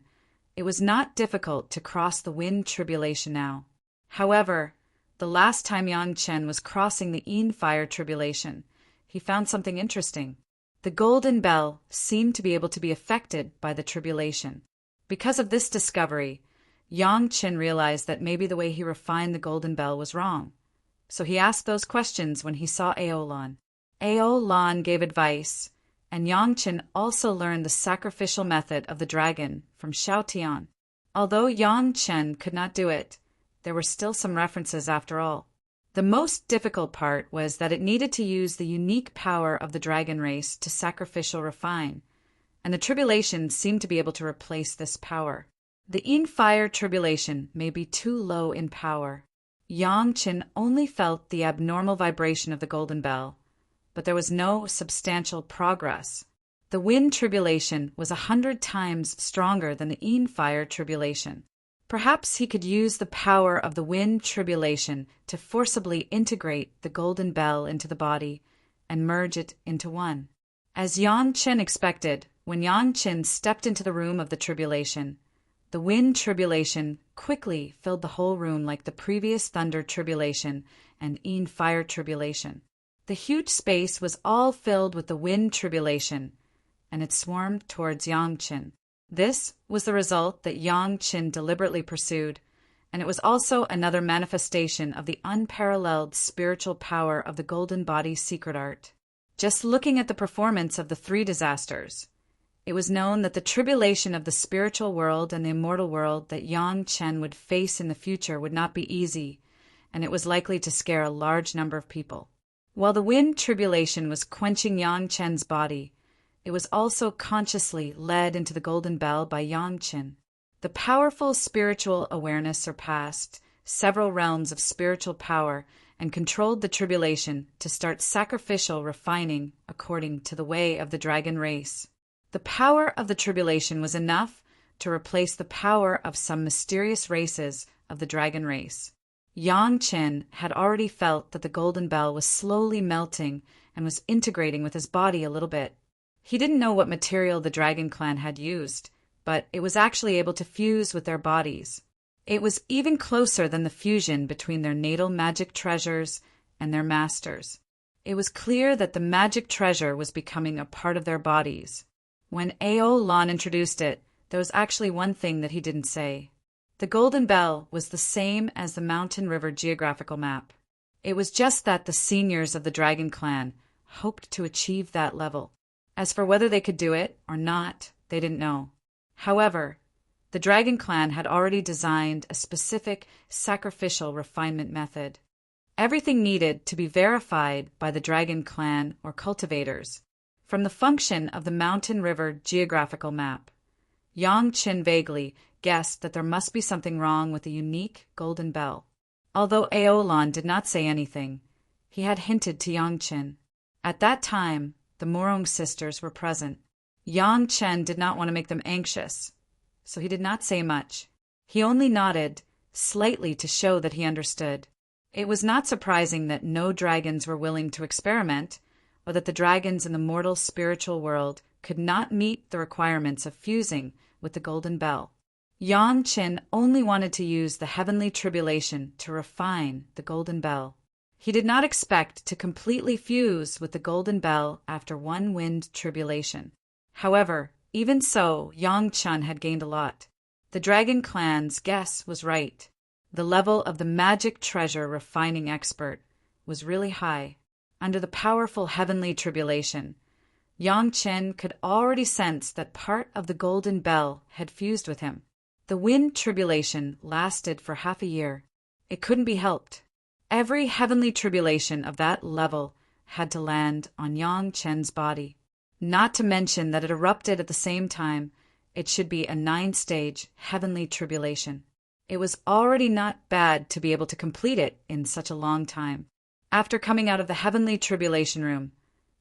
it was not difficult to cross the wind tribulation now. However, the last time Yang Chen was crossing the Yin fire tribulation, he found something interesting. The golden bell seemed to be able to be affected by the tribulation. Because of this discovery, Yang Chen realized that maybe the way he refined the golden bell was wrong. So he asked those questions when he saw Aolan. Aolan gave advice, and Yang Chen also learned the sacrificial method of the dragon from Xiao Tian. Although Yang Chen could not do it, there were still some references after all. The most difficult part was that it needed to use the unique power of the dragon race to sacrificial refine, and the tribulation seemed to be able to replace this power. The Yin fire tribulation may be too low in power. Yang Chen only felt the abnormal vibration of the golden bell, but there was no substantial progress. The wind tribulation was 100 times stronger than the Yin fire tribulation. Perhaps he could use the power of the wind tribulation to forcibly integrate the golden bell into the body and merge it into one. As Yang Chen expected, when Yang Chen stepped into the room of the tribulation, the wind tribulation quickly filled the whole room like the previous thunder tribulation and Yin fire tribulation. The huge space was all filled with the wind tribulation, and it swarmed towards Yang Chen. This was the result that Yang Chen deliberately pursued, and it was also another manifestation of the unparalleled spiritual power of the Golden Body's secret art. Just looking at the performance of the 3 disasters, it was known that the tribulation of the spiritual world and the immortal world that Yang Chen would face in the future would not be easy, and it was likely to scare a large number of people. While the wind tribulation was quenching Yang Chen's body, it was also consciously led into the golden bell by Yang Chen. The powerful spiritual awareness surpassed several realms of spiritual power and controlled the tribulation to start sacrificial refining according to the way of the dragon race. The power of the tribulation was enough to replace the power of some mysterious races of the dragon race. Yang Chen had already felt that the golden bell was slowly melting and was integrating with his body a little bit. He didn't know what material the Dragon Clan had used, but it was actually able to fuse with their bodies. It was even closer than the fusion between their natal magic treasures and their masters. It was clear that the magic treasure was becoming a part of their bodies. When Ao Lan introduced it, there was actually one thing that he didn't say. The Golden Bell was the same as the Mountain River geographical map. It was just that the seniors of the Dragon Clan hoped to achieve that level. As for whether they could do it or not, they didn't know. However, the Dragon Clan had already designed a specific sacrificial refinement method. Everything needed to be verified by the Dragon Clan or cultivators. From the function of the Mountain River geographical map, Yang Qin vaguely guessed that there must be something wrong with the unique Golden Bell. Although Ao Lan did not say anything, he had hinted to Yang Qin. At that time, the Morong sisters were present. Yang Chen did not want to make them anxious, so he did not say much. He only nodded slightly to show that he understood. It was not surprising that no dragons were willing to experiment, or that the dragons in the mortal spiritual world could not meet the requirements of fusing with the Golden Bell. Yang Qin only wanted to use the heavenly tribulation to refine the Golden Bell. He did not expect to completely fuse with the Golden Bell after one wind tribulation. However, even so, Yang Chen had gained a lot. The Dragon Clan's guess was right. The level of the magic treasure refining expert was really high. Under the powerful heavenly tribulation, Yang Chen could already sense that part of the Golden Bell had fused with him. The wind tribulation lasted for half a year. It couldn't be helped. Every heavenly tribulation of that level had to land on Yang Chen's body. Not to mention that it erupted at the same time. It should be a 9-stage heavenly tribulation. It was already not bad to be able to complete it in such a long time. After coming out of the heavenly tribulation room,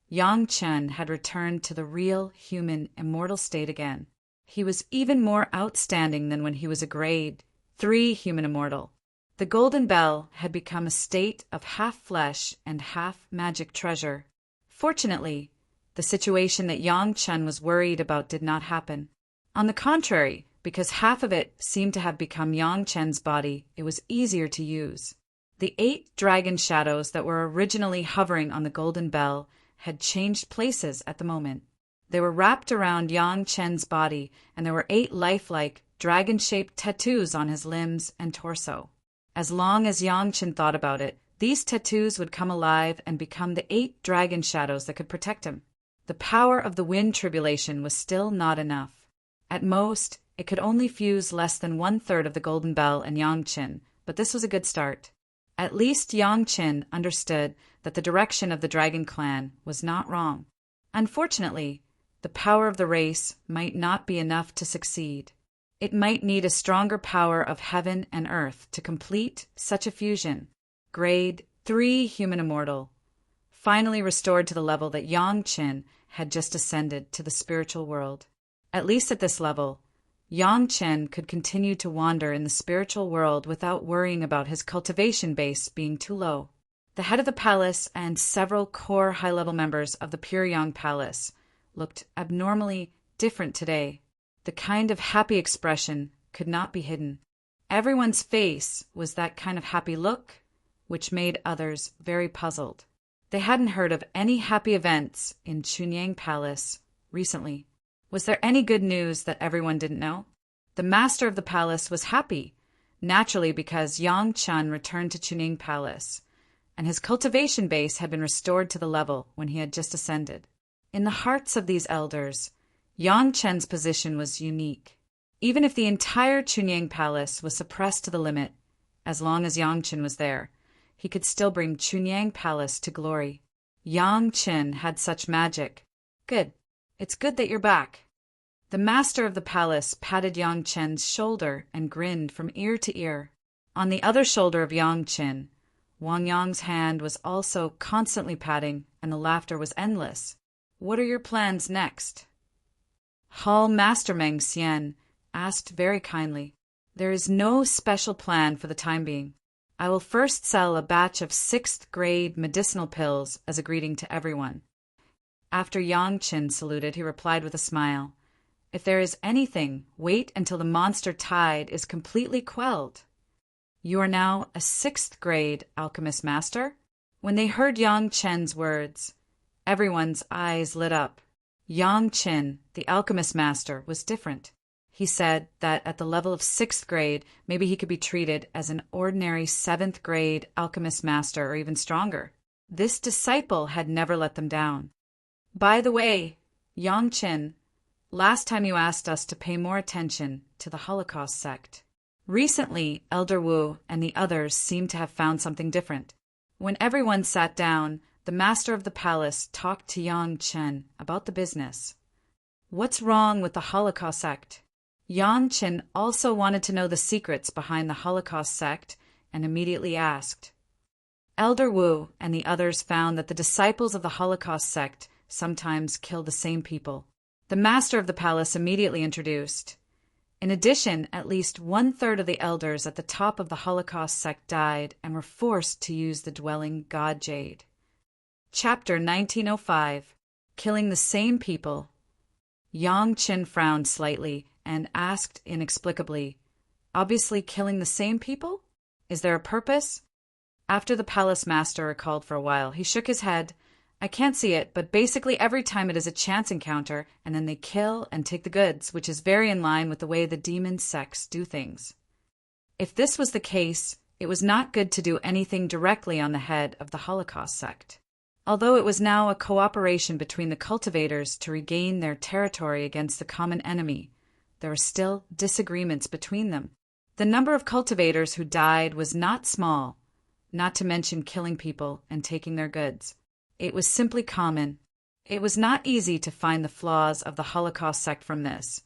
Yang Chen had returned to the real human immortal state again. He was even more outstanding than when he was a grade 3 human immortal. The Golden Bell had become a state of half flesh and half magic treasure. Fortunately, the situation that Yang Chen was worried about did not happen. On the contrary, because half of it seemed to have become Yang Chen's body, it was easier to use. The 8 dragon shadows that were originally hovering on the Golden Bell had changed places at the moment. They were wrapped around Yang Chen's body, and there were 8 lifelike, dragon-shaped tattoos on his limbs and torso. As long as Yang Chen thought about it, these tattoos would come alive and become the 8 dragon shadows that could protect him. The power of the wind tribulation was still not enough. At most, it could only fuse less than 1/3 of the Golden Bell and Yang Qin, but this was a good start. At least Yang Qin understood that the direction of the Dragon Clan was not wrong. Unfortunately, the power of the race might not be enough to succeed. It might need a stronger power of heaven and earth to complete such a fusion. Grade 3 human immortal, finally restored to the level that Yang Qin had just ascended to the spiritual world. At least at this level, Yang Qin could continue to wander in the spiritual world without worrying about his cultivation base being too low. The head of the palace and several core high-level members of the Pure Yang Palace looked abnormally different today. The kind of happy expression could not be hidden. Everyone's face was that kind of happy look, which made others very puzzled. They hadn't heard of any happy events in Chunyang Palace recently. Was there any good news that everyone didn't know? The master of the palace was happy, naturally because Yang Chen returned to Chunyang Palace, and his cultivation base had been restored to the level when he had just ascended. In the hearts of these elders, Yang Chen's position was unique. Even if the entire Chunyang Palace was suppressed to the limit, as long as Yang Chen was there, he could still bring Chunyang Palace to glory. Yang Chen had such magic. Good. It's good that you're back. The master of the palace patted Yang Chen's shoulder and grinned from ear to ear. On the other shoulder of Yang Chen, Wang Yang's hand was also constantly patting, and the laughter was endless. What are your plans next? Hall Master Meng Xian asked very kindly. There is no special plan for the time being. I will first sell a batch of 6th grade medicinal pills as a greeting to everyone. After Yang Qin saluted, he replied with a smile, "If there is anything, wait until the monster tide is completely quelled." "You are now a 6th grade alchemist master?" When they heard Yang Chen's words, everyone's eyes lit up. Yang Qin, the alchemist master, was different. He said that at the level of 6th grade, maybe he could be treated as an ordinary 7th grade alchemist master or even stronger. This disciple had never let them down. "By the way, Yang Qin, last time you asked us to pay more attention to the Holocaust sect. Recently, Elder Wu and the others seemed to have found something different." When everyone sat down, the master of the palace talked to Yang Qin about the business. "What's wrong with the Holocaust sect?" Yang Qin also wanted to know the secrets behind the Holocaust sect and immediately asked. Elder Wu and the others found that the disciples of the Holocaust sect sometimes kill the same people. The master of the palace immediately introduced. In addition, at least 1/3 of the elders at the top of the Holocaust sect died and were forced to use the dwelling god jade. Chapter 1905. Killing the same people. Yang Qin frowned slightly and asked inexplicably, "Obviously killing the same people? Is there a purpose?" After the palace master recalled for a while, he shook his head. "I can't see it, but basically every time it is a chance encounter, and then they kill and take the goods, which is very in line with the way the demon sects do things." If this was the case, it was not good to do anything directly on the head of the Holocaust sect. Although it was now a cooperation between the cultivators to regain their territory against the common enemy, there were still disagreements between them. The number of cultivators who died was not small, not to mention killing people and taking their goods. It was simply common. It was not easy to find the flaws of the Holocaust sect from this,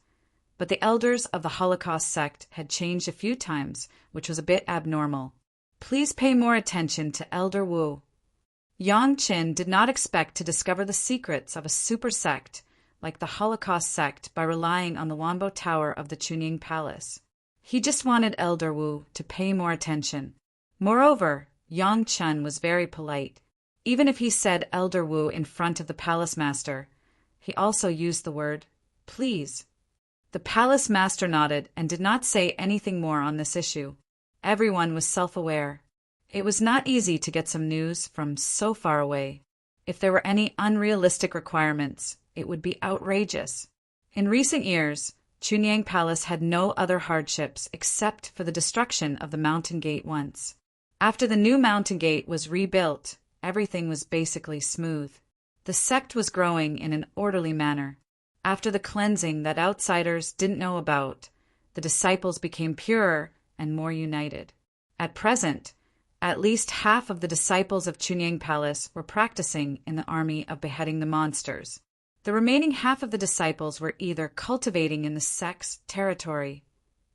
but the elders of the Holocaust sect had changed a few times, which was a bit abnormal. Please pay more attention to Elder Wu. Yang Qin did not expect to discover the secrets of a super sect like the Holocaust sect by relying on the Wanbo Tower of the Chunying Palace. He just wanted Elder Wu to pay more attention. Moreover, Yang Qin was very polite. Even if he said Elder Wu in front of the palace master, he also used the word please. The palace master nodded and did not say anything more on this issue. Everyone was self-aware. It was not easy to get some news from so far away. If there were any unrealistic requirements, it would be outrageous. In recent years, Chunyang Palace had no other hardships except for the destruction of the mountain gate once. After the new mountain gate was rebuilt, everything was basically smooth. The sect was growing in an orderly manner. After the cleansing that outsiders didn't know about, the disciples became purer and more united. At present, at least half of the disciples of Chunyang Palace were practicing in the army of beheading the monsters. The remaining half of the disciples were either cultivating in the sect's territory,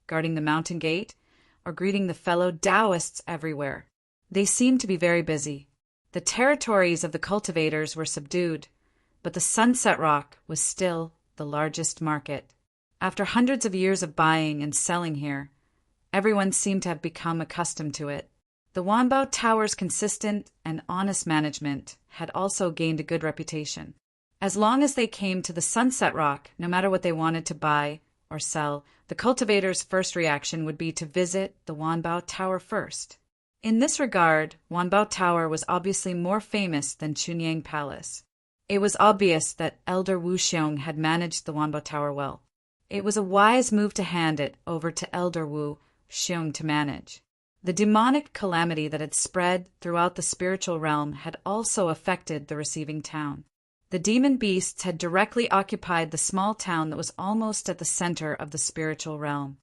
guarding the mountain gate, or greeting the fellow Taoists everywhere. They seemed to be very busy. The territories of the cultivators were subdued, but the Sunset Rock was still the largest market. After hundreds of years of buying and selling here, everyone seemed to have become accustomed to it. The Wanbo Tower's consistent and honest management had also gained a good reputation. As long as they came to the Sunset Rock, no matter what they wanted to buy or sell, the cultivators' first reaction would be to visit the Wanbo Tower first. In this regard, Wanbo Tower was obviously more famous than Chunyang Palace. It was obvious that Elder Wu Xiong had managed the Wanbo Tower well. It was a wise move to hand it over to Elder Wu Xiong to manage. The demonic calamity that had spread throughout the spiritual realm had also affected the receiving town. The demon beasts had directly occupied the small town that was almost at the center of the spiritual realm.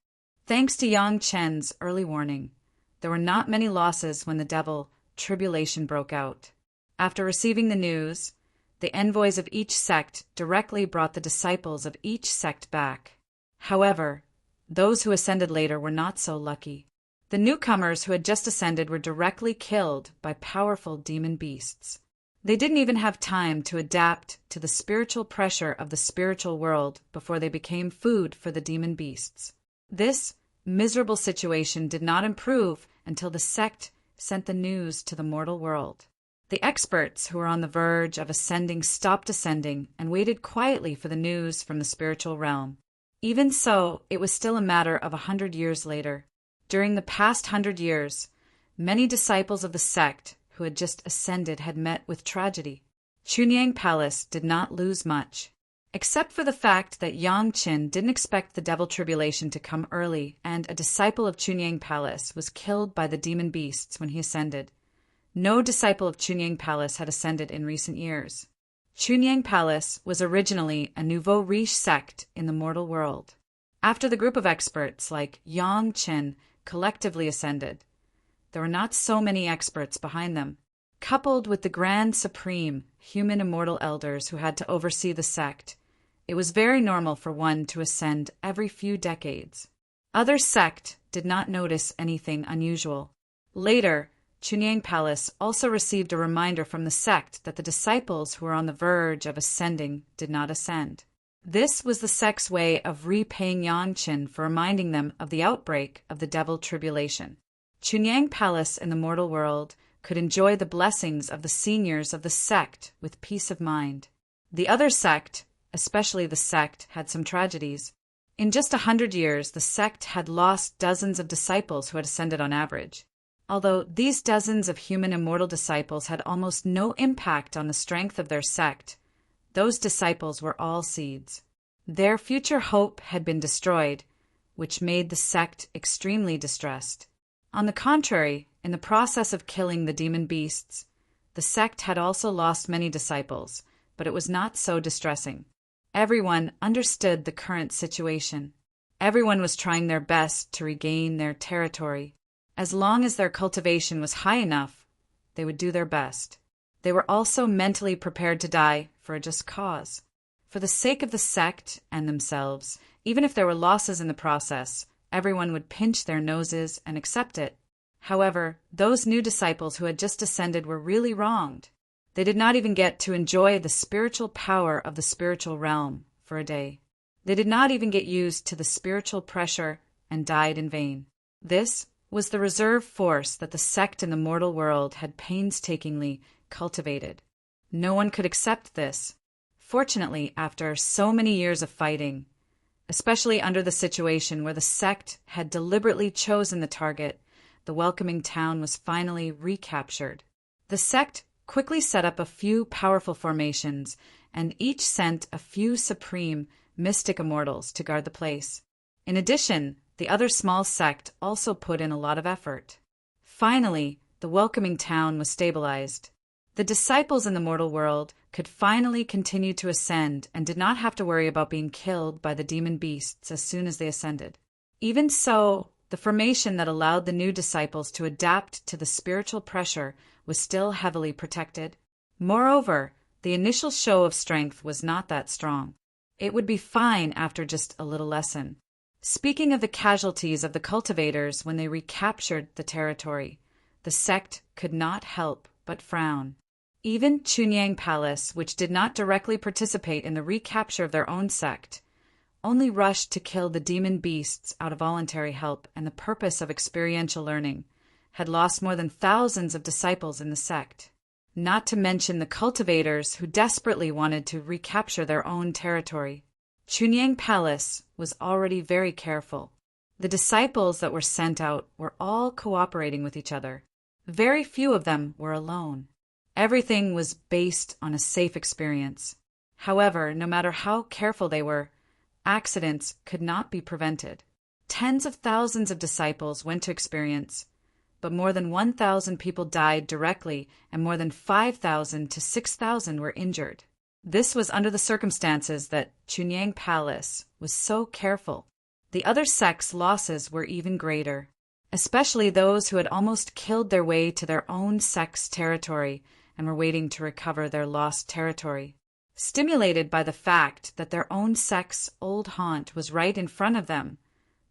Thanks to Yang Chen's early warning, there were not many losses when the devil tribulation broke out. After receiving the news, the envoys of each sect directly brought the disciples of each sect back. However, those who ascended later were not so lucky. The newcomers who had just ascended were directly killed by powerful demon beasts. They didn't even have time to adapt to the spiritual pressure of the spiritual world before they became food for the demon beasts. This miserable situation did not improve until the sect sent the news to the mortal world. The experts who were on the verge of ascending stopped ascending and waited quietly for the news from the spiritual realm. Even so, it was still a matter of 100 years later. During the past 100 years, many disciples of the sect who had just ascended had met with tragedy. Chunyang Palace did not lose much, except for the fact that Yang Qin didn't expect the devil tribulation to come early, and a disciple of Chunyang Palace was killed by the demon beasts when he ascended. No disciple of Chunyang Palace had ascended in recent years. Chunyang Palace was originally a nouveau riche sect in the mortal world. After the group of experts like Yang Qin collectively ascended, there were not so many experts behind them. Coupled with the Grand Supreme, human immortal elders who had to oversee the sect, it was very normal for one to ascend every few decades. Other sect did not notice anything unusual. Later, Chunyang Palace also received a reminder from the sect that the disciples who were on the verge of ascending did not ascend. This was the sect's way of repaying Yang Qin for reminding them of the outbreak of the devil tribulation. Chunyang Palace in the mortal world could enjoy the blessings of the seniors of the sect with peace of mind. The other sect, especially the sect, had some tragedies. In just 100 years, the sect had lost dozens of disciples who had ascended on average. Although these dozens of human immortal disciples had almost no impact on the strength of their sect, those disciples were all seeds. Their future hope had been destroyed, which made the sect extremely distressed. On the contrary, in the process of killing the demon beasts, the sect had also lost many disciples, but it was not so distressing. Everyone understood the current situation. Everyone was trying their best to regain their territory. As long as their cultivation was high enough, they would do their best. They were also mentally prepared to die for a just cause. For the sake of the sect and themselves, even if there were losses in the process, everyone would pinch their noses and accept it. However, those new disciples who had just ascended were really wronged. They did not even get to enjoy the spiritual power of the spiritual realm for a day. They did not even get used to the spiritual pressure and died in vain. This was the reserve force that the sect in the mortal world had painstakingly cultivated. No one could accept this. Fortunately, after so many years of fighting, especially under the situation where the sect had deliberately chosen the target, the welcoming town was finally recaptured. The sect quickly set up a few powerful formations, and each sent a few supreme, mystic immortals to guard the place. In addition, the other small sect also put in a lot of effort. Finally, the welcoming town was stabilized. The disciples in the mortal world could finally continue to ascend and did not have to worry about being killed by the demon beasts as soon as they ascended. Even so, the formation that allowed the new disciples to adapt to the spiritual pressure was still heavily protected. Moreover, the initial show of strength was not that strong. It would be fine after just a little lesson. Speaking of the casualties of the cultivators when they recaptured the territory, the sect could not help but frown. Even Chunyang Palace, which did not directly participate in the recapture of their own sect, only rushed to kill the demon beasts out of voluntary help and the purpose of experiential learning, had lost more than thousands of disciples in the sect. Not to mention the cultivators who desperately wanted to recapture their own territory. Chunyang Palace was already very careful. The disciples that were sent out were all cooperating with each other. Very few of them were alone. Everything was based on a safe experience. However, no matter how careful they were, accidents could not be prevented. Tens of thousands of disciples went to experience, but more than 1,000 people died directly and more than 5,000 to 6,000 were injured. This was under the circumstances that Chunyang Palace was so careful. The other sects' losses were even greater, especially those who had almost killed their way to their own sect's territory and were waiting to recover their lost territory. Stimulated by the fact that their own sect's old haunt was right in front of them,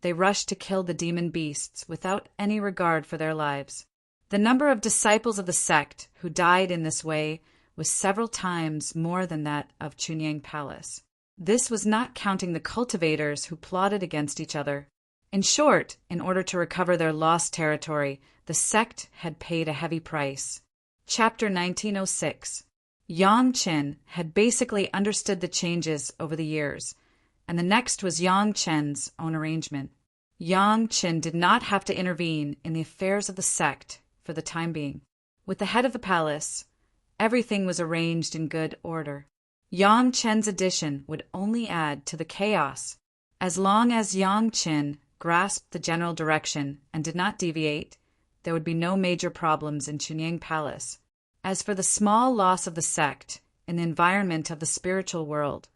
they rushed to kill the demon beasts without any regard for their lives. The number of disciples of the sect who died in this way was several times more than that of Chunyang Palace. This was not counting the cultivators who plotted against each other. In short, in order to recover their lost territory, the sect had paid a heavy price. Chapter 1906. Yang Qin had basically understood the changes over the years, and the next was Yang Chen's own arrangement. Yang Qin did not have to intervene in the affairs of the sect for the time being. With the head of the palace, everything was arranged in good order. Yang Chen's addition would only add to the chaos. As long as Yang Qin grasped the general direction and did not deviate, there would be no major problems in Chunying Palace. As for the small loss of the sect in the environment of the spiritual world,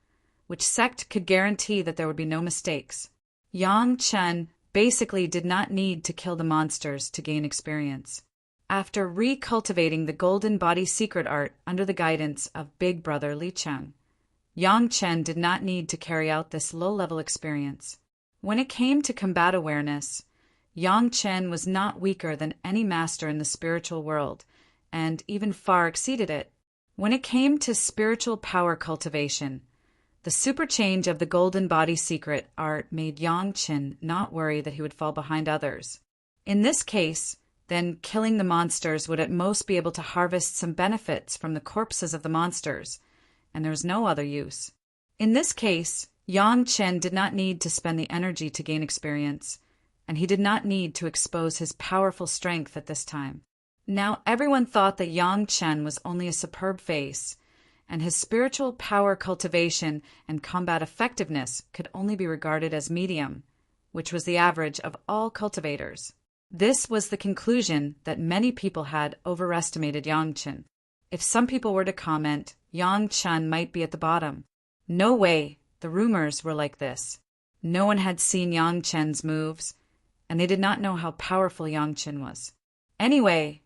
which sect could guarantee that there would be no mistakes, Yang Chen basically did not need to kill the monsters to gain experience. After recultivating the golden body secret art under the guidance of Big Brother Li Cheng, Yang Chen did not need to carry out this low-level experience. When it came to combat awareness, Yang Chen was not weaker than any master in the spiritual world, and even far exceeded it. When it came to spiritual power cultivation, the super change of the golden body secret art made Yang Chen not worry that he would fall behind others. In this case, then killing the monsters would at most be able to harvest some benefits from the corpses of the monsters, and there was no other use. In this case, Yang Chen did not need to spend the energy to gain experience, and he did not need to expose his powerful strength at this time. Now everyone thought that Yang Chen was only a superb face, and his spiritual power cultivation and combat effectiveness could only be regarded as medium, which was the average of all cultivators. This was the conclusion that many people had overestimated Yang Chen. If some people were to comment, Yang Chen might be at the bottom. No way, the rumors were like this. No one had seen Yang Chen's moves, and they did not know how powerful Yang Chen was. Anyway,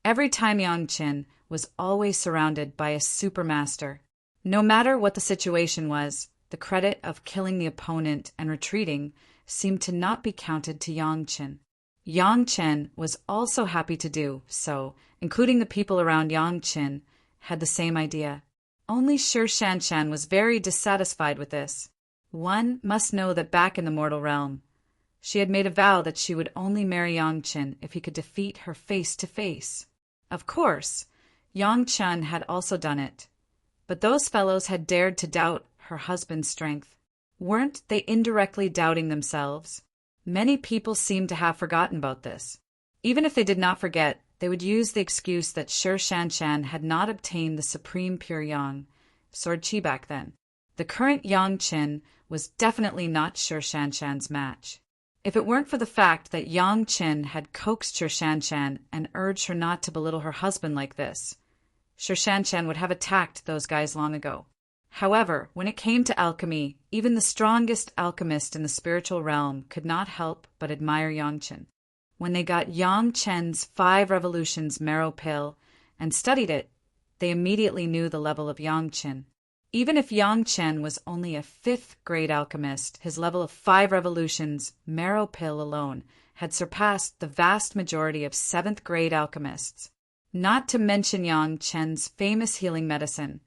every time Yang Chen was always surrounded by a supermaster. No matter what the situation was, the credit of killing the opponent and retreating seemed to not be counted to Yang Chen. Yang Chen was also happy to do so, including the people around Yang Chen had the same idea. Only Shi Shanshan was very dissatisfied with this. One must know that back in the mortal realm, she had made a vow that she would only marry Yang Chen if he could defeat her face to face. Of course, Yang Chen had also done it, but those fellows had dared to doubt her husband's strength. Weren't they indirectly doubting themselves? Many people seemed to have forgotten about this. Even if they did not forget, they would use the excuse that Shi Shanshan had not obtained the supreme pure yang, sword chi back then. The current Yang Chen was definitely not Shi Shanshan's match. If it weren't for the fact that Yang Chen had coaxed Shi Shanshan and urged her not to belittle her husband like this, Shi Shanshan would have attacked those guys long ago. However, when it came to alchemy, even the strongest alchemist in the spiritual realm could not help but admire Yang Chen. When they got Yang Chen's 5 Revolutions marrow pill and studied it, they immediately knew the level of Yang Chen. Even if Yang Chen was only a 5th grade alchemist, his level of 5 Revolutions marrow pill alone had surpassed the vast majority of 7th grade alchemists. Not to mention Yang Chen's famous healing medicine,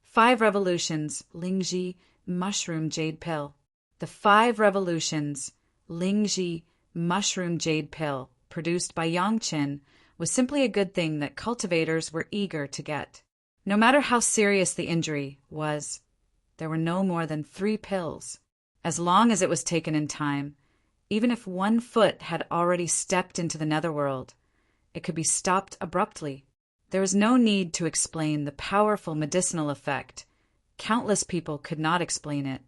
5 Revolutions Lingji Mushroom Jade Pill. The 5 Revolutions Lingji Mushroom Jade Pill produced by Yang Chen was simply a good thing that cultivators were eager to get. No matter how serious the injury was, there were no more than 3 pills. As long as it was taken in time, even if one foot had already stepped into the netherworld, it could be stopped abruptly. There was no need to explain the powerful medicinal effect. Countless people could not explain it.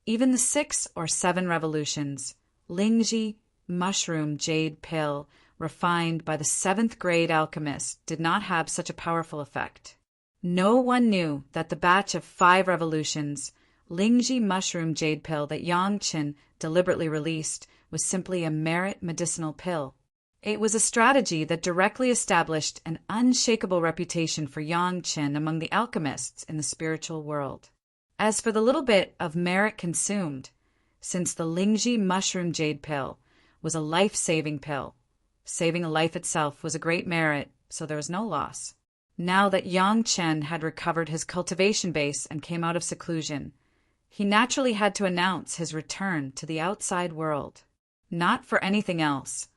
Even the 6 or 7 Revolutions, Lingji Mushroom Jade Pill, refined by the 7th grade alchemist, did not have such a powerful effect. No one knew that the batch of 5 Revolutions, Lingji Mushroom Jade Pill that Yang Chen deliberately released was simply a merit medicinal pill. It was a strategy that directly established an unshakable reputation for Yang Chen among the alchemists in the spiritual world. As for the little bit of merit consumed, since the Lingji Mushroom Jade Pill was a life-saving pill, saving a life itself was a great merit, so there was no loss. Now that Yang Chen had recovered his cultivation base and came out of seclusion, he naturally had to announce his return to the outside world. Not for anything else.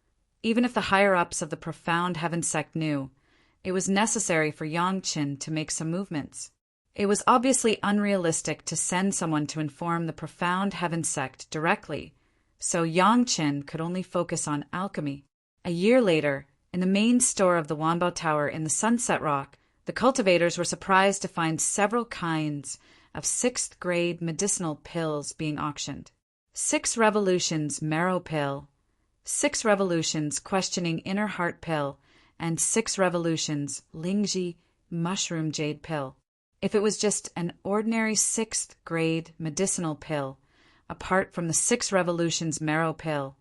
Even if the higher-ups of the profound heaven sect knew, It was necessary for Yang Qin to make some movements. It was obviously unrealistic to send someone to inform the profound heaven sect directly, so Yang Qin could only focus on alchemy. A year later, in the main store of the Wanbao Tower in the Sunset Rock, the cultivators were surprised to find several kinds of 6th-grade medicinal pills being auctioned. 6 Revolutions Marrow Pill, 6 Revolutions Questioning Inner Heart Pill, and 6 Revolutions Lingji Mushroom Jade Pill. If it was just an ordinary 6th-grade medicinal pill, apart from the 6 Revolutions Marrow Pill,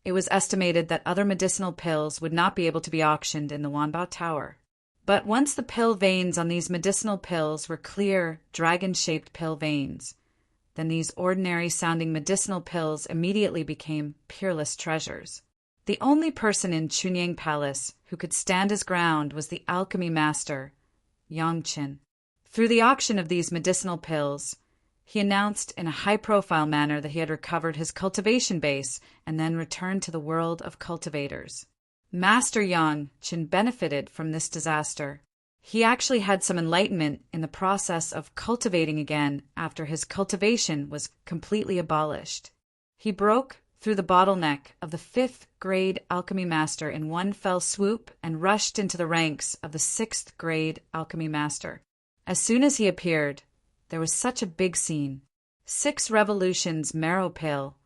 it was estimated that other medicinal pills would not be able to be auctioned in the Wanbao Tower. But once the pill veins on these medicinal pills were clear, dragon-shaped pill veins, then these ordinary-sounding medicinal pills immediately became peerless treasures. The only person in Chunyang Palace who could stand his ground was the alchemy master, Yang Qin. Through the auction of these medicinal pills, he announced in a high-profile manner that he had recovered his cultivation base and then returned to the world of cultivators. Master Yang Qin benefited from this disaster. He actually had some enlightenment in the process of cultivating again after his cultivation was completely abolished. He broke through the bottleneck of the 5th-grade alchemy master in one fell swoop and rushed into the ranks of the 6th-grade alchemy master. As soon as he appeared, there was such a big scene. 6 Revolutions Marrow Pill.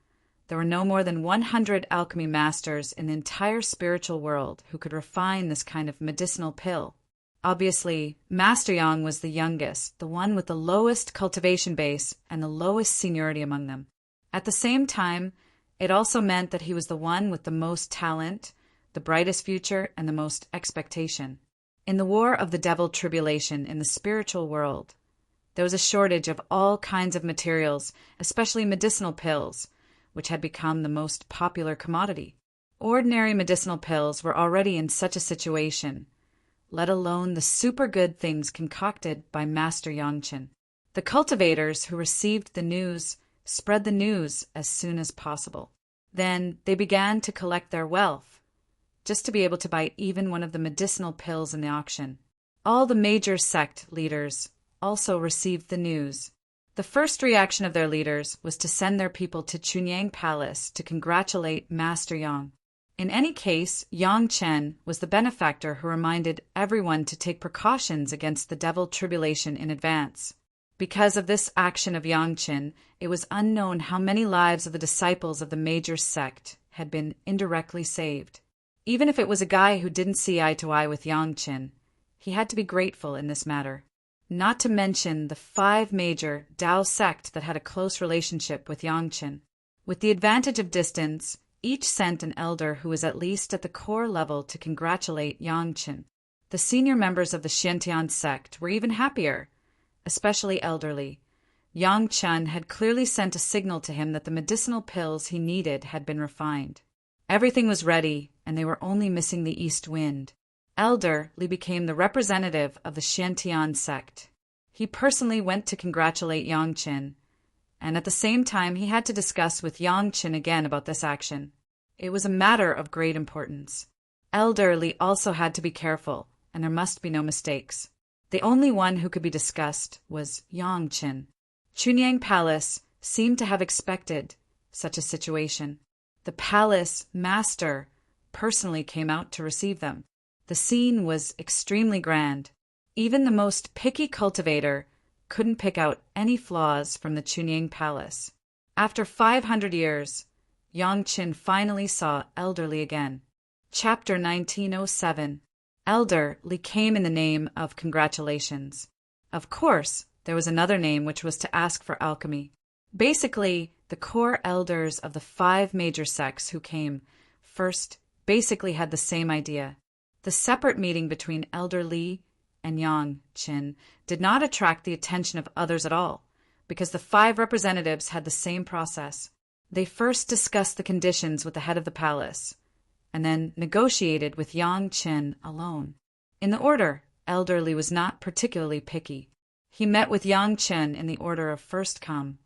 There were no more than 100 alchemy masters in the entire spiritual world who could refine this kind of medicinal pill. Obviously, Master Yang was the youngest, the one with the lowest cultivation base and the lowest seniority among them. At the same time, it also meant that he was the one with the most talent, the brightest future, and the most expectation. In the war of the devil tribulation in the spiritual world, there was a shortage of all kinds of materials, especially medicinal pills, which had become the most popular commodity. Ordinary medicinal pills were already in such a situation, let alone the super good things concocted by Master Yang Qin. The cultivators who received the news spread the news as soon as possible. Then they began to collect their wealth, just to be able to buy even one of the medicinal pills in the auction. All the major sect leaders also received the news. The first reaction of their leaders was to send their people to Chunyang Palace to congratulate Master Yang. In any case, Yang Chen was the benefactor who reminded everyone to take precautions against the devil tribulation in advance. Because of this action of Yang Chen, it was unknown how many lives of the disciples of the major sect had been indirectly saved. Even if it was a guy who didn't see eye to eye with Yang Qin, he had to be grateful in this matter. Not to mention the 5 major Dao sect that had a close relationship with Yang Qin. With the advantage of distance, each sent an elder who was at least at the core level to congratulate Yang Qin. The senior members of the Xiantian sect were even happier, especially elderly. Yang Chen had clearly sent a signal to him that the medicinal pills he needed had been refined. Everything was ready, and they were only missing the east wind. Elder Li became the representative of the Xiantian sect. He personally went to congratulate Yang Qin, and at the same time he had to discuss with Yang Qin again about this action. It was a matter of great importance. Elder Li also had to be careful, and there must be no mistakes. The only one who could be discussed was Yang Qin. Chunyang Palace seemed to have expected such a situation. The palace master personally came out to receive them. The scene was extremely grand. Even the most picky cultivator couldn't pick out any flaws from the Chunyang Palace. After 500 years, Yang Qin finally saw Elder Li again. Chapter 1907. Elder Li came in the name of congratulations. Of course, there was another name which was to ask for alchemy. Basically, the core elders of the 5 major sects who came first basically had the same idea. The separate meeting between Elder Li and Yang Qin did not attract the attention of others at all, because the 5 representatives had the same process. They first discussed the conditions with the head of the palace, and then negotiated with Yang Qin alone. In the order, Elder Li was not particularly picky. He met with Yang Qin in the order of first come,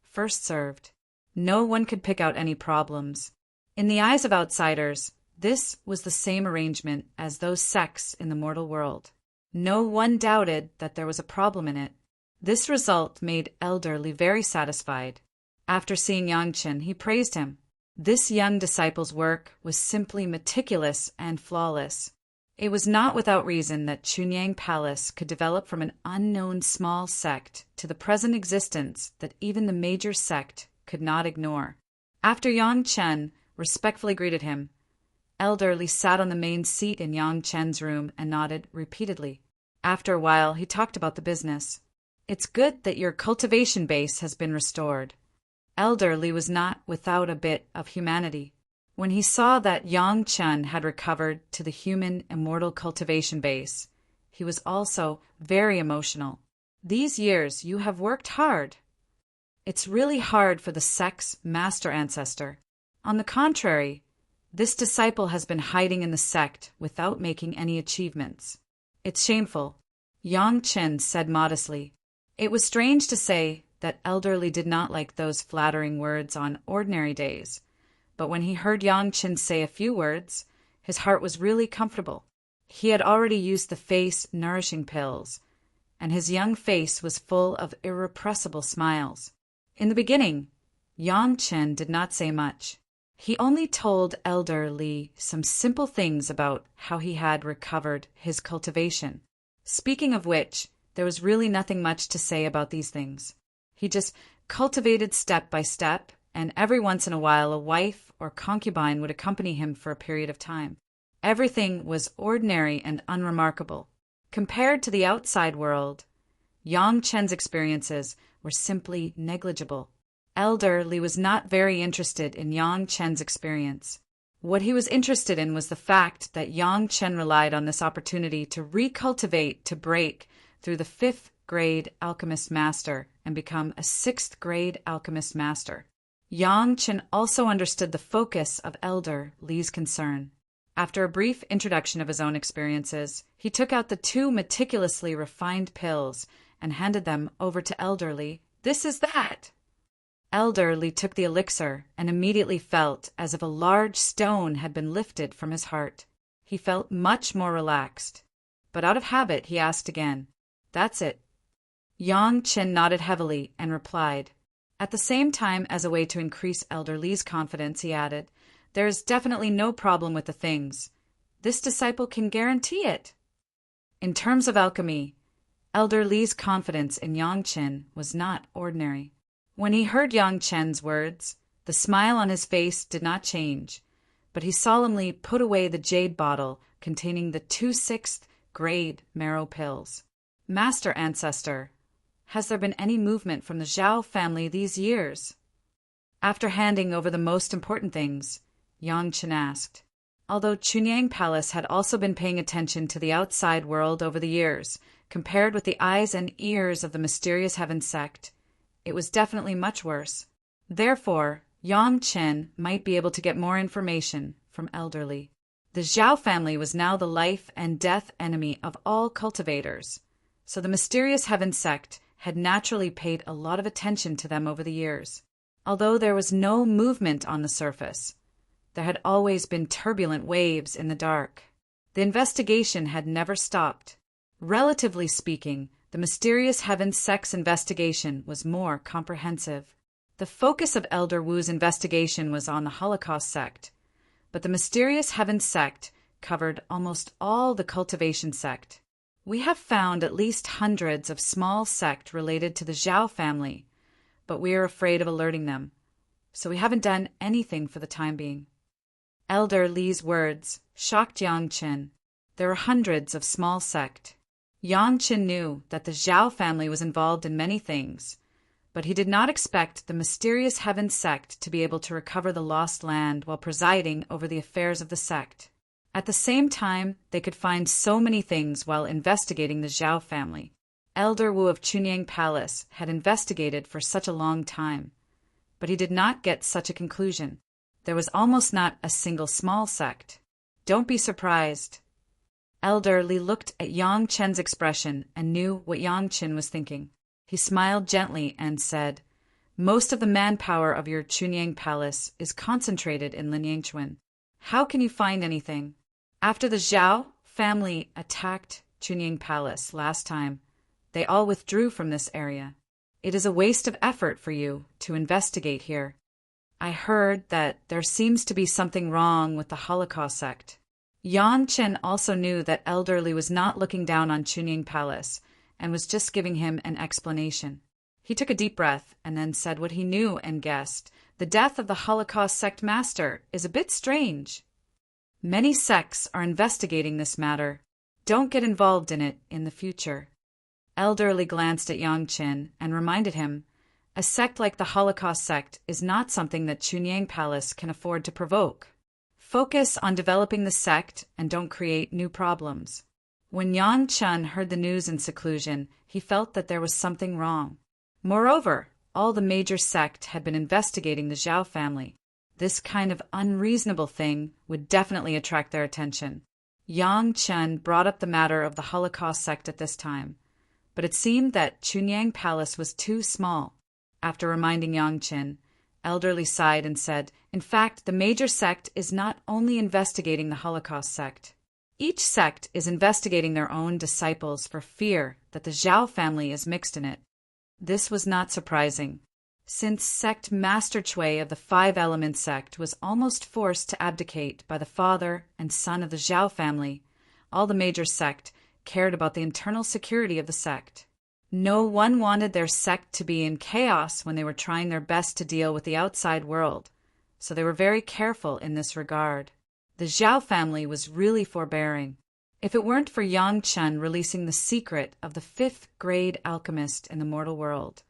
first served. No one could pick out any problems. In the eyes of outsiders, This was the same arrangement as those sects in the mortal world. No one doubted that there was a problem in it. This result made Elder Li very satisfied. After seeing Yangchen, he praised him. This young disciple's work was simply meticulous and flawless. It was not without reason that Chunyang Palace could develop from an unknown small sect to the present existence that even the major sect could not ignore. After Yangchen respectfully greeted him, Elder Li sat on the main seat in Yangchen's room and nodded repeatedly. After a while, he talked about the business. "It's good that your cultivation base has been restored." Elder Li was not without a bit of humanity. When he saw that Yangchen had recovered to the human immortal cultivation base, he was also very emotional. "These years you have worked hard." "It's really hard for the sect's master ancestor. On the contrary, this disciple has been hiding in the sect without making any achievements. It's shameful," Yangchen said modestly. It was strange to say that Elder Li did not like those flattering words on ordinary days, but when he heard Yangchen say a few words, his heart was really comfortable. He had already used the face-nourishing pills, and his young face was full of irrepressible smiles. In the beginning, Yangchen did not say much. He only told Elder Li some simple things about how he had recovered his cultivation. Speaking of which, there was really nothing much to say about these things. He just cultivated step by step, and every once in a while a wife or concubine would accompany him for a period of time. Everything was ordinary and unremarkable. Compared to the outside world, Yangchen's experiences were simply negligible. Elder Li was not very interested in Yangchen's experience. What he was interested in was the fact that Yangchen relied on this opportunity to recultivate to break through the 5th grade alchemist master and become a 6th grade alchemist master. Yangchen also understood the focus of Elder Li's concern. After a brief introduction of his own experiences, he took out the 2 meticulously refined pills and handed them over to Elder Li. "This is that." Elder Li took the elixir and immediately felt as if a large stone had been lifted from his heart. He felt much more relaxed. But out of habit, he asked again, "That's it?" Yangchen nodded heavily and replied. At the same time, as a way to increase Elder Li's confidence, he added, "There is definitely no problem with the things. This disciple can guarantee it." In terms of alchemy, Elder Li's confidence in Yangchen was not ordinary. When he heard Yangchen's words, the smile on his face did not change, but he solemnly put away the jade bottle containing the 2 6th grade marrow pills. "Master Ancestor, has there been any movement from the Zhao family these years?" After handing over the most important things, Yangchen asked. Although Chunyang Palace had also been paying attention to the outside world over the years, compared with the eyes and ears of the mysterious heaven sect, it was definitely much worse. Therefore, Yangchen might be able to get more information from Elder Li. The Zhao family was now the life and death enemy of all cultivators, so the mysterious heaven sect had naturally paid a lot of attention to them over the years. Although there was no movement on the surface, there had always been turbulent waves in the dark. The investigation had never stopped. Relatively speaking, the mysterious heaven sect's investigation was more comprehensive. The focus of Elder Wu's investigation was on the Holocaust sect, but the mysterious heaven sect covered almost all the cultivation sect. "We have found at least hundreds of small sects related to the Zhao family, but we are afraid of alerting them, so we haven't done anything for the time being." Elder Li's words shocked Yangchen. There were hundreds of small sects. Yangchen knew that the Zhao family was involved in many things, but he did not expect the mysterious heaven sect to be able to recover the lost land while presiding over the affairs of the sect. At the same time, they could find so many things while investigating the Zhao family. Elder Wu of Chunyang Palace had investigated for such a long time, but he did not get such a conclusion. There was almost not a single small sect. "Don't be surprised." Elder Li looked at Yangchen's expression and knew what Yangchen was thinking. He smiled gently and said, "Most of the manpower of your Chunyang Palace is concentrated in Linyangchuan. How can you find anything? After the Zhao family attacked Chunying Palace last time, they all withdrew from this area. It is a waste of effort for you to investigate here. I heard that there seems to be something wrong with the Holocaust sect. Yang Chen also knew that Elderly was not looking down on Chunying Palace and was just giving him an explanation. He took a deep breath and then said what he knew and guessed. The death of the Holocaust sect master is a bit strange. Many sects are investigating this matter. Don't get involved in it in the future. Elderly glanced at Yang Chen and reminded him, a sect like the Holocaust sect is not something that Chunying Palace can afford to provoke. Focus on developing the sect and don't create new problems. When Yang Chen heard the news in seclusion, he felt that there was something wrong. Moreover, all the major sect had been investigating the Zhao family. This kind of unreasonable thing would definitely attract their attention. Yang Chen brought up the matter of the Holocaust sect at this time, but it seemed that Chunying Palace was too small. After reminding Yang Chen, Elderly sighed and said, in fact, the major sect is not only investigating the Holocaust sect. Each sect is investigating their own disciples for fear that the Zhao family is mixed in it. This was not surprising, since sect Master Chui of the Five Element sect was almost forced to abdicate by the father and son of the Zhao family. All the major sect cared about the internal security of the sect. No one wanted their sect to be in chaos when they were trying their best to deal with the outside world, so they were very careful in this regard. The Zhao family was really forbearing. If it weren't for Yang Chen releasing the secret of the 5th-grade alchemist in the mortal world,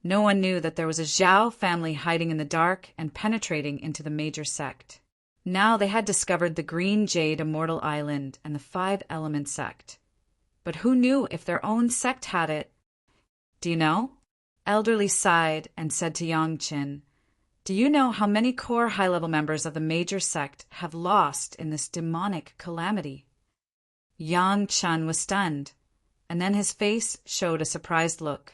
no one knew that there was a Zhao family hiding in the dark and penetrating into the major sect. Now they had discovered the Green Jade Immortal Island and the Five Element sect. But who knew if their own sect had it? Do you know? Elderly sighed and said to Yang Chen, do you know how many core high-level members of the major sect have lost in this demonic calamity? Yang Chen was stunned, and then his face showed a surprised look.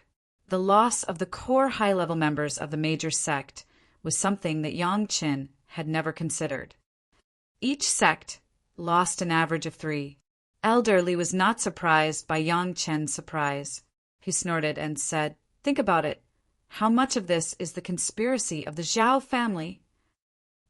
The loss of the core high-level members of the major sect was something that Yang Chen had never considered. Each sect lost an average of 3. Elderly was not surprised by Yang Chen's surprise. He snorted and said, think about it. How much of this is the conspiracy of the Zhao family?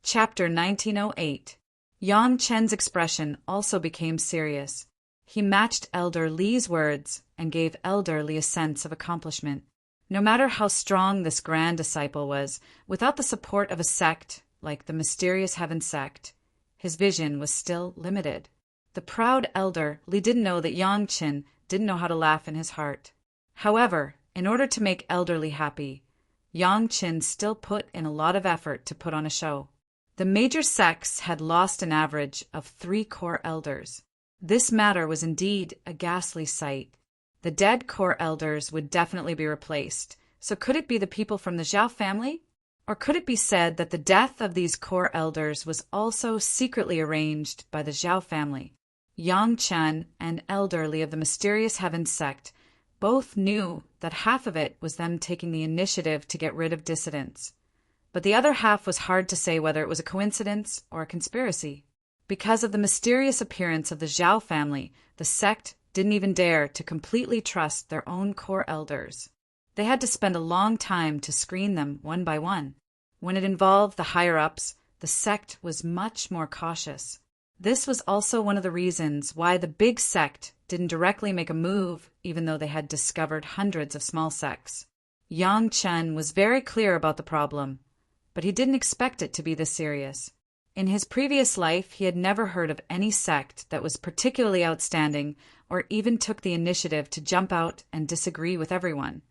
Chapter 1908. Yang Chen's expression also became serious. He matched Elder Li's words and gave Elder Li a sense of accomplishment. No matter how strong this grand disciple was, without the support of a sect like the Mysterious Heaven sect, his vision was still limited. The proud Elder Li didn't know that Yang Chen didn't know how to laugh in his heart. However, in order to make Elder Li happy, Yang Chen still put in a lot of effort to put on a show. The major sects had lost an average of 3 core elders. This matter was indeed a ghastly sight. The dead core elders would definitely be replaced. So could it be the people from the Zhao family? Or could it be said that the death of these core elders was also secretly arranged by the Zhao family? Yang Chen and Elder Li of the Mysterious Heaven sect both knew that half of it was them taking the initiative to get rid of dissidents. But the other half was hard to say whether it was a coincidence or a conspiracy. Because of the mysterious appearance of the Zhao family, the sect didn't even dare to completely trust their own core elders. They had to spend a long time to screen them one by one. When it involved the higher-ups, the sect was much more cautious. This was also one of the reasons why the big sect didn't directly make a move, even though they had discovered hundreds of small sects. Yang Chen was very clear about the problem, but he didn't expect it to be this serious. In his previous life, he had never heard of any sect that was particularly outstanding or even took the initiative to jump out and disagree with everyone.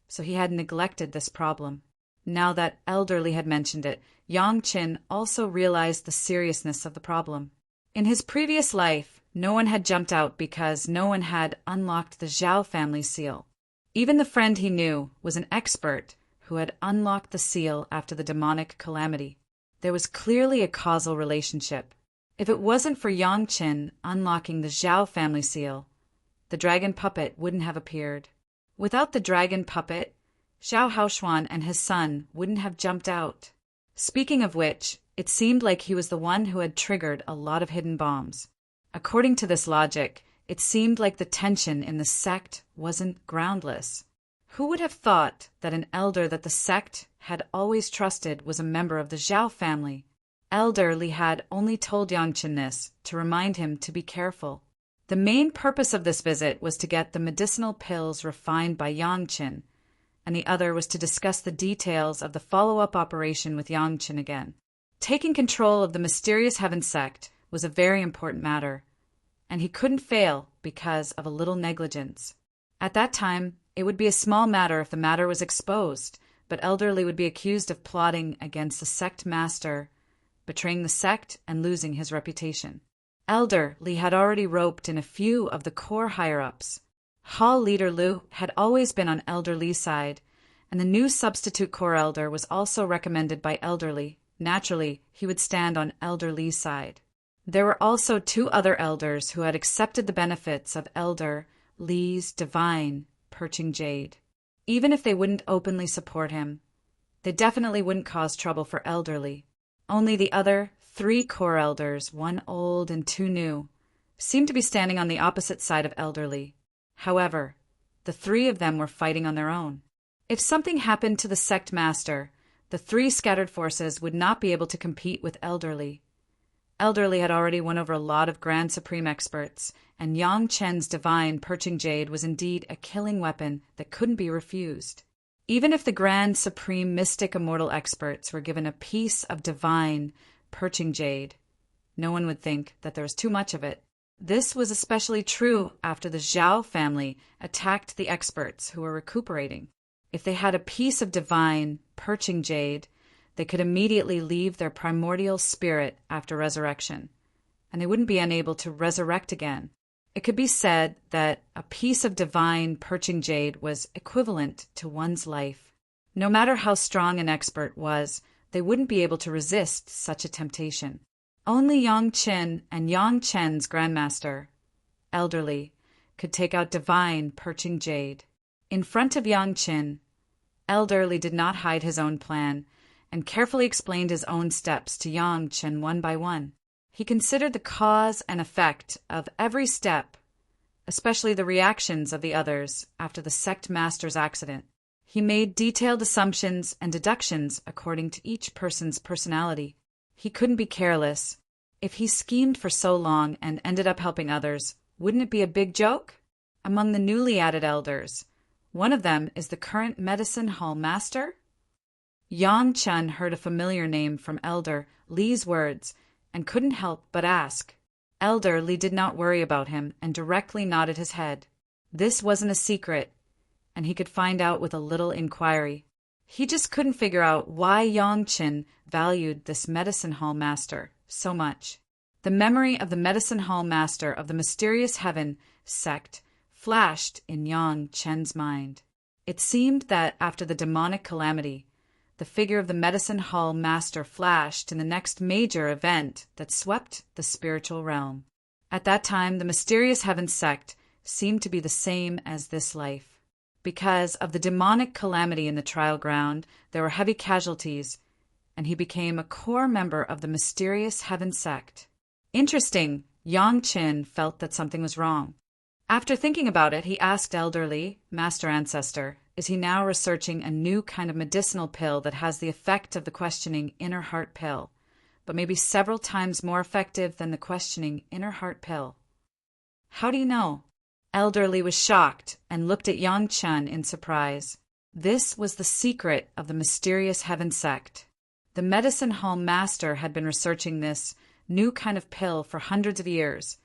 So he had neglected this problem. Now that Elder Li had mentioned it, Yang Chen also realized the seriousness of the problem. In his previous life, no one had jumped out because no one had unlocked the Zhao family seal. Even the friend he knew was an expert who had unlocked the seal after the demonic calamity. There was clearly a causal relationship. If it wasn't for Yang Chen unlocking the Zhao family seal, the dragon puppet wouldn't have appeared. Without the dragon puppet, Xiao Haoshuan and his son wouldn't have jumped out. Speaking of which, It seemed like he was the one who had triggered a lot of hidden bombs. According to this logic, it seemed like the tension in the sect wasn't groundless. Who would have thought that an elder that the sect had always trusted was a member of the Zhao family? Elder Li had only told Yangchen this to remind him to be careful. The main purpose of this visit was to get the medicinal pills refined by Yangchen, and the other was to discuss the details of the follow-up operation with Yangchen again. Taking control of the mysterious heaven sect was a very important matter, and he couldn't fail because of a little negligence. At that time, it would be a small matter if the matter was exposed, but Elder Li would be accused of plotting against the sect master, betraying the sect and losing his reputation. Elder Li had already roped in a few of the core higher-ups. Hall leader Lu had always been on Elder Li's side, and the new substitute core elder was also recommended by Elder Li. Naturally, he would stand on Elder Li's side. There were also 2 other elders who had accepted the benefits of Elder Li's divine perching jade. Even if they wouldn't openly support him, they definitely wouldn't cause trouble for Elder Li. Only the other 3 core elders, 1 old and 2 new, seemed to be standing on the opposite side of Elder Li. However, the 3 of them were fighting on their own. If something happened to the sect master, the 3 scattered forces would not be able to compete with Elder Li. Elder Li had already won over a lot of Grand Supreme experts, and Yang Chen's divine perching jade was indeed a killing weapon that couldn't be refused. Even if the Grand Supreme Mystic Immortal experts were given a piece of divine perching jade, no one would think that there was too much of it. This was especially true after the Zhao family attacked the experts who were recuperating. If they had a piece of divine perching jade, they could immediately leave their primordial spirit after resurrection, and they wouldn't be unable to resurrect again. It could be said that a piece of divine perching jade was equivalent to one's life. No matter how strong an expert was, they wouldn't be able to resist such a temptation. Only Yang Chen and Yang Chen's grandmaster, Elder Li, could take out divine perching jade. In front of Yang Chen, Elder Li did not hide his own plan, and carefully explained his own steps to Yang Chen one by one. He considered the cause and effect of every step, especially the reactions of the others after the sect master's accident. He made detailed assumptions and deductions according to each person's personality. He couldn't be careless. If he schemed for so long and ended up helping others, wouldn't it be a big joke? Among the newly added elders, one of them is the current medicine hall master. Yang Chen heard a familiar name from Elder Li's words and couldn't help but ask. Elder Li did not worry about him and directly nodded his head. This wasn't a secret, and he could find out with a little inquiry. He just couldn't figure out why Yang Chen valued this medicine hall master so much. The memory of the medicine hall master of the mysterious heaven sect flashed in Yang Chen's mind. It seemed that after the demonic calamity, the figure of the medicine hall master flashed in the next major event that swept the spiritual realm. At that time, the mysterious heaven sect seemed to be the same as this life. Because of the demonic calamity in the trial ground, there were heavy casualties, and he became a core member of the mysterious heaven sect. Interesting, Yang Chen felt that something was wrong. After thinking about it, he asked Elder Li, Master Ancestor, is he now researching a new kind of medicinal pill that has the effect of the questioning inner heart pill, but maybe several times more effective than the questioning inner heart pill? How do you know? Elder Li was shocked and looked at Yang Chen in surprise. This was the secret of the mysterious heaven sect. The medicine hall master had been researching this new kind of pill for hundreds of years,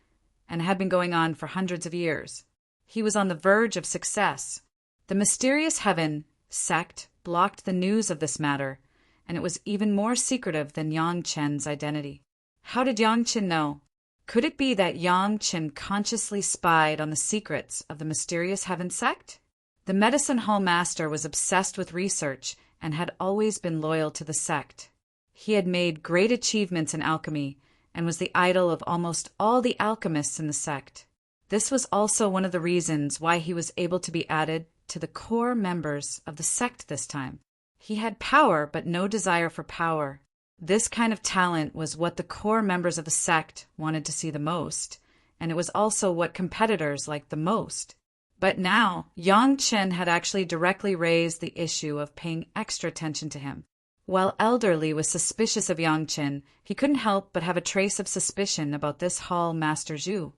and had been going on for hundreds of years. He was on the verge of success. The mysterious heaven sect blocked the news of this matter, and it was even more secretive than Yang Chen's identity. How did Yang Chen know? Could it be that Yang Chen consciously spied on the secrets of the mysterious heaven sect? The medicine hall master was obsessed with research and had always been loyal to the sect. He had made great achievements in alchemy and was the idol of almost all the alchemists in the sect. This was also one of the reasons why he was able to be added to the core members of the sect this time. He had power, but no desire for power. This kind of talent was what the core members of the sect wanted to see the most, and it was also what competitors liked the most. But now, Yang Chen had actually directly raised the issue of paying extra attention to him. While Elderly was suspicious of Yang Chen, he couldn't help but have a trace of suspicion about this Hall Master Zhu.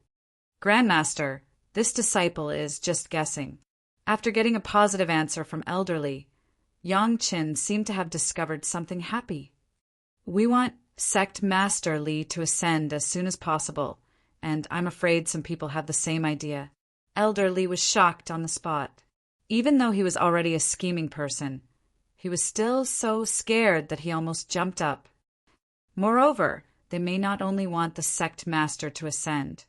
Grandmaster, this disciple is just guessing. After getting a positive answer from Elderly, Yang Chen seemed to have discovered something happy. We want Sect Master Li to ascend as soon as possible, and I'm afraid some people have the same idea. Elderly was shocked on the spot. Even though he was already a scheming person, he was still so scared that he almost jumped up. Moreover, they may not only want the sect master to ascend,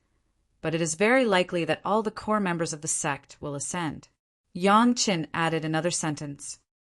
but it is very likely that all the core members of the sect will ascend. Yang Chen added another sentence.